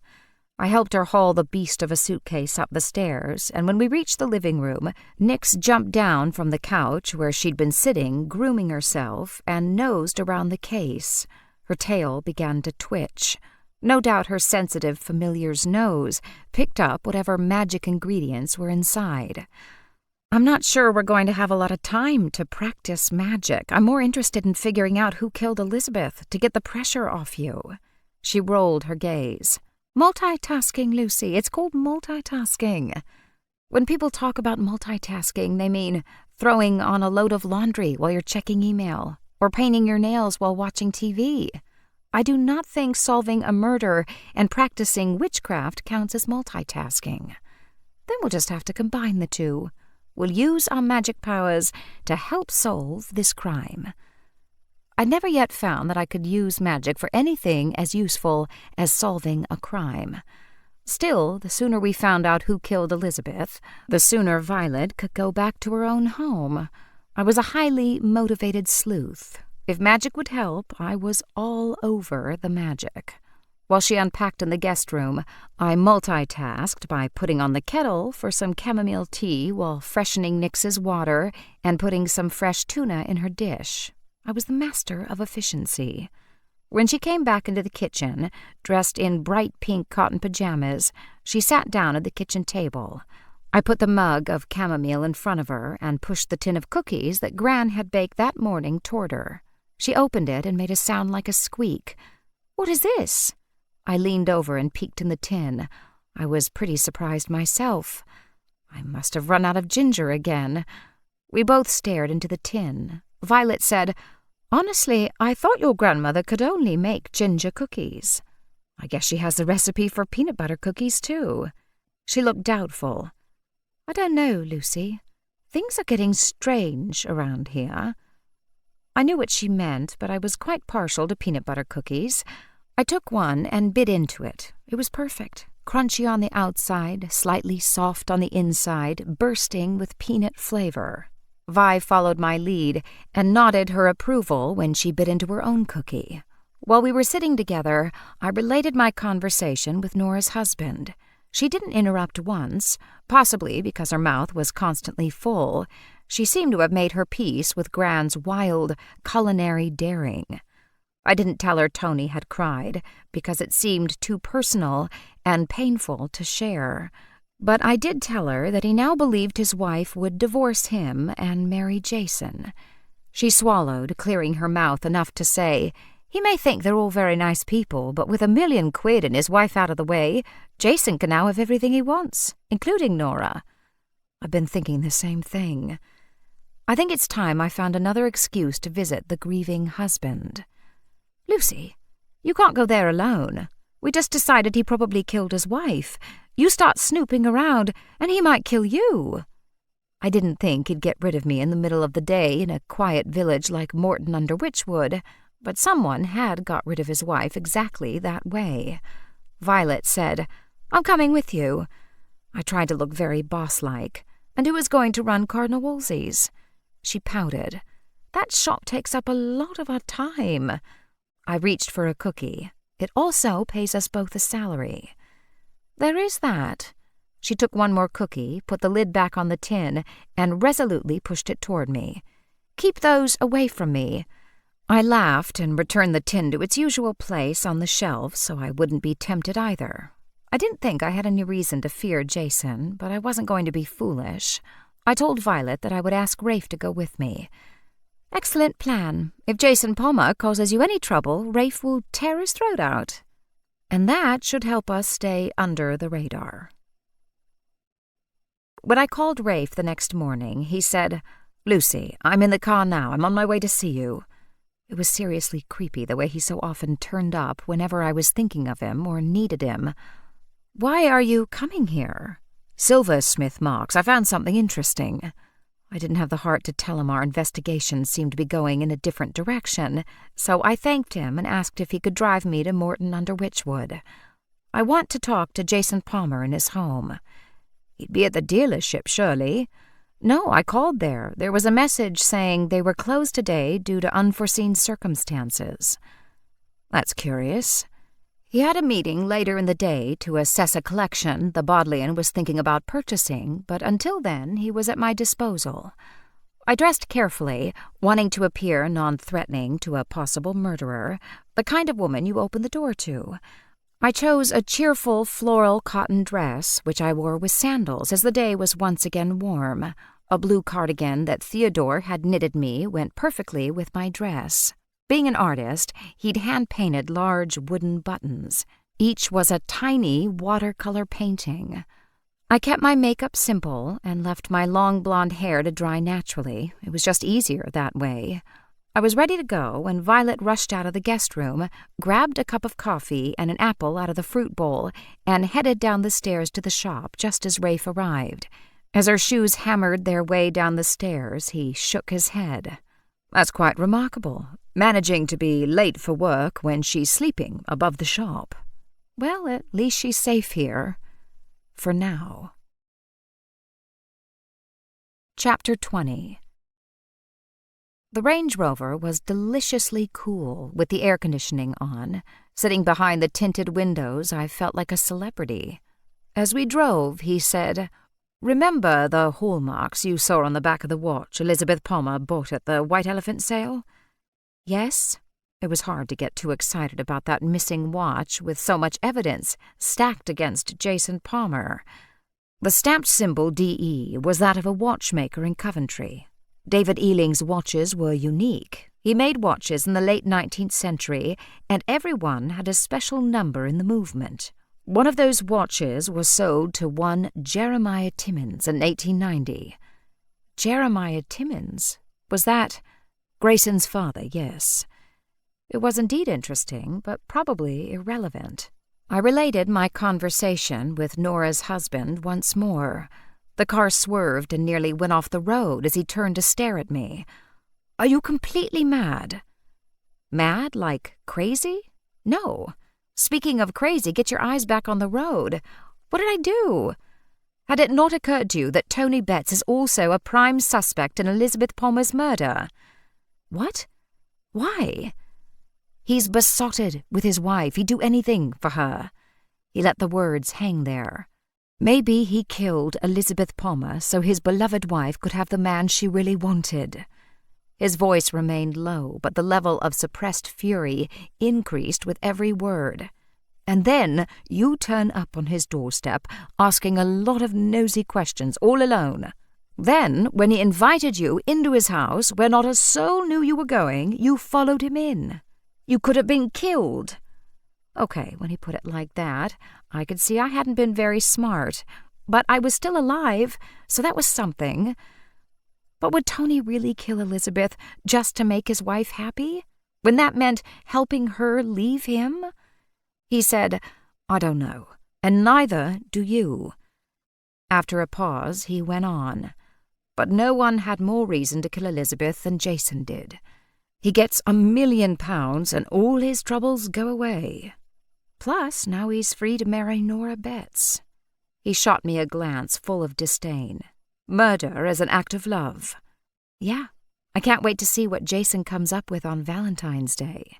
I helped her haul the beast of a suitcase up the stairs, and when we reached the living room, Nix jumped down from the couch where she'd been sitting, grooming herself, and nosed around the case. Her tail began to twitch. No doubt her sensitive familiar's nose picked up whatever magic ingredients were inside. "I'm not sure we're going to have a lot of time to practice magic. I'm more interested in figuring out who killed Elizabeth to get the pressure off you." She rolled her gaze. "Multitasking, Lucy. It's called multitasking. When people talk about multitasking, they mean throwing on a load of laundry while you're checking email, or painting your nails while watching TV. I do not think solving a murder and practicing witchcraft counts as multitasking. Then we'll just have to combine the two. We'll use our magic powers to help solve this crime." I'd never yet found that I could use magic for anything as useful as solving a crime. Still, the sooner we found out who killed Elizabeth, the sooner Violet could go back to her own home. I was a highly motivated sleuth. If magic would help, I was all over the magic. While she unpacked in the guest room, I multitasked by putting on the kettle for some chamomile tea while freshening Nix's water and putting some fresh tuna in her dish. I was the master of efficiency. When she came back into the kitchen, dressed in bright pink cotton pajamas, she sat down at the kitchen table. I put the mug of chamomile in front of her and pushed the tin of cookies that Gran had baked that morning toward her. She opened it and made a sound like a squeak. "What is this?" I leaned over and peeked in the tin. I was pretty surprised myself. I must have run out of ginger again. We both stared into the tin. Violet said, "Honestly, I thought your grandmother could only make ginger cookies. I guess she has the recipe for peanut butter cookies, too." She looked doubtful. "I don't know, Lucy. Things are getting strange around here." I knew what she meant, but I was quite partial to peanut butter cookies. I took one and bit into it. It was perfect. Crunchy on the outside, slightly soft on the inside, bursting with peanut flavor. Vi followed my lead and nodded her approval when she bit into her own cookie. While we were sitting together, I related my conversation with Nora's husband. She didn't interrupt once, possibly because her mouth was constantly full. She seemed to have made her peace with Gran's wild culinary daring. I didn't tell her Tony had cried, because it seemed too personal and painful to share. But I did tell her that he now believed his wife would divorce him and marry Jason. She swallowed, clearing her mouth enough to say, "He may think they're all very nice people, but with £1,000,000 and his wife out of the way, Jason can now have everything he wants, including Nora." I've been thinking the same thing. I think it's time I found another excuse to visit the grieving husband. "Lucy, you can't go there alone. We just decided he probably killed his wife. You start snooping around, and he might kill you." I didn't think he'd get rid of me in the middle of the day in a quiet village like Morton under Witchwood, but someone had got rid of his wife exactly that way. Violet said, "I'm coming with you." I tried to look very boss-like. "And who is going to run Cardinal Wolsey's?" She pouted. "That shop takes up a lot of our time." I reached for a cookie. "It also pays us both a salary." "There is that." She took one more cookie, put the lid back on the tin, and resolutely pushed it toward me. "Keep those away from me." I laughed and returned the tin to its usual place on the shelf so I wouldn't be tempted either. I didn't think I had any reason to fear Jason, but I wasn't going to be foolish. I told Violet that I would ask Rafe to go with me. "Excellent plan. If Jason Palmer causes you any trouble, Rafe will tear his throat out." And that should help us stay under the radar. When I called Rafe the next morning, he said, "Lucy, I'm in the car now. I'm on my way to see you." It was seriously creepy the way he so often turned up whenever I was thinking of him or needed him. "Why are you coming here?" "Silversmith marks. I found something interesting." I didn't have the heart to tell him our investigation seemed to be going in a different direction, so I thanked him and asked if he could drive me to Morton under Witchwood. "I want to talk to Jason Palmer in his home." "He'd be at the dealership, surely." "No, I called there. There was a message saying they were closed today due to unforeseen circumstances." "That's curious." He had a meeting later in the day to assess a collection the Bodleian was thinking about purchasing, but until then he was at my disposal. I dressed carefully, wanting to appear non-threatening to a possible murderer, the kind of woman you open the door to. I chose a cheerful floral cotton dress, which I wore with sandals as the day was once again warm. A blue cardigan that Theodore had knitted me went perfectly with my dress. Being an artist, he'd hand-painted large wooden buttons. Each was a tiny watercolor painting. I kept my makeup simple and left my long blonde hair to dry naturally. It was just easier that way. I was ready to go when Violet rushed out of the guest room, grabbed a cup of coffee and an apple out of the fruit bowl, and headed down the stairs to the shop just as Rafe arrived. As her shoes hammered their way down the stairs, he shook his head. "That's quite remarkable, managing to be late for work when she's sleeping above the shop." "Well, at least she's safe here. For now." Chapter 20. The Range Rover was deliciously cool with the air conditioning on. Sitting behind the tinted windows, I felt like a celebrity. As we drove, he said, "Remember the hallmarks you saw on the back of the watch Elizabeth Palmer bought at the White Elephant sale?" "Yes." It was hard to get too excited about that missing watch with so much evidence stacked against Jason Palmer. The stamped symbol DE was that of a watchmaker in Coventry. David Ealing's watches were unique. He made watches in the late 19th century, and everyone had a special number in the movement. One of those watches was sold to one Jeremiah Timmins in 1890. Jeremiah Timmins? Was that Grayson's father? Yes. It was indeed interesting, but probably irrelevant. I related my conversation with Nora's husband once more. The car swerved and nearly went off the road as he turned to stare at me. Are you completely mad?" "Mad? Like crazy? No. Speaking of crazy, get your eyes back on the road. What did I do? Had it not occurred to you that Tony Betts is also a prime suspect in Elizabeth Palmer's murder?" "What? Why?" "He's besotted with his wife. He'd do anything for her." He let the words hang there. Maybe he killed Elizabeth Palmer so his beloved wife could have the man she really wanted. His voice remained low, but the level of suppressed fury increased with every word. "And then you turn up on his doorstep, asking a lot of nosy questions all alone. Then, when he invited you into his house, where not a soul knew you were going, you followed him in. You could have been killed." Okay, when he put it like that, I could see I hadn't been very smart, but I was still alive, so that was something. But would Tony really kill Elizabeth just to make his wife happy, when that meant helping her leave him? He said, "I don't know, and neither do you." After a pause, he went on. "But no one had more reason to kill Elizabeth than Jason did. He gets £1 million and all his troubles go away. Plus, now he's free to marry Nora Betts." He shot me a glance full of disdain. "Murder as an act of love." "Yeah, I can't wait to see what Jason comes up with on Valentine's Day."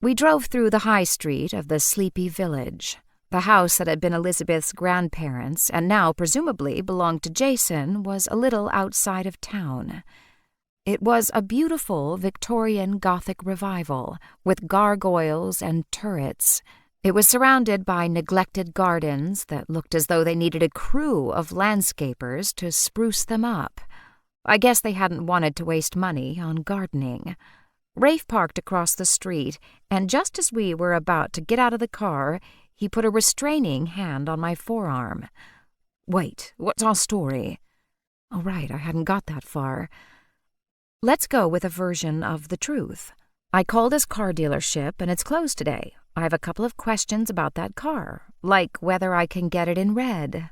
We drove through the high street of the sleepy village. The house that had been Elizabeth's grandparents' and now presumably belonged to Jason was a little outside of town. It was a beautiful Victorian Gothic revival, with gargoyles and turrets. It was surrounded by neglected gardens that looked as though they needed a crew of landscapers to spruce them up. I guess they hadn't wanted to waste money on gardening. Rafe parked across the street, and just as we were about to get out of the car, he put a restraining hand on my forearm. "Wait, what's our story?" Oh, right, I hadn't got that far. "Let's go with a version of the truth. I called his car dealership, and it's closed today. I have a couple of questions about that car, like whether I can get it in red."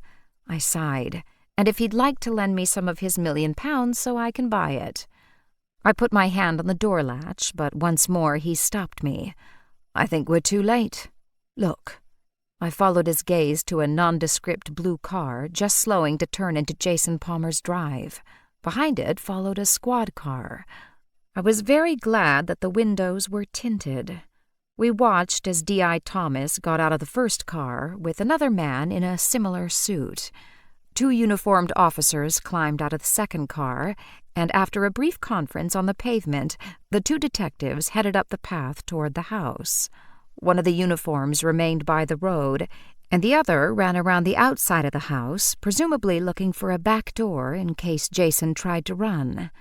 I sighed. "And if he'd like to lend me some of his £1 million so I can buy it." I put my hand on the door latch, but once more he stopped me. "I think we're too late. Look." I followed his gaze to a nondescript blue car, just slowing to turn into Jason Palmer's drive. Behind it followed a squad car. I was very glad that the windows were tinted. We watched as D.I. Thomas got out of the first car with another man in a similar suit. 2 uniformed officers climbed out of the second car, and after a brief conference on the pavement, the 2 detectives headed up the path toward the house. One of the uniforms remained by the road, and the other ran around the outside of the house, presumably looking for a back door in case Jason tried to run.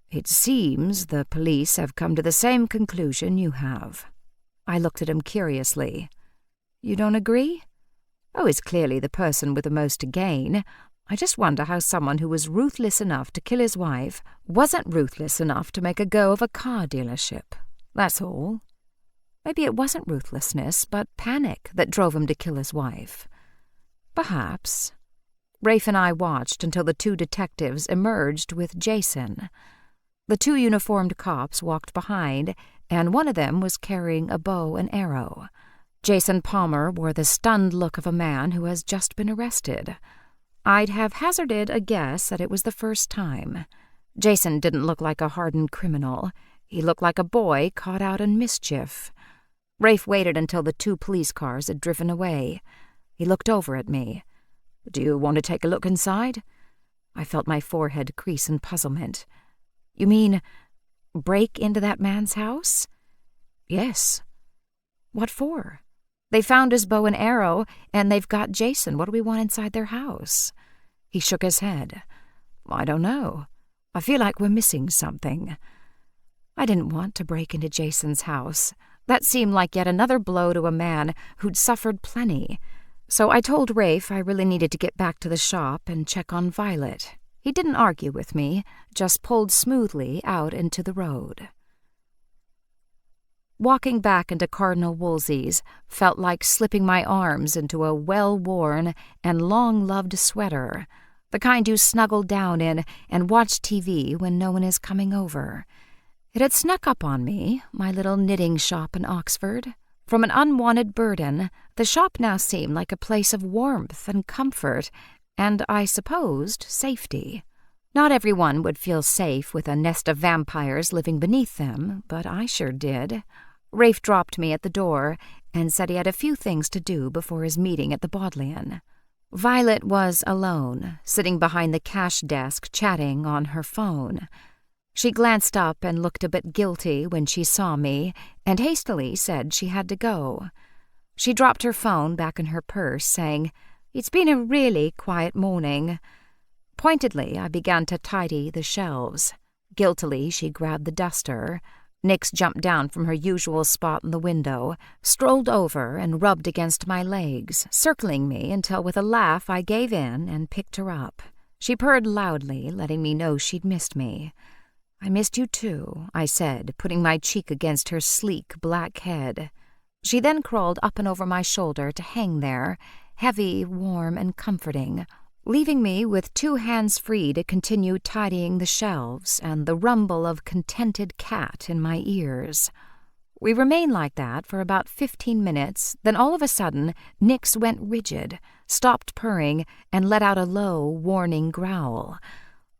"It seems the police have come to the same conclusion you have." I looked at him curiously. "You don't agree?" "Oh, he's clearly the person with the most to gain. I just wonder how someone who was ruthless enough to kill his wife wasn't ruthless enough to make a go of a car dealership. That's all. Maybe it wasn't ruthlessness, but panic that drove him to kill his wife." "Perhaps." Rafe and I watched until the 2 detectives emerged with Jason. The 2 uniformed cops walked behind, and one of them was carrying a bow and arrow. Jason Palmer wore the stunned look of a man who has just been arrested. I'd have hazarded a guess that it was the first time. Jason didn't look like a hardened criminal. He looked like a boy caught out in mischief. Rafe waited until the 2 police cars had driven away. He looked over at me. "Do you want to take a look inside?" I felt my forehead crease in puzzlement. "You mean break into that man's house?" "Yes." "What for? They found his bow and arrow, and they've got Jason. What do we want inside their house?" He shook his head. "I don't know. I feel like we're missing something." I didn't want to break into Jason's house. That seemed like yet another blow to a man who'd suffered plenty. So I told Rafe I really needed to get back to the shop and check on Violet. He didn't argue with me, just pulled smoothly out into the road. Walking back into Cardinal Wolsey's felt like slipping my arms into a well-worn and long-loved sweater, the kind you snuggle down in and watch TV when no one is coming over. It had snuck up on me, my little knitting shop in Oxford. From an unwanted burden, the shop now seemed like a place of warmth and comfort, and, I supposed, safety. Not everyone would feel safe with a nest of vampires living beneath them, but I sure did. Rafe dropped me at the door and said he had a few things to do before his meeting at the Bodleian. Violet was alone, sitting behind the cash desk chatting on her phone. She glanced up and looked a bit guilty when she saw me, and hastily said she had to go. She dropped her phone back in her purse, saying, "It's been a really quiet morning." Pointedly, I began to tidy the shelves. Guiltily, she grabbed the duster. Nix jumped down from her usual spot in the window, strolled over and rubbed against my legs, circling me until with a laugh I gave in and picked her up. She purred loudly, letting me know she'd missed me. "I missed you too," I said, putting my cheek against her sleek black head. She then crawled up and over my shoulder to hang there, heavy, warm, and comforting, leaving me with 2 hands free to continue tidying the shelves and the rumble of contented cat in my ears. We remained like that for about 15 minutes, then all of a sudden Nix went rigid, stopped purring, and let out a low, warning growl.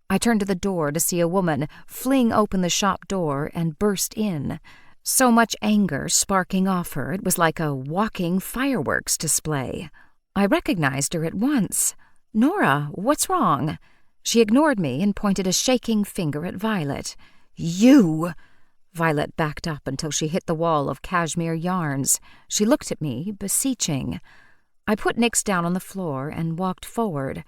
I turned to the door to see a woman fling open the shop door and burst in. So much anger sparking off her, it was like a walking fireworks display. I recognized her at once. "Nora, what's wrong?" She ignored me and pointed a shaking finger at Violet. "You!" Violet backed up until she hit the wall of cashmere yarns. She looked at me, beseeching. I put Nix down on the floor and walked forward.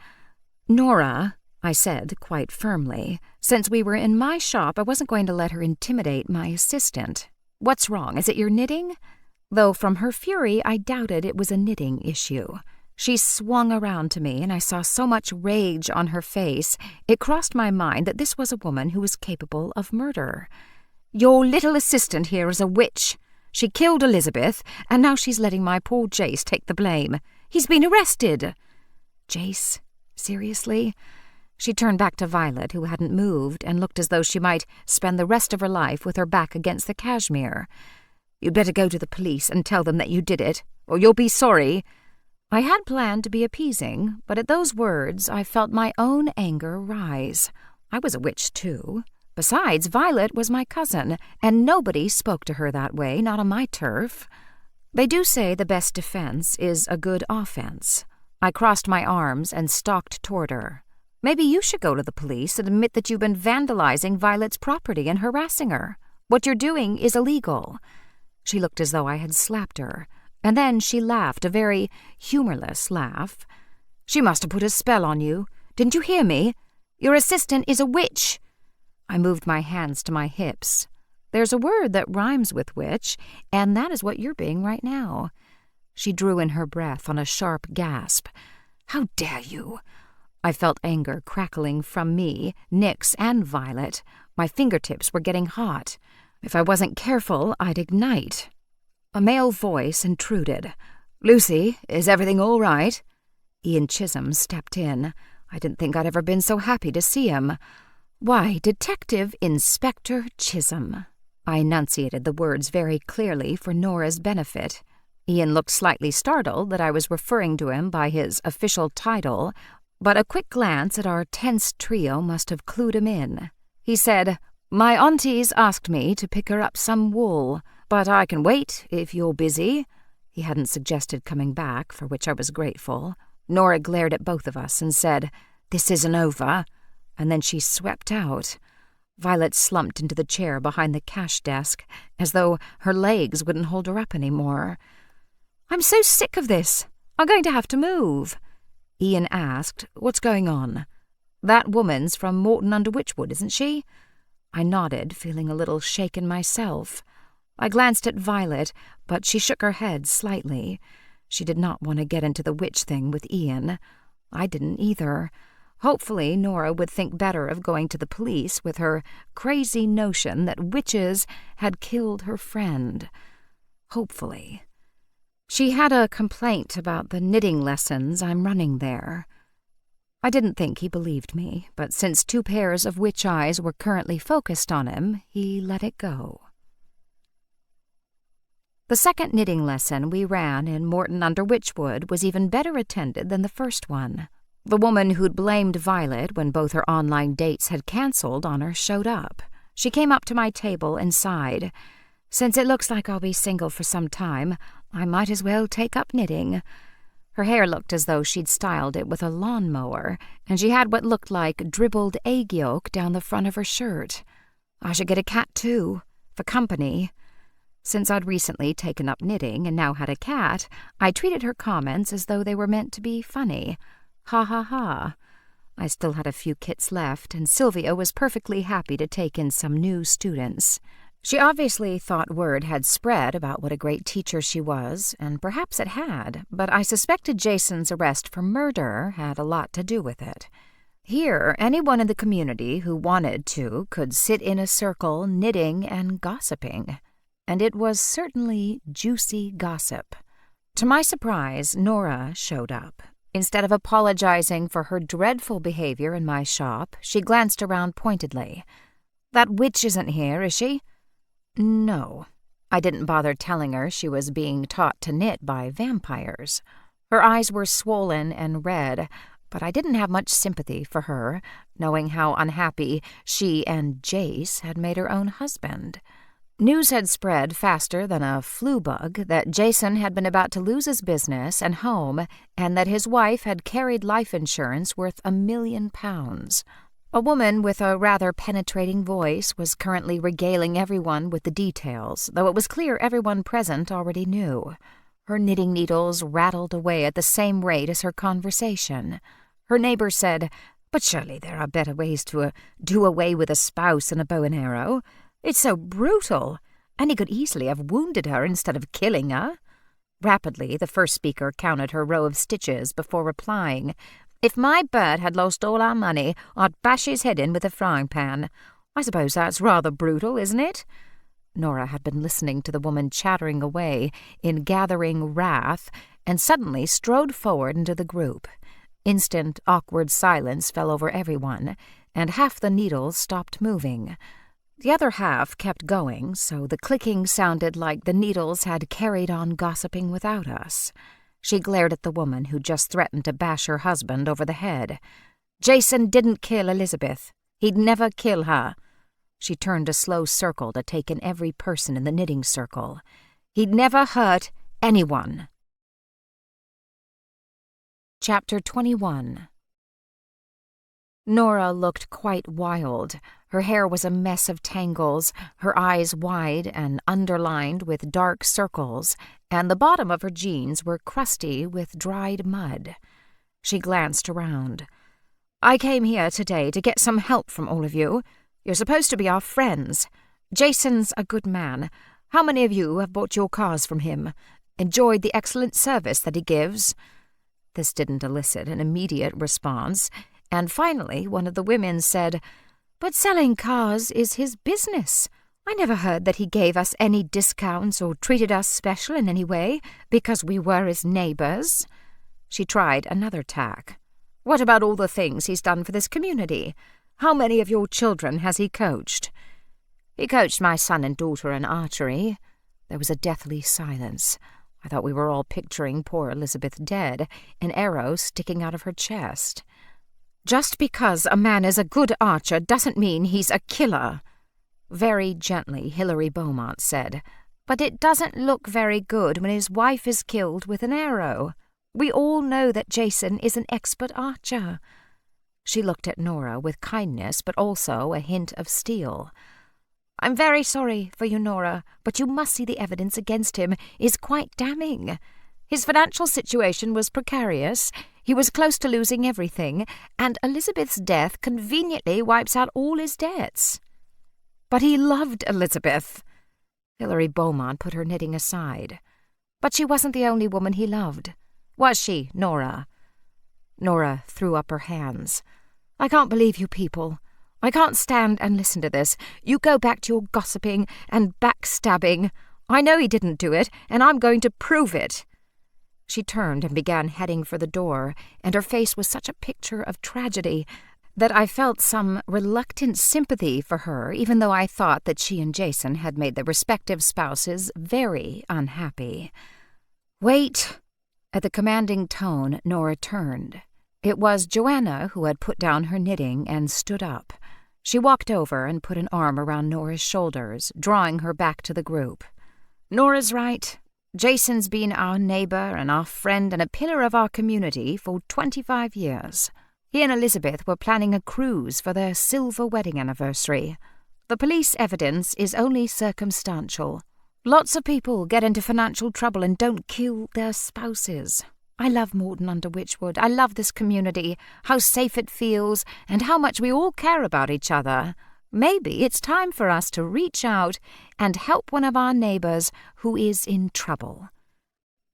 "Nora," I said quite firmly. Since we were in my shop, I wasn't going to let her intimidate my assistant. "What's wrong? Is it your knitting?" Though from her fury, I doubted it was a knitting issue. She swung around to me, and I saw so much rage on her face, it crossed my mind that this was a woman who was capable of murder. "Your little assistant here is a witch. She killed Elizabeth, and now she's letting my poor Jace take the blame. He's been arrested." "Jace? Seriously?" She turned back to Violet, who hadn't moved, and looked as though she might spend the rest of her life with her back against the cashmere. "You'd better go to the police and tell them that you did it, or you'll be sorry." I had planned to be appeasing, but at those words I felt my own anger rise. I was a witch, too. Besides, Violet was my cousin, and nobody spoke to her that way, not on my turf. They do say the best defense is a good offense. I crossed my arms and stalked toward her. "Maybe you should go to the police and admit that you've been vandalizing Violet's property and harassing her. What you're doing is illegal." She looked as though I had slapped her, and then she laughed, a very humorless laugh. "She must have put a spell on you. Didn't you hear me? Your assistant is a witch." I moved my hands to my hips. "There's a word that rhymes with witch, and that is what you're being right now." She drew in her breath on a sharp gasp. "How dare you!" I felt anger crackling from me, Nix, and Violet. My fingertips were getting hot. If I wasn't careful, I'd ignite. A male voice intruded. "Lucy, is everything all right?" Ian Chisholm stepped in. I didn't think I'd ever been so happy to see him. "Why, Detective Inspector Chisholm." I enunciated the words very clearly for Nora's benefit. Ian looked slightly startled that I was referring to him by his official title, but a quick glance at our tense trio must have clued him in. He said, "My aunties asked me to pick her up some wool, but I can wait if you're busy." He hadn't suggested coming back, for which I was grateful. Nora glared at both of us and said, "This isn't over," and then she swept out. Violet slumped into the chair behind the cash desk, as though her legs wouldn't hold her up anymore. "I'm so sick of this. I'm going to have to move." Ian asked, "What's going on?" "That woman's from Morton-under-Witchwood, isn't she?" I nodded, feeling a little shaken myself. I glanced at Violet, but she shook her head slightly. She did not want to get into the witch thing with Ian. I didn't either. Hopefully Nora would think better of going to the police with her crazy notion that witches had killed her friend. Hopefully. She had a complaint about the knitting lessons I'm running there. I didn't think he believed me, but since 2 pairs of witch eyes were currently focused on him, he let it go. The second knitting lesson we ran in Morton under Witchwood was even better attended than the first one. The woman who'd blamed Violet when both her online dates had canceled on her showed up. She came up to my table and sighed. "Since it looks like I'll be single for some time, I might as well take up knitting." Her hair looked as though she'd styled it with a lawnmower, and she had what looked like dribbled egg yolk down the front of her shirt. I should get a cat, too, for company. Since I'd recently taken up knitting and now had a cat, I treated her comments as though they were meant to be funny. Ha ha ha. I still had a few kits left, and Sylvia was perfectly happy to take in some new students. She obviously thought word had spread about what a great teacher she was, and perhaps it had, but I suspected Jason's arrest for murder had a lot to do with it. Here, anyone in the community who wanted to could sit in a circle knitting and gossiping. And it was certainly juicy gossip. To my surprise, Nora showed up. Instead of apologizing for her dreadful behavior in my shop, she glanced around pointedly. "That witch isn't here, is she?" "No." I didn't bother telling her she was being taught to knit by vampires. Her eyes were swollen and red, but I didn't have much sympathy for her, knowing how unhappy she and Jace had made her own husband. News had spread faster than a flu bug that Jason had been about to lose his business and home, and that his wife had carried life insurance worth £1 million. A woman with a rather penetrating voice was currently regaling everyone with the details, though it was clear everyone present already knew. Her knitting needles rattled away at the same rate as her conversation. Her neighbor said, "But surely there are better ways to do away with a spouse than a bow and arrow. It's so brutal, and he could easily have wounded her instead of killing her." Rapidly, the first speaker counted her row of stitches before replying. "If my bird had lost all our money, I'd bash his head in with a frying pan. I suppose that's rather brutal, isn't it?" Nora had been listening to the woman chattering away in gathering wrath and suddenly strode forward into the group. Instant, awkward silence fell over everyone, and half the needles stopped moving. The other half kept going, so the clicking sounded like the needles had carried on gossiping without us. She glared at the woman who just threatened to bash her husband over the head. "Jason didn't kill Elizabeth. He'd never kill her." She turned a slow circle to take in every person in the knitting circle. "He'd never hurt anyone." Chapter 21. Nora looked quite wild. Her hair was a mess of tangles, her eyes wide and underlined with dark circles, and the bottom of her jeans were crusty with dried mud. She glanced around. "I came here today to get some help from all of you. You're supposed to be our friends. Jason's a good man. How many of you have bought your cars from him? Enjoyed the excellent service that he gives?" This didn't elicit an immediate response, and finally one of the women said, "But selling cars is his business. I never heard that he gave us any discounts or treated us special in any way because we were his neighbors." She tried another tack. "What about all the things he's done for this community? How many of your children has he coached?" "He coached my son and daughter in archery." There was a deathly silence. I thought we were all picturing poor Elizabeth dead, an arrow sticking out of her chest. "Just because a man is a good archer doesn't mean he's a killer," very gently Hilary Beaumont said. "But it doesn't look very good when his wife is killed with an arrow. We all know that Jason is an expert archer." She looked at Nora with kindness but also a hint of steel. "I'm very sorry for you, Nora, but you must see the evidence against him is quite damning. His financial situation was precarious, he was close to losing everything, and Elizabeth's death conveniently wipes out all his debts." "But he loved Elizabeth." Hilary Beaumont put her knitting aside. "But she wasn't the only woman he loved. Was she, Nora?" Nora threw up her hands. "I can't believe you people. I can't stand and listen to this. You go back to your gossiping and backstabbing. I know he didn't do it, and I'm going to prove it." She turned and began heading for the door, and her face was such a picture of tragedy that I felt some reluctant sympathy for her, even though I thought that she and Jason had made their respective spouses very unhappy. "Wait!" At the commanding tone, Nora turned. It was Joanna who had put down her knitting and stood up. She walked over and put an arm around Nora's shoulders, drawing her back to the group. "Nora's right. Jason's been our neighbor and our friend and a pillar of our community for 25 years. He and Elizabeth were planning a cruise for their silver wedding anniversary. The police evidence is only circumstantial. Lots of people get into financial trouble and don't kill their spouses. I love Morton under Witchwood. I love this community, how safe it feels, and how much we all care about each other. Maybe it's time for us to reach out and help one of our neighbors who is in trouble."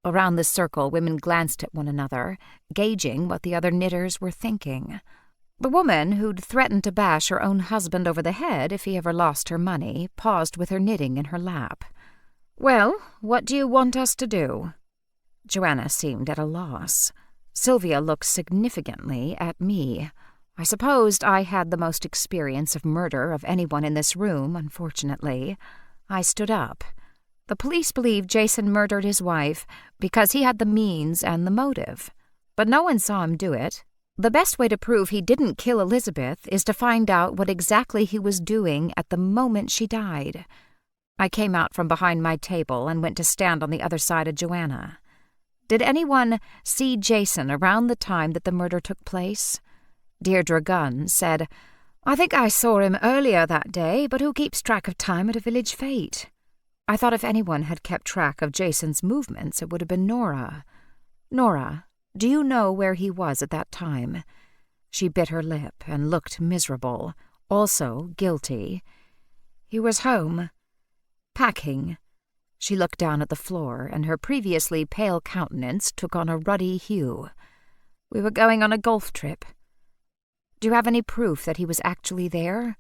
Around the circle, women glanced at one another, gauging what the other knitters were thinking. The woman who'd threatened to bash her own husband over the head if he ever lost her money paused with her knitting in her lap. "Well, what do you want us to do?" Joanna seemed at a loss. Sylvia looked significantly at me. I supposed I had the most experience of murder of anyone in this room, unfortunately. I stood up. The police believe Jason murdered his wife because he had the means and the motive. But no one saw him do it. The best way to prove he didn't kill Elizabeth is to find out what exactly he was doing at the moment she died. I came out from behind my table and went to stand on the other side of Joanna. Did anyone see Jason around the time that the murder took place? Deirdre Gunn said, "I think I saw him earlier that day, but who keeps track of time at a village fete?" I thought if anyone had kept track of Jason's movements, it would have been Nora. "Nora, do you know where he was at that time?" She bit her lip and looked miserable, also guilty. "He was home, packing." She looked down at the floor, and her previously pale countenance took on a ruddy hue. "We were going on a golf trip." "Do you have any proof that he was actually there?"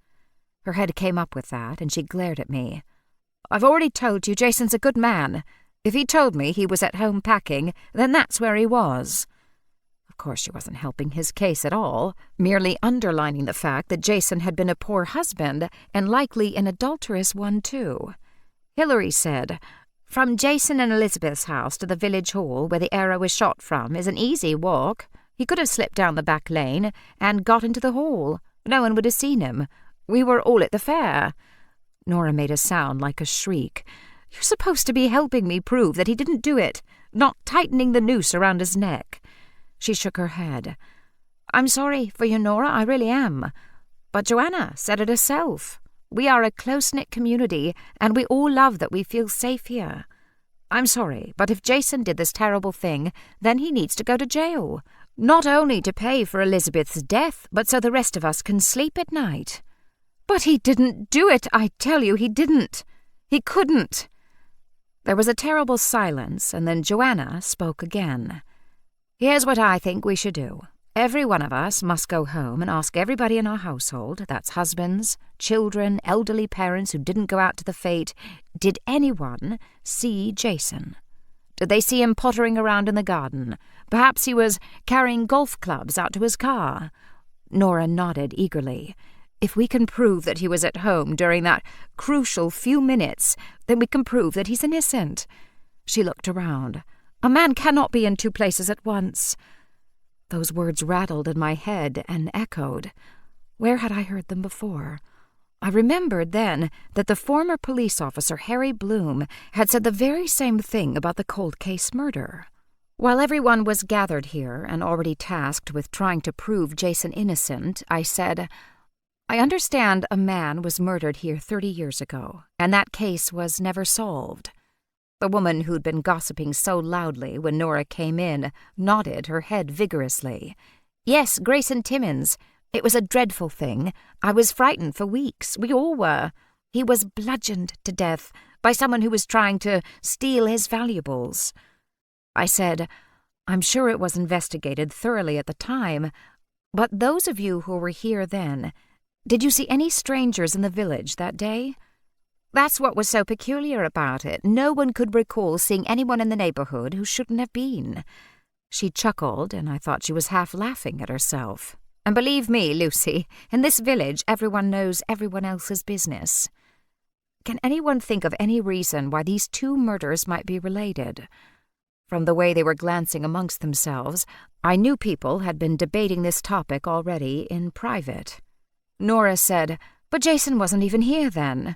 Her head came up with that, and she glared at me. "I've already told you Jason's a good man. If he told me he was at home packing, then that's where he was." Of course she wasn't helping his case at all, merely underlining the fact that Jason had been a poor husband, and likely an adulterous one too. Hilary said, "From Jason and Elizabeth's house to the village hall where the arrow was shot from is an easy walk. He could have slipped down the back lane and got into the hall. No one would have seen him. We were all at the fair." Nora made a sound like a shriek. "You're supposed to be helping me prove that he didn't do it, not tightening the noose around his neck." She shook her head. "I'm sorry for you, Nora, I really am. But Joanna said it herself. We are a close-knit community, and we all love that we feel safe here. I'm sorry, but if Jason did this terrible thing, then he needs to go to jail. Not only to pay for Elizabeth's death, but so the rest of us can sleep at night." "But he didn't do it, I tell you, he didn't. He couldn't." There was a terrible silence, and then Joanna spoke again. "Here's what I think we should do. Every one of us must go home and ask everybody in our household, that's husbands, children, elderly parents who didn't go out to the fete, did anyone see Jason? Did they see him pottering around in the garden? Perhaps he was carrying golf clubs out to his car?" Nora nodded eagerly. "If we can prove that he was at home during that crucial few minutes, then we can prove that he's innocent." She looked around. "A man cannot be in two places at once." Those words rattled in my head and echoed. Where had I heard them before? I remembered then that the former police officer, Harry Bloom, had said the very same thing about the cold case murder. While everyone was gathered here and already tasked with trying to prove Jason innocent, I said, "I understand a man was murdered here 30 years ago, and that case was never solved." The woman who'd been gossiping so loudly when Nora came in nodded her head vigorously. "Yes, Grayson Timmins. It was a dreadful thing. I was frightened for weeks. We all were. He was bludgeoned to death by someone who was trying to steal his valuables." I said, "I'm sure it was investigated thoroughly at the time, but those of you who were here then, did you see any strangers in the village that day?" That's what was so peculiar about it. No one could recall seeing anyone in the neighborhood who shouldn't have been. She chuckled, and I thought she was half laughing at herself. And believe me, Lucy, in this village everyone knows everyone else's business. Can anyone think of any reason why these two murders might be related? From the way they were glancing amongst themselves, I knew people had been debating this topic already in private. Nora said, "But Jason wasn't even here then."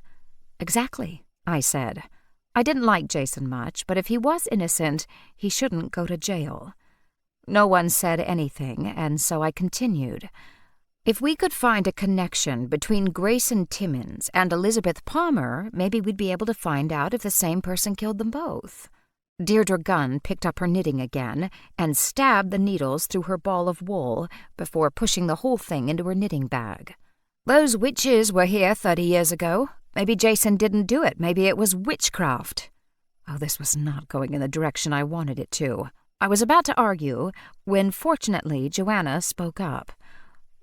"Exactly," I said. I didn't like Jason much, but if he was innocent, he shouldn't go to jail. No one said anything, and so I continued. If we could find a connection between Grayson Timmins and Elizabeth Palmer, maybe we'd be able to find out if the same person killed them both. Deirdre Gunn picked up her knitting again and stabbed the needles through her ball of wool before pushing the whole thing into her knitting bag. "Those witches were here 30 years ago. Maybe Jason didn't do it. Maybe it was witchcraft." Oh, this was not going in the direction I wanted it to. I was about to argue when, fortunately, Joanna spoke up.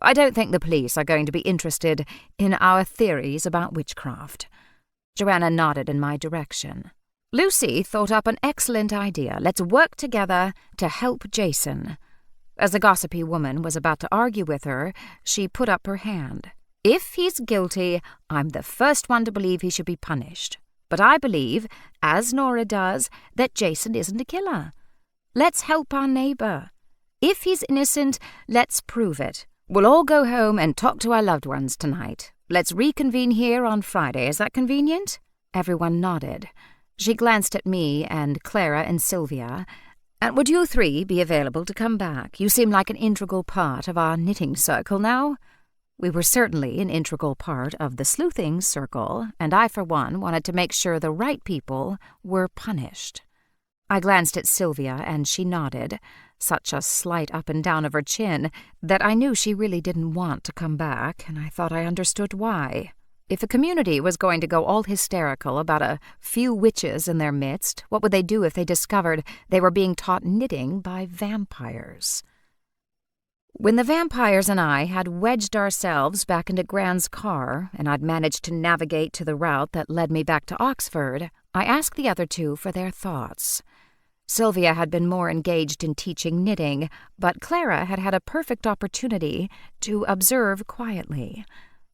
"I don't think the police are going to be interested in our theories about witchcraft." Joanna nodded in my direction. "Lucy thought up an excellent idea. Let's work together to help Jason." As the gossipy woman was about to argue with her, she put up her hand. "If he's guilty, I'm the first one to believe he should be punished. But I believe, as Nora does, that Jason isn't a killer. Let's help our neighbor. If he's innocent, let's prove it. We'll all go home and talk to our loved ones tonight. Let's reconvene here on Friday. Is that convenient?" Everyone nodded. She glanced at me and Clara and Sylvia. "And would you three be available to come back? You seem like an integral part of our knitting circle now." We were certainly an integral part of the sleuthing circle, and I, for one, wanted to make sure the right people were punished. I glanced at Sylvia, and she nodded, such a slight up and down of her chin that I knew she really didn't want to come back, and I thought I understood why. If a community was going to go all hysterical about a few witches in their midst, what would they do if they discovered they were being taught knitting by vampires? When the vampires and I had wedged ourselves back into Gran's car, and I'd managed to navigate to the route that led me back to Oxford, I asked the other two for their thoughts. Sylvia had been more engaged in teaching knitting, but Clara had had a perfect opportunity to observe quietly.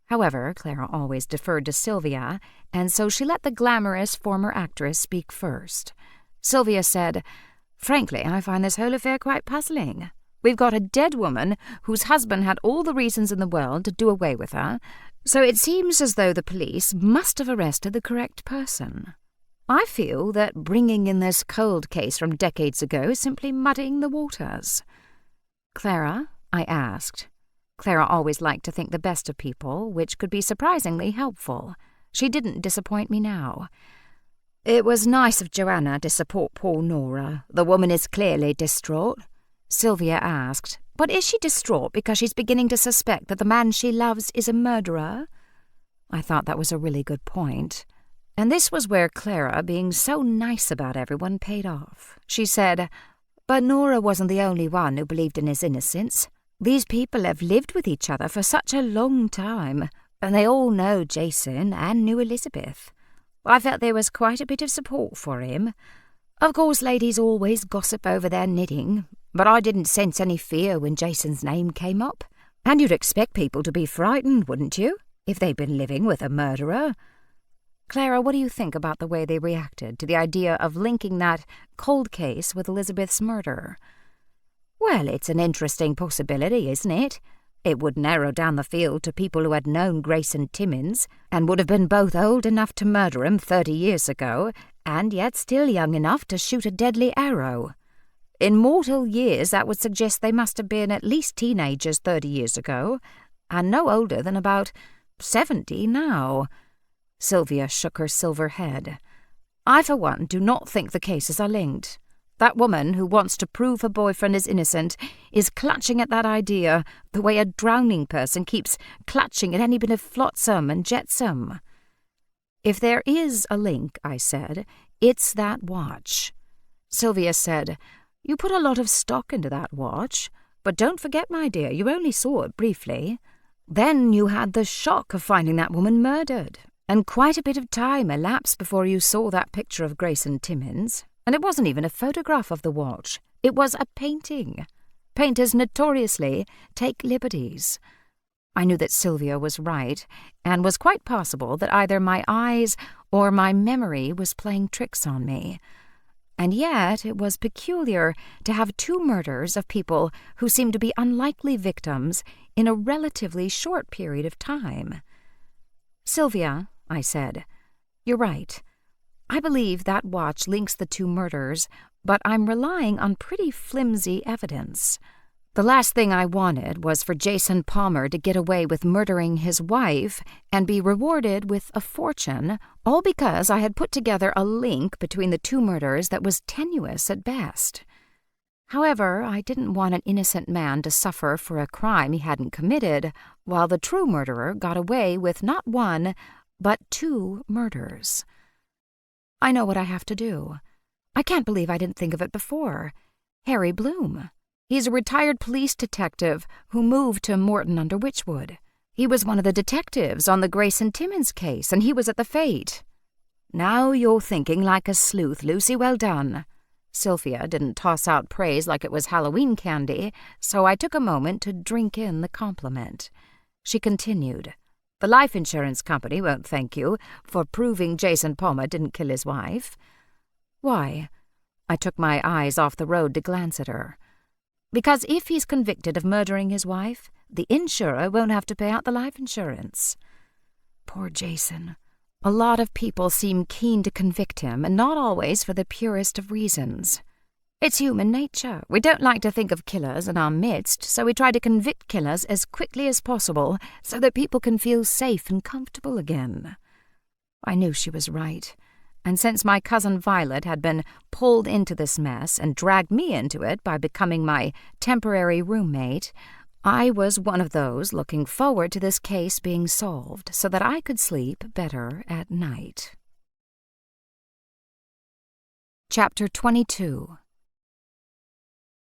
However, Clara always deferred to Sylvia, and so she let the glamorous former actress speak first. Sylvia said, "Frankly, I find this whole affair quite puzzling. We've got a dead woman whose husband had all the reasons in the world to do away with her, so it seems as though the police must have arrested the correct person. I feel that bringing in this cold case from decades ago is simply muddying the waters." "Clara?" I asked. Clara always liked to think the best of people, which could be surprisingly helpful. She didn't disappoint me now. "It was nice of Joanna to support poor Nora. The woman is clearly distraught." Sylvia asked, "But is she distraught because she's beginning to suspect that the man she loves is a murderer?" I thought that was a really good point. And this was where Clara, being so nice about everyone, paid off. She said, "But Nora wasn't the only one who believed in his innocence. These people have lived with each other for such a long time, and they all know Jason and knew Elizabeth. I felt there was quite a bit of support for him. Of course, ladies always gossip over their knitting, but I didn't sense any fear when Jason's name came up. And you'd expect people to be frightened, wouldn't you, if they'd been living with a murderer?" Clara, what do you think about the way they reacted to the idea of linking that cold case with Elizabeth's murder? "Well, it's an interesting possibility, isn't it? It would narrow down the field to people who had known Grayson Timmins and would have been both old enough to murder him 30 years ago and yet still young enough to shoot a deadly arrow. In mortal years, that would suggest they must have been at least teenagers 30 years ago and no older than about 70 now." Sylvia shook her silver head. "I, for one, do not think the cases are linked. That woman who wants to prove her boyfriend is innocent is clutching at that idea the way a drowning person keeps clutching at any bit of flotsam and jetsam." "If there is a link," I said, "it's that watch." Sylvia said, "You put a lot of stock into that watch, but don't forget, my dear, you only saw it briefly. Then you had the shock of finding that woman murdered. And quite a bit of time elapsed before you saw that picture of Grayson Timmins. And it wasn't even a photograph of the watch. It was a painting. Painters notoriously take liberties. I knew that Sylvia was right, and was quite possible that either my eyes or my memory was playing tricks on me. And yet it was peculiar to have two murders of people who seemed to be unlikely victims in a relatively short period of time. "Sylvia," I said, "you're right. I believe that watch links the two murders, but I'm relying on pretty flimsy evidence. The last thing I wanted was for Jason Palmer to get away with murdering his wife and be rewarded with a fortune, all because I had put together a link between the two murders that was tenuous at best. However, I didn't want an innocent man to suffer for a crime he hadn't committed, while the true murderer got away with not one, but two murders. I know what I have to do. I can't believe I didn't think of it before. Harry Bloom. He's a retired police detective who moved to Morton under Witchwood. He was one of the detectives on the Grayson Timmins case, and he was at the fete." "Now you're thinking like a sleuth, Lucy. Well done." Sylvia didn't toss out praise like it was Halloween candy, so I took a moment to drink in the compliment. She continued, "The life insurance company won't thank you for proving Jason Palmer didn't kill his wife." "Why?" I took my eyes off the road to glance at her. "Because if he's convicted of murdering his wife, the insurer won't have to pay out the life insurance." Poor Jason. A lot of people seem keen to convict him, and not always for the purest of reasons. It's human nature. We don't like to think of killers in our midst, so we try to convict killers as quickly as possible so that people can feel safe and comfortable again. I knew she was right. And since my cousin Violet had been pulled into this mess and dragged me into it by becoming my temporary roommate, I was one of those looking forward to this case being solved so that I could sleep better at night. Chapter 22.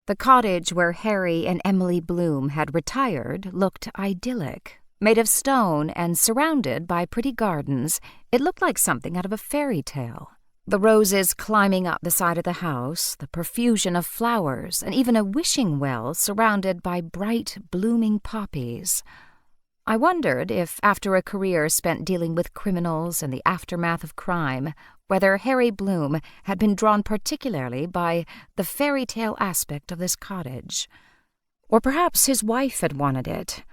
The cottage where Harry and Emily Bloom had retired looked idyllic. Made of stone and surrounded by pretty gardens, it looked like something out of a fairy tale. The roses climbing up the side of the house, the profusion of flowers, and even a wishing well surrounded by bright, blooming poppies. I wondered if, after a career spent dealing with criminals and the aftermath of crime, whether Harry Bloom had been drawn particularly by the fairy tale aspect of this cottage. Or perhaps his wife had wanted it.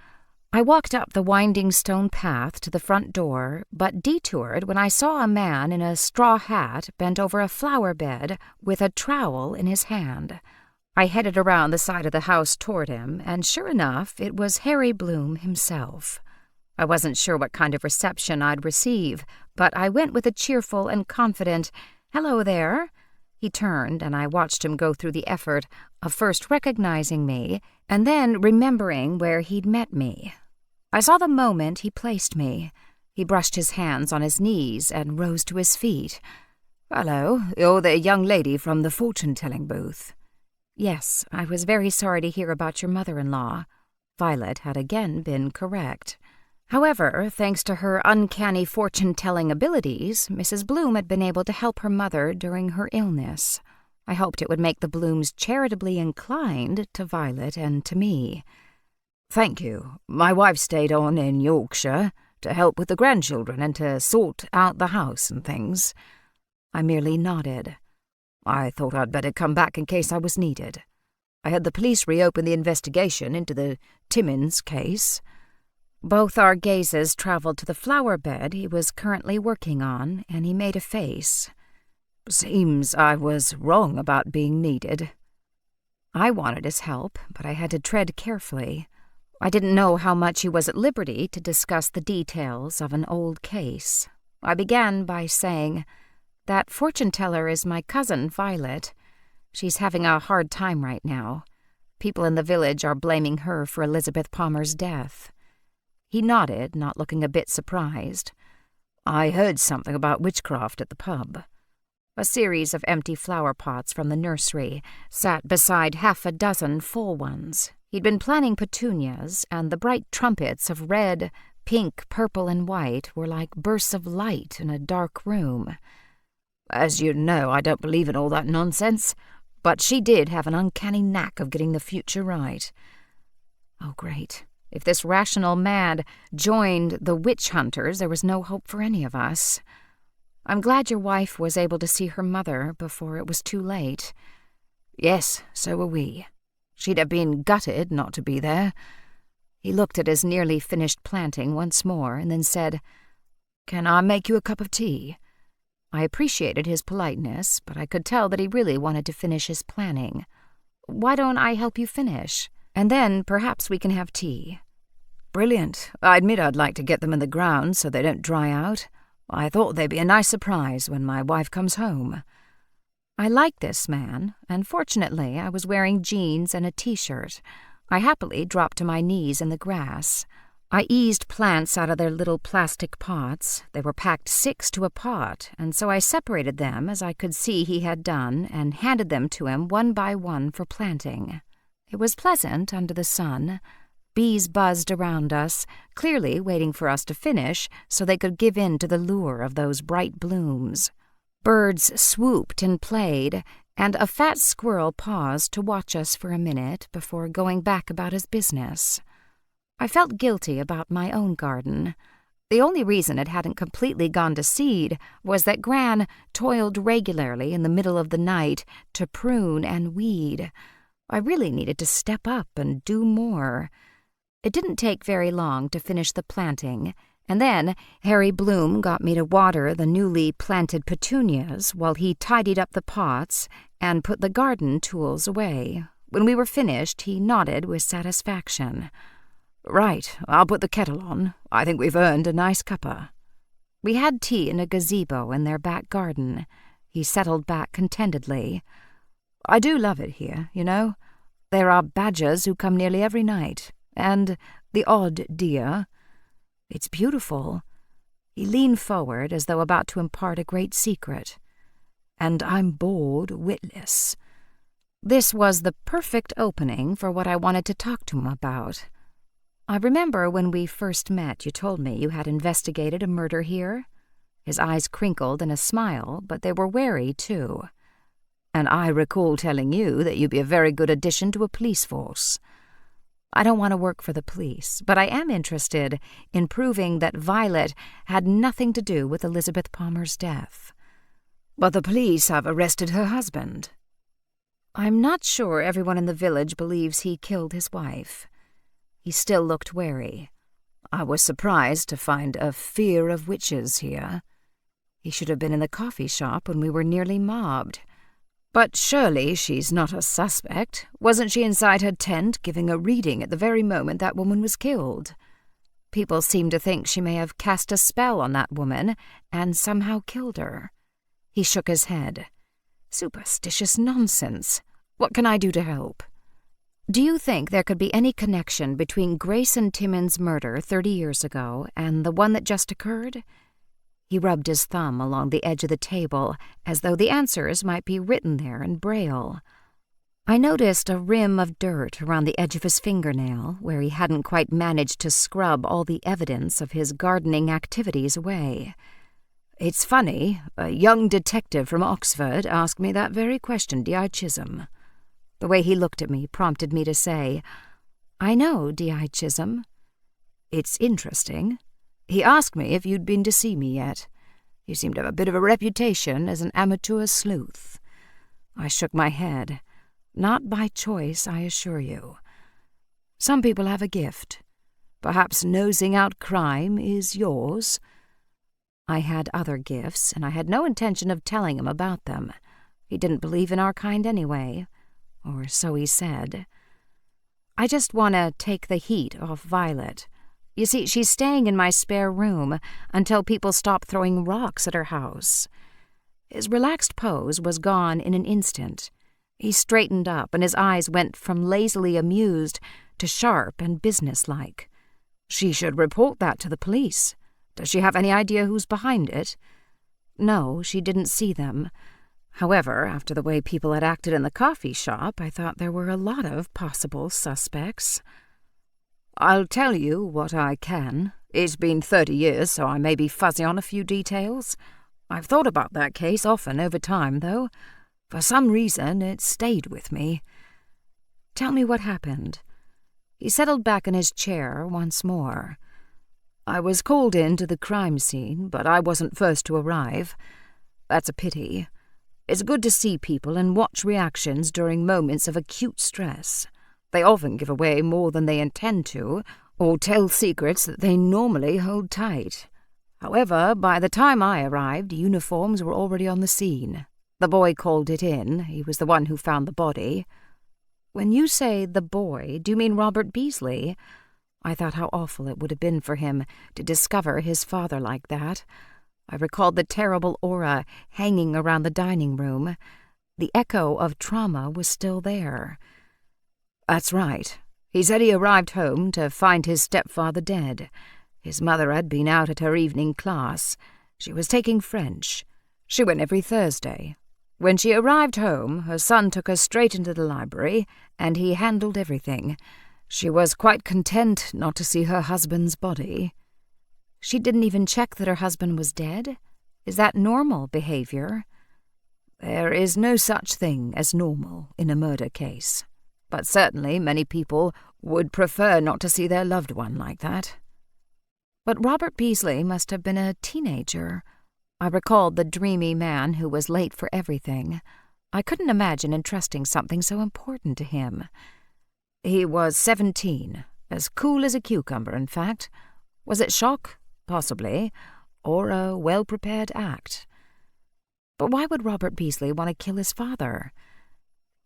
I walked up the winding stone path to the front door, but detoured when I saw a man in a straw hat bent over a flower bed with a trowel in his hand. I headed around the side of the house toward him, and sure enough, it was Harry Bloom himself. I wasn't sure what kind of reception I'd receive, but I went with a cheerful and confident, "Hello there." He turned, and I watched him go through the effort of first recognizing me and then remembering where he'd met me. I saw the moment he placed me. He brushed his hands on his knees and rose to his feet. "Hello, you're the young lady from the fortune-telling booth." "Yes, I was very sorry to hear about your mother-in-law." Violet had again been correct. However, thanks to her uncanny fortune-telling abilities, Mrs. Bloom had been able to help her mother during her illness. I hoped it would make the Blooms charitably inclined to Violet and to me. "Thank you. My wife stayed on in Yorkshire to help with the grandchildren and to sort out the house and things." I merely nodded. "I thought I'd better come back in case I was needed. I had the police reopen the investigation into the Timmins case." Both our gazes traveled to the flower bed he was currently working on, and he made a face. "Seems I was wrong about being needed." I wanted his help, but I had to tread carefully. I didn't know how much he was at liberty to discuss the details of an old case. I began by saying, "That fortune-teller is my cousin, Violet. She's having a hard time right now. People in the village are blaming her for Elizabeth Palmer's death." He nodded, not looking a bit surprised. "I heard something about witchcraft at the pub." A series of empty flower pots from the nursery sat beside half a dozen full ones. He'd been planting petunias, and the bright trumpets of red, pink, purple, and white were like bursts of light in a dark room. As you know, I don't believe in all that nonsense, but she did have an uncanny knack of getting the future right. Oh, great. If this rational mad joined the witch hunters, there was no hope for any of us. I'm glad your wife was able to see her mother before it was too late. Yes, so were we. She'd have been gutted not to be there. He looked at his nearly finished planting once more and then said, "Can I make you a cup of tea?" I appreciated his politeness, but I could tell that he really wanted to finish his planning. "Why don't I help you finish? And then perhaps we can have tea." "Brilliant. I admit I'd like to get them in the ground so they don't dry out. I thought they'd be a nice surprise when my wife comes home." I liked this man, and fortunately I was wearing jeans and a t-shirt. I happily dropped to my knees in the grass. I eased plants out of their little plastic pots. They were packed 6 to a pot, and so I separated them as I could see he had done and handed them to him one by one for planting. It was pleasant under the sun. Bees buzzed around us, clearly waiting for us to finish so they could give in to the lure of those bright blooms. Birds swooped and played, and a fat squirrel paused to watch us for a minute before going back about his business. I felt guilty about my own garden. The only reason it hadn't completely gone to seed was that Gran toiled regularly in the middle of the night to prune and weed. I really needed to step up and do more. It didn't take very long to finish the planting, and then Harry Bloom got me to water the newly planted petunias while he tidied up the pots and put the garden tools away. When we were finished, he nodded with satisfaction. "Right, I'll put the kettle on. I think we've earned a nice cuppa." We had tea in a gazebo in their back garden. He settled back contentedly. "I do love it here, you know. There are badgers who come nearly every night, and the odd deer. It's beautiful." He leaned forward as though about to impart a great secret. "And I'm bored witless." This was the perfect opening for what I wanted to talk to him about. "I remember when we first met you told me you had investigated a murder here." His eyes crinkled in a smile, but they were wary, too. "And I recall telling you that you'd be a very good addition to a police force." "I don't want to work for the police, but I am interested in proving that Violet had nothing to do with Elizabeth Palmer's death." "But the police have arrested her husband." "I'm not sure everyone in the village believes he killed his wife." He still looked wary. "I was surprised to find a fear of witches here." He should have been in the coffee shop when we were nearly mobbed. "But surely she's not a suspect. Wasn't she inside her tent giving a reading at the very moment that woman was killed?" "People seem to think she may have cast a spell on that woman and somehow killed her." He shook his head. "Superstitious nonsense. What can I do to help?" "Do you think there could be any connection between Grace and Timmins' murder 30 years ago and the one that just occurred?" He rubbed his thumb along the edge of the table as though the answers might be written there in Braille. I noticed a rim of dirt around the edge of his fingernail where he hadn't quite managed to scrub all the evidence of his gardening activities away. "It's funny, a young detective from Oxford asked me that very question, D.I. Chisholm." The way he looked at me prompted me to say, "I know D.I. Chisholm." "It's interesting. He asked me if you'd been to see me yet. You seem to have a bit of a reputation as an amateur sleuth." I shook my head. "Not by choice, I assure you." "Some people have a gift. Perhaps nosing out crime is yours." I had other gifts, and I had no intention of telling him about them. He didn't believe in our kind anyway. Or so he said. "I just want to take the heat off Violet. You see, she's staying in my spare room until people stop throwing rocks at her house." His relaxed pose was gone in an instant. He straightened up, and his eyes went from lazily amused to sharp and businesslike. "She should report that to the police. Does she have any idea who's behind it?" "No, she didn't see them. However, after the way people had acted in the coffee shop, I thought there were a lot of possible suspects." "I'll tell you what I can. It's been 30 years, so I may be fuzzy on a few details. I've thought about that case often over time, though. For some reason, it stayed with me. Tell me what happened." He settled back in his chair once more. "I was called in to the crime scene, but I wasn't first to arrive. That's a pity. It's good to see people and watch reactions during moments of acute stress. They often give away more than they intend to, or tell secrets that they normally hold tight. However, by the time I arrived, uniforms were already on the scene. The boy called it in. He was the one who found the body." "When you say the boy, do you mean Robert Beasley?" I thought how awful it would have been for him to discover his father like that. I recalled the terrible aura hanging around the dining room. The echo of trauma was still there. "That's right. He said he arrived home to find his stepfather dead. His mother had been out at her evening class. She was taking French. She went every Thursday. When she arrived home, her son took her straight into the library, and he handled everything. She was quite content not to see her husband's body." "She didn't even check that her husband was dead? Is that normal behavior?" "There is no such thing as normal in a murder case. But certainly many people would prefer not to see their loved one like that." "But Robert Beasley must have been a teenager." I recalled the dreamy man who was late for everything. I couldn't imagine entrusting something so important to him. "He was 17, as cool as a cucumber, in fact. Was it shock? Possibly. Or a well-prepared act." "But why would Robert Beasley want to kill his father?"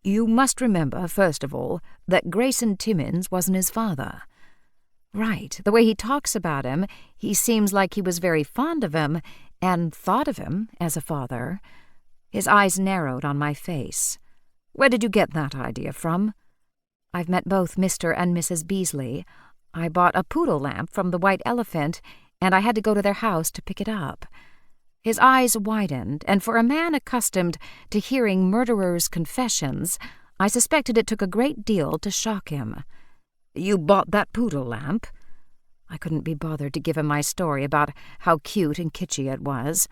"You must remember, first of all, that Grayson Timmins wasn't his father." "Right. The way he talks about him, he seems like he was very fond of him and thought of him as a father." His eyes narrowed on my face. "Where did you get that idea from?" "I've met both Mr. and Mrs. Beasley. I bought a poodle lamp from the White Elephant, and I had to go to their house to pick it up." His eyes widened, and for a man accustomed to hearing murderers' confessions, I suspected it took a great deal to shock him. "You bought that poodle lamp?" I couldn't be bothered to give him my story about how cute and kitschy it was.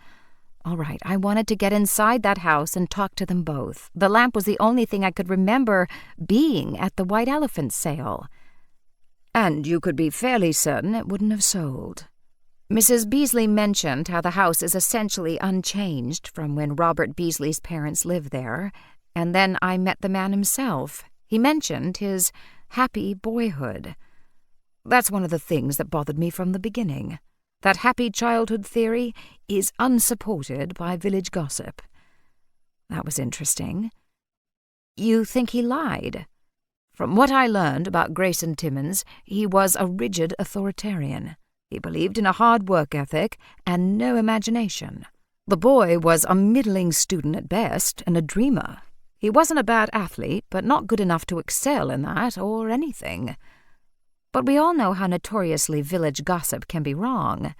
All right, I wanted to get inside that house and talk to them both. The lamp was the only thing I could remember being at the White Elephant sale. "And you could be fairly certain it wouldn't have sold." Mrs. Beasley mentioned how the house is essentially unchanged from when Robert Beasley's parents lived there, and then I met the man himself. He mentioned his happy boyhood. That's one of the things that bothered me from the beginning. That happy childhood theory is unsupported by village gossip. That was interesting. "You think he lied?" "From what I learned about Grayson Timmins, he was a rigid authoritarian. He believed in a hard work ethic and no imagination. The boy was a middling student at best and a dreamer. He wasn't a bad athlete, but not good enough to excel in that or anything." "But we all know how notoriously village gossip can be wrong."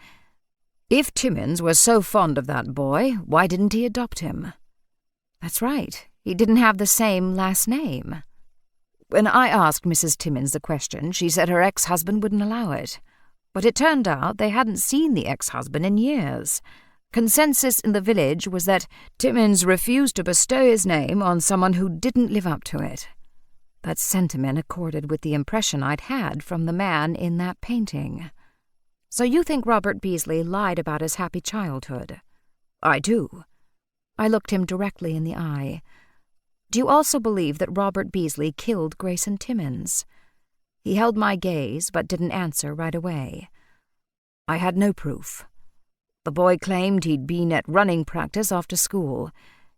"If Timmins was so fond of that boy, why didn't he adopt him?" "That's right. He didn't have the same last name." "When I asked Mrs. Timmins the question, she said her ex-husband wouldn't allow it. But it turned out they hadn't seen the ex-husband in years. Consensus in the village was that Timmins refused to bestow his name on someone who didn't live up to it. That sentiment accorded with the impression I'd had from the man in that painting." "So you think Robert Beasley lied about his happy childhood?" "I do." I looked him directly in the eye. "Do you also believe that Robert Beasley killed Grayson Timmins?" He held my gaze, but didn't answer right away. "I had no proof. The boy claimed he'd been at running practice after school.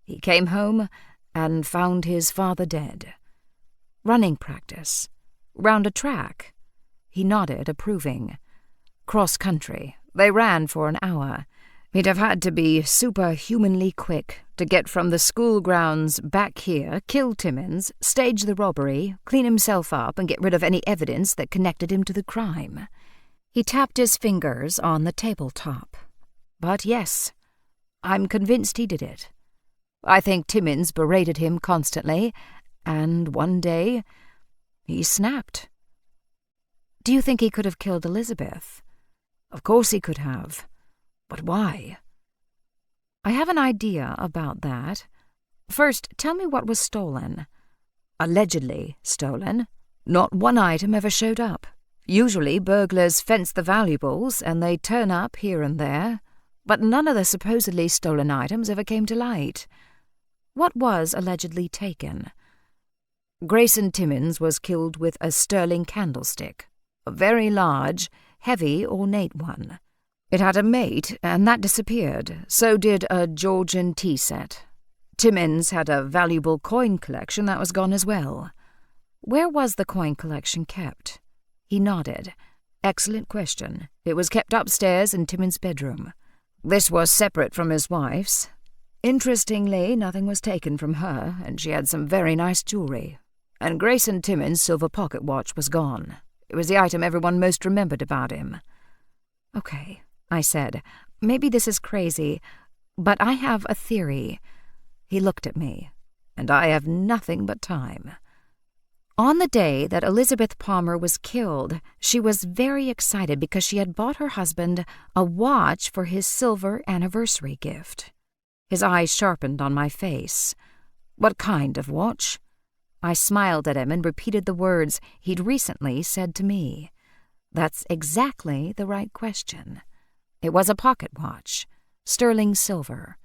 He came home and found his father dead." "Running practice? Round a track?" He nodded, approving. "Cross-country. They ran for an hour. He'd have had to be superhumanly quick to get from the school grounds back here, kill Timmins, stage the robbery, clean himself up, and get rid of any evidence that connected him to the crime." He tapped his fingers on the tabletop. "But yes, I'm convinced he did it. I think Timmins berated him constantly, and one day he snapped." "Do you think he could have killed Elizabeth?" Of course he could have. But why? I have an idea about that. First, tell me what was stolen. Allegedly stolen. Not one item ever showed up. Usually burglars fence the valuables and they turn up here and there, but none of the supposedly stolen items ever came to light. What was allegedly taken? Grayson Timmins was killed with a sterling candlestick, a very large, heavy, ornate one. It had a mate, and that disappeared. So did a Georgian tea set. Timmins had a valuable coin collection that was gone as well. Where was the coin collection kept? He nodded. Excellent question. It was kept upstairs in Timmins' bedroom. This was separate from his wife's. Interestingly, nothing was taken from her, and she had some very nice jewelry. And Grayson Timmins' silver pocket watch was gone. It was the item everyone most remembered about him. Okay, I said. Maybe this is crazy, but I have a theory. He looked at me, and I have nothing but time. On the day that Elizabeth Palmer was killed, she was very excited because she had bought her husband a watch for his silver anniversary gift. His eyes sharpened on my face. What kind of watch? I smiled at him and repeated the words he'd recently said to me. That's exactly the right question. It was a pocket watch, sterling silver.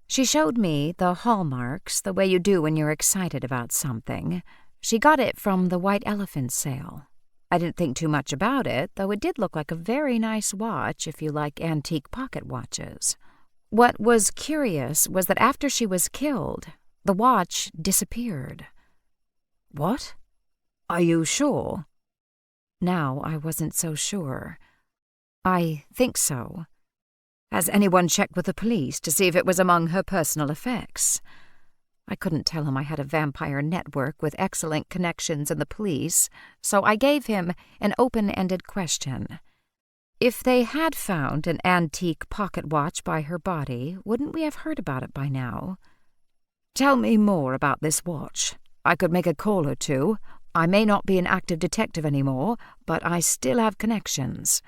She showed me the hallmarks, the way you do when you're excited about something. She got it from the White Elephant sale. I didn't think too much about it, though it did look like a very nice watch if you like antique pocket watches. What was curious was that after she was killed, the watch disappeared. What? Are you sure? Now I wasn't so sure. I think so. Has anyone checked with the police to see if it was among her personal effects? I couldn't tell him I had a vampire network with excellent connections in the police, so I gave him an open-ended question. If they had found an antique pocket watch by her body, wouldn't we have heard about it by now? Tell me more about this watch. I could make a call or two. I may not be an active detective anymore, but I still have connections.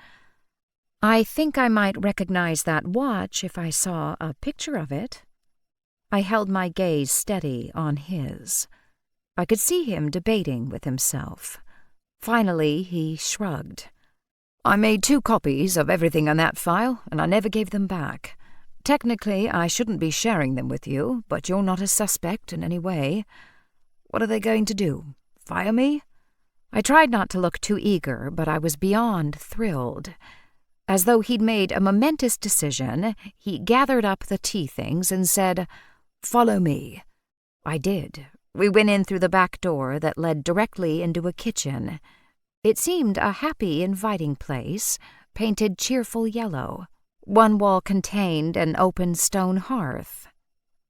I think I might recognize that watch if I saw a picture of it. I held my gaze steady on his. I could see him debating with himself. Finally, he shrugged. I made 2 copies of everything on that file, and I never gave them back. Technically, I shouldn't be sharing them with you, but you're not a suspect in any way. What are they going to do? Fire me? I tried not to look too eager, but I was beyond thrilled. As though he'd made a momentous decision, he gathered up the tea things and said, "Follow me." I did. We went in through the back door that led directly into a kitchen. It seemed a happy, inviting place, painted cheerful yellow. One wall contained an open stone hearth.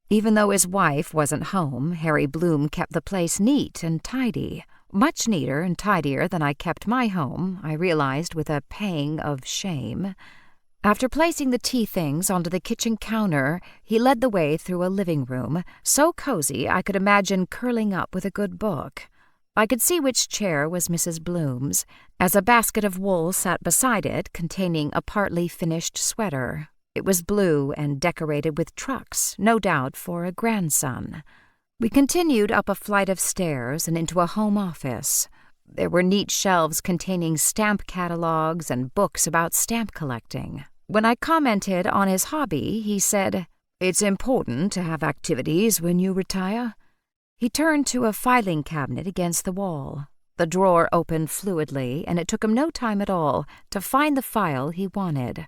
Even though his wife wasn't home, Harry Bloom kept the place neat and tidy. Much neater and tidier than I kept my home, I realized with a pang of shame. After placing the tea things onto the kitchen counter, he led the way through a living room, so cozy I could imagine curling up with a good book. I could see which chair was Mrs. Bloom's, as a basket of wool sat beside it containing a partly finished sweater. It was blue and decorated with trucks, no doubt for a grandson. We continued up a flight of stairs and into a home office. There were neat shelves containing stamp catalogs and books about stamp collecting. When I commented on his hobby, he said, "It's important to have activities when you retire." He turned to a filing cabinet against the wall. The drawer opened fluidly, and it took him no time at all to find the file he wanted.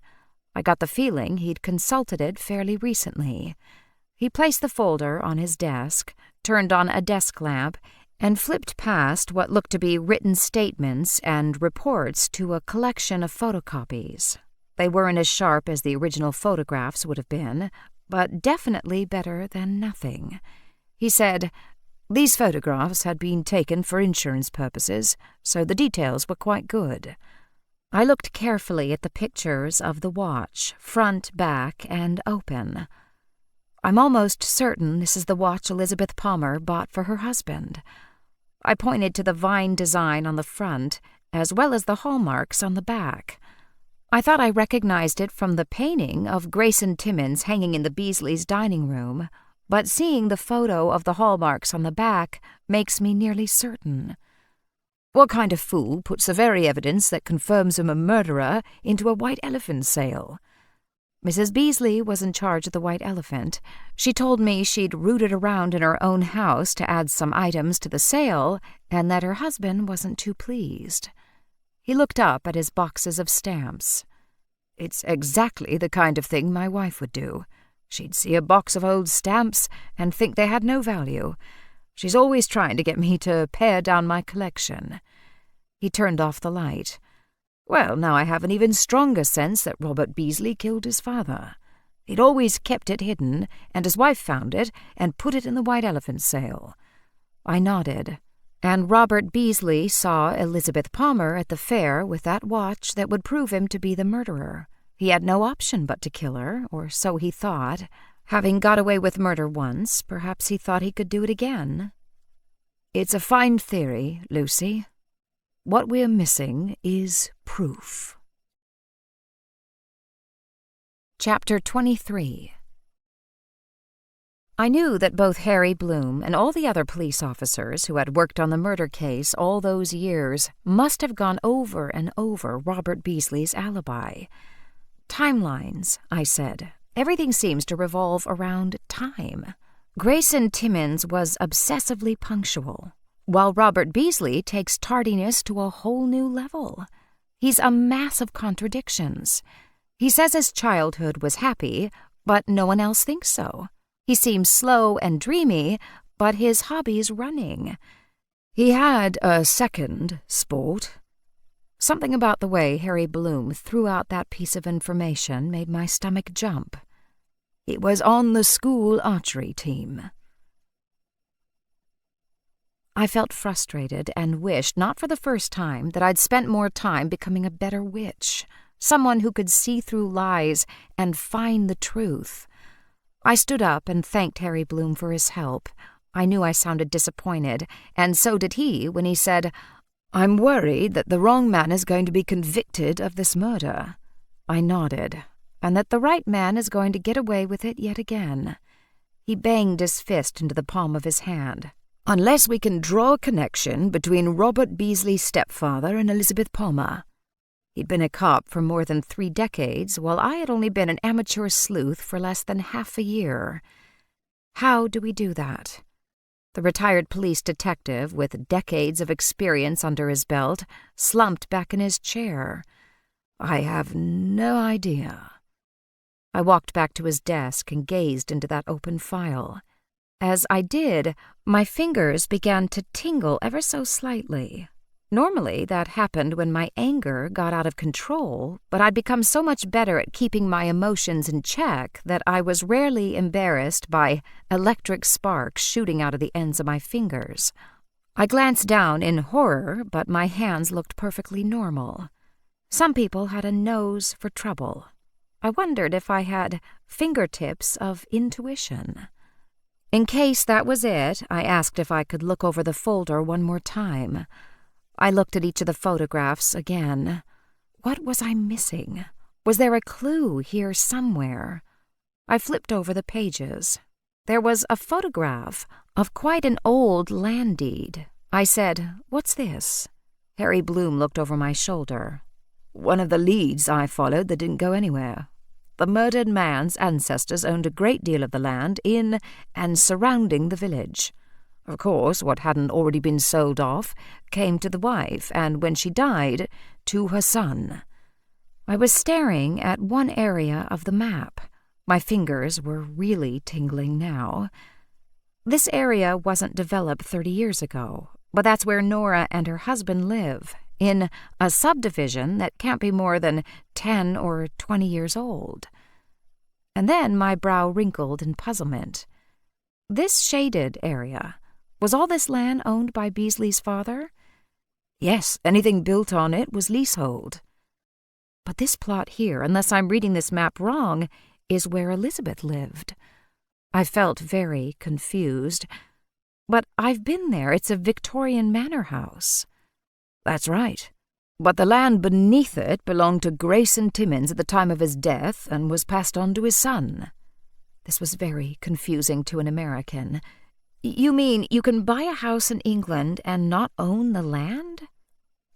I got the feeling he'd consulted it fairly recently. He placed the folder on his desk, turned on a desk lamp, and flipped past what looked to be written statements and reports to a collection of photocopies. They weren't as sharp as the original photographs would have been, but definitely better than nothing. He said, "These photographs had been taken for insurance purposes, so the details were quite good." I looked carefully at the pictures of the watch, front, back, and open. "I'm almost certain this is the watch Elizabeth Palmer bought for her husband." I pointed to the vine design on the front, as well as the hallmarks on the back. I thought I recognized it from the painting of Grayson Timmins hanging in the Beasleys' dining room, but seeing the photo of the hallmarks on the back makes me nearly certain. What kind of fool puts the very evidence that confirms him a murderer into a white elephant sale? Mrs. Beasley was in charge of the white elephant. She told me she'd rooted around in her own house to add some items to the sale, and that her husband wasn't too pleased. He looked up at his boxes of stamps. It's exactly the kind of thing my wife would do. She'd see a box of old stamps and think they had no value. She's always trying to get me to pare down my collection. He turned off the light. Well, now I have an even stronger sense that Robert Beasley killed his father. He'd always kept it hidden, and his wife found it and put it in the white elephant sale. I nodded. And Robert Beasley saw Elizabeth Palmer at the fair with that watch that would prove him to be the murderer. He had no option but to kill her, or so he thought. Having got away with murder once, perhaps he thought he could do it again. It's a fine theory, Lucy. What we're missing is proof. Chapter 23. I knew that both Harry Bloom and all the other police officers who had worked on the murder case all those years must have gone over and over Robert Beasley's alibi. Timelines, I said. Everything seems to revolve around time. Grayson Timmins was obsessively punctual, while Robert Beasley takes tardiness to a whole new level. He's a mass of contradictions. He says his childhood was happy, but no one else thinks so. He seems slow and dreamy, but his hobby's running. He had a second sport. Something about the way Harry Bloom threw out that piece of information made my stomach jump. It was on the school archery team. I felt frustrated and wished, not for the first time, that I'd spent more time becoming a better witch, someone who could see through lies and find the truth. I stood up and thanked Harry Bloom for his help. I knew I sounded disappointed, and so did he when he said, "I'm worried that the wrong man is going to be convicted of this murder." I nodded, and that the right man is going to get away with it yet again. He banged his fist into the palm of his hand. "Unless we can draw a connection between Robert Beasley's stepfather and Elizabeth Palmer." He'd been a cop for more than 3 decades, while I had only been an amateur sleuth for less than half a year. How do we do that? The retired police detective, with decades of experience under his belt, slumped back in his chair. I have no idea. I walked back to his desk and gazed into that open file. As I did, my fingers began to tingle ever so slightly. Normally, that happened when my anger got out of control, but I'd become so much better at keeping my emotions in check that I was rarely embarrassed by electric sparks shooting out of the ends of my fingers. I glanced down in horror, but my hands looked perfectly normal. Some people had a nose for trouble. I wondered if I had fingertips of intuition. In case that was it, I asked if I could look over the folder one more time. I looked at each of the photographs again. What was I missing? Was there a clue here somewhere? I flipped over the pages. There was a photograph of quite an old land deed. I said, "What's this?" Harry Bloom looked over my shoulder. "One of the leads I followed that didn't go anywhere. The murdered man's ancestors owned a great deal of the land in and surrounding the village. Of course, what hadn't already been sold off came to the wife, and when she died, to her son." I was staring at one area of the map. My fingers were really tingling now. This area wasn't developed 30 years ago, but that's where Nora and her husband live, in a subdivision that can't be more than 10 or 20 years old. And then my brow wrinkled in puzzlement. This shaded area, was all this land owned by Beasley's father? Yes, anything built on it was leasehold. But this plot here, unless I'm reading this map wrong, is where Elizabeth lived. I felt very confused. But I've been there. It's a Victorian manor house. That's right. but the land beneath it belonged to Grayson Timmins at the time of his death and was passed on to his son." This was very confusing to an American. "You mean you can buy a house in England and not own the land?"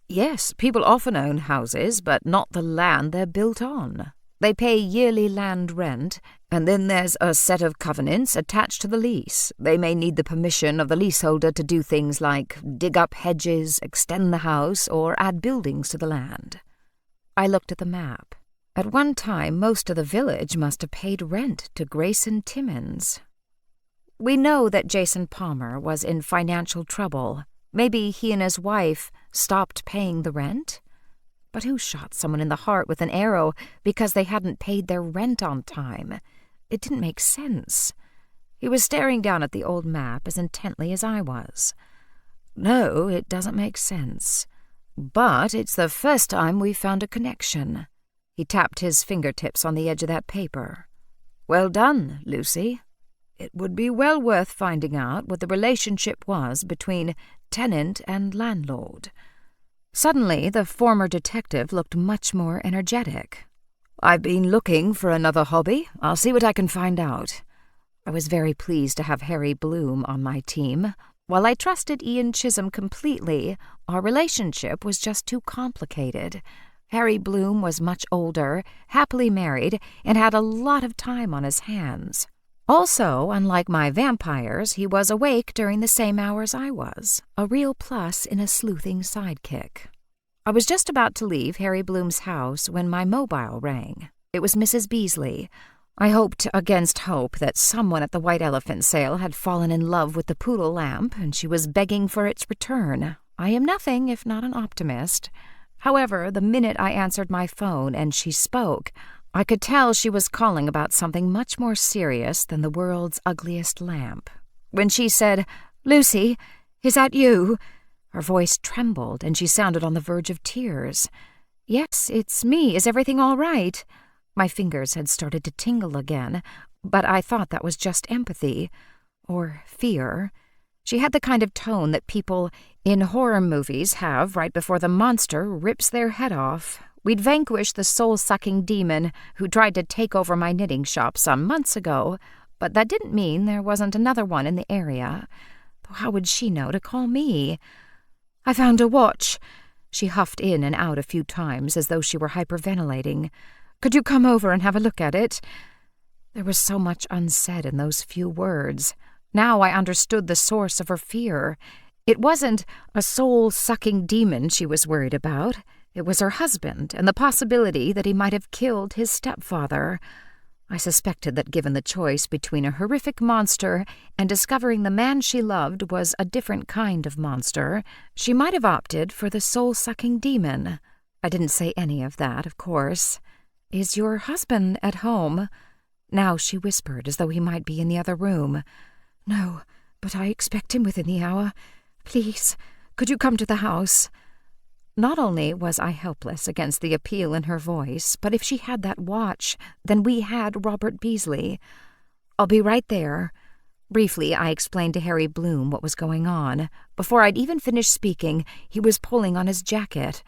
"Yes, people often own houses, but not the land they're built on. They pay yearly land rent, and then there's a set of covenants attached to the lease. They may need the permission of the leaseholder to do things like dig up hedges, extend the house, or add buildings to the land." I looked at the map. At one time, most of the village must have paid rent to Grayson Timmins. We know that Jason Palmer was in financial trouble. Maybe he and his wife stopped paying the rent? But who shot someone in the heart with an arrow because they hadn't paid their rent on time? It didn't make sense. He was staring down at the old map as intently as I was. "No, it doesn't make sense. But it's the first time we've found a connection." He tapped his fingertips on the edge of that paper. "Well done, Lucy. It would be well worth finding out what the relationship was between tenant and landlord." Suddenly, the former detective looked much more energetic. "I've been looking for another hobby. I'll see what I can find out." I was very pleased to have Harry Bloom on my team. While I trusted Ian Chisholm completely, our relationship was just too complicated. Harry Bloom was much older, happily married, and had a lot of time on his hands. Also, unlike my vampires, he was awake during the same hours I was, a real plus in a sleuthing sidekick. I was just about to leave Harry Bloom's house when my mobile rang. It was Mrs. Beasley. I hoped against hope that someone at the White Elephant sale had fallen in love with the poodle lamp and she was begging for its return. I am nothing if not an optimist. However, the minute I answered my phone and she spoke, I could tell she was calling about something much more serious than the world's ugliest lamp. When she said, "Lucy, is that you?" her voice trembled and she sounded on the verge of tears. "Yes, it's me. Is everything all right?" My fingers had started to tingle again, but I thought that was just empathy. Or fear. She had the kind of tone that people in horror movies have right before the monster rips their head off. We'd vanquished the soul-sucking demon who tried to take over my knitting shop some months ago, but that didn't mean there wasn't another one in the area. Though how would she know to call me? "I found a watch." She huffed in and out a few times as though she were hyperventilating. "Could you come over and have a look at it?" There was so much unsaid in those few words. Now I understood the source of her fear. It wasn't a soul-sucking demon she was worried about. It was her husband and the possibility that he might have killed his stepfather. I suspected that given the choice between a horrific monster and discovering the man she loved was a different kind of monster, she might have opted for the soul-sucking demon. I didn't say any of that, of course. "Is your husband at home?" Now she whispered as though he might be in the other room. "No, but I expect him within the hour. Please, could you come to the house?" Not only was I helpless against the appeal in her voice, but if she had that watch, then we had Robert Beasley. "I'll be right there." Briefly, I explained to Harry Bloom what was going on. Before I'd even finished speaking, he was pulling on his jacket.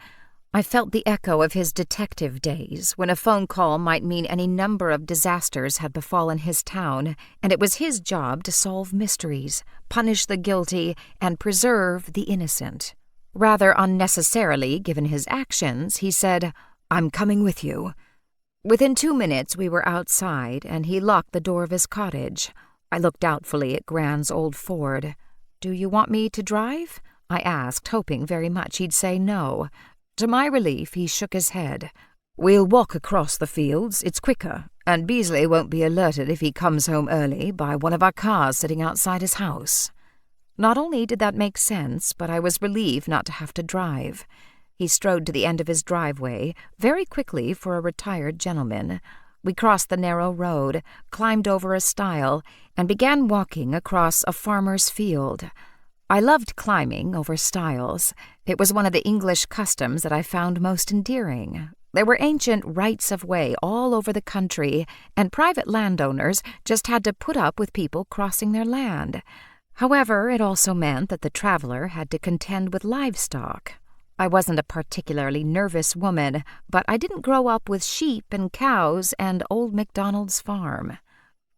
I felt the echo of his detective days, when a phone call might mean any number of disasters had befallen his town, and it was his job to solve mysteries, punish the guilty, and preserve the innocent. Rather unnecessarily, given his actions, he said, "I'm coming with you." Within 2 minutes we were outside, and he locked the door of his cottage. I looked doubtfully at Gran's old Ford. "Do you want me to drive?" I asked, hoping very much he'd say no. To my relief, he shook his head. "We'll walk across the fields. It's quicker, and Beasley won't be alerted if he comes home early by one of our cars sitting outside his house." Not only did that make sense, but I was relieved not to have to drive. He strode to the end of his driveway, very quickly for a retired gentleman. We crossed the narrow road, climbed over a stile, and began walking across a farmer's field. I loved climbing over stiles. It was one of the English customs that I found most endearing. There were ancient rights of way all over the country, and private landowners just had to put up with people crossing their land. However, it also meant that the traveler had to contend with livestock. I wasn't a particularly nervous woman, but I didn't grow up with sheep and cows and old MacDonald's farm.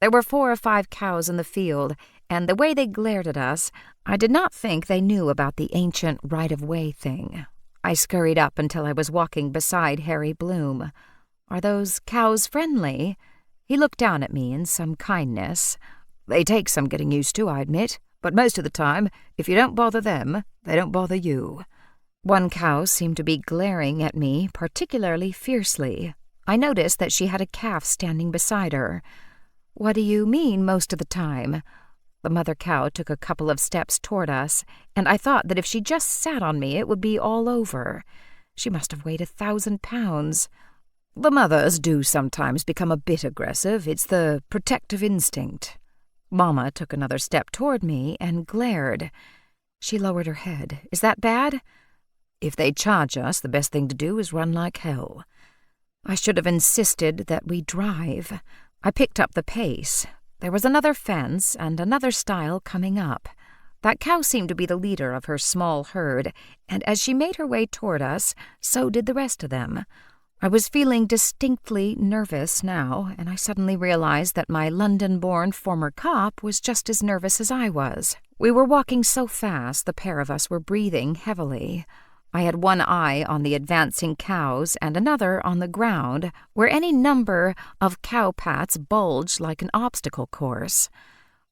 There were 4 or 5 cows in the field, and the way they glared at us, I did not think they knew about the ancient right-of-way thing. I scurried up until I was walking beside Harry Bloom. "Are those cows friendly?" He looked down at me in some kindness. "They take some getting used to, I admit, but most of the time, if you don't bother them, they don't bother you." One cow seemed to be glaring at me particularly fiercely. I noticed that she had a calf standing beside her. "What do you mean, most of the time?" The mother cow took a couple of steps toward us, and I thought that if she just sat on me, it would be all over. She must have weighed 1,000 pounds. "The mothers do sometimes become a bit aggressive. It's the protective instinct." Mama took another step toward me and glared. She lowered her head. "Is that bad?" "If they charge us, the best thing to do is run like hell." I should have insisted that we drive. I picked up the pace. There was another fence and another stile coming up. That cow seemed to be the leader of her small herd, and as she made her way toward us, so did the rest of them. I was feeling distinctly nervous now, and I suddenly realized that my London-born former cop was just as nervous as I was. We were walking so fast the pair of us were breathing heavily. I had one eye on the advancing cows and another on the ground, where any number of cow paths bulged like an obstacle course.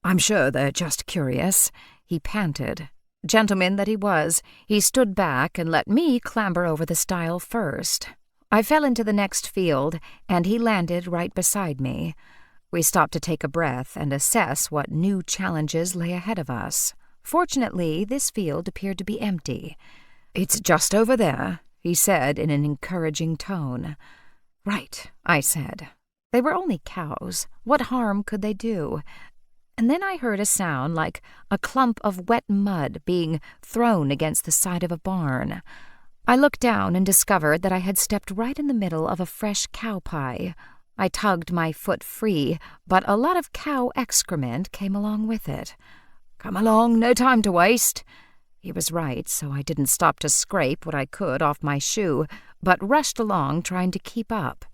"I'm sure they're just curious," he panted. Gentleman that he was, he stood back and let me clamber over the stile first. I fell into the next field, and he landed right beside me. We stopped to take a breath and assess what new challenges lay ahead of us. Fortunately, this field appeared to be empty. "It's just over there," he said in an encouraging tone. "Right," I said. They were only cows. What harm could they do? And then I heard a sound like a clump of wet mud being thrown against the side of a barn. I looked down and discovered that I had stepped right in the middle of a fresh cow pie. I tugged my foot free, but a lot of cow excrement came along with it. "Come along, no time to waste." He was right, so I didn't stop to scrape what I could off my shoe, but rushed along trying to keep up.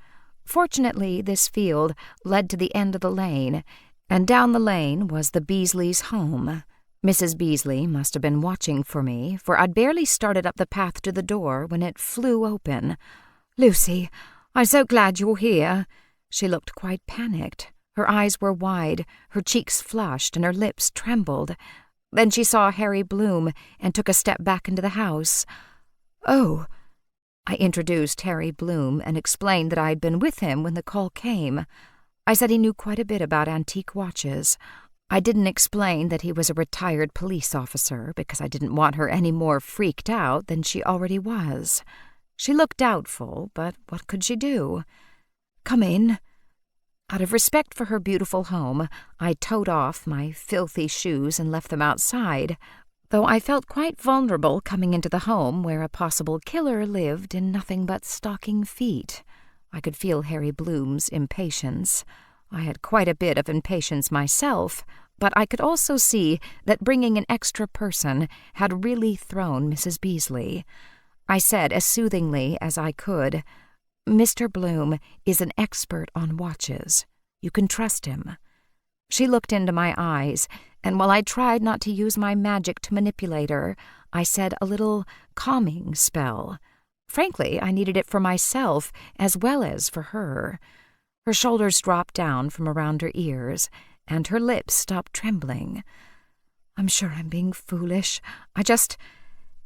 Fortunately, this field led to the end of the lane, and down the lane was the Beasleys' home. Mrs. Beasley must have been watching for me, for I'd barely started up the path to the door when it flew open. "Lucy, I'm so glad you're here." She looked quite panicked. Her eyes were wide, her cheeks flushed, and her lips trembled. Then she saw Harry Bloom and took a step back into the house. "Oh." I introduced Harry Bloom and explained that I had been with him when the call came. I said he knew quite a bit about antique watches. I didn't explain that he was a retired police officer because I didn't want her any more freaked out than she already was. She looked doubtful, but what could she do? "Come in." Out of respect for her beautiful home, I towed off my filthy shoes and left them outside, though I felt quite vulnerable coming into the home where a possible killer lived in nothing but stocking feet. I could feel Harry Bloom's impatience. I had quite a bit of impatience myself, but I could also see that bringing an extra person had really thrown Mrs. Beasley. I said as soothingly as I could, "Mr. Bloom is an expert on watches. You can trust him." She looked into my eyes, and while I tried not to use my magic to manipulate her, I said a little calming spell. Frankly, I needed it for myself as well as for her. Her shoulders dropped down from around her ears, and her lips stopped trembling. "I'm sure I'm being foolish.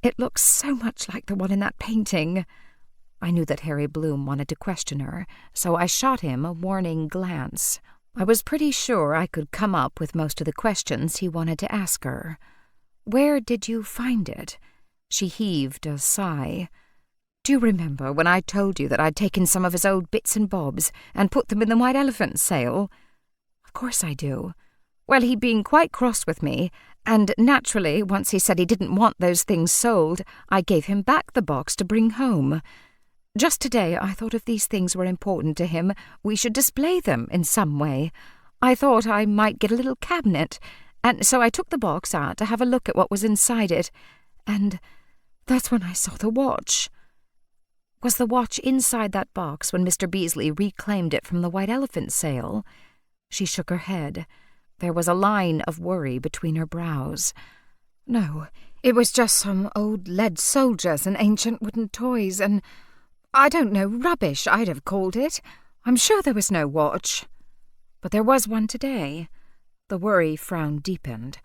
It looks so much like the one in that painting." I knew that Harry Bloom wanted to question her, so I shot him a warning glance. I was pretty sure I could come up with most of the questions he wanted to ask her. "Where did you find it?" She heaved a sigh. "Do you remember when I told you that I'd taken some of his old bits and bobs and put them in the White Elephant sale?" "Of course I do." "Well, he'd been quite cross with me, and naturally, once he said he didn't want those things sold, I gave him back the box to bring home. Just today I thought if these things were important to him, we should display them in some way. I thought I might get a little cabinet, and so I took the box out to have a look at what was inside it, and That's when I saw the watch." "Was the watch inside that box when Mr. Beasley reclaimed it from the White Elephant sale?" She shook her head. There was a line of worry between her brows. "No, it was just some old lead soldiers and ancient wooden toys and, I don't know, rubbish I'd have called it. I'm sure there was no watch. But there was one today." The worry frown deepened.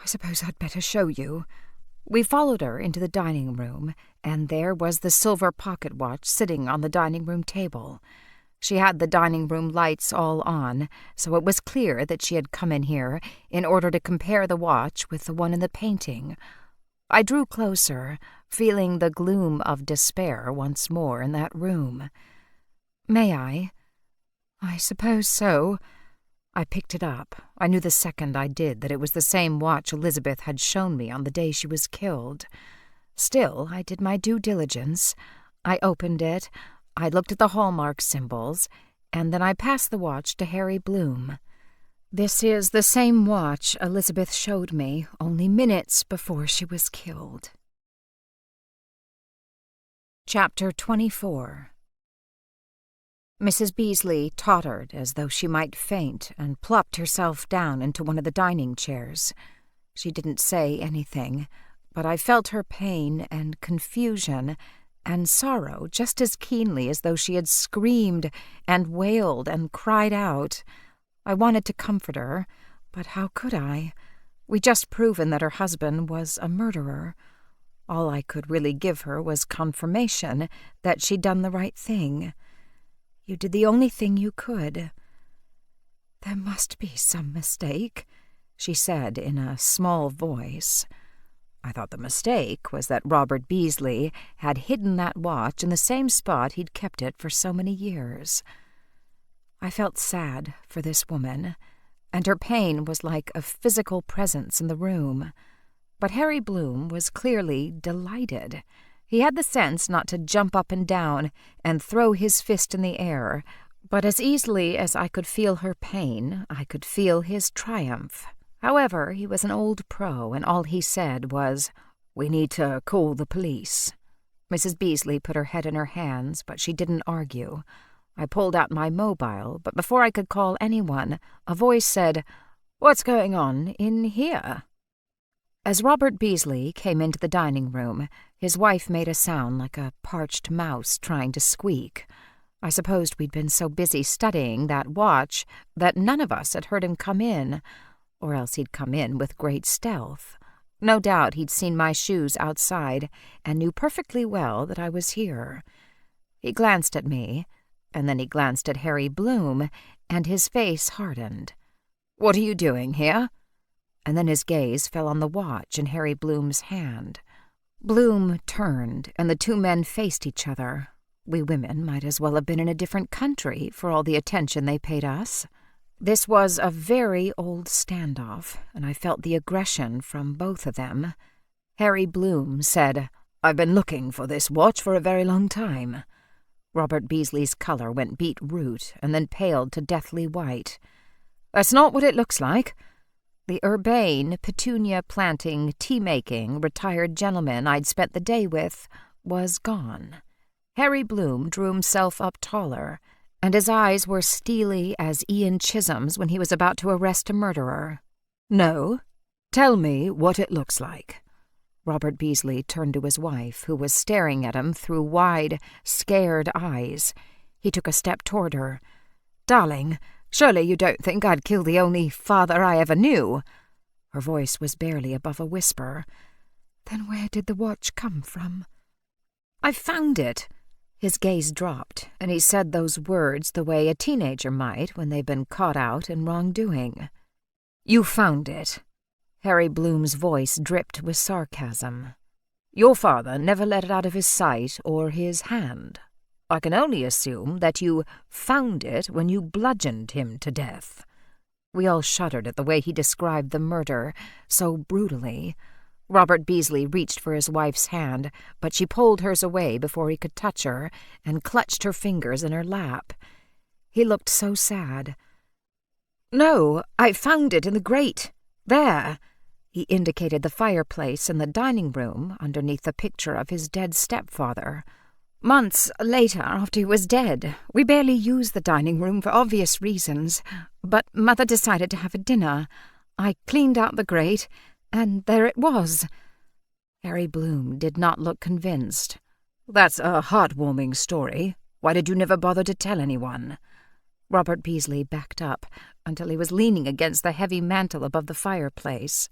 "I suppose I'd better show you." We followed her into the dining room, and there was the silver pocket watch sitting on the dining room table. She had the dining room lights all on, so it was clear that she had come in here in order to compare the watch with the one in the painting. I drew closer, feeling the gloom of despair once more in that room. "May I?" "I suppose so." I picked it up. I knew the second I did that it was the same watch Elizabeth had shown me on the day she was killed. Still, I did my due diligence. I opened it, I looked at the hallmark symbols, and then I passed the watch to Harry Bloom. "This is the same watch Elizabeth showed me only minutes before she was killed." Chapter 24. Mrs. Beasley tottered as though she might faint and plopped herself down into one of the dining chairs. She didn't say anything, but I felt her pain and confusion and sorrow just as keenly as though she had screamed and wailed and cried out. I wanted to comfort her, but how could I? We'd just proven that her husband was a murderer. All I could really give her was confirmation that she'd done the right thing. "You did the only thing you could." "There must be some mistake," she said in a small voice. I thought the mistake was that Robert Beasley had hidden that watch in the same spot he'd kept it for so many years. I felt sad for this woman, and her pain was like a physical presence in the room. But Harry Bloom was clearly delighted. He had the sense not to jump up and down and throw his fist in the air, but as easily as I could feel her pain, I could feel his triumph. However, he was an old pro, and all he said was, "We need to call the police." Mrs. Beasley put her head in her hands, but she didn't argue. I pulled out my mobile, but before I could call anyone, a voice said, "What's going on in here?" As Robert Beasley came into the dining room, his wife made a sound like a parched mouse trying to squeak. I supposed we'd been so busy studying that watch that none of us had heard him come in, or else he'd come in with great stealth. No doubt he'd seen my shoes outside and knew perfectly well that I was here. He glanced at me, and then he glanced at Harry Bloom, and his face hardened. "What are you doing here?" And then his gaze fell on the watch in Harry Bloom's hand. Bloom turned, and the two men faced each other. We women might as well have been in a different country for all the attention they paid us. This was a very old standoff, and I felt the aggression from both of them. Harry Bloom said, "I've been looking for this watch for a very long time." Robert Beasley's color went beetroot and then paled to deathly white. "That's not what it looks like." The urbane, petunia-planting, tea-making, retired gentleman I'd spent the day with was gone. Harry Bloom drew himself up taller, and his eyes were steely as Ian Chisholm's when he was about to arrest a murderer. "No, tell me what it looks like." Robert Beasley turned to his wife, who was staring at him through wide, scared eyes. He took a step toward her. "Darling, surely you don't think I'd kill the only father I ever knew?" Her voice was barely above a whisper. "Then where did the watch come from?" "I found it." His gaze dropped, and he said those words the way a teenager might when they've been caught out in wrongdoing. "You found it." Harry Bloom's voice dripped with sarcasm. "Your father never let it out of his sight or his hand. I can only assume that you found it when you bludgeoned him to death." We all shuddered at the way he described the murder so brutally. Robert Beasley reached for his wife's hand, but she pulled hers away before he could touch her and clutched her fingers in her lap. He looked so sad. "No, I found it in the grate. There." He indicated the fireplace in the dining room underneath the picture of his dead stepfather. "Months later, after he was dead, we barely used the dining room for obvious reasons, but Mother decided to have a dinner. I cleaned out the grate, and there it was." Harry Bloom did not look convinced. "That's a heartwarming story. Why did you never bother to tell anyone?" Robert Beasley backed up until he was leaning against the heavy mantel above the fireplace.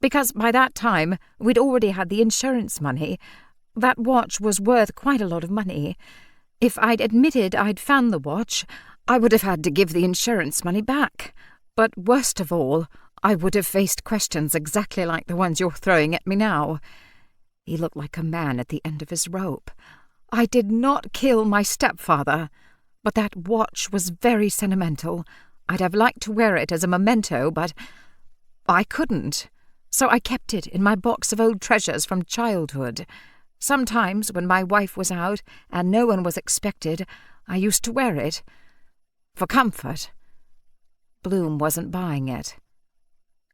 "Because by that time we'd already had the insurance money. That watch was worth quite a lot of money. If I'd admitted I'd found the watch, I would have had to give the insurance money back. But worst of all, I would have faced questions exactly like the ones you're throwing at me now." He looked like a man at the end of his rope. "I did not kill my stepfather, but that watch was very sentimental. I'd have liked to wear it as a memento, but I couldn't. So I kept it in my box of old treasures from childhood. Sometimes, when my wife was out and no one was expected, I used to wear it. For comfort." Bloom wasn't buying it.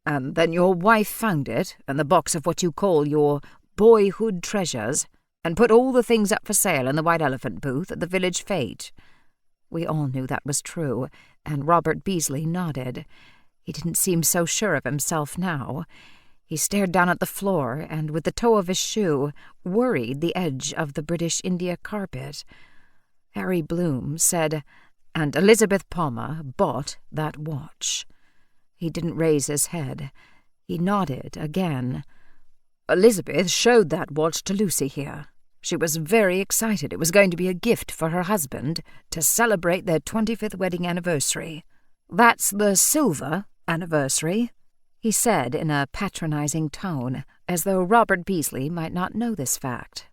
"And then your wife found it in the box of what you call your boyhood treasures, and put all the things up for sale in the White Elephant booth at the village fete." We all knew that was true, and Robert Beasley nodded. He didn't seem so sure of himself now. He stared down at the floor and, with the toe of his shoe, worried the edge of the British India carpet. Harry Bloom said, "And Elizabeth Palmer bought that watch." He didn't raise his head. He nodded again. "Elizabeth showed that watch to Lucy here. She was very excited. It was going to be a gift for her husband to celebrate their 25th wedding anniversary. That's the silver anniversary," he said in a patronizing tone, as though Robert Beasley might not know this fact.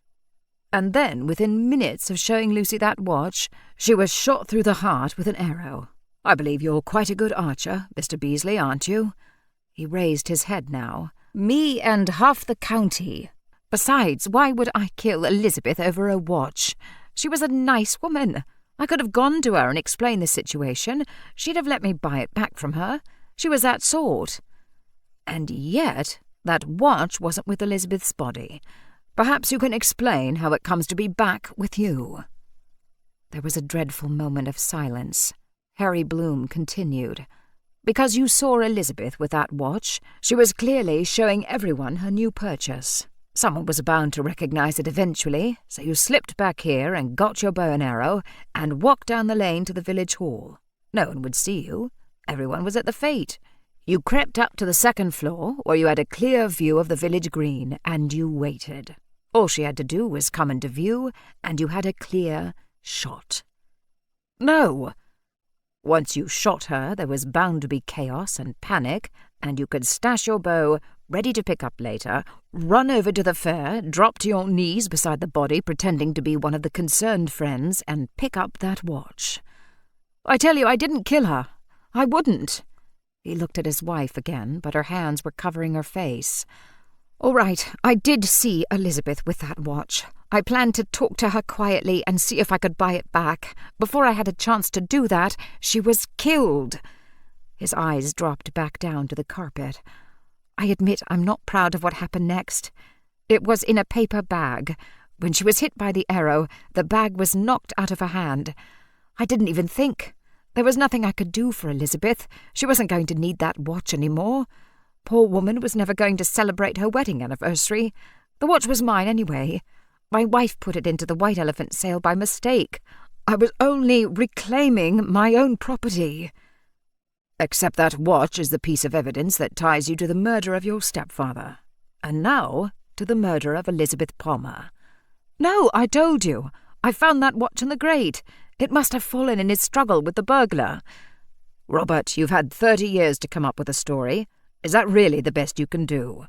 "And then, within minutes of showing Lucy that watch, she was shot through the heart with an arrow. I believe you're quite a good archer, Mr. Beasley, aren't you?" He raised his head now. "Me and half the county. Besides, why would I kill Elizabeth over a watch? She was a nice woman. I could have gone to her and explained the situation. She'd have let me buy it back from her. She was that sort. And yet, that watch wasn't with Elizabeth's body. Perhaps you can explain how it comes to be back with you." There was a dreadful moment of silence. Harry Bloom continued. "Because you saw Elizabeth with that watch, she was clearly showing everyone her new purchase. Someone was bound to recognize it eventually, so you slipped back here and got your bow and arrow and walked down the lane to the village hall. No one would see you. Everyone was at the fete. You crept up to the second floor, where you had a clear view of the village green, and you waited. All she had to do was come into view, and you had a clear shot." "No!" "Once you shot her, there was bound to be chaos and panic, and you could stash your bow, ready to pick up later, run over to the fair, drop to your knees beside the body pretending to be one of the concerned friends, and pick up that watch. I tell you, I didn't kill her. I wouldn't." He looked at his wife again, but her hands were covering her face. "All right, I did see Elizabeth with that watch. I planned to talk to her quietly and see if I could buy it back. Before I had a chance to do that, she was killed." His eyes dropped back down to the carpet. "I admit I'm not proud of what happened next. It was in a paper bag. When she was hit by the arrow, the bag was knocked out of her hand. I didn't even think. There was nothing I could do for Elizabeth. She wasn't going to need that watch any more. Poor woman was never going to celebrate her wedding anniversary. The watch was mine anyway. My wife put it into the White Elephant sale by mistake. I was only reclaiming my own property." "Except that watch is the piece of evidence that ties you to the murder of your stepfather. And now to the murder of Elizabeth Palmer." "No, I told you. I found that watch in the grate. It must have fallen in his struggle with the burglar." "Robert, you've had 30 years to come up with a story. Is that really the best you can do?"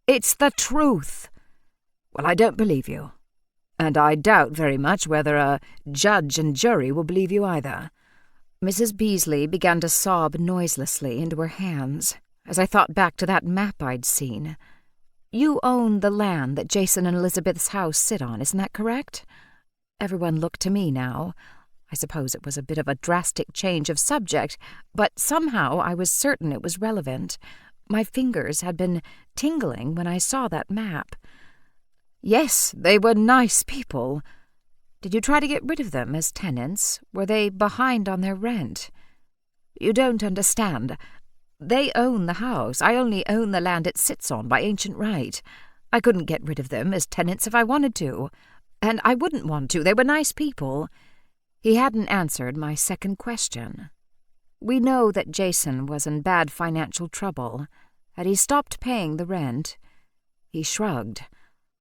"It's the truth." "Well, I don't believe you. And I doubt very much whether a judge and jury will believe you either." Mrs. Beasley began to sob noiselessly into her hands, as I thought back to that map I'd seen. "You own the land that Jason and Elizabeth's house sit on, isn't that correct?" Everyone looked to me now. I suppose it was a bit of a drastic change of subject, but somehow I was certain it was relevant. My fingers had been tingling when I saw that map. Yes, they were nice people. Did you try to get rid of them as tenants? Were they behind on their rent? You don't understand. They own the house. I only own the land it sits on by ancient right. I couldn't get rid of them as tenants if I wanted to. And I wouldn't want to. They were nice people. He hadn't answered my second question. We know that Jason was in bad financial trouble. Had he stopped paying the rent? He shrugged.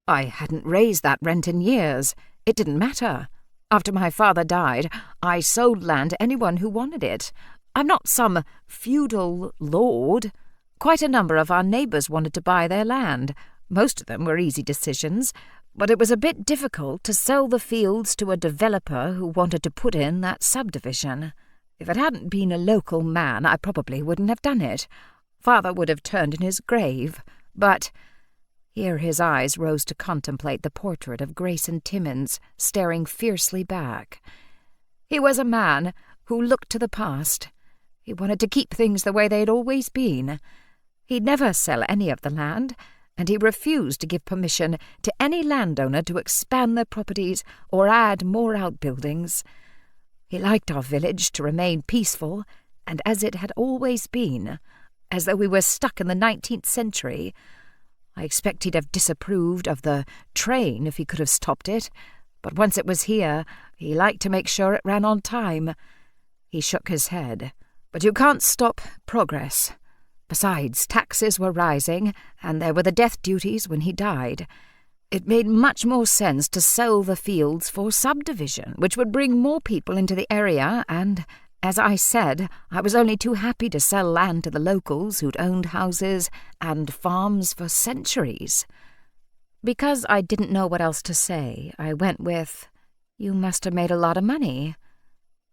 I hadn't raised that rent in years. It didn't matter. After my father died, I sold land to anyone who wanted it. I'm not some feudal lord. Quite a number of our neighbours wanted to buy their land. Most of them were easy decisions, but it was a bit difficult to sell the fields to a developer who wanted to put in that subdivision. If it hadn't been a local man, I probably wouldn't have done it. Father would have turned in his grave, but— Here his eyes rose to contemplate the portrait of Grayson Timmins staring fiercely back. He was a man who looked to the past. He wanted to keep things the way they'd always been. He'd never sell any of the land, and he refused to give permission to any landowner to expand their properties or add more outbuildings. He liked our village to remain peaceful, and as it had always been, as though we were stuck in the 19th century. I expect he'd have disapproved of the train if he could have stopped it, but once it was here, he liked to make sure it ran on time. He shook his head. But you can't stop progress. Besides, taxes were rising, and there were the death duties when he died. It made much more sense to sell the fields for subdivision, which would bring more people into the area, and, as I said, I was only too happy to sell land to the locals who'd owned houses and farms for centuries. Because I didn't know what else to say, I went with, "You must have made a lot of money."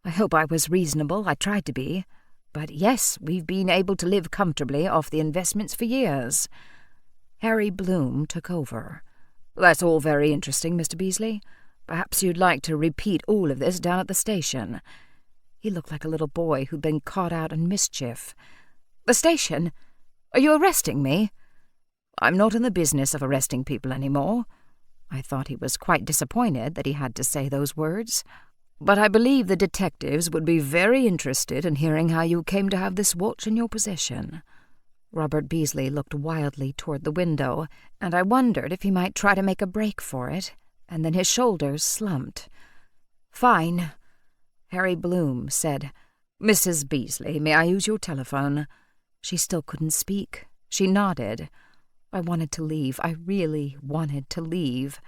I hope I was reasonable. I tried to be. But yes, we've been able to live comfortably off the investments for years. Harry Bloom took over. That's all very interesting, Mr. Beasley. Perhaps you'd like to repeat all of this down at the station. He looked like a little boy who'd been caught out in mischief. The station? Are you arresting me? I'm not in the business of arresting people any more. I thought he was quite disappointed that he had to say those words. But I believe the detectives would be very interested in hearing how you came to have this watch in your possession. Robert Beasley looked wildly toward the window, and I wondered if he might try to make a break for it, and then his shoulders slumped. Fine. Harry Bloom said, Mrs. Beasley, may I use your telephone? She still couldn't speak. She nodded. I wanted to leave. I really wanted to leave.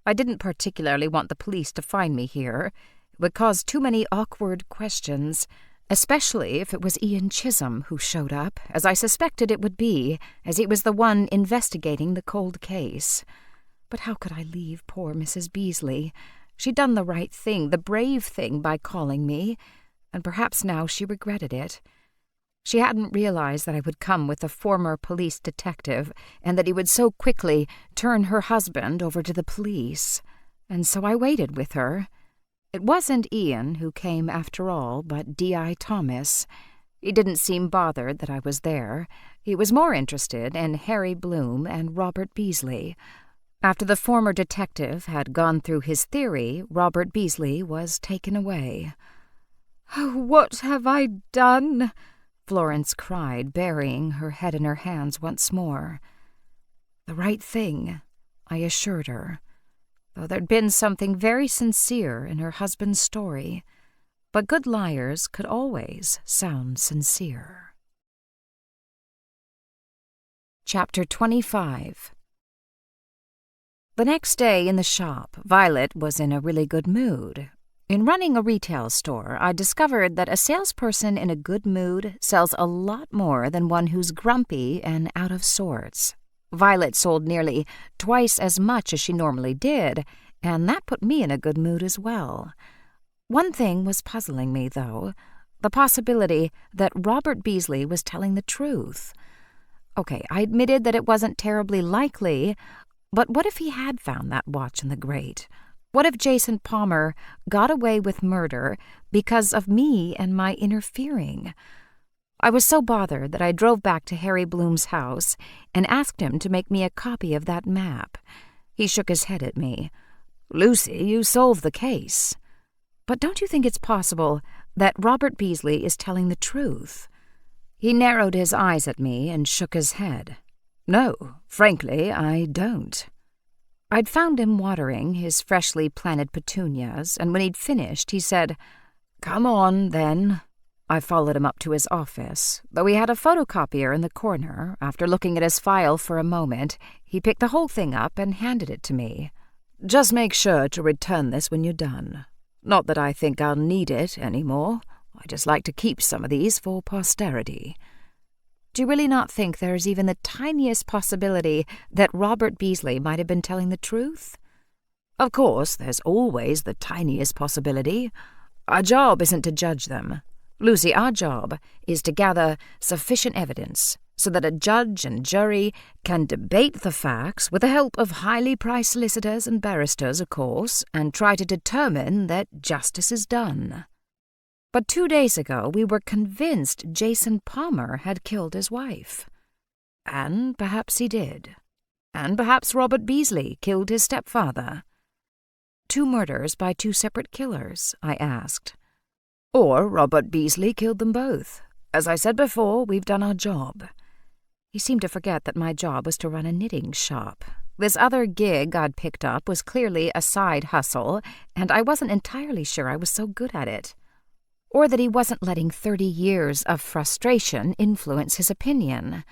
I didn't particularly want the police to find me here. It would cause too many awkward questions, especially if it was Ian Chisholm who showed up, as I suspected it would be, as he was the one investigating the cold case. But how could I leave poor Mrs. Beasley? She'd done the right thing, the brave thing, by calling me, and perhaps now she regretted it. She hadn't realized that I would come with a former police detective, and that he would so quickly turn her husband over to the police. And so I waited with her. It wasn't Ian who came after all, but D.I. Thomas. He didn't seem bothered that I was there. He was more interested in Harry Bloom and Robert Beasley. After the former detective had gone through his theory, Robert Beasley was taken away. "Oh, what have I done?" Florence cried, burying her head in her hands once more. The right thing, I assured her, though there'd been something very sincere in her husband's story. But good liars could always sound sincere. Chapter 25. The next day in the shop, Violet was in a really good mood. In running a retail store, I discovered that a salesperson in a good mood sells a lot more than one who's grumpy and out of sorts. Violet sold nearly twice as much as she normally did, and that put me in a good mood as well. One thing was puzzling me, though, the possibility that Robert Beasley was telling the truth. Okay, I admitted that it wasn't terribly likely, but what if he had found that watch in the grate? What if Jason Palmer got away with murder because of me and my interfering? I was so bothered that I drove back to Harry Bloom's house and asked him to make me a copy of that map. He shook his head at me. "Lucy, you solved the case." "But don't you think it's possible that Robert Beasley is telling the truth?" He narrowed his eyes at me and shook his head. "No, frankly, I don't." I'd found him watering his freshly planted petunias, and when he'd finished, he said, "Come on, then." I followed him up to his office. Though he had a photocopier in the corner, after looking at his file for a moment, he picked the whole thing up and handed it to me. "Just make sure to return this when you're done. Not that I think I'll need it anymore. I just like to keep some of these for posterity." "Do you really not think there is even the tiniest possibility that Robert Beasley might have been telling the truth?" "Of course, there's always the tiniest possibility. Our job isn't to judge them. Lucy, our job is to gather sufficient evidence so that a judge and jury can debate the facts with the help of highly priced solicitors and barristers, of course, and try to determine that justice is done." "But 2 days ago we were convinced Jason Palmer had killed his wife." "And perhaps he did. And perhaps Robert Beasley killed his stepfather." "2 murders by 2 separate killers?" I asked. "Or Robert Beasley killed them both. As I said before, we've done our job." He seemed to forget that my job was to run a knitting shop. This other gig I'd picked up was clearly a side hustle, and I wasn't entirely sure I was so good at it. Or that he wasn't letting 30 years of frustration influence his opinion.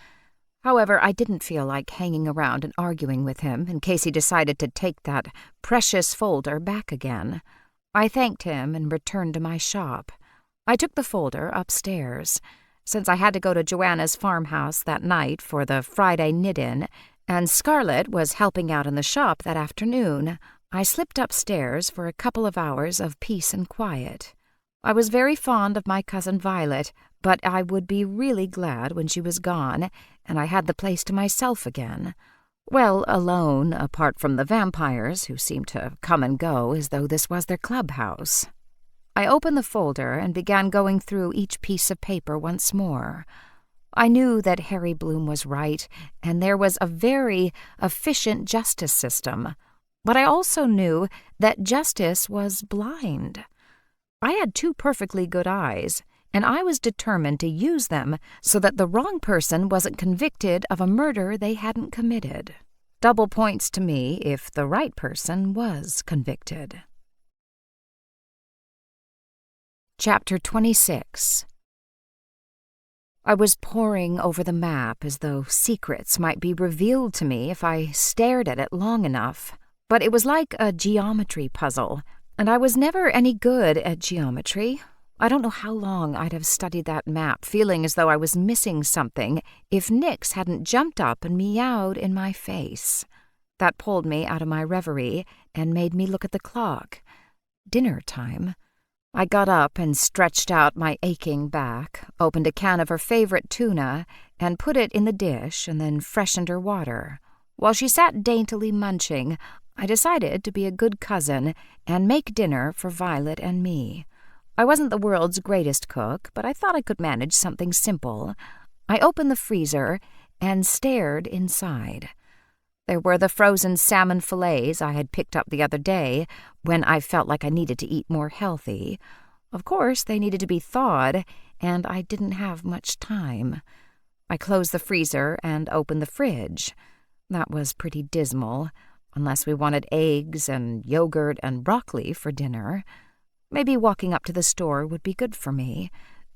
However, I didn't feel like hanging around and arguing with him in case he decided to take that precious folder back again. I thanked him and returned to my shop. I took the folder upstairs. Since I had to go to Joanna's farmhouse that night for the Friday knit-in, and Scarlett was helping out in the shop that afternoon, I slipped upstairs for a couple of hours of peace and quiet. I was very fond of my cousin Violet, but I would be really glad when she was gone, and I had the place to myself again. Well, alone, apart from the vampires, who seemed to come and go as though this was their clubhouse. I opened the folder and began going through each piece of paper once more. I knew that Harry Bloom was right, and there was a very efficient justice system. But I also knew that justice was blind. I had 2 perfectly good eyes, and I was determined to use them so that the wrong person wasn't convicted of a murder they hadn't committed. Double points to me if the right person was convicted. Chapter 26. I was poring over the map as though secrets might be revealed to me if I stared at it long enough, but it was like a geometry puzzle, and I was never any good at geometry. I don't know how long I'd have studied that map, feeling as though I was missing something, if Nix hadn't jumped up and meowed in my face. That pulled me out of my reverie and made me look at the clock. Dinner time. I got up and stretched out my aching back, opened a can of her favorite tuna, and put it in the dish and then freshened her water. While she sat daintily munching, I decided to be a good cousin and make dinner for Violet and me. I wasn't the world's greatest cook, but I thought I could manage something simple. I opened the freezer and stared inside. There were the frozen salmon fillets I had picked up the other day when I felt like I needed to eat more healthy. Of course, they needed to be thawed, and I didn't have much time. I closed the freezer and opened the fridge. That was pretty dismal, unless we wanted eggs and yogurt and broccoli for dinner. Maybe walking up to the store would be good for me.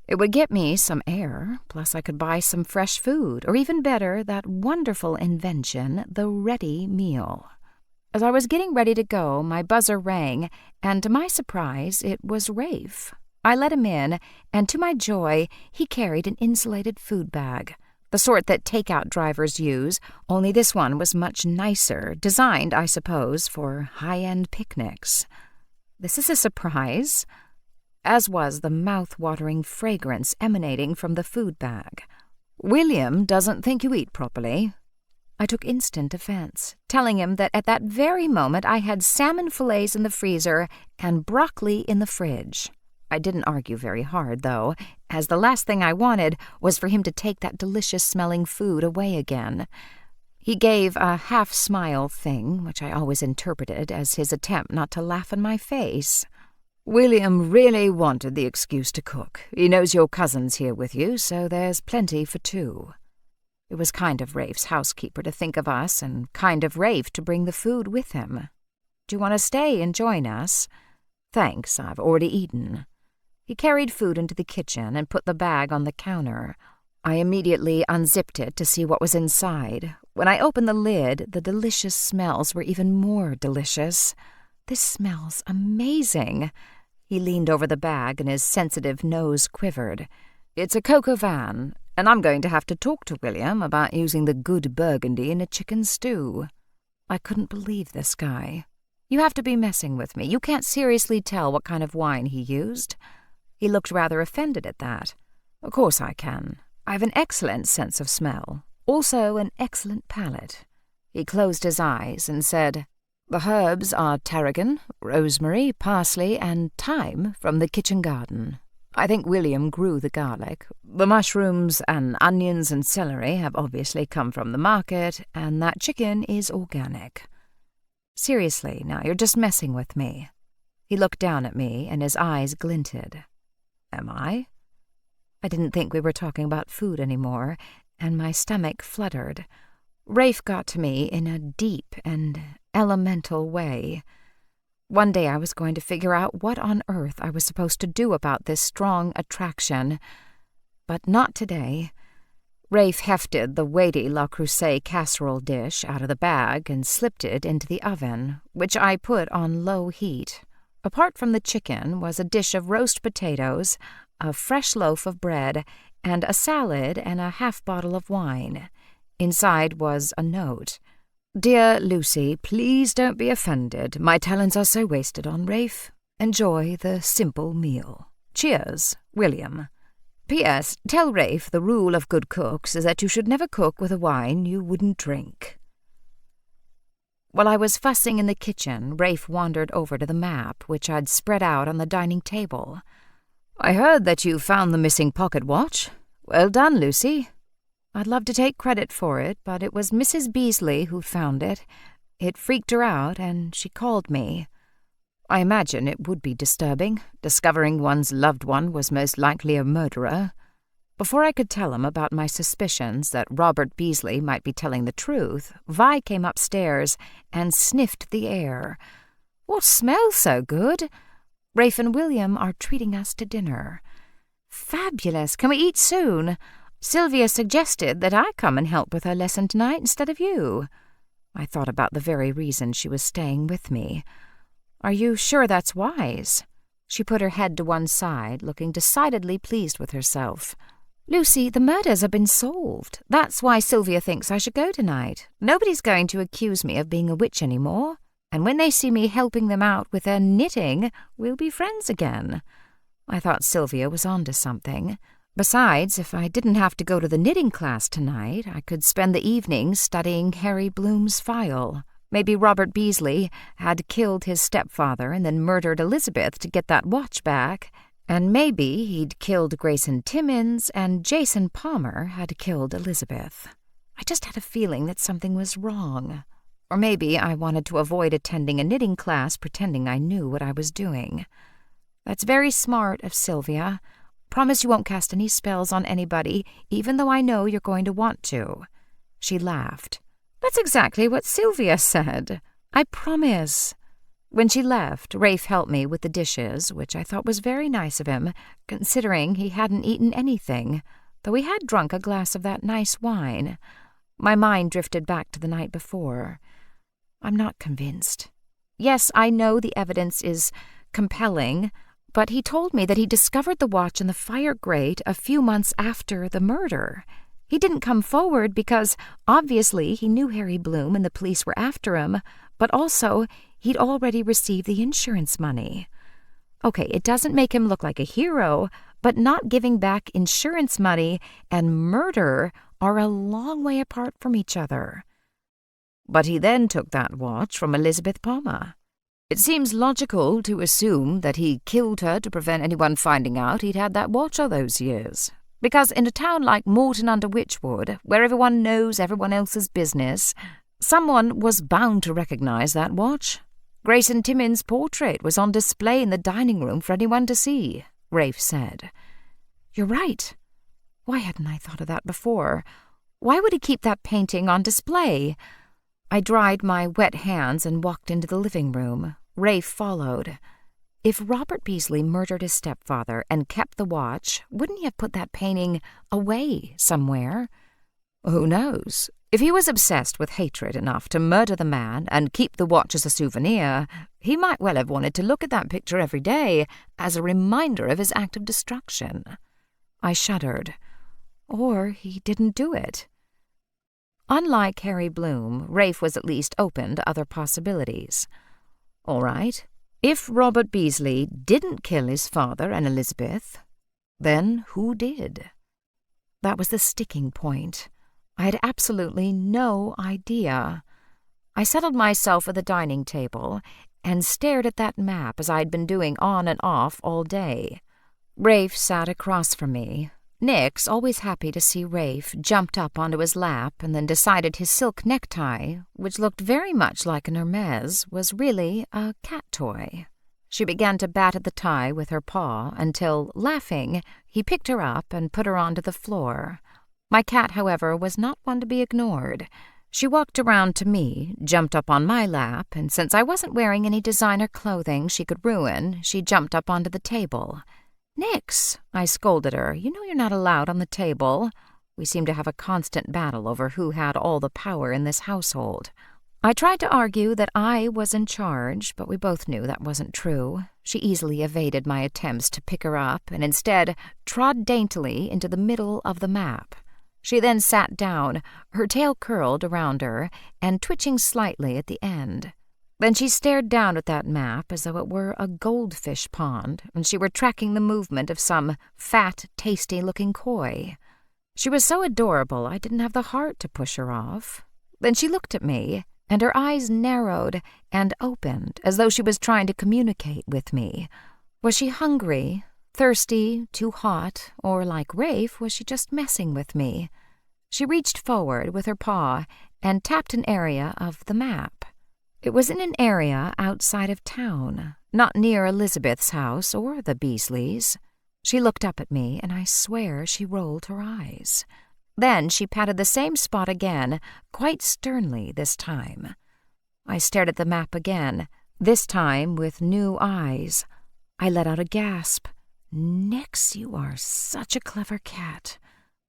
It would get me some air, plus I could buy some fresh food, or even better, that wonderful invention, the ready meal. As I was getting ready to go, my buzzer rang, and to my surprise, it was Rafe. I let him in, and to my joy, he carried an insulated food bag, the sort that takeout drivers use, only this one was much nicer, designed, I suppose, for high-end picnics. This is a surprise, as was the mouth-watering fragrance emanating from the food bag. "William doesn't think you eat properly." I took instant offense, telling him that at that very moment I had salmon fillets in the freezer and broccoli in the fridge. I didn't argue very hard, though, as the last thing I wanted was for him to take that delicious-smelling food away again. He gave a half-smile thing, which I always interpreted as his attempt not to laugh in my face. "William really wanted the excuse to cook. He knows your cousin's here with you, so there's plenty for two." It was kind of Rafe's housekeeper to think of us, and kind of Rafe to bring the food with him. "Do you want to stay and join us?" "Thanks, I've already eaten." He carried food into the kitchen and put the bag on the counter. I immediately unzipped it to see what was inside. When I opened the lid, the delicious smells were even more delicious. "This smells amazing." He leaned over the bag and his sensitive nose quivered. "It's a coq au vin, and I'm going to have to talk to William about using the good burgundy in a chicken stew." I couldn't believe this guy. "You have to be messing with me. You can't seriously tell what kind of wine he used." He looked rather offended at that. "Of course I can. I have an excellent sense of smell, also an excellent palate." He closed his eyes and said, "The herbs are tarragon, rosemary, parsley, and thyme from the kitchen garden. I think William grew the garlic. The mushrooms and onions and celery have obviously come from the market, and that chicken is organic." "Seriously, now, you're just messing with me." He looked down at me, and his eyes glinted. "Am I?" I didn't think we were talking about food anymore, and my stomach fluttered. Rafe got to me in a deep and elemental way. One day I was going to figure out what on earth I was supposed to do about this strong attraction, but not today. Rafe hefted the weighty Le Creuset casserole dish out of the bag and slipped it into the oven, which I put on low heat. Apart from the chicken was a dish of roast potatoes, a fresh loaf of bread, and a salad and a half-bottle of wine. Inside was a note. "Dear Lucy, please don't be offended. My talents are so wasted on Rafe. Enjoy the simple meal. Cheers, William. P.S. Tell Rafe the rule of good cooks is that you should never cook with a wine you wouldn't drink." While I was fussing in the kitchen, Rafe wandered over to the map, which I'd spread out on the dining table. "I heard that you found the missing pocket watch. Well done, Lucy." I'd love to take credit for it, but it was Mrs. Beasley who found it. It freaked her out, and she called me. I imagine it would be disturbing, discovering one's loved one was most likely a murderer. Before I could tell him about my suspicions that Robert Beasley might be telling the truth, Vi came upstairs and sniffed the air. "What smells so good? Rafe and William are treating us to dinner." "Fabulous. Can we eat soon? Sylvia suggested that I come and help with her lesson tonight instead of you." I thought about the very reason she was staying with me. "Are you sure that's wise?" She put her head to one side, looking decidedly pleased with herself. "Lucy, the murders have been solved. That's why Sylvia thinks I should go tonight. Nobody's going to accuse me of being a witch anymore, and when they see me helping them out with their knitting, we'll be friends again." I thought Sylvia was onto something. Besides, if I didn't have to go to the knitting class tonight, I could spend the evening studying Harry Bloom's file. Maybe Robert Beasley had killed his stepfather and then murdered Elizabeth to get that watch back. And maybe he'd killed Grayson Timmins and Jason Palmer had killed Elizabeth. I just had a feeling that something was wrong. Or maybe I wanted to avoid attending a knitting class pretending I knew what I was doing. "That's very smart of Sylvia. Promise you won't cast any spells on anybody, even though I know you're going to want to." She laughed. "That's exactly what Sylvia said. I promise." When she left, Rafe helped me with the dishes, which I thought was very nice of him, considering he hadn't eaten anything, though he had drunk a glass of that nice wine. My mind drifted back to the night before. I'm not convinced. Yes, I know the evidence is compelling, but he told me that he discovered the watch in the fire grate a few months after the murder. He didn't come forward because, obviously, he knew Harry Bloom and the police were after him, but also he'd already received the insurance money. Okay, it doesn't make him look like a hero, but not giving back insurance money and murder are a long way apart from each other. But he then took that watch from Elizabeth Palmer. It seems logical to assume that he killed her to prevent anyone finding out he'd had that watch all those years. Because in a town like Morton under Witchwood, where everyone knows everyone else's business, someone was bound to recognize that watch. Grayson Timmins' portrait was on display in the dining room for anyone to see, Rafe said. You're right. Why hadn't I thought of that before? Why would he keep that painting on display? I dried my wet hands and walked into the living room. Rafe followed. If Robert Beasley murdered his stepfather and kept the watch, wouldn't he have put that painting away somewhere? Who knows? If he was obsessed with hatred enough to murder the man and keep the watch as a souvenir, he might well have wanted to look at that picture every day as a reminder of his act of destruction. I shuddered. Or he didn't do it. Unlike Harry Bloom, Rafe was at least open to other possibilities. All right, if Robert Beasley didn't kill his father and Elizabeth, then who did? That was the sticking point. I had absolutely no idea. I settled myself at the dining table and stared at that map as I'd been doing on and off all day. Rafe sat across from me. Nix, always happy to see Rafe, jumped up onto his lap and then decided his silk necktie, which looked very much like an Hermes, was really a cat toy. She began to bat at the tie with her paw until, laughing, he picked her up and put her onto the floor. My cat, however, was not one to be ignored. She walked around to me, jumped up on my lap, and since I wasn't wearing any designer clothing she could ruin, she jumped up onto the table. Nix, I scolded her. You know you're not allowed on the table. We seemed to have a constant battle over who had all the power in this household. I tried to argue that I was in charge, but we both knew that wasn't true. She easily evaded my attempts to pick her up and instead trod daintily into the middle of the map. She then sat down, her tail curled around her and twitching slightly at the end. Then she stared down at that map as though it were a goldfish pond and she were tracking the movement of some fat, tasty-looking koi. She was so adorable I didn't have the heart to push her off. Then she looked at me, and her eyes narrowed and opened as though she was trying to communicate with me. Was she hungry, thirsty, too hot, or like Rafe, was she just messing with me? She reached forward with her paw and tapped an area of the map. It was in an area outside of town, not near Elizabeth's house or the Beasleys. She looked up at me, and I swear she rolled her eyes. Then she patted the same spot again, quite sternly this time. I stared at the map again, this time with new eyes. I let out a gasp. Nix, you are such a clever cat.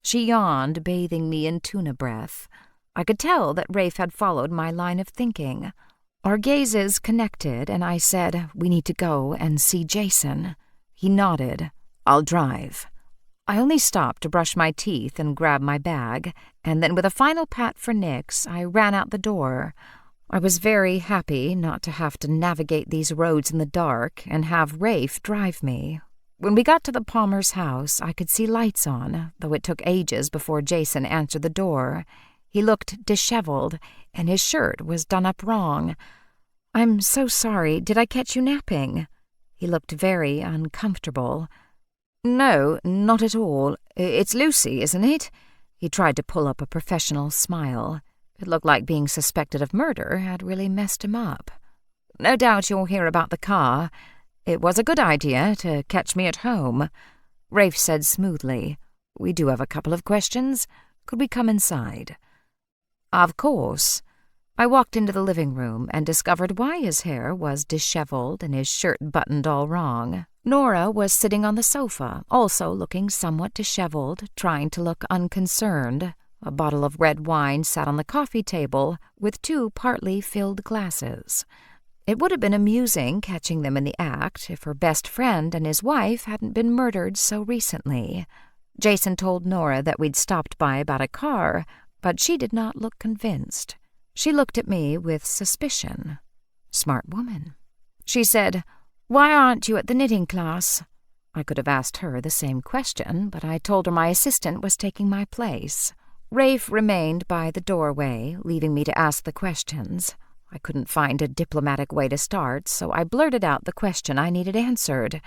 She yawned, bathing me in tuna breath. I could tell that Rafe had followed my line of thinking. Our gazes connected, and I said, we need to go and see Jason. He nodded. I'll drive. I only stopped to brush my teeth and grab my bag, and then with a final pat for Nix, I ran out the door. I was very happy not to have to navigate these roads in the dark and have Rafe drive me. When we got to the Palmer's house, I could see lights on, though it took ages before Jason answered the door. He looked disheveled, and his shirt was done up wrong. I'm so sorry. Did I catch you napping? He looked very uncomfortable. No, not at all. It's Lucy, isn't it? He tried to pull up a professional smile. It looked like being suspected of murder had really messed him up. No doubt you'll hear about the car. It was a good idea to catch me at home. Rafe said smoothly. We do have a couple of questions. Could we come inside? Of course. I walked into the living room and discovered why his hair was disheveled and his shirt buttoned all wrong. Nora was sitting on the sofa, also looking somewhat disheveled, trying to look unconcerned. A bottle of red wine sat on the coffee table with 2 partly filled glasses. It would have been amusing catching them in the act if her best friend and his wife hadn't been murdered so recently. Jason told Nora that we'd stopped by about a car, but she did not look convinced. She looked at me with suspicion. Smart woman. She said, Why aren't you at the knitting class? I could have asked her the same question, but I told her my assistant was taking my place. Rafe remained by the doorway, leaving me to ask the questions. I couldn't find a diplomatic way to start, so I blurted out the question I needed answered.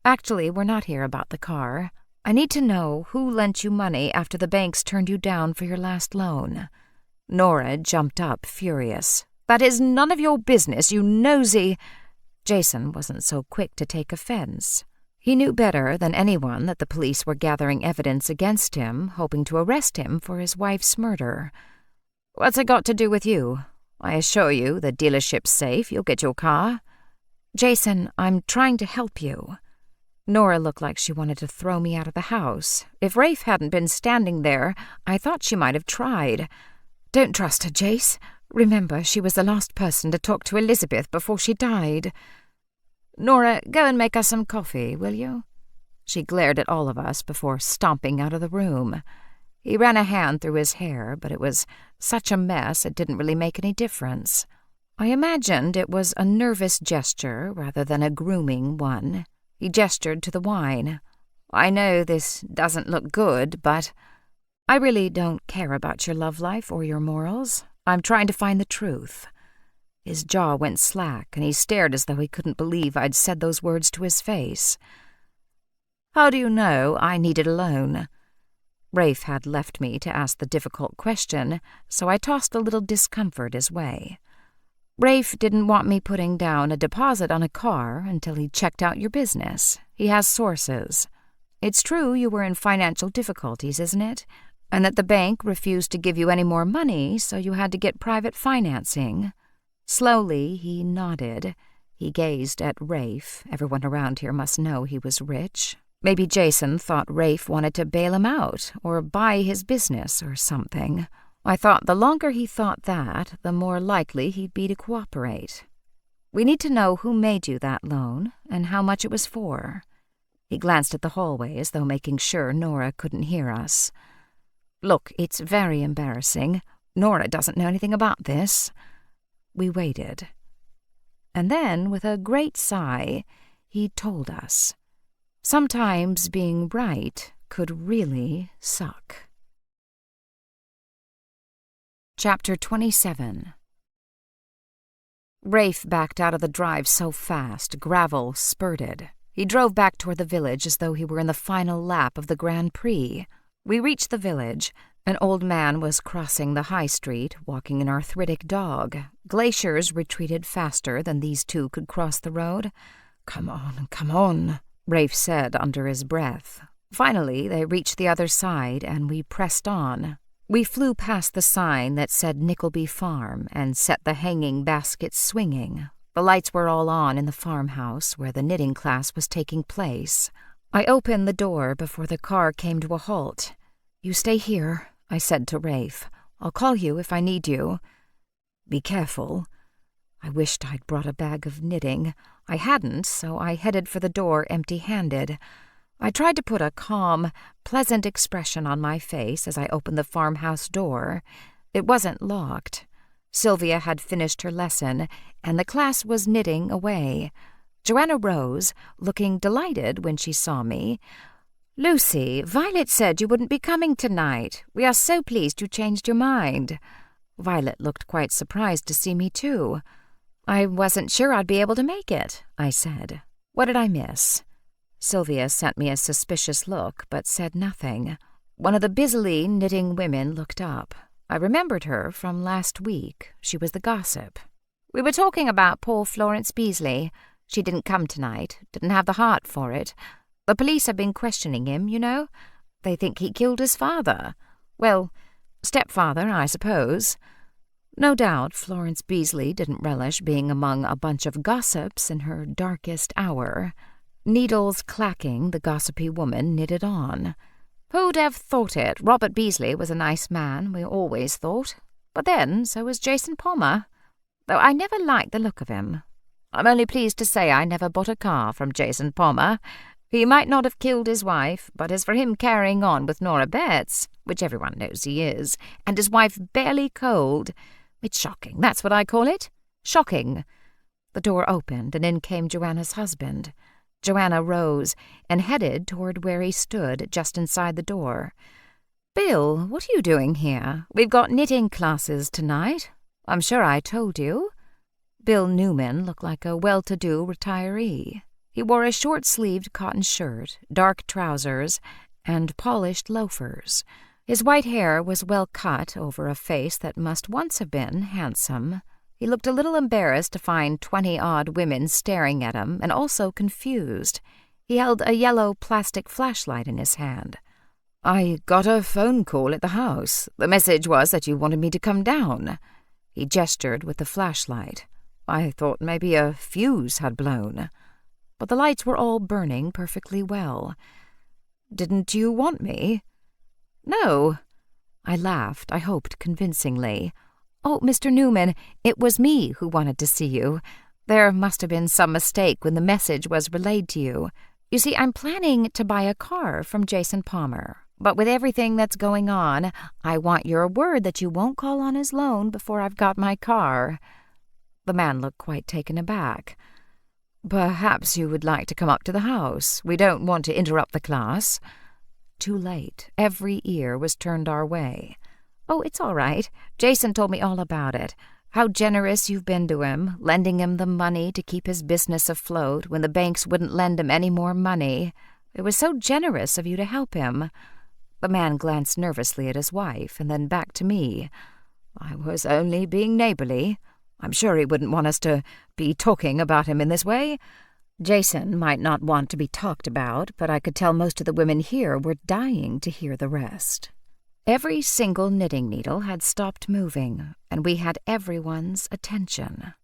Actually, we're not here about the car. I need to know who lent you money after the banks turned you down for your last loan. Nora jumped up, furious. That is none of your business, you nosy... Jason wasn't so quick to take offense. He knew better than anyone that the police were gathering evidence against him, hoping to arrest him for his wife's murder. What's it got to do with you? I assure you, the dealership's safe. You'll get your car. Jason, I'm trying to help you. Nora looked like she wanted to throw me out of the house. If Rafe hadn't been standing there, I thought she might have tried. Don't trust her, Jace. Remember, she was the last person to talk to Elizabeth before she died. Nora, go and make us some coffee, will you? She glared at all of us before stomping out of the room. He ran a hand through his hair, but it was such a mess it didn't really make any difference. I imagined it was a nervous gesture rather than a grooming one. He gestured to the wine. I know this doesn't look good, but I really don't care about your love life or your morals. I'm trying to find the truth. His jaw went slack, and he stared as though he couldn't believe I'd said those words to his face. How do you know I needed a loan? Rafe had left me to ask the difficult question, so I tossed a little discomfort his way. Rafe didn't want me putting down a deposit on a car until he checked out your business. He has sources. It's true you were in financial difficulties, isn't it? And that the bank refused to give you any more money, so you had to get private financing. Slowly, he nodded. He gazed at Rafe. Everyone around here must know he was rich. Maybe Jason thought Rafe wanted to bail him out or buy his business or something. I thought the longer he thought that, the more likely he'd be to cooperate. We need to know who made you that loan and how much it was for. He glanced at the hallway as though making sure Nora couldn't hear us. Look, it's very embarrassing. Nora doesn't know anything about this. We waited. And then, with a great sigh, he told us. Sometimes being right could really suck. Chapter 27. Rafe backed out of the drive so fast, gravel spurted. He drove back toward the village as though he were in the final lap of the Grand Prix. We reached the village. An old man was crossing the high street, walking an arthritic dog. Glaciers retreated faster than these two could cross the road. Come on, Rafe said under his breath. Finally, they reached the other side, and we pressed on. We flew past the sign that said Nickleby Farm and set the hanging baskets swinging. The lights were all on in the farmhouse where the knitting class was taking place. I opened the door before the car came to a halt. You stay here, I said to Rafe. I'll call you if I need you. Be careful. I wished I'd brought a bag of knitting. I hadn't, so I headed for the door empty-handed. I tried to put a calm, pleasant expression on my face as I opened the farmhouse door. It wasn't locked. Sylvia had finished her lesson, and the class was knitting away. Joanna rose, looking delighted when she saw me. Lucy, Violet said you wouldn't be coming tonight. We are so pleased you changed your mind. Violet looked quite surprised to see me, too. I wasn't sure I'd be able to make it, I said. What did I miss? Sylvia sent me a suspicious look, but said nothing. One of the busily knitting women looked up. I remembered her from last week. She was the gossip. We were talking about poor Florence Beasley. She didn't come tonight, didn't have the heart for it. The police have been questioning him, you know. They think he killed his father. Well, stepfather, I suppose. No doubt Florence Beasley didn't relish being among a bunch of gossips in her darkest hour. Needles clacking, the gossipy woman knitted on. Who'd have thought it? Robert Beasley was a nice man, we always thought. But then, so was Jason Palmer. Though I never liked the look of him. I'm only pleased to say I never bought a car from Jason Palmer. He might not have killed his wife, but as for him carrying on with Nora Betts, which everyone knows he is, and his wife barely cold, it's shocking, that's what I call it. Shocking. The door opened, and in came Joanna's husband. Joanna rose and headed toward where he stood just inside the door. Bill, what are you doing here? We've got knitting classes tonight. I'm sure I told you. Bill Newman looked like a well-to-do retiree. He wore a short-sleeved cotton shirt, dark trousers, and polished loafers. His white hair was well cut over a face that must once have been handsome. He looked a little embarrassed to find 20-odd women staring at him, and also confused. He held a yellow plastic flashlight in his hand. "I got a phone call at the house. The message was that you wanted me to come down." He gestured with the flashlight. "I thought maybe a fuse had blown." But the lights were all burning perfectly well. "Didn't you want me?" "No." I laughed, I hoped convincingly. "Oh, Mr. Newman, it was me who wanted to see you. There must have been some mistake when the message was relayed to you. You see, I'm planning to buy a car from Jason Palmer. But with everything that's going on, I want your word that you won't call on his loan before I've got my car." The man looked quite taken aback. "Perhaps you would like to come up to the house. We don't want to interrupt the class." Too late. Every ear was turned our way. "Oh, it's all right. Jason told me all about it. How generous you've been to him, lending him the money to keep his business afloat when the banks wouldn't lend him any more money. It was so generous of you to help him." The man glanced nervously at his wife and then back to me. "I was only being neighborly. I'm sure he wouldn't want us to be talking about him in this way." Jason might not want to be talked about, but I could tell most of the women here were dying to hear the rest. Every single knitting needle had stopped moving, and we had everyone's attention.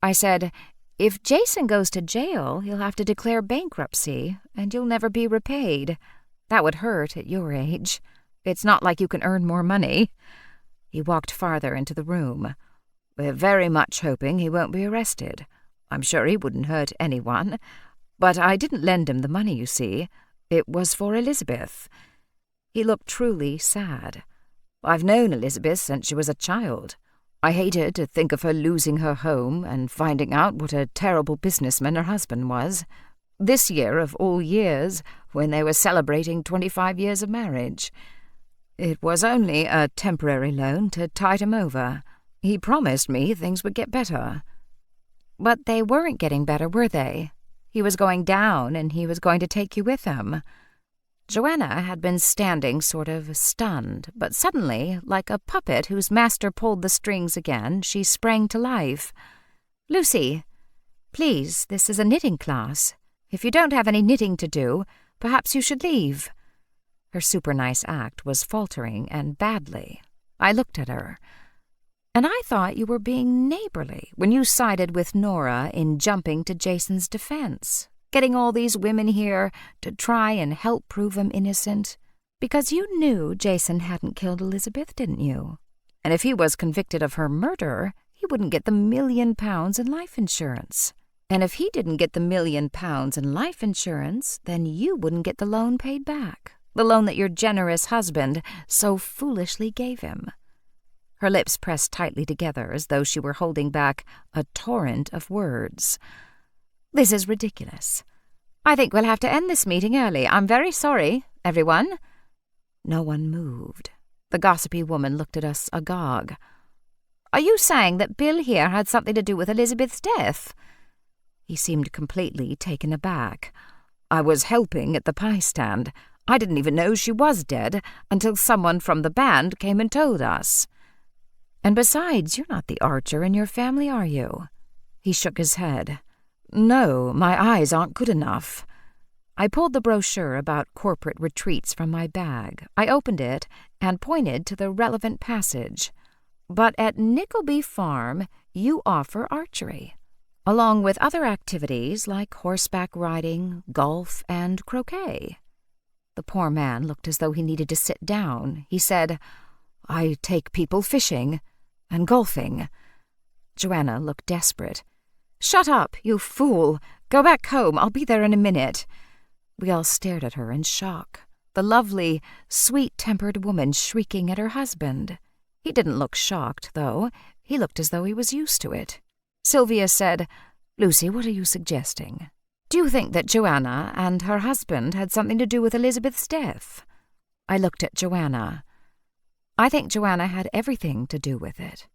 I said, "If Jason goes to jail, he'll have to declare bankruptcy, and you'll never be repaid. That would hurt at your age. It's not like you can earn more money." He walked farther into the room. "We're very much hoping he won't be arrested. I'm sure he wouldn't hurt anyone. But I didn't lend him the money, you see. It was for Elizabeth." He looked truly sad. "I've known Elizabeth since she was a child. I hated to think of her losing her home and finding out what a terrible businessman her husband was. This year of all years, when they were celebrating 25 years of marriage. It was only a temporary loan to tide him over. He promised me things would get better." "But they weren't getting better, were they? He was going down, and he was going to take you with him." Joanna had been standing sort of stunned, but suddenly, like a puppet whose master pulled the strings again, she sprang to life. "Lucy, please, this is a knitting class. If you don't have any knitting to do, perhaps you should leave." Her super-nice act was faltering and badly. I looked at her. "And I thought you were being neighborly when you sided with Nora in jumping to Jason's defense, getting all these women here to try and help prove him innocent. Because you knew Jason hadn't killed Elizabeth, didn't you? And if he was convicted of her murder, he wouldn't get the £1 million in life insurance. And if he didn't get the £1 million in life insurance, then you wouldn't get the loan paid back, the loan that your generous husband so foolishly gave him." Her lips pressed tightly together as though she were holding back a torrent of words. "This is ridiculous. I think we'll have to end this meeting early. I'm very sorry, everyone." No one moved. The gossipy woman looked at us agog. "Are you saying that Bill here had something to do with Elizabeth's death?" He seemed completely taken aback. "I was helping at the pie stand. I didn't even know she was dead until someone from the band came and told us." "And besides, you're not the archer in your family, are you?" He shook his head. "No, my eyes aren't good enough." I pulled the brochure about corporate retreats from my bag. I opened it and pointed to the relevant passage. "But at Nickleby Farm, you offer archery, along with other activities like horseback riding, golf, and croquet." The poor man looked as though he needed to sit down. He said, "I take people fishing and golfing." Joanna looked desperate. "Shut up, you fool! Go back home. I'll be there in a minute." We all stared at her in shock. The lovely, sweet-tempered woman shrieking at her husband. He didn't look shocked, though. He looked as though he was used to it. Sylvia said, "Lucy, what are you suggesting? Do you think that Joanna and her husband had something to do with Elizabeth's death?" I looked at Joanna. "I think Joanna had everything to do with it.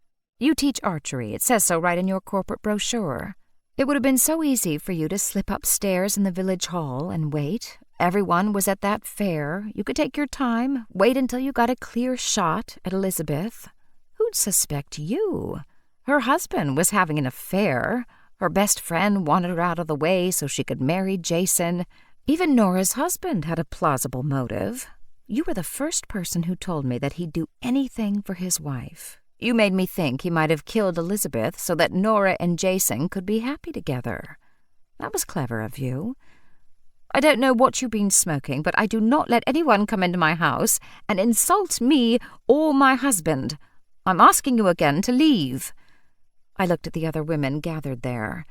You teach archery. It says so right in your corporate brochure. It would have been so easy for you to slip upstairs in the village hall and wait. Everyone was at that fair. You could take your time, wait until you got a clear shot at Elizabeth. Who'd suspect you? Her husband was having an affair. Her best friend wanted her out of the way so she could marry Jason. Even Nora's husband had a plausible motive. You were the first person who told me that he'd do anything for his wife. You made me think he might have killed Elizabeth so that Nora and Jason could be happy together. That was clever of you. I don't know what you've been smoking, but I do not let anyone come into my house and insult me or my husband. I'm asking you again to leave." I looked at the other women gathered there.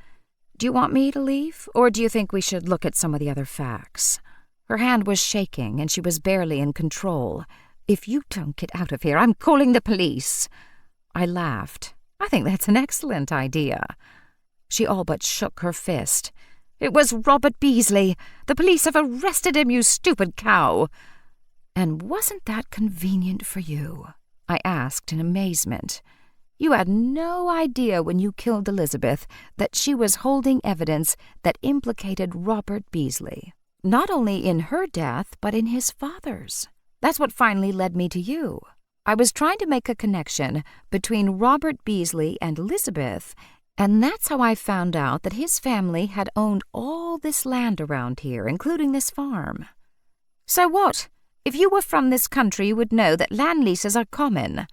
"Do you want me to leave, or do you think we should look at some of the other facts?" Her hand was shaking, and she was barely in control. "If you don't get out of here, I'm calling the police." I laughed. "I think that's an excellent idea." She all but shook her fist. "It was Robert Beasley. The police have arrested him, you stupid cow." "And wasn't that convenient for you?" I asked in amazement. "You had no idea when you killed Elizabeth that she was holding evidence that implicated Robert Beasley, not only in her death, but in his father's. That's what finally led me to you. I was trying to make a connection between Robert Beasley and Elizabeth, and that's how I found out that his family had owned all this land around here, including this farm." "So what? If you were from this country, you would know that land leases are common."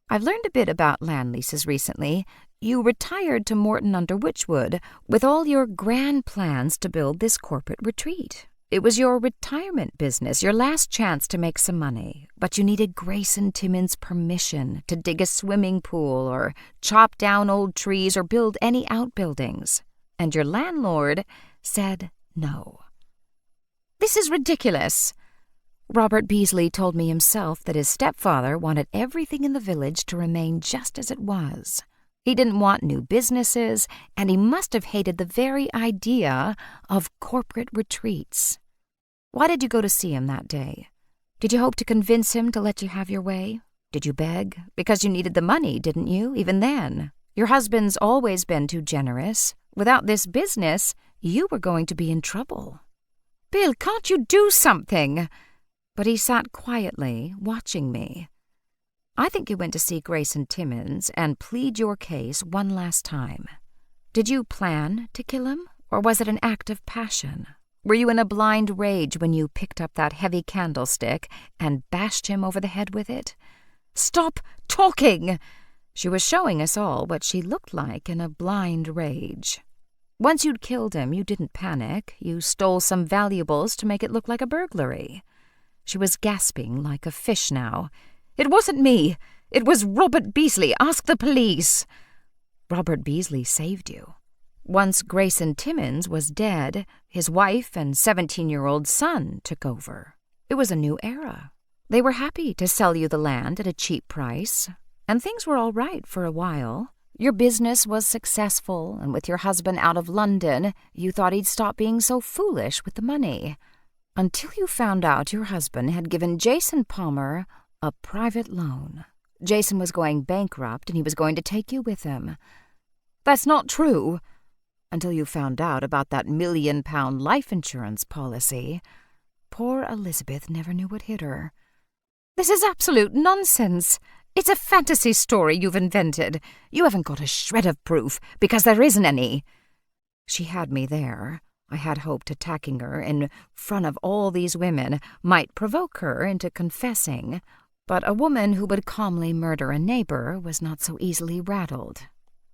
"I've learned a bit about land leases recently. You retired to Morton under Witchwood with all your grand plans to build this corporate retreat. It was your retirement business, your last chance to make some money, but you needed Grayson Timmons' permission to dig a swimming pool or chop down old trees or build any outbuildings. And your landlord said no." "This is ridiculous." Robert Beasley told me himself that his stepfather wanted everything in the village to remain just as it was. He didn't want new businesses, and he must have hated the very idea of corporate retreats. "Why did you go to see him that day? Did you hope to convince him to let you have your way? Did you beg? Because you needed the money, didn't you, even then? Your husband's always been too generous. Without this business, you were going to be in trouble." "Bill, can't you do something?" But he sat quietly, watching me. "I think you went to see Grayson Timmons and plead your case one last time. Did you plan to kill him, or was it an act of passion? Were you in a blind rage when you picked up that heavy candlestick and bashed him over the head with it?" "Stop talking!" She was showing us all what she looked like in a blind rage. "Once you'd killed him, you didn't panic. You stole some valuables to make it look like a burglary." She was gasping like a fish now. "It wasn't me. It was Robert Beasley. Ask the police." "Robert Beasley saved you. Once Grayson Timmons was dead, his wife and 17-year-old son took over. It was a new era. They were happy to sell you the land at a cheap price, and things were all right for a while. Your business was successful, and with your husband out of London, you thought he'd stop being so foolish with the money. Until you found out your husband had given Jason Palmer a private loan. Jason was going bankrupt, and he was going to take you with him." "That's not true." "Until you found out about that £1 million life insurance policy. Poor Elizabeth never knew what hit her." "This is absolute nonsense. It's a fantasy story you've invented. You haven't got a shred of proof, because there isn't any." She had me there. I had hoped attacking her in front of all these women might provoke her into confessing, but a woman who would calmly murder a neighbor was not so easily rattled.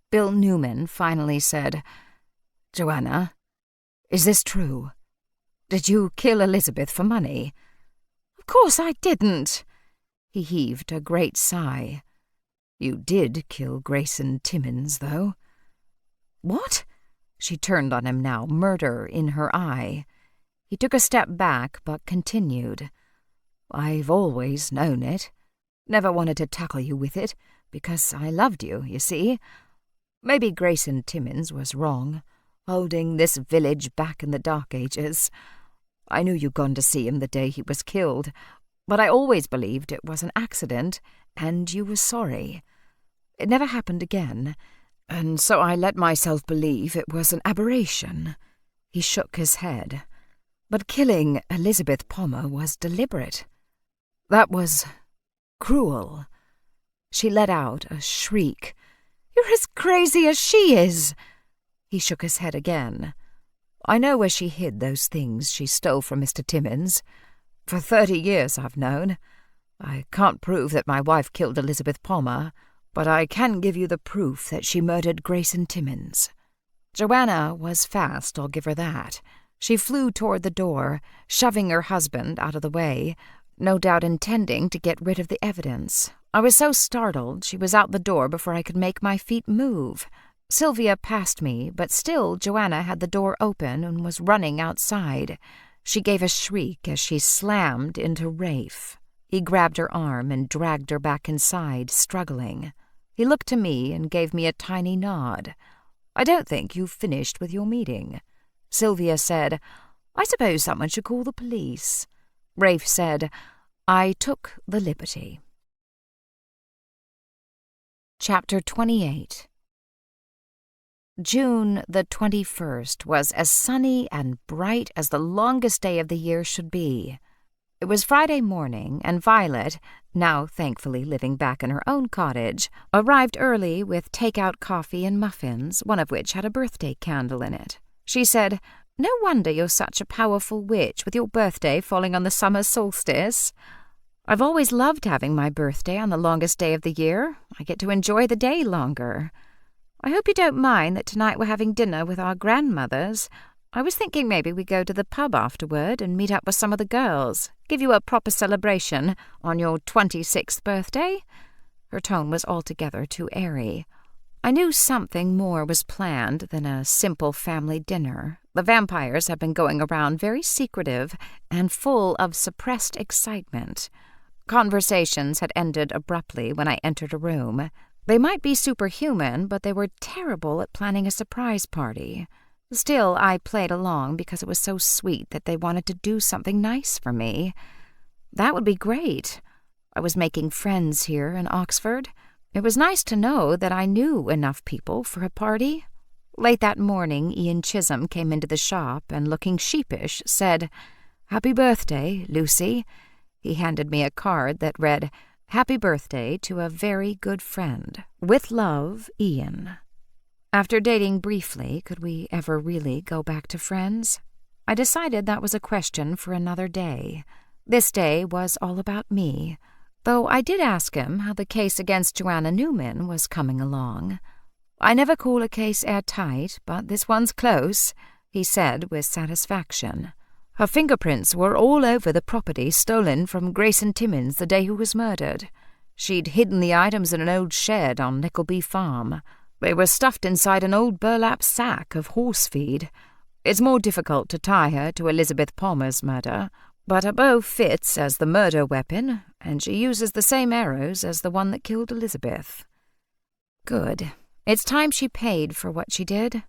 Bill Newman finally said, "Joanna, is this true? Did you kill Elizabeth for money?" "Of course I didn't." He heaved a great sigh. "You did kill Grayson Timmons, though." "What?" She turned on him now, murder in her eye. He took a step back, but continued. "I've always known it. Never wanted to tackle you with it, because I loved you, you see. Maybe Grayson Timmons was wrong, holding this village back in the Dark Ages. I knew you'd gone to see him the day he was killed, but I always believed it was an accident, and you were sorry. It never happened again, and so I let myself believe it was an aberration." He shook his head. "But killing Elizabeth Palmer was deliberate. That was cruel." She let out a shriek. "You're as crazy as she is!" He shook his head again. "I know where she hid those things she stole from Mr. Timmins. For 30 years I've known. I can't prove that my wife killed Elizabeth Palmer, but I can give you the proof that she murdered Grayson Timmins." Joanna was fast, I'll give her that. She flew toward the door, shoving her husband out of the way, no doubt intending to get rid of the evidence. I was so startled she was out the door before I could make my feet move. Sylvia passed me, but still Joanna had the door open and was running outside. She gave a shriek as she slammed into Rafe. He grabbed her arm and dragged her back inside, struggling. He looked to me and gave me a tiny nod. "I don't think you've finished with your meeting." Sylvia said, "I suppose someone should call the police." Rafe said, "I took the liberty." Chapter 28. June the 21st was as sunny and bright as the longest day of the year should be. It was Friday morning, and Violet, now thankfully living back in her own cottage, arrived early with take-out coffee and muffins, one of which had a birthday candle in it. She said, "No wonder you're such a powerful witch with your birthday falling on the summer solstice. I've always loved having my birthday on the longest day of the year. I get to enjoy the day longer. I hope you don't mind that tonight we're having dinner with our grandmothers. I was thinking maybe we go to the pub afterward and meet up with some of the girls, give you a proper celebration on your 26th birthday." Her tone was altogether too airy. I knew something more was planned than a simple family dinner. The vampires had been going around very secretive and full of suppressed excitement. Conversations had ended abruptly when I entered a room. They might be superhuman, but they were terrible at planning a surprise party. Still, I played along because it was so sweet that they wanted to do something nice for me. That would be great. I was making friends here in Oxford. It was nice to know that I knew enough people for a party. Late that morning, Ian Chisholm came into the shop and, looking sheepish, said, "Happy birthday, Lucy." He handed me a card that read, "Happy birthday to a very good friend. With love, Ian." After dating briefly, could we ever really go back to friends? I decided that was a question for another day. This day was all about me, though I did ask him how the case against Joanna Newman was coming along. "I never call a case airtight, but this one's close," he said with satisfaction. "Her fingerprints were all over the property stolen from Grayson Timmins the day he was murdered. She'd hidden the items in an old shed on Nickleby Farm. They were stuffed inside an old burlap sack of horse feed. It's more difficult to tie her to Elizabeth Palmer's murder, but a bow fits as the murder weapon, and she uses the same arrows as the one that killed Elizabeth." Good. It's time she paid for what she did.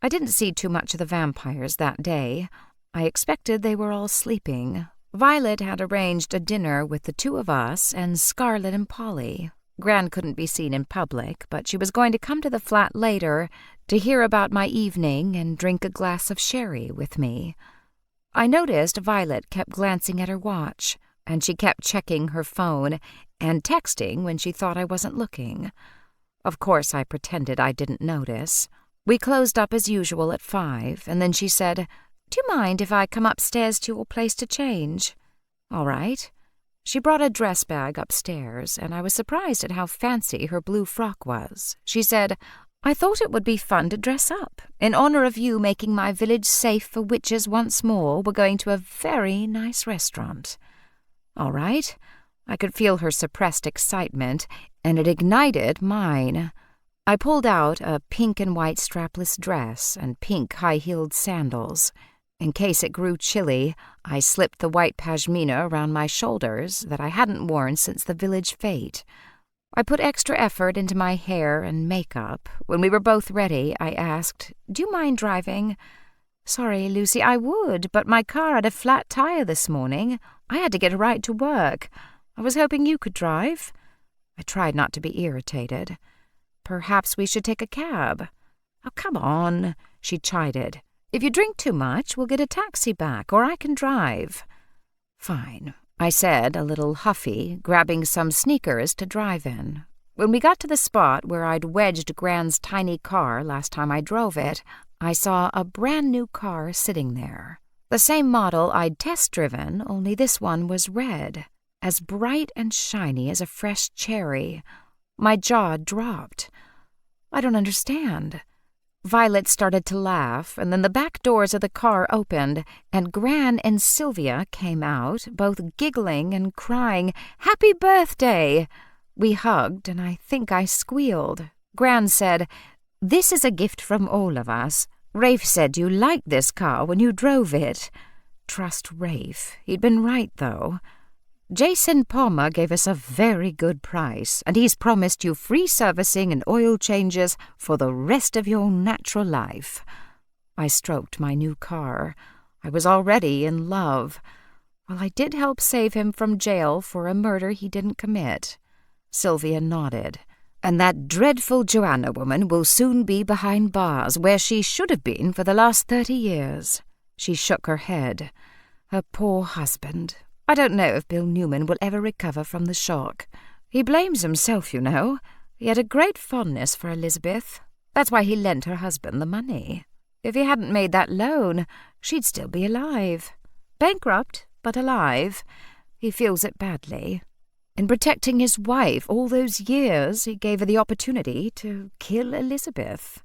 I didn't see too much of the vampires that day. I expected they were all sleeping. Violet had arranged a dinner with the two of us and Scarlett and Polly. Gran couldn't be seen in public, but she was going to come to the flat later to hear about my evening and drink a glass of sherry with me. I noticed Violet kept glancing at her watch, and she kept checking her phone and texting when she thought I wasn't looking. Of course, I pretended I didn't notice. We closed up as usual at 5, and then she said, "Do you mind if I come upstairs to your place to change?" "All right." She brought a dress bag upstairs, and I was surprised at how fancy her blue frock was. She said, "I thought it would be fun to dress up. In honor of you making my village safe for witches once more, we're going to a very nice restaurant." All right. I could feel her suppressed excitement, and it ignited mine. I pulled out a pink and white strapless dress and pink high-heeled sandals. In case it grew chilly, I slipped the white pashmina around my shoulders that I hadn't worn since the village fete. I put extra effort into my hair and makeup. When we were both ready, I asked, "Do you mind driving?" "Sorry, Lucy, I would, but my car had a flat tire this morning. I had to get a ride to work. I was hoping you could drive." I tried not to be irritated. perhaps we should take a cab. Oh, come on, she chided. If you drink too much, we'll get a taxi back, or I can drive. Fine, I said, a little huffy, grabbing some sneakers to drive in. When we got to the spot where I'd wedged Gran's tiny car last time I drove it, I saw a brand-new car sitting there. The same model I'd test-driven, only this one was red, as bright and shiny as a fresh cherry. My jaw dropped. I don't understand. Violet started to laugh, and then the back doors of the car opened, and Gran and Sylvia came out, both giggling and crying, "Happy birthday!" We hugged, and I think I squealed. Gran said, "This is a gift from all of us. Rafe said you liked this car when you drove it." Trust Rafe. He'd been right, though. "Jason Palmer gave us a very good price, and he's promised you free servicing and oil changes for the rest of your natural life." I stroked my new car. I was already in love. Well, I did help save him from jail for a murder he didn't commit. Sylvia nodded. "And that dreadful Joanna woman will soon be behind bars, where she should have been for the last 30 years. She shook her head. Her poor husband. I don't know if Bill Newman will ever recover from the shock. He blames himself, you know. He had a great fondness for Elizabeth. That's why he lent her husband the money. If he hadn't made that loan, she'd still be alive. Bankrupt, but alive. He feels it badly. In protecting his wife all those years, he gave her the opportunity to kill Elizabeth."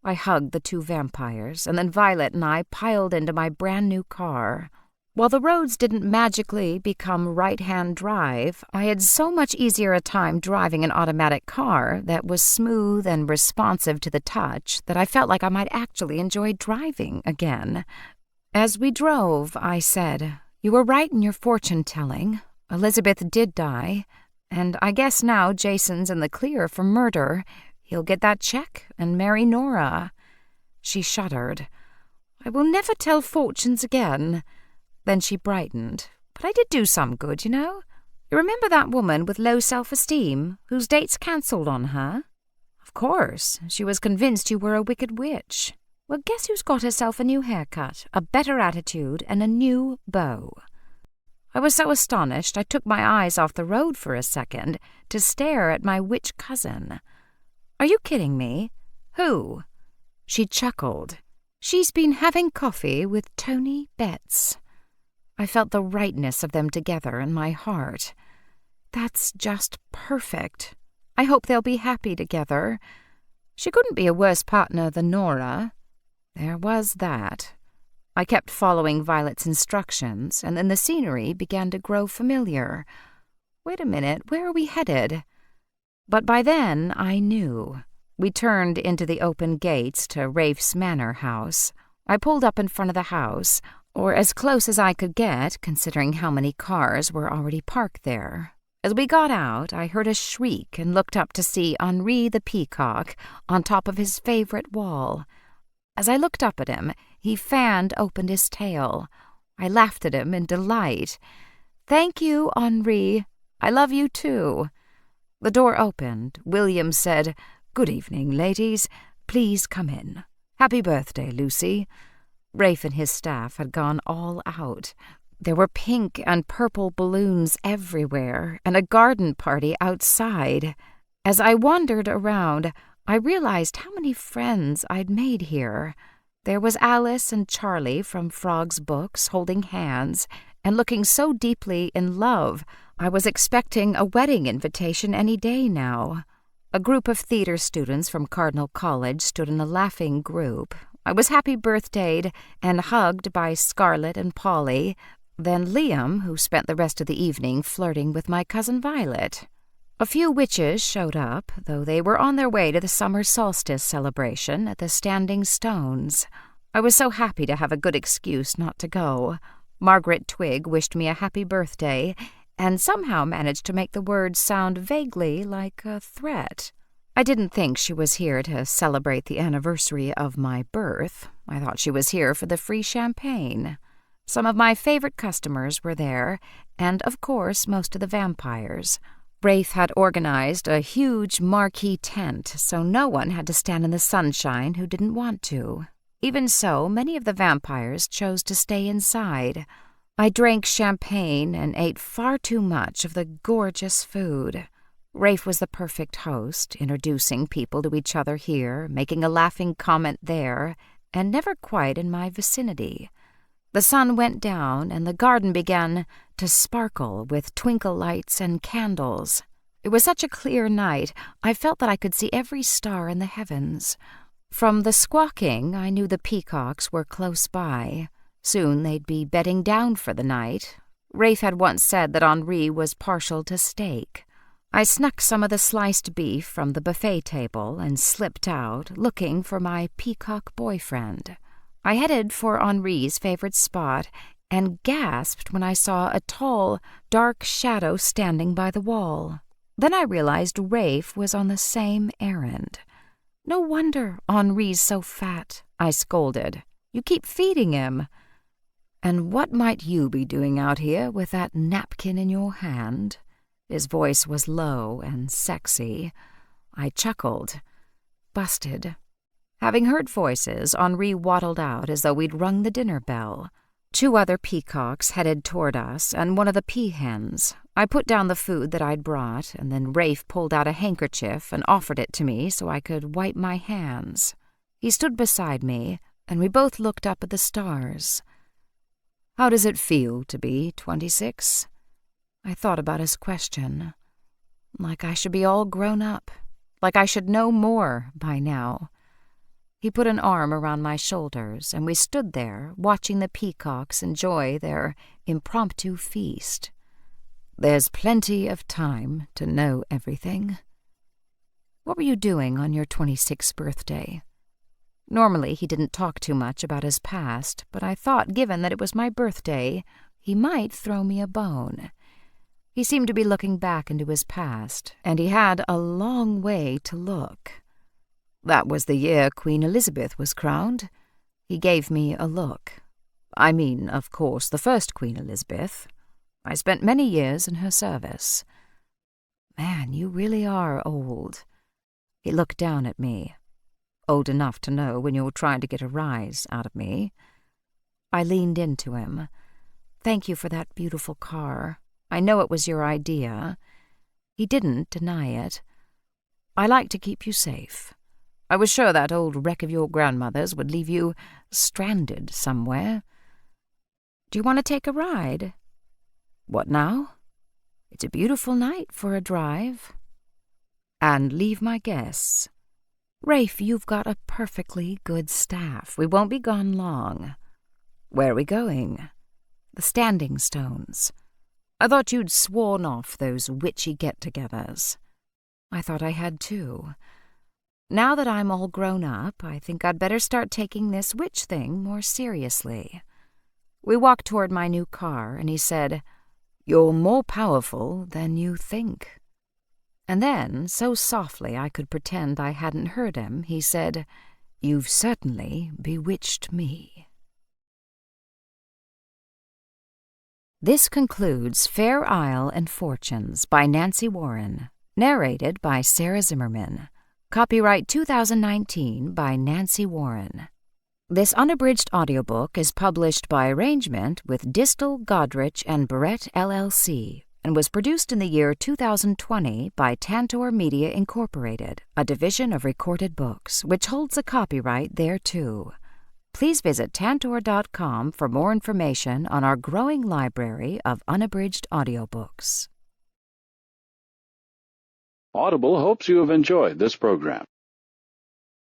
I hugged the two vampires, and then Violet and I piled into my brand-new car. While the roads didn't magically become right-hand drive, I had so much easier a time driving an automatic car that was smooth and responsive to the touch that I felt like I might actually enjoy driving again. As we drove, I said, "You were right in your fortune-telling. Elizabeth did die, and I guess now Jason's in the clear for murder. He'll get that check and marry Nora." She shuddered. "I will never tell fortunes again." Then she brightened. "But I did do some good, you know. You remember that woman with low self-esteem, whose dates cancelled on her?" "Of course. She was convinced you were a wicked witch. Well, guess who's got herself a new haircut, a better attitude, and a new beau?" I was so astonished I took my eyes off the road for a second to stare at my witch cousin. "Are you kidding me? Who?" She chuckled. "She's been having coffee with Tony Betts." I felt the rightness of them together in my heart. That's just perfect. I hope they'll be happy together. She couldn't be a worse partner than Nora. There was that. I kept following Violet's instructions, and then the scenery began to grow familiar. Wait a minute, where are we headed? But by then I knew. We turned into the open gates to Rafe's manor house. I pulled up in front of the house, or as close as I could get, considering how many cars were already parked there. As we got out, I heard a shriek and looked up to see Henri the peacock on top of his favorite wall. As I looked up at him, he fanned opened his tail. I laughed at him in delight. "Thank you, Henri. I love you too." The door opened. William said, "Good evening, ladies. Please come in. Happy birthday, Lucy." Rafe and his staff had gone all out. There were pink and purple balloons everywhere, and a garden party outside. As I wandered around, I realized how many friends I'd made here. There was Alice and Charlie from Frog's Books holding hands and looking so deeply in love I was expecting a wedding invitation any day now. A group of theater students from Cardinal College stood in a laughing group. I was happy birthdayed and hugged by Scarlett and Polly, then Liam, who spent the rest of the evening flirting with my cousin Violet. A few witches showed up, though they were on their way to the summer solstice celebration at the Standing Stones. I was so happy to have a good excuse not to go. Margaret Twigg wished me a happy birthday, and somehow managed to make the words sound vaguely like a threat. I didn't think she was here to celebrate the anniversary of my birth. I thought she was here for the free champagne. Some of my favorite customers were there, and of course most of the vampires. Rafe had organized a huge marquee tent, so no one had to stand in the sunshine who didn't want to. Even so, many of the vampires chose to stay inside. I drank champagne and ate far too much of the gorgeous food. Rafe was the perfect host, introducing people to each other here, making a laughing comment there, and never quite in my vicinity. The sun went down, and the garden began to sparkle with twinkle lights and candles. It was such a clear night, I felt that I could see every star in the heavens. From the squawking, I knew the peacocks were close by. Soon they'd be bedding down for the night. Rafe had once said that Henri was partial to steak. I snuck some of the sliced beef from the buffet table and slipped out, looking for my peacock boyfriend. I headed for Henri's favorite spot and gasped when I saw a tall, dark shadow standing by the wall. Then I realized Rafe was on the same errand. "No wonder Henri's so fat," I scolded. "You keep feeding him." "And what might you be doing out here with that napkin in your hand?" His voice was low and sexy. I chuckled. Busted. Having heard voices, Henri waddled out as though we'd rung the dinner bell. 2 other peacocks headed toward us, and one of the peahens. I put down the food that I'd brought, and then Rafe pulled out a handkerchief and offered it to me so I could wipe my hands. He stood beside me, and we both looked up at the stars. "How does it feel to be 26? I thought about his question. Like I should be all grown up. Like I should know more by now. He put an arm around my shoulders, and we stood there, watching the peacocks enjoy their impromptu feast. "There's plenty of time to know everything." "What were you doing on your 26th birthday?" Normally he didn't talk too much about his past, but I thought given that it was my birthday, he might throw me a bone. He seemed to be looking back into his past, and he had a long way to look. "That was the year Queen Elizabeth was crowned." He gave me a look. "I mean, of course, the first Queen Elizabeth. I spent many years in her service." "Man, you really are old." He looked down at me. "Old enough to know when you're trying to get a rise out of me." I leaned into him. "Thank you for that beautiful car. I know it was your idea." He didn't deny it. "I like to keep you safe. I was sure that old wreck of your grandmother's would leave you stranded somewhere." "Do you want to take a ride?" "What now?" "It's a beautiful night for a drive." "And leave my guests." "Rafe, you've got a perfectly good staff. We won't be gone long." "Where are we going?" "The Standing Stones." "I thought you'd sworn off those witchy get-togethers." "I thought I had too. Now that I'm all grown up, I think I'd better start taking this witch thing more seriously." We walked toward my new car, and he said, "You're more powerful than you think." And then, so softly I could pretend I hadn't heard him, he said, "You've certainly bewitched me." This concludes Fair Isle and Fortunes by Nancy Warren, narrated by Sarah Zimmerman. Copyright 2019 by Nancy Warren. This unabridged audiobook is published by arrangement with Distal, Godrich, and Barrett LLC and was produced in the year 2020 by Tantor Media Incorporated, a division of Recorded Books, which holds a copyright thereto. Please visit tantor.com for more information on our growing library of unabridged audiobooks. Audible hopes you have enjoyed this program.